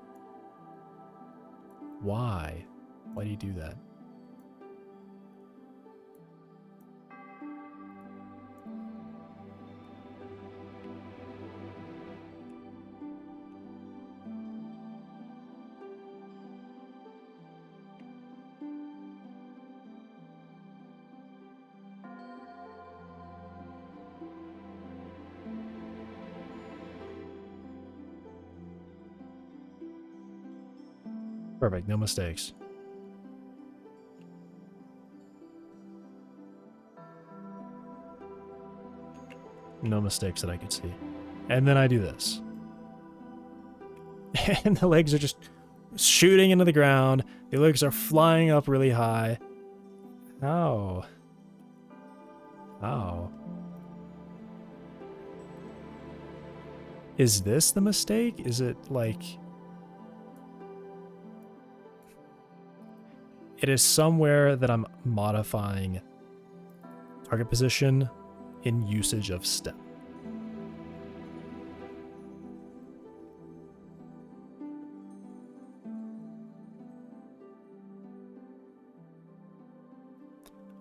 Why? Why do you do that? Perfect, no mistakes. No mistakes that I could see. And then I do this. And the legs are just shooting into the ground. The legs are flying up really high. How? How? Is this the mistake? Is it like... It is somewhere that I'm modifying target position in usage of step.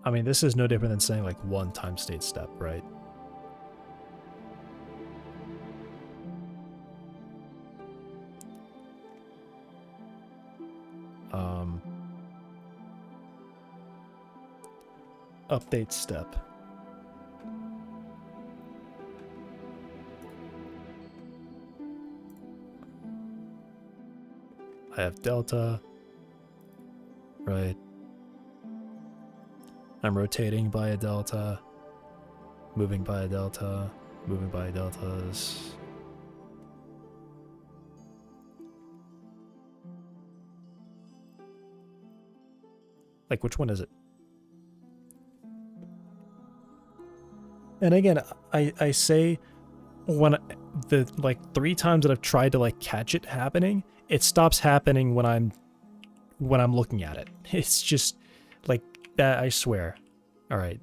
I mean, this is no different than saying like 1 time state step, right? Update step. I have delta, right? I'm rotating by a delta, moving by a delta, moving by deltas. Like, which one is it? And again, I say when the like 3 times that I've tried to like catch it happening, it stops happening when I'm looking at it. It's just like that, I swear. All right.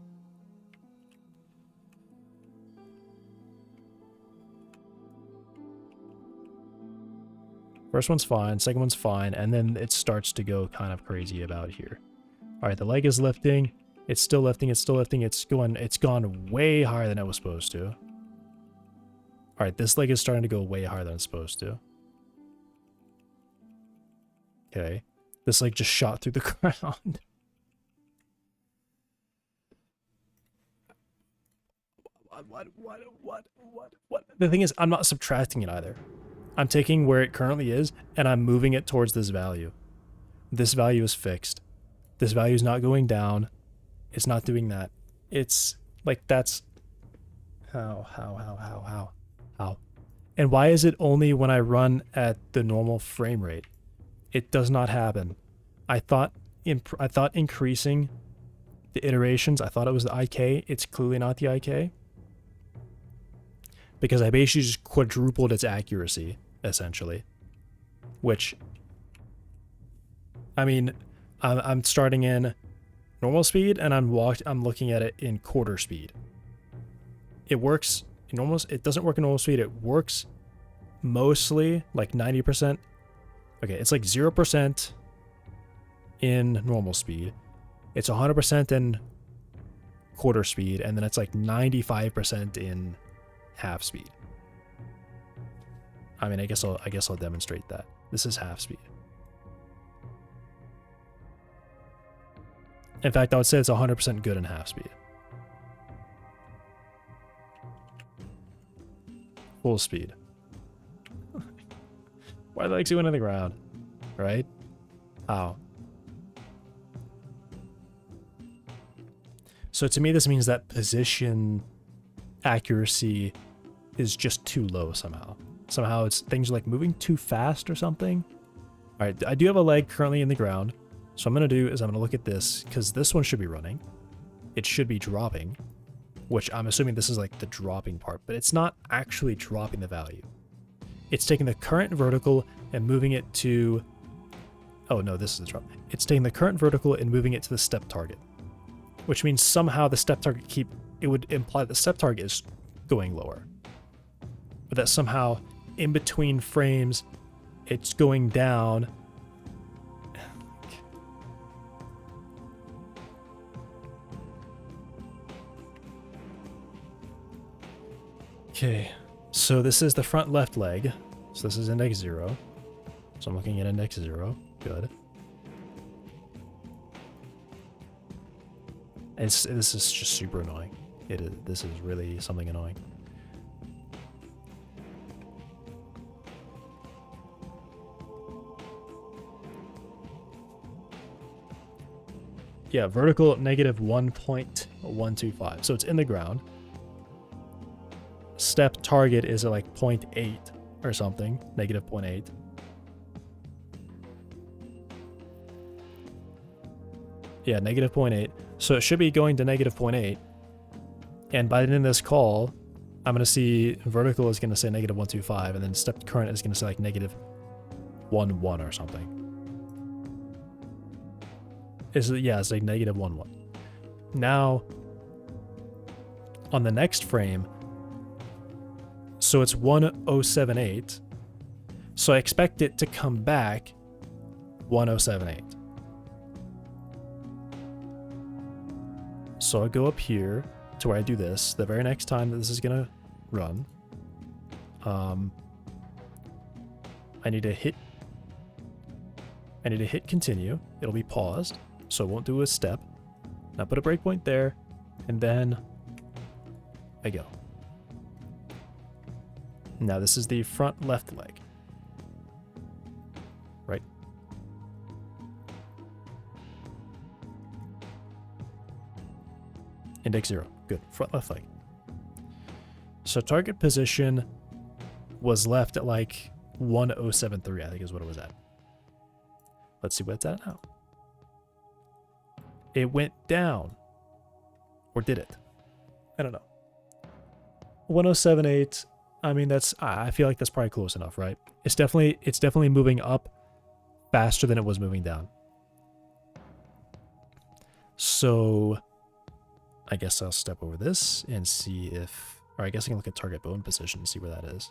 First one's fine, second one's fine, and then it starts to go kind of crazy about here. All right, the leg is lifting. It's still lifting, it's still lifting, it's gone way higher than it was supposed to. Alright, this leg is starting to go way higher than it's supposed to. Okay. This leg just shot through the ground. What? The thing is, I'm not subtracting it either. I'm taking where it currently is, and I'm moving it towards this value. This value is fixed. This value is not going down. It's not doing that. It's like that's how. And why is it only when I run at the normal frame rate? It does not happen. I thought increasing the iterations, I thought it was the IK. It's clearly not the IK. Because I basically just quadrupled its accuracy, essentially. Which, I mean, I'm starting in normal speed, and I'm looking at it in quarter speed. It works in normal. It doesn't work in normal speed. It works mostly like 90%. Okay, it's like 0% in normal speed. It's 100% in quarter speed, and then it's like 95% in half speed. I mean, I guess I'll demonstrate that. This is half speed. In fact, I would say it's 100% good in half speed. Full speed. Why are the legs going on the ground? Right? How? So to me, this means that position accuracy is just too low somehow. Somehow things are like moving too fast or something. All right, I do have a leg currently in the ground. So what I'm going to do is I'm going to look at this, because this one should be running. It should be dropping, which I'm assuming this is like the dropping part, but it's not actually dropping the value. It's taking the current vertical and moving it to... Oh no, this is the drop. It's taking the current vertical and moving it to the step target, which means somehow the step target it would imply the step target is going lower. But that somehow in between frames, it's going down. Okay, so this is the front left leg. So this is index 0. So I'm looking at index 0. Good. This is just super annoying. This is really something annoying. Yeah, vertical negative 1.125. So it's in the ground. Step target is at like 0.8 or something, negative 0.8. Yeah, negative 0.8. So it should be going to negative 0.8. And by the end of this call, I'm going to see vertical is going to say negative 125, and then step current is going to say like negative 1.1 or something. It's like negative 1.1. Now, on the next frame, so it's 1078. So I expect it to come back 1078. So I go up here to where I do this. The very next time that this is gonna run, I need to hit continue. It'll be paused, so it won't do a step. Now put a breakpoint there, and then I go. Now this is the front left leg. Right? Index 0. Good. Front left leg. So target position was left at like 1073, I think is what it was at. Let's see what it's at now. It went down. Or did it? I don't know. 1078. I mean, I feel like that's probably close enough, right? It's definitely moving up faster than it was moving down. So I guess I'll step over this and see if, or I guess I can look at target bone position and see where that is.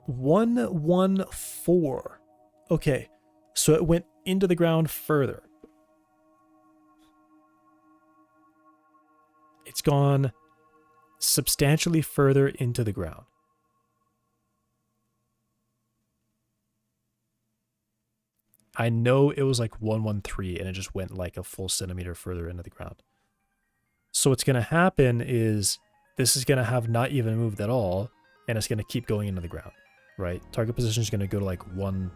$114. Okay, so it went into the ground further. It's gone substantially further into the ground. I know it was like 113 and it just went like a full centimeter further into the ground. So what's going to happen is this is going to have not even moved at all, and it's going to keep going into the ground, right? Target position is going to go to like 1.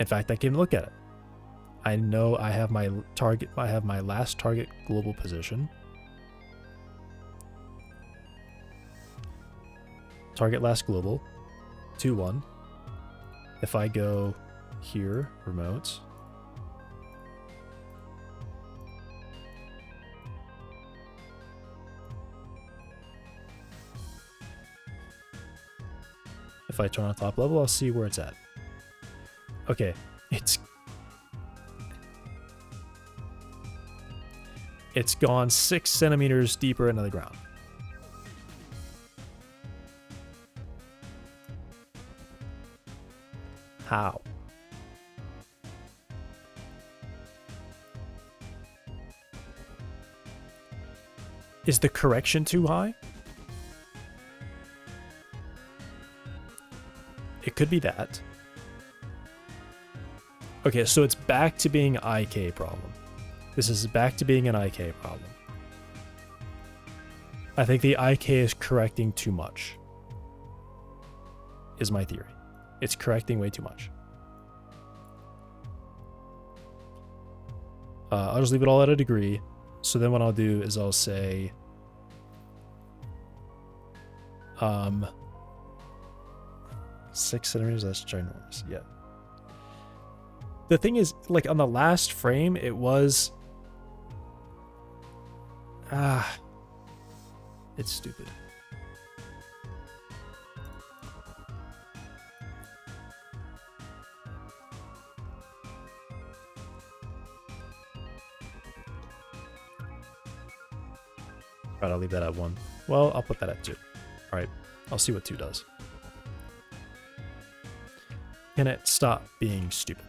In fact, I can look at it. I know I have my target, I have my last target global position. target last global, 2-1. If I go here, remote, if I turn on top level, I'll see where it's at. Okay, it's gone 6 centimeters deeper into the ground. How? Is the correction too high? It could be that. Okay, so it's back to being IK problem. This is back to being an IK problem. I think the IK is correcting too much, is my theory. It's correcting way too much. I'll just leave it all at a degree. So then what I'll do is I'll say, 6 centimeters, that's ginormous, yeah. The thing is, like on the last frame, it was, it's stupid. Alright, I'll leave that at 1. Well, I'll put that at 2. Alright, I'll see what 2 does. Can it stop being stupid?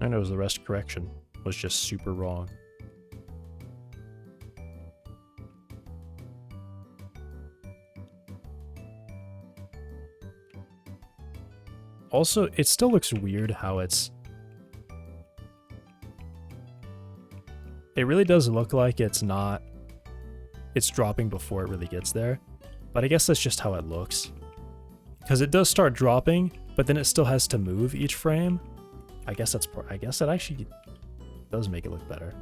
I know the rest correction was just super wrong. Also, it still looks weird how it really does look like it's dropping before it really gets there. But I guess that's just how it looks. Because it does start dropping, but then it still has to move each frame. I guess that actually does make it look better.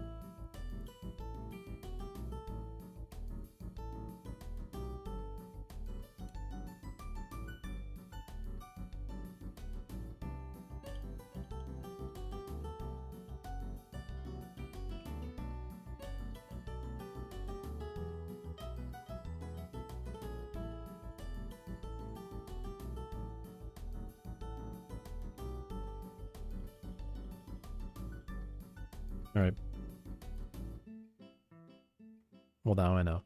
All right. Well, now I know.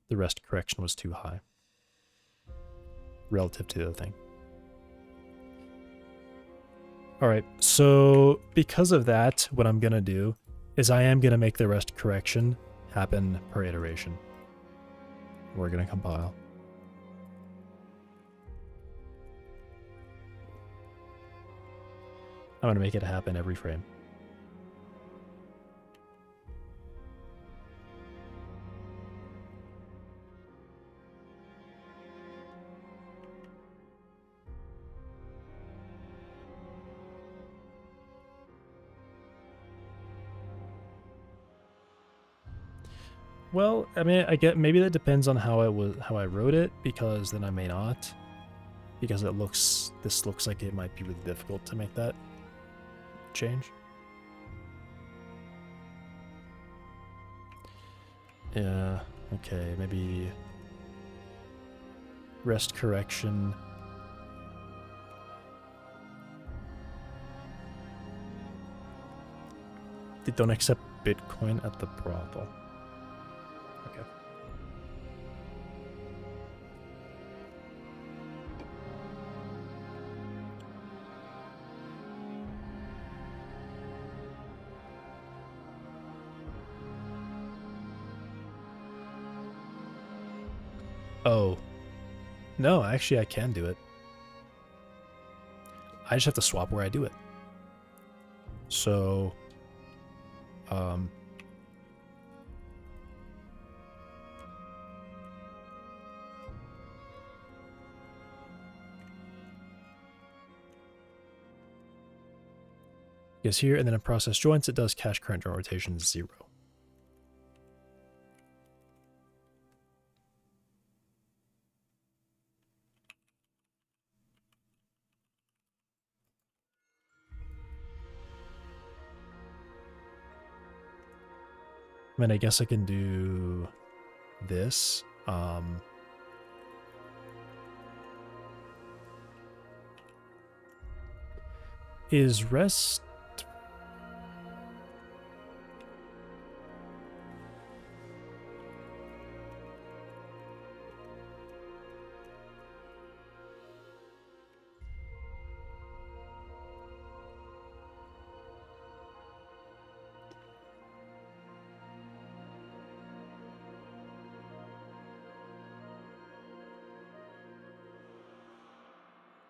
The rest correction was too high relative to the other thing. All right, so because of that, what I'm going to do is I am going to make the rest correction happen per iteration. We're going to compile. I'm going to make it happen every frame. Well, I mean, I get maybe that depends on how I wrote it, because then I may not, because this looks like it might be really difficult to make that change. Yeah, okay, maybe rest correction. They don't accept Bitcoin at the brothel. Okay. Oh. No, actually I can do it. I just have to swap where I do it. So, because here and then in process joints, it does cache current joint rotation 0. I mean, I guess I can do this. Is rest...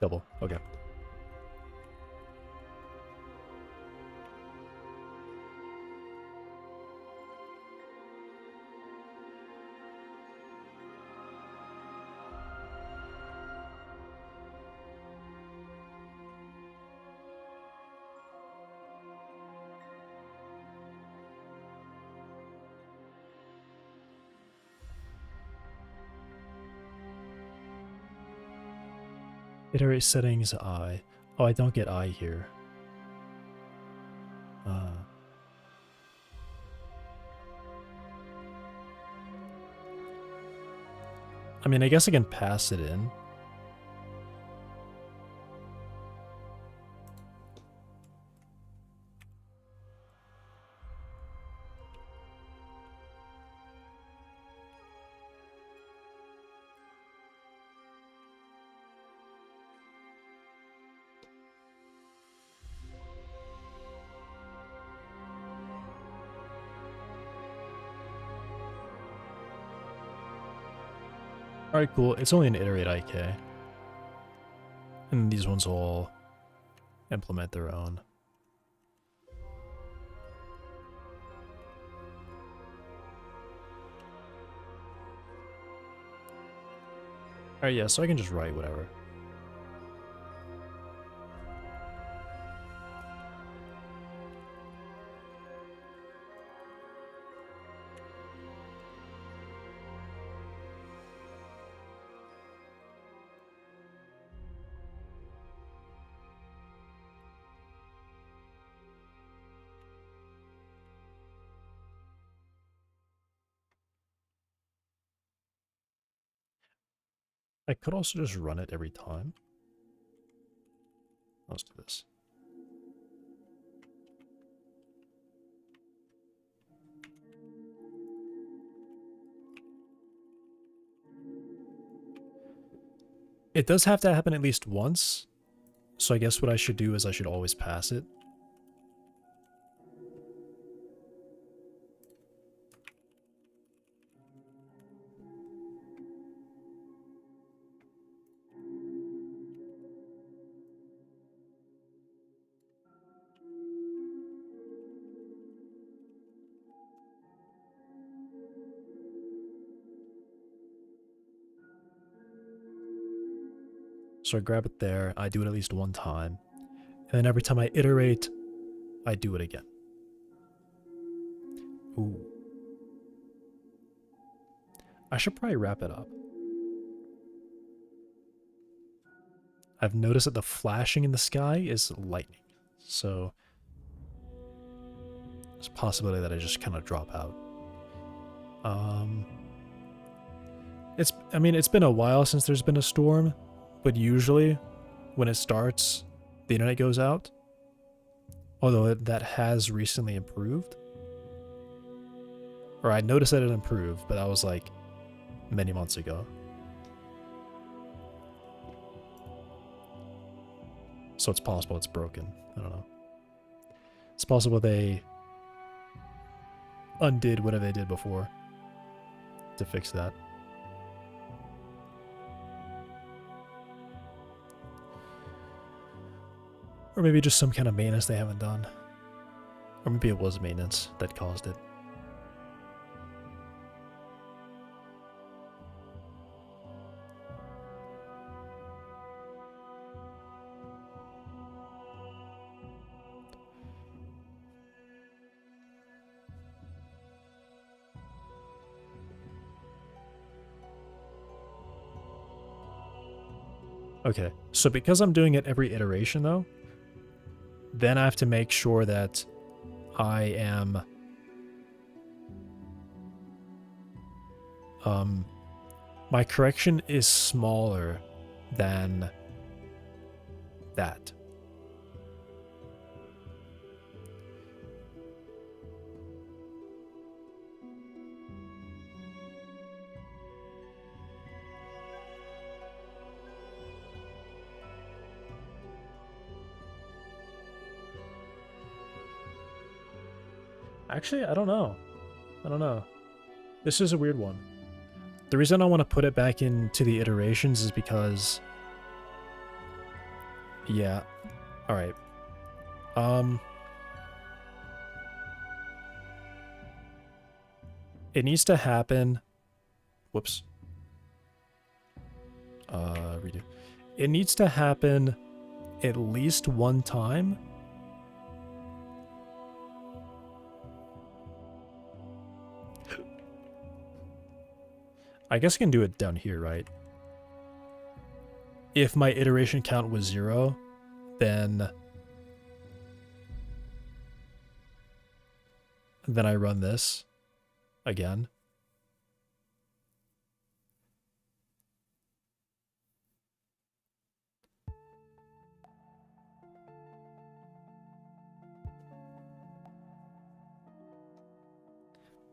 Double, okay. Iterate settings I. Oh, I don't get I here. I mean, I guess I can pass it in. Alright, cool. It's only an iterate IK. And these ones will implement their own. Alright, yeah, so I can just write whatever. I could also just run it every time. Let's do this. It does have to happen at least once, so I guess what I should do is I should always pass it. So I grab it there, I do it at least one time, and then every time I iterate, I do it again. Ooh. I should probably wrap it up. I've noticed that the flashing in the sky is lightning, so there's a possibility that I just kind of drop out. It's been a while since there's been a storm, but usually when it starts, the internet goes out. Although that has recently improved. Or I noticed that it improved, but that was like many months ago. So it's possible it's broken. I don't know. It's possible they undid whatever they did before to fix that. Or maybe just some kind of maintenance they haven't done. Or maybe it was maintenance that caused it. Okay, so because I'm doing it every iteration though, then I have to make sure that I am my correction is smaller than that. Actually, I don't know. I don't know. This is a weird one. The reason I want to put it back into the iterations is because... Yeah. Alright. It needs to happen... Whoops. Redo. It needs to happen at least one time. I guess I can do it down here, right? If my iteration count was 0, then I run this again.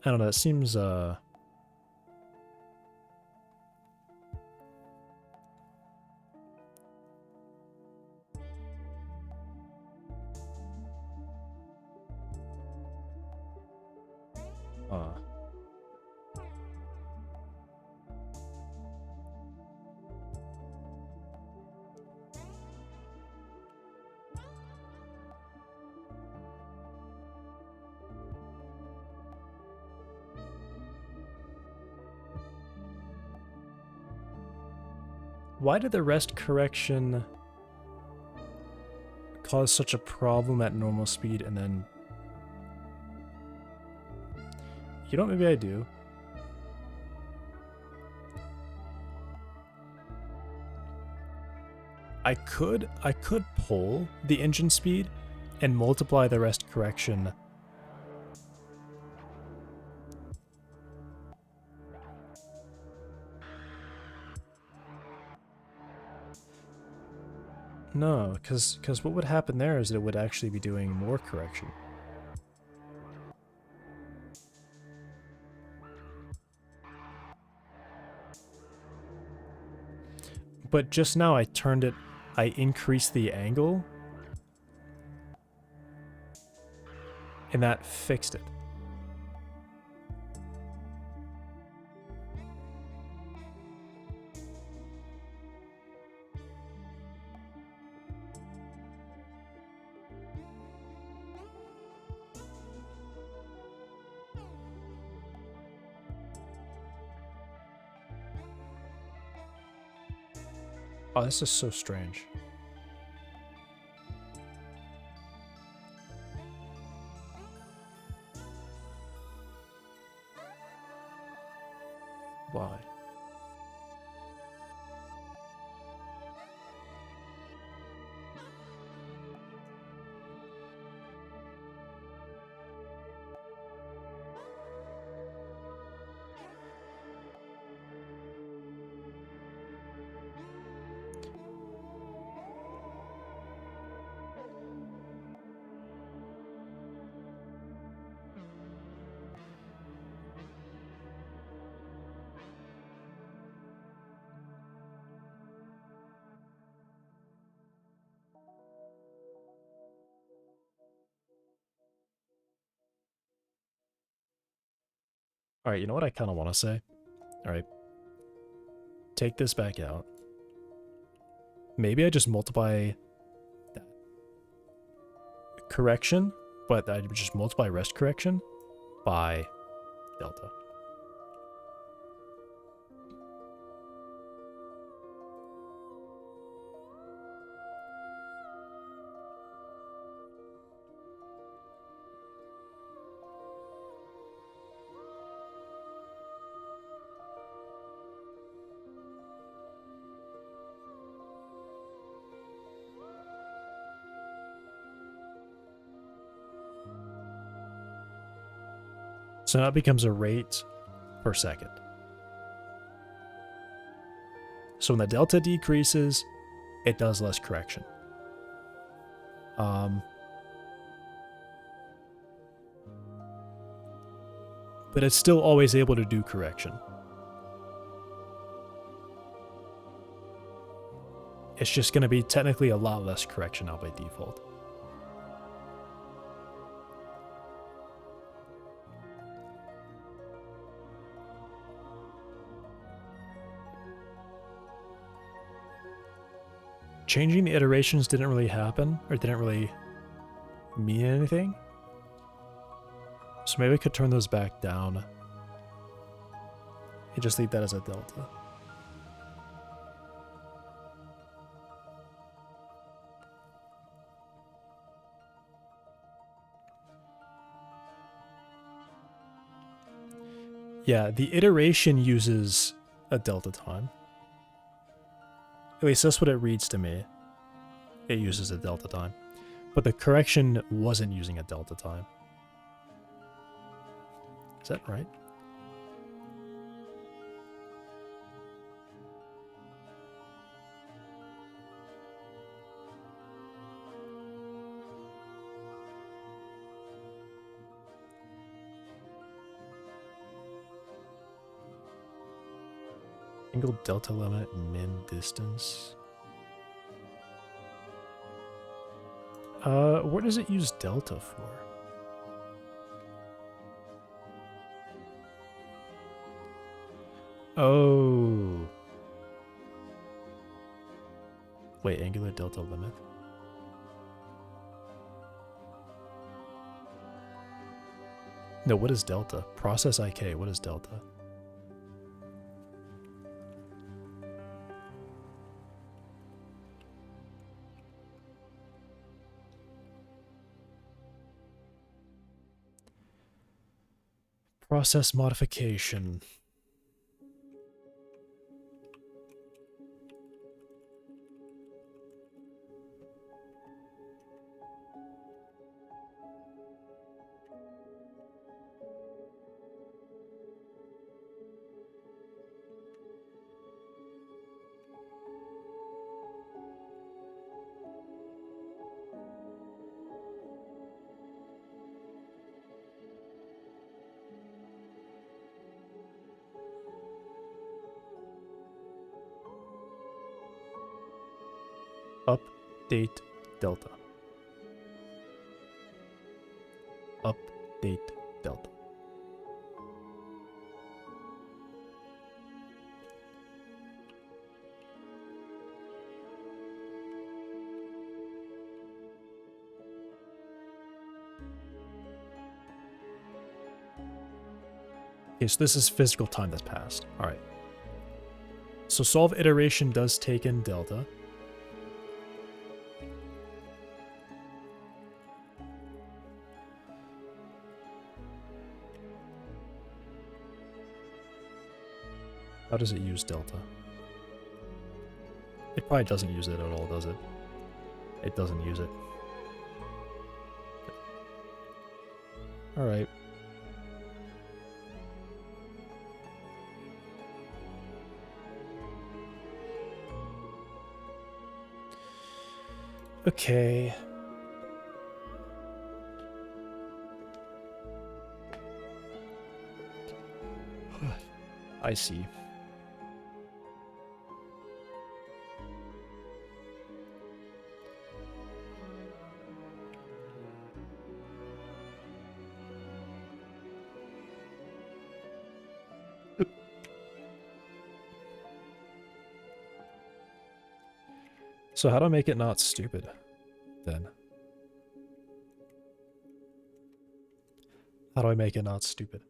I don't know, it seems why did the rest correction cause such a problem at normal speed and then... You know what, maybe I do. I could pull the engine speed and multiply the rest correction. No, because what would happen there is that it would actually be doing more correction. But just now I increased the angle, and that fixed it. Oh, this is so strange. Why? Alright, you know what I kind of want to say? Alright. Take this back out. Maybe I just multiply that correction, but I would just multiply rest correction by delta. So now it becomes a rate per second. So when the delta decreases, it does less correction. But it's still always able to do correction. It's just going to be technically a lot less correction now by default. Changing the iterations didn't really happen, or didn't really mean anything. So maybe I could turn those back down and just leave that as a delta. Yeah, the iteration uses a delta time. At least that's what it reads to me. It uses a delta time. But the correction wasn't using a delta time. Is that right? Single delta limit, min distance. What does it use delta for? Oh. Wait, angular delta limit? No, what is delta? Process IK, what is delta? Process modification. Update delta. Update delta. Okay, so this is physical time that's passed. All right. So solve iteration does take in delta. How does it use delta? It probably doesn't use it at all, does it? It doesn't use it. Alright. Okay. I see. So how do I make it not stupid, then? How do I make it not stupid?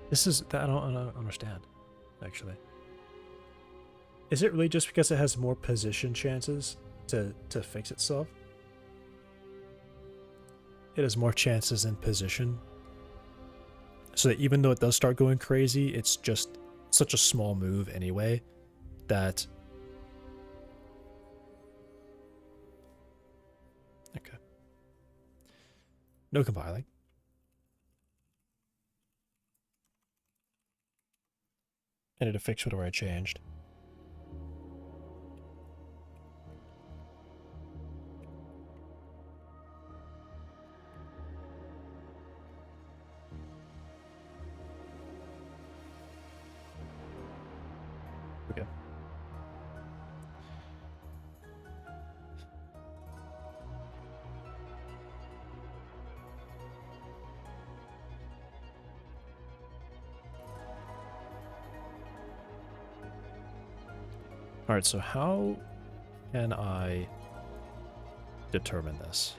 This is that I don't understand, actually. Is it really just because it has more position chances to fix itself? It has more chances in position. So that even though it does start going crazy, it's just such a small move anyway that... Okay. No compiling. I need to fix whatever I changed. Okay. Alright, so how can I determine this?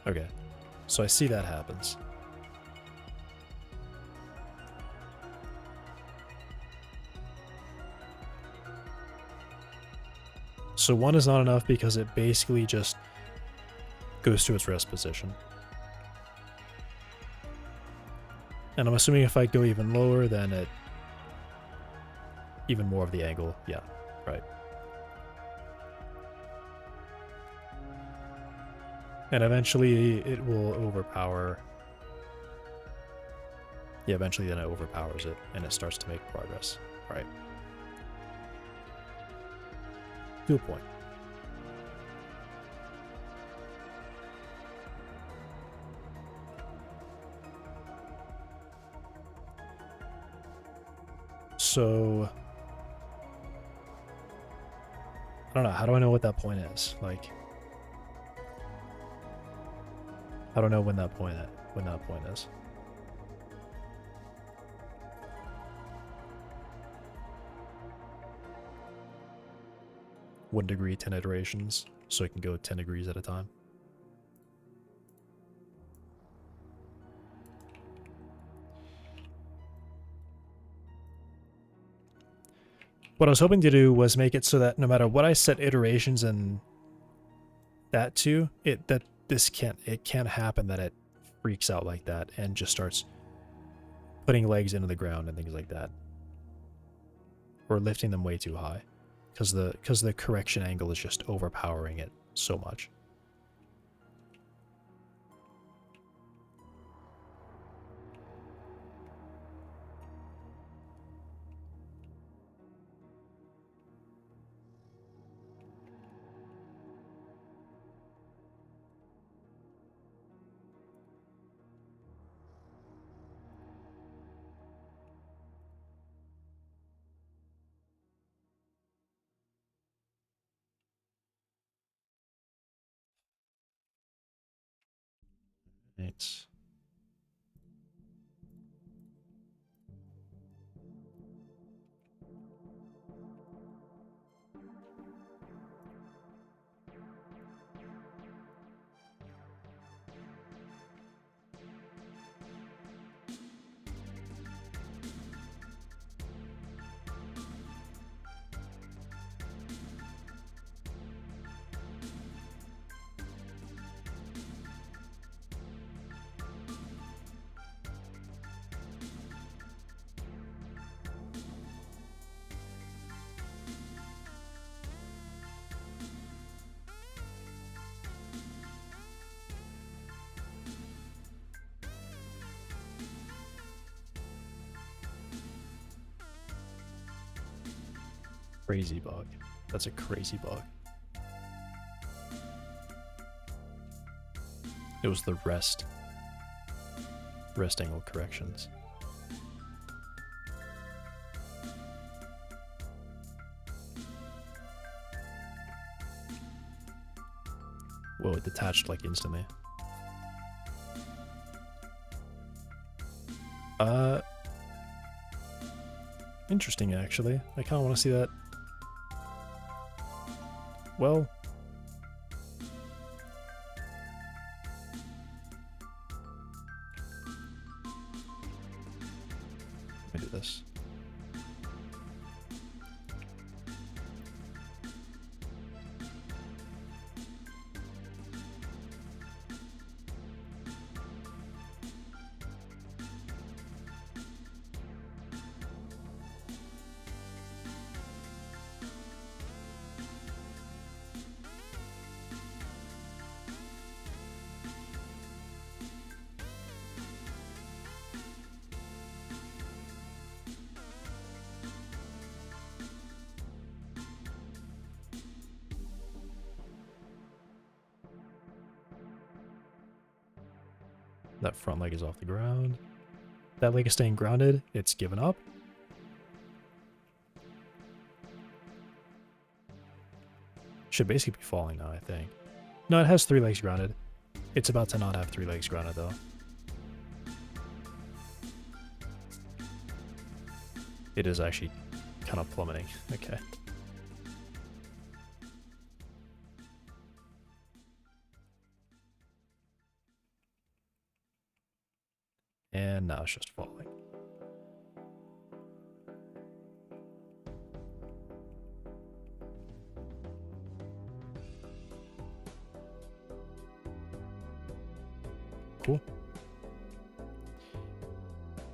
Okay, so I see that happens. So 1 is not enough because it basically just goes to its rest position. And I'm assuming if I go even lower, then it... even more of the angle. Yeah, right. And eventually it will overpower... Yeah, eventually then it overpowers it, and it starts to make progress. Right. To a point. So... I don't know, how do I know what that point is? Like... I don't know when that point is. One degree, 10 iterations, so it can go 10 degrees at a time. What I was hoping to do was make it so that no matter what I set iterations and that to, it can't happen that it freaks out like that and just starts putting legs into the ground and things like that. Or lifting them way too high. Because the correction angle is just overpowering it so much. Right. Crazy bug. That's a crazy bug. It was the rest angle corrections. Whoa, it detached like instantly. Interesting actually. I kind of want to see that. Well, let me do this. That front leg is off the ground. That leg is staying grounded. It's given up. Should basically be falling now, I think. No, it has 3 legs grounded. It's about to not have 3 legs grounded, though. It is actually kind of plummeting. Okay. And now it's just falling. Cool.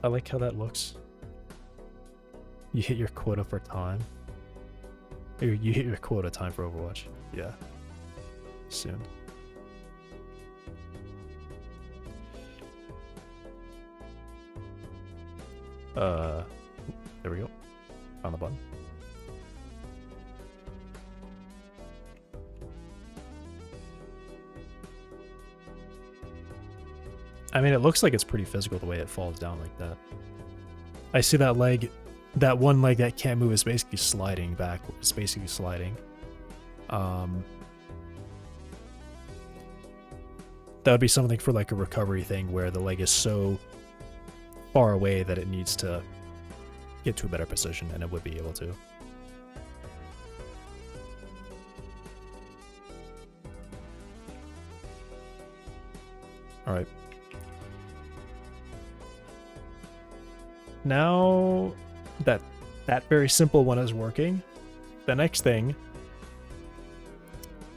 I like how that looks. You hit your quota for time. Or you hit your quota time for Overwatch. Yeah. Soon. There we go. On the button. I mean, it looks like it's pretty physical the way it falls down like that. I see that leg, that one leg that can't move is basically sliding back. It's basically sliding. That would be something for like a recovery thing where the leg is so far away that it needs to get to a better position, and it would be able to. All right. Now that that very simple one is working, the next thing,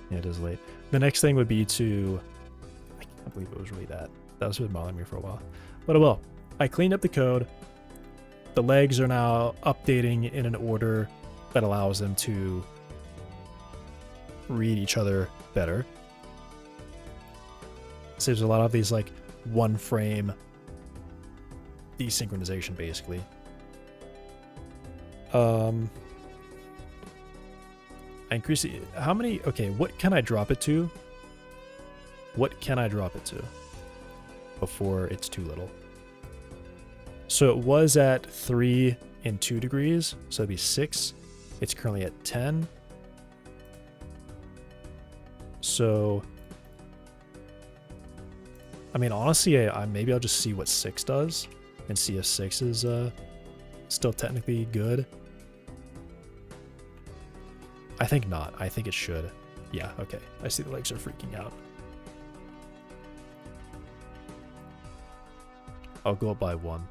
yeah, it is late. The next thing would be to, I can't believe it was really that. That was been bothering me for a while, but it will. I cleaned up the code. The legs are now updating in an order that allows them to read each other better. So there's a lot of these like one frame desynchronization basically. I increase it. How many? Okay, what can I drop it to? What can I drop it to before it's too little? So it was at 3 and 2 degrees, so it'd be 6. It's currently at 10. So I mean, honestly, maybe I'll just see what 6 does and see if 6 is still technically good. I think not. I think it should. Yeah, okay. I see the legs are freaking out. I'll go up by 1.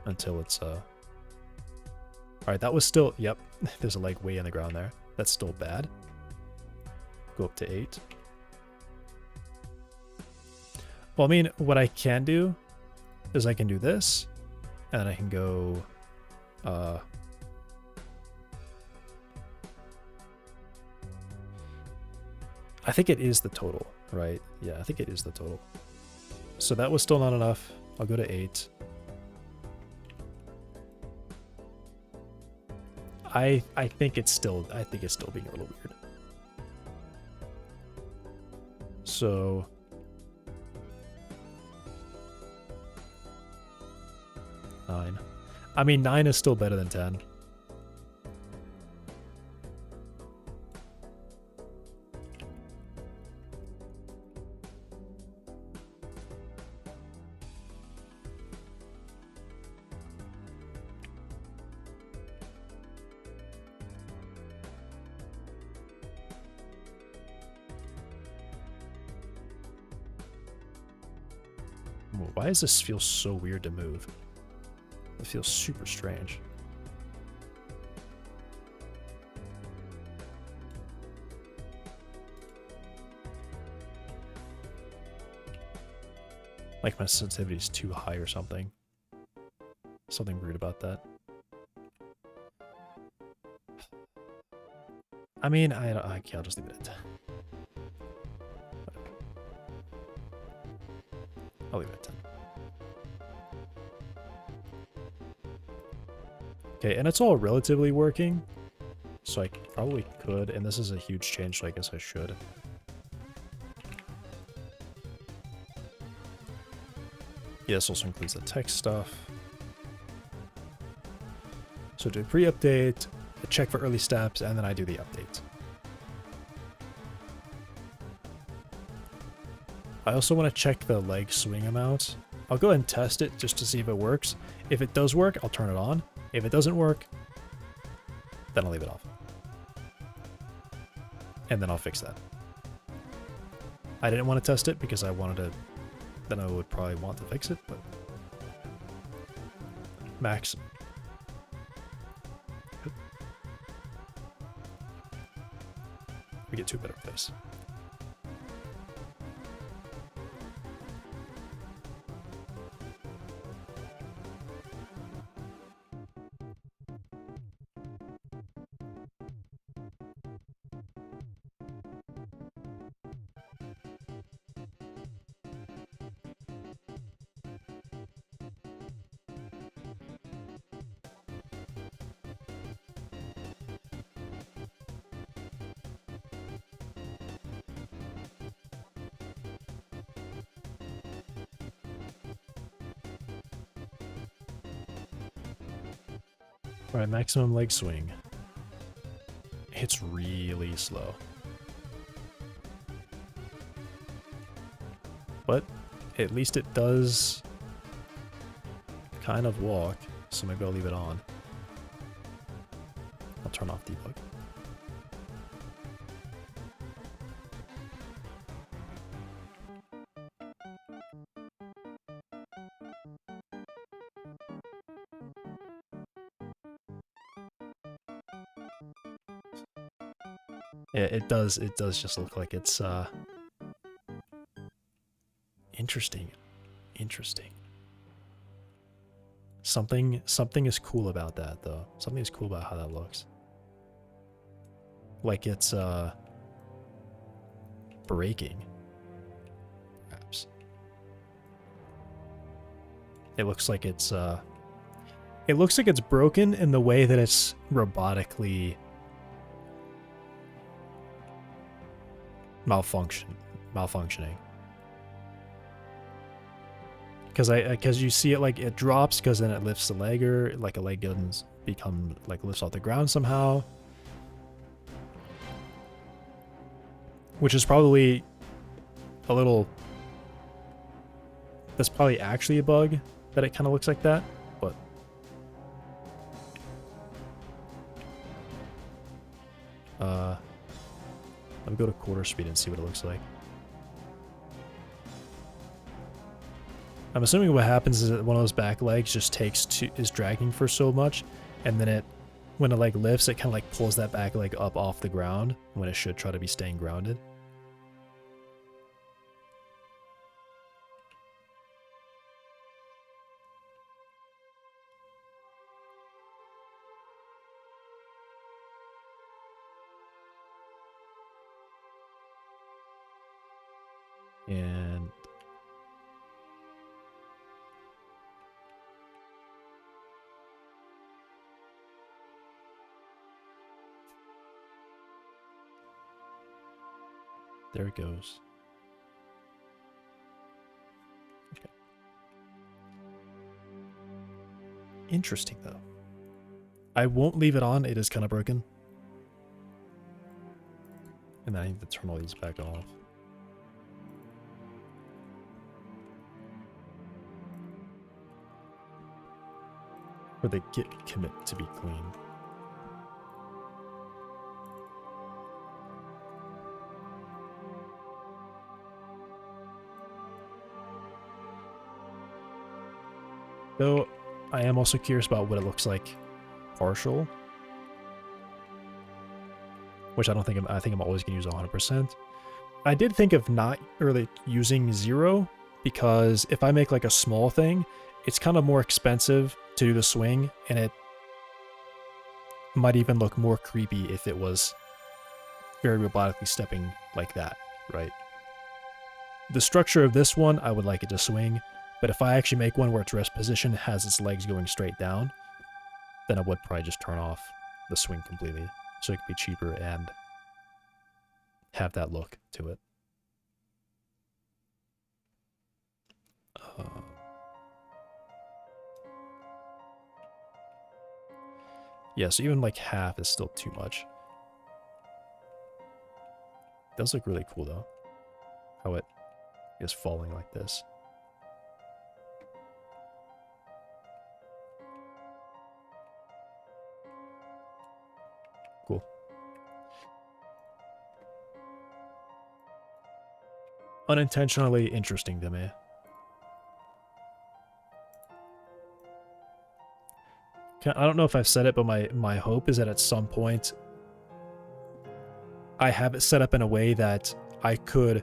Until it's, Alright, that was still... Yep, there's a leg way in the ground there. That's still bad. Go up to 8. Well, I mean, what I can do is I can do this, and I can go... I think it is the total, right? Yeah, I think it is the total. So that was still not enough. I'll go to 8. I think it's still being a little weird. So 9. I mean, 9 is still better than 10. Why does this feel so weird to move? It feels super strange. Like my sensitivity is too high or something. Something weird about that. I mean, I'll just leave it at 10. I'll leave it at 10. Okay, and it's all relatively working. So I probably could, and this is a huge change, so I guess I should. Yeah, this also includes the text stuff. So do a pre-update, check for early steps, and then I do the update. I also want to check the leg swing amount. I'll go ahead and test it just to see if it works. If it does work, I'll turn it on. If it doesn't work, then I'll leave it off. And then I'll fix that. I didn't want to test it because I wanted to... Then I would probably want to fix it, but... Max. We get to a better place. Alright, maximum leg swing. It's really slow. But at least it does kind of walk, so maybe I'll leave it on. I'll turn off debug. Yeah, it does just look like it's interesting. Interesting. Something is cool about that though. Something is cool about how that looks. Like it's breaking. Perhaps. It looks like it's broken in the way that it's robotically malfunctioning. Because you see it like it drops because then it lifts the leg, or like a leg doesn't become like lifts off the ground somehow, which is probably a little... That's probably actually a bug that it kind of looks like that, but... Let me go to quarter speed and see what it looks like. I'm assuming what happens is that one of those back legs just is dragging for so much, and then when the leg lifts, it kind of like pulls that back leg up off the ground when it should try to be staying grounded. And there it goes. Okay. Interesting though. I won't leave it on, it is kind of broken. And then I need to turn all these back off. For the git commit to be clean. Though I am also curious about what it looks like partial. Which I think I'm always gonna use 100%. I did think of not really using 0 because if I make like a small thing, it's kind of more expensive to do the swing, and it might even look more creepy if it was very robotically stepping like that, right? The structure of this one, I would like it to swing, but if I actually make one where its rest position has its legs going straight down, then I would probably just turn off the swing completely, so it could be cheaper and have that look to it. Yeah, so even like half is still too much. It does look really cool though. How it is falling like this. Cool. Unintentionally interesting to me. I don't know if I've said it, but my hope is that at some point I have it set up in a way that I could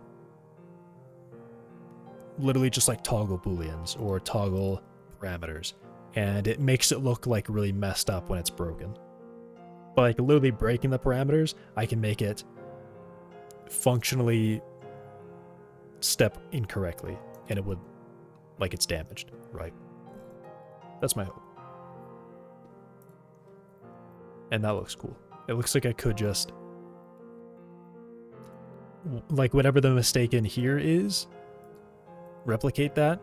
literally just like toggle booleans or toggle parameters, and it makes it look like really messed up when it's broken. But like literally breaking the parameters, I can make it functionally step incorrectly, and it would like it's damaged, right? That's my hope. And that looks cool. It looks like I could just, like whatever the mistake in here is, replicate that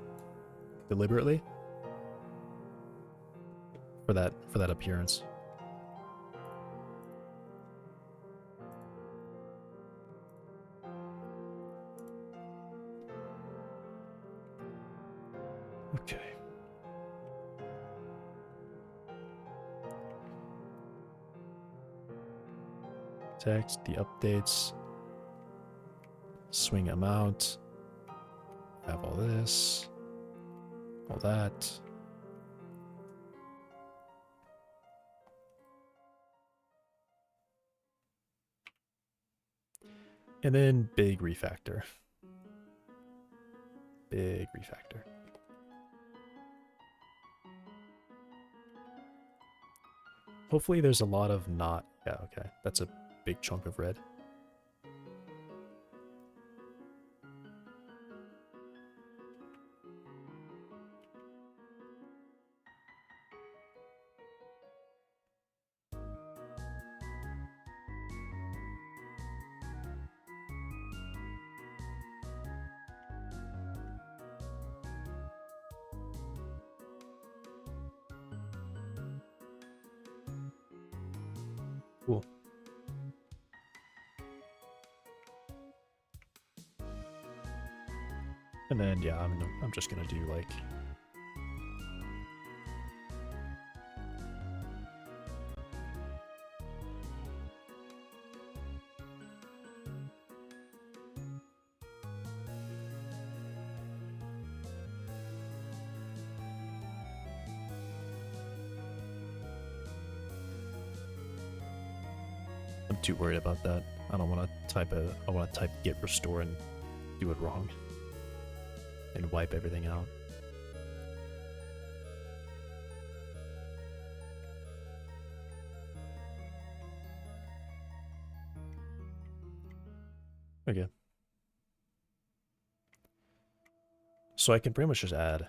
deliberately for that appearance. Okay. Text, the updates, swing amount, have all this, all that. And then big refactor. Big refactor. Hopefully there's a lot of not, yeah, okay, that's a big chunk of red. Cool. And then, yeah, I'm just gonna do like... I'm too worried about that. I don't want to type I want to type git restore and do it wrong. And wipe everything out. Okay. So I can pretty much just add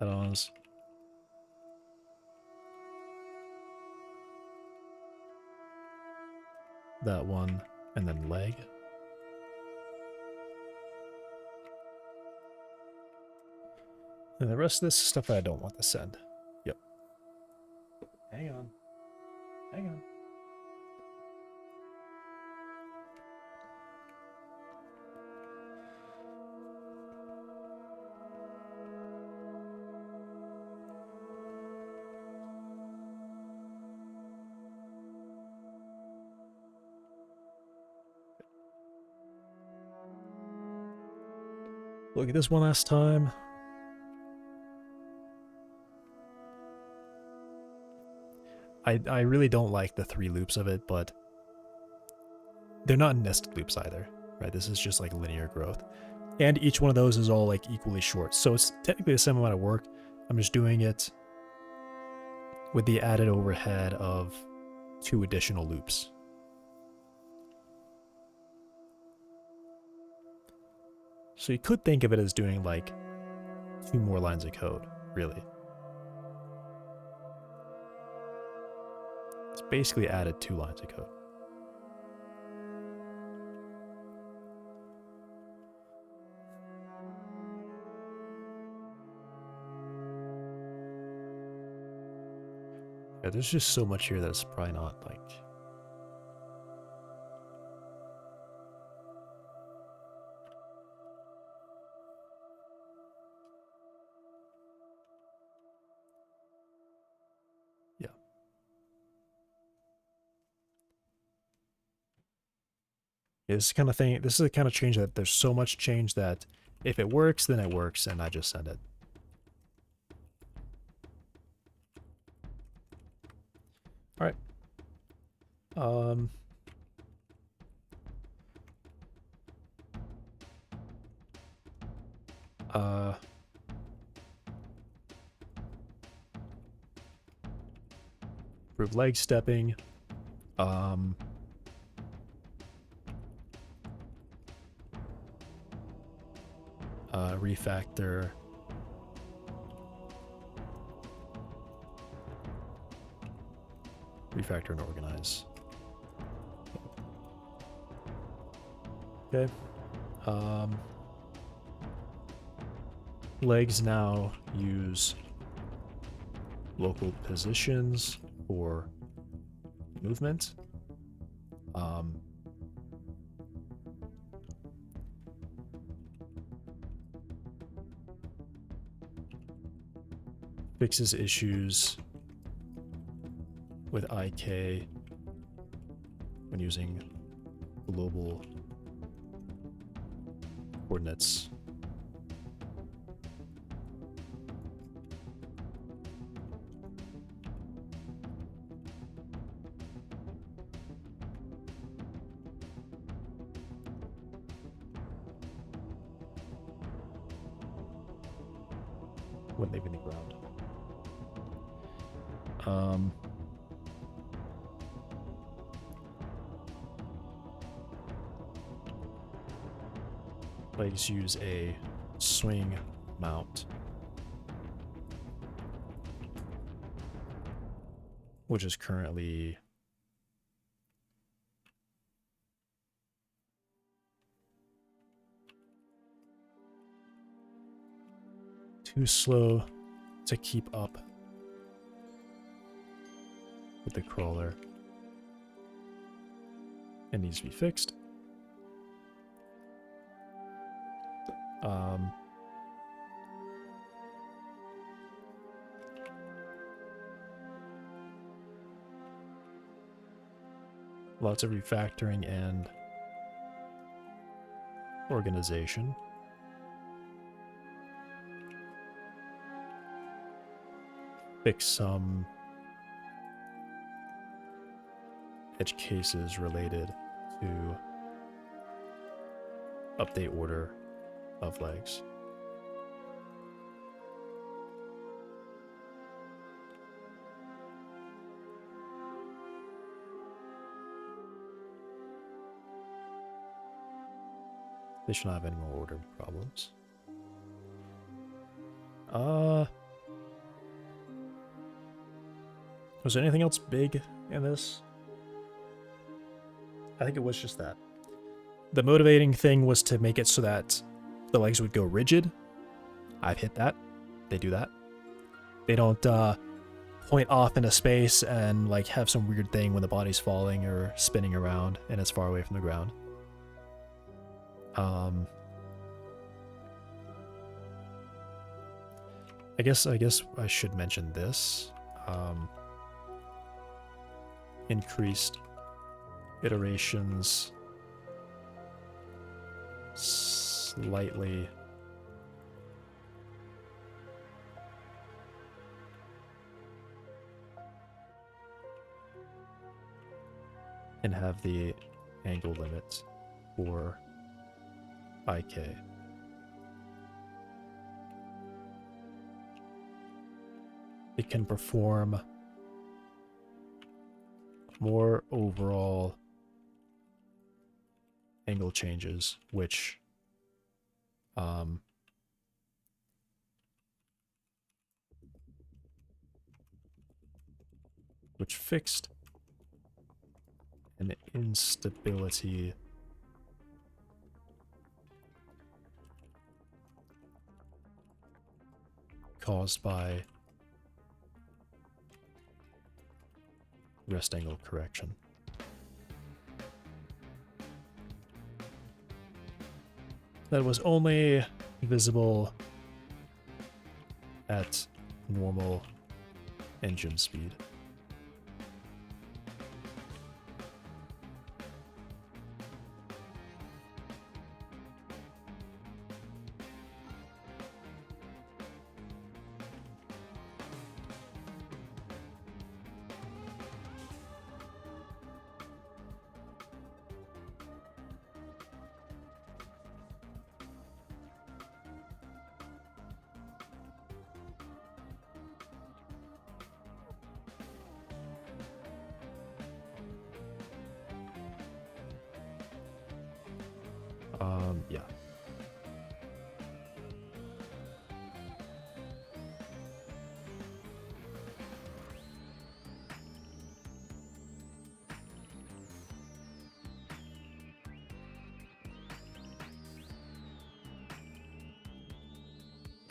add-ons. That one, and then leg. And the rest of this is stuff that I don't want to send. Yep. Hang on. Hang on. Look at this one last time. I really don't like the 3 loops of it, but they're not nested loops either, right? This is just like linear growth. And each one of those is all like equally short. So it's technically the same amount of work. I'm just doing it with the added overhead of 2 additional loops. So you could think of it as doing like 2 more lines of code, really. It's basically added 2 lines of code. Yeah, there's just so much here that it's probably not like... Yeah. Yeah, this kind of thing, this is the kind of change that there's so much change that if it works, then it works, and I just send it. Alright. Improve leg stepping. Refactor. Refactor and organize. Okay. Legs now use local positions for movement. Fixes issues with IK when using global coordinates. When leaving the ground. Legs use a swing mount, which is currently too slow to keep up with the crawler. It needs to be fixed. Um, lots of refactoring and organization. Fix some edge cases related to update order of legs. They should not have any more order problems. Was there anything else big in this? I think it was just that. The motivating thing was to make it so that the legs would go rigid. I've hit that. They do that. They don't point off into space and like have some weird thing when the body's falling or spinning around and it's far away from the ground. I guess I should mention this. Increased iterations slightly. And have the angle limit for IK. It can perform more overall angle changes, which fixed an instability caused by rest angle correction. That was only visible at normal engine speed. Yeah.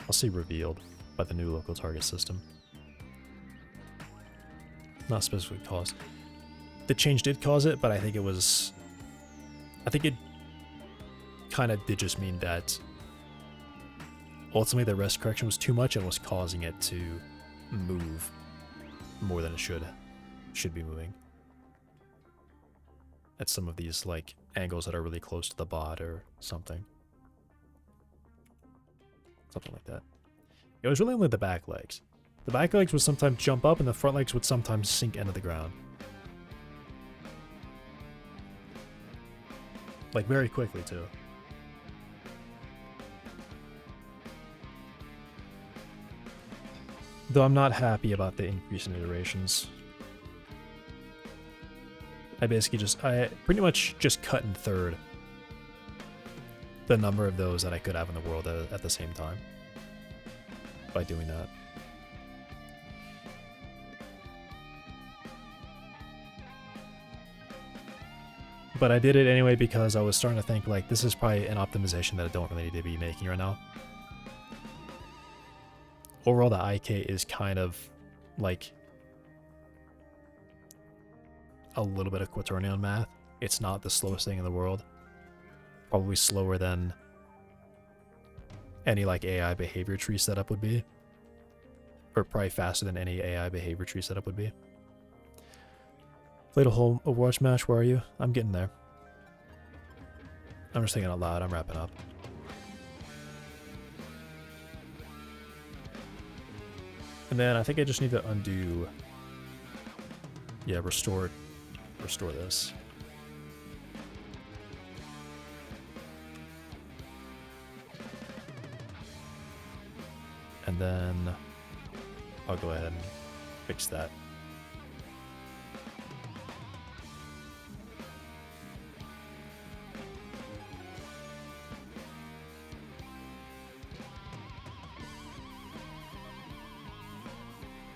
I'll see revealed by the new local target system. Not specifically caused. The change did cause it, but I think it kind of did just mean that ultimately the rest correction was too much and was causing it to move more than it should be moving at some of these like angles that are really close to the bot or something like that. It was really only the back legs. The back legs would sometimes jump up and the front legs would sometimes sink into the ground, like very quickly too. Though I'm not happy about the increase in iterations. I pretty much just cut in third the number of those that I could have in the world at the same time by doing that. But I did it anyway because I was starting to think like this is probably an optimization that I don't really need to be making right now. Overall, the IK is kind of like a little bit of quaternion math. It's not the slowest thing in the world. Probably slower than any like AI behavior tree setup would be. Or probably faster than any AI behavior tree setup would be. Played a whole Overwatch match, where are you? I'm getting there. I'm just thinking out loud, I'm wrapping up. And then I think I just need to undo... Yeah, restore this. And then I'll go ahead and fix that.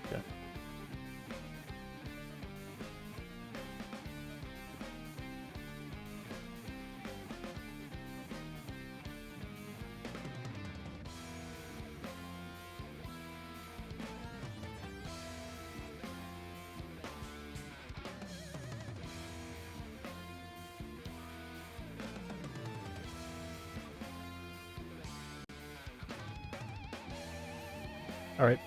Okay. All right.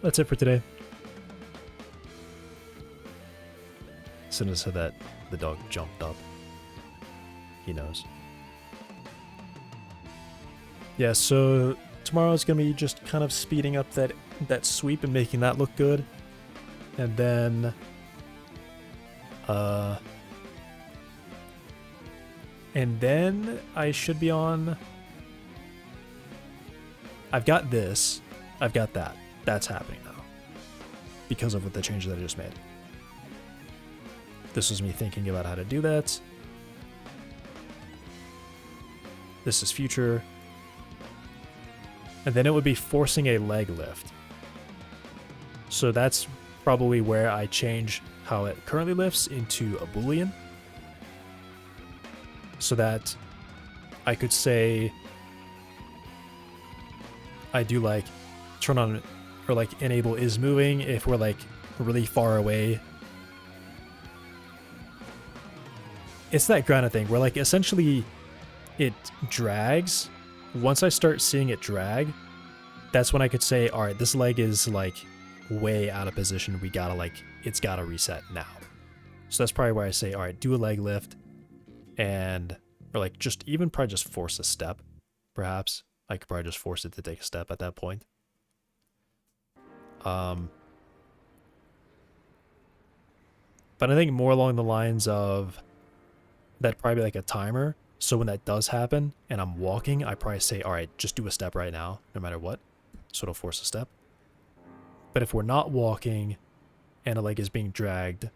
That's it for today. As soon as I said that, the dog jumped up. He knows. Yeah, so tomorrow's gonna be just kind of speeding up that sweep and making that look good. And then I should be on... I've got this. I've got that. That's happening now. Because of the changes that I just made. This was me thinking about how to do that. This is future. And then it would be forcing a leg lift. So that's probably where I change how it currently lifts into a Boolean. So that I could say I do like turn on or like enable is moving if we're like really far away. It's that kind of thing where like essentially it drags. Once I start seeing it drag, that's when I could say, all right, this leg is like way out of position. We gotta like, it's gotta reset now. So that's probably where I say, all right, do a leg lift and, or like just even probably just force a step, perhaps. I could probably just force it to take a step at that point. But I think more along the lines of that probably like a timer. So when that does happen and I'm walking, I probably say, all right, just do a step right now, no matter what. So it'll force a step. But if we're not walking and a leg is being dragged,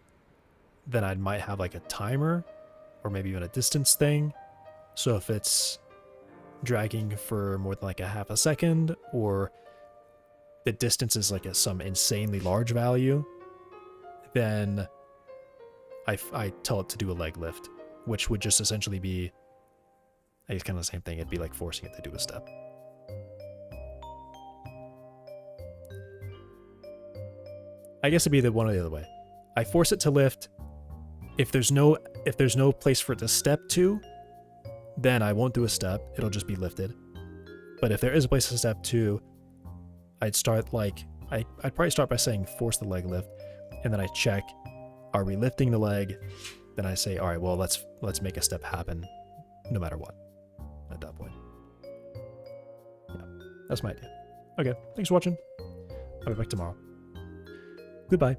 then I might have like a timer or maybe even a distance thing. So if it's dragging for more than like a half a second, or the distance is like some insanely large value, then I tell it to do a leg lift, which would just essentially be, I guess, kind of the same thing. It'd be like forcing it to do a step. I guess it'd be the one or the other way. I force it to lift. If there's no place for it to step to, then I won't do a step. It'll just be lifted. But if there is a place to step to, I'd start like, I'd probably start by saying force the leg lift, and then I check, are we lifting the leg? Then I say, all right, well, let's make a step happen no matter what at that point. Yeah, that's my idea. Okay, thanks for watching. I'll be back tomorrow. Goodbye.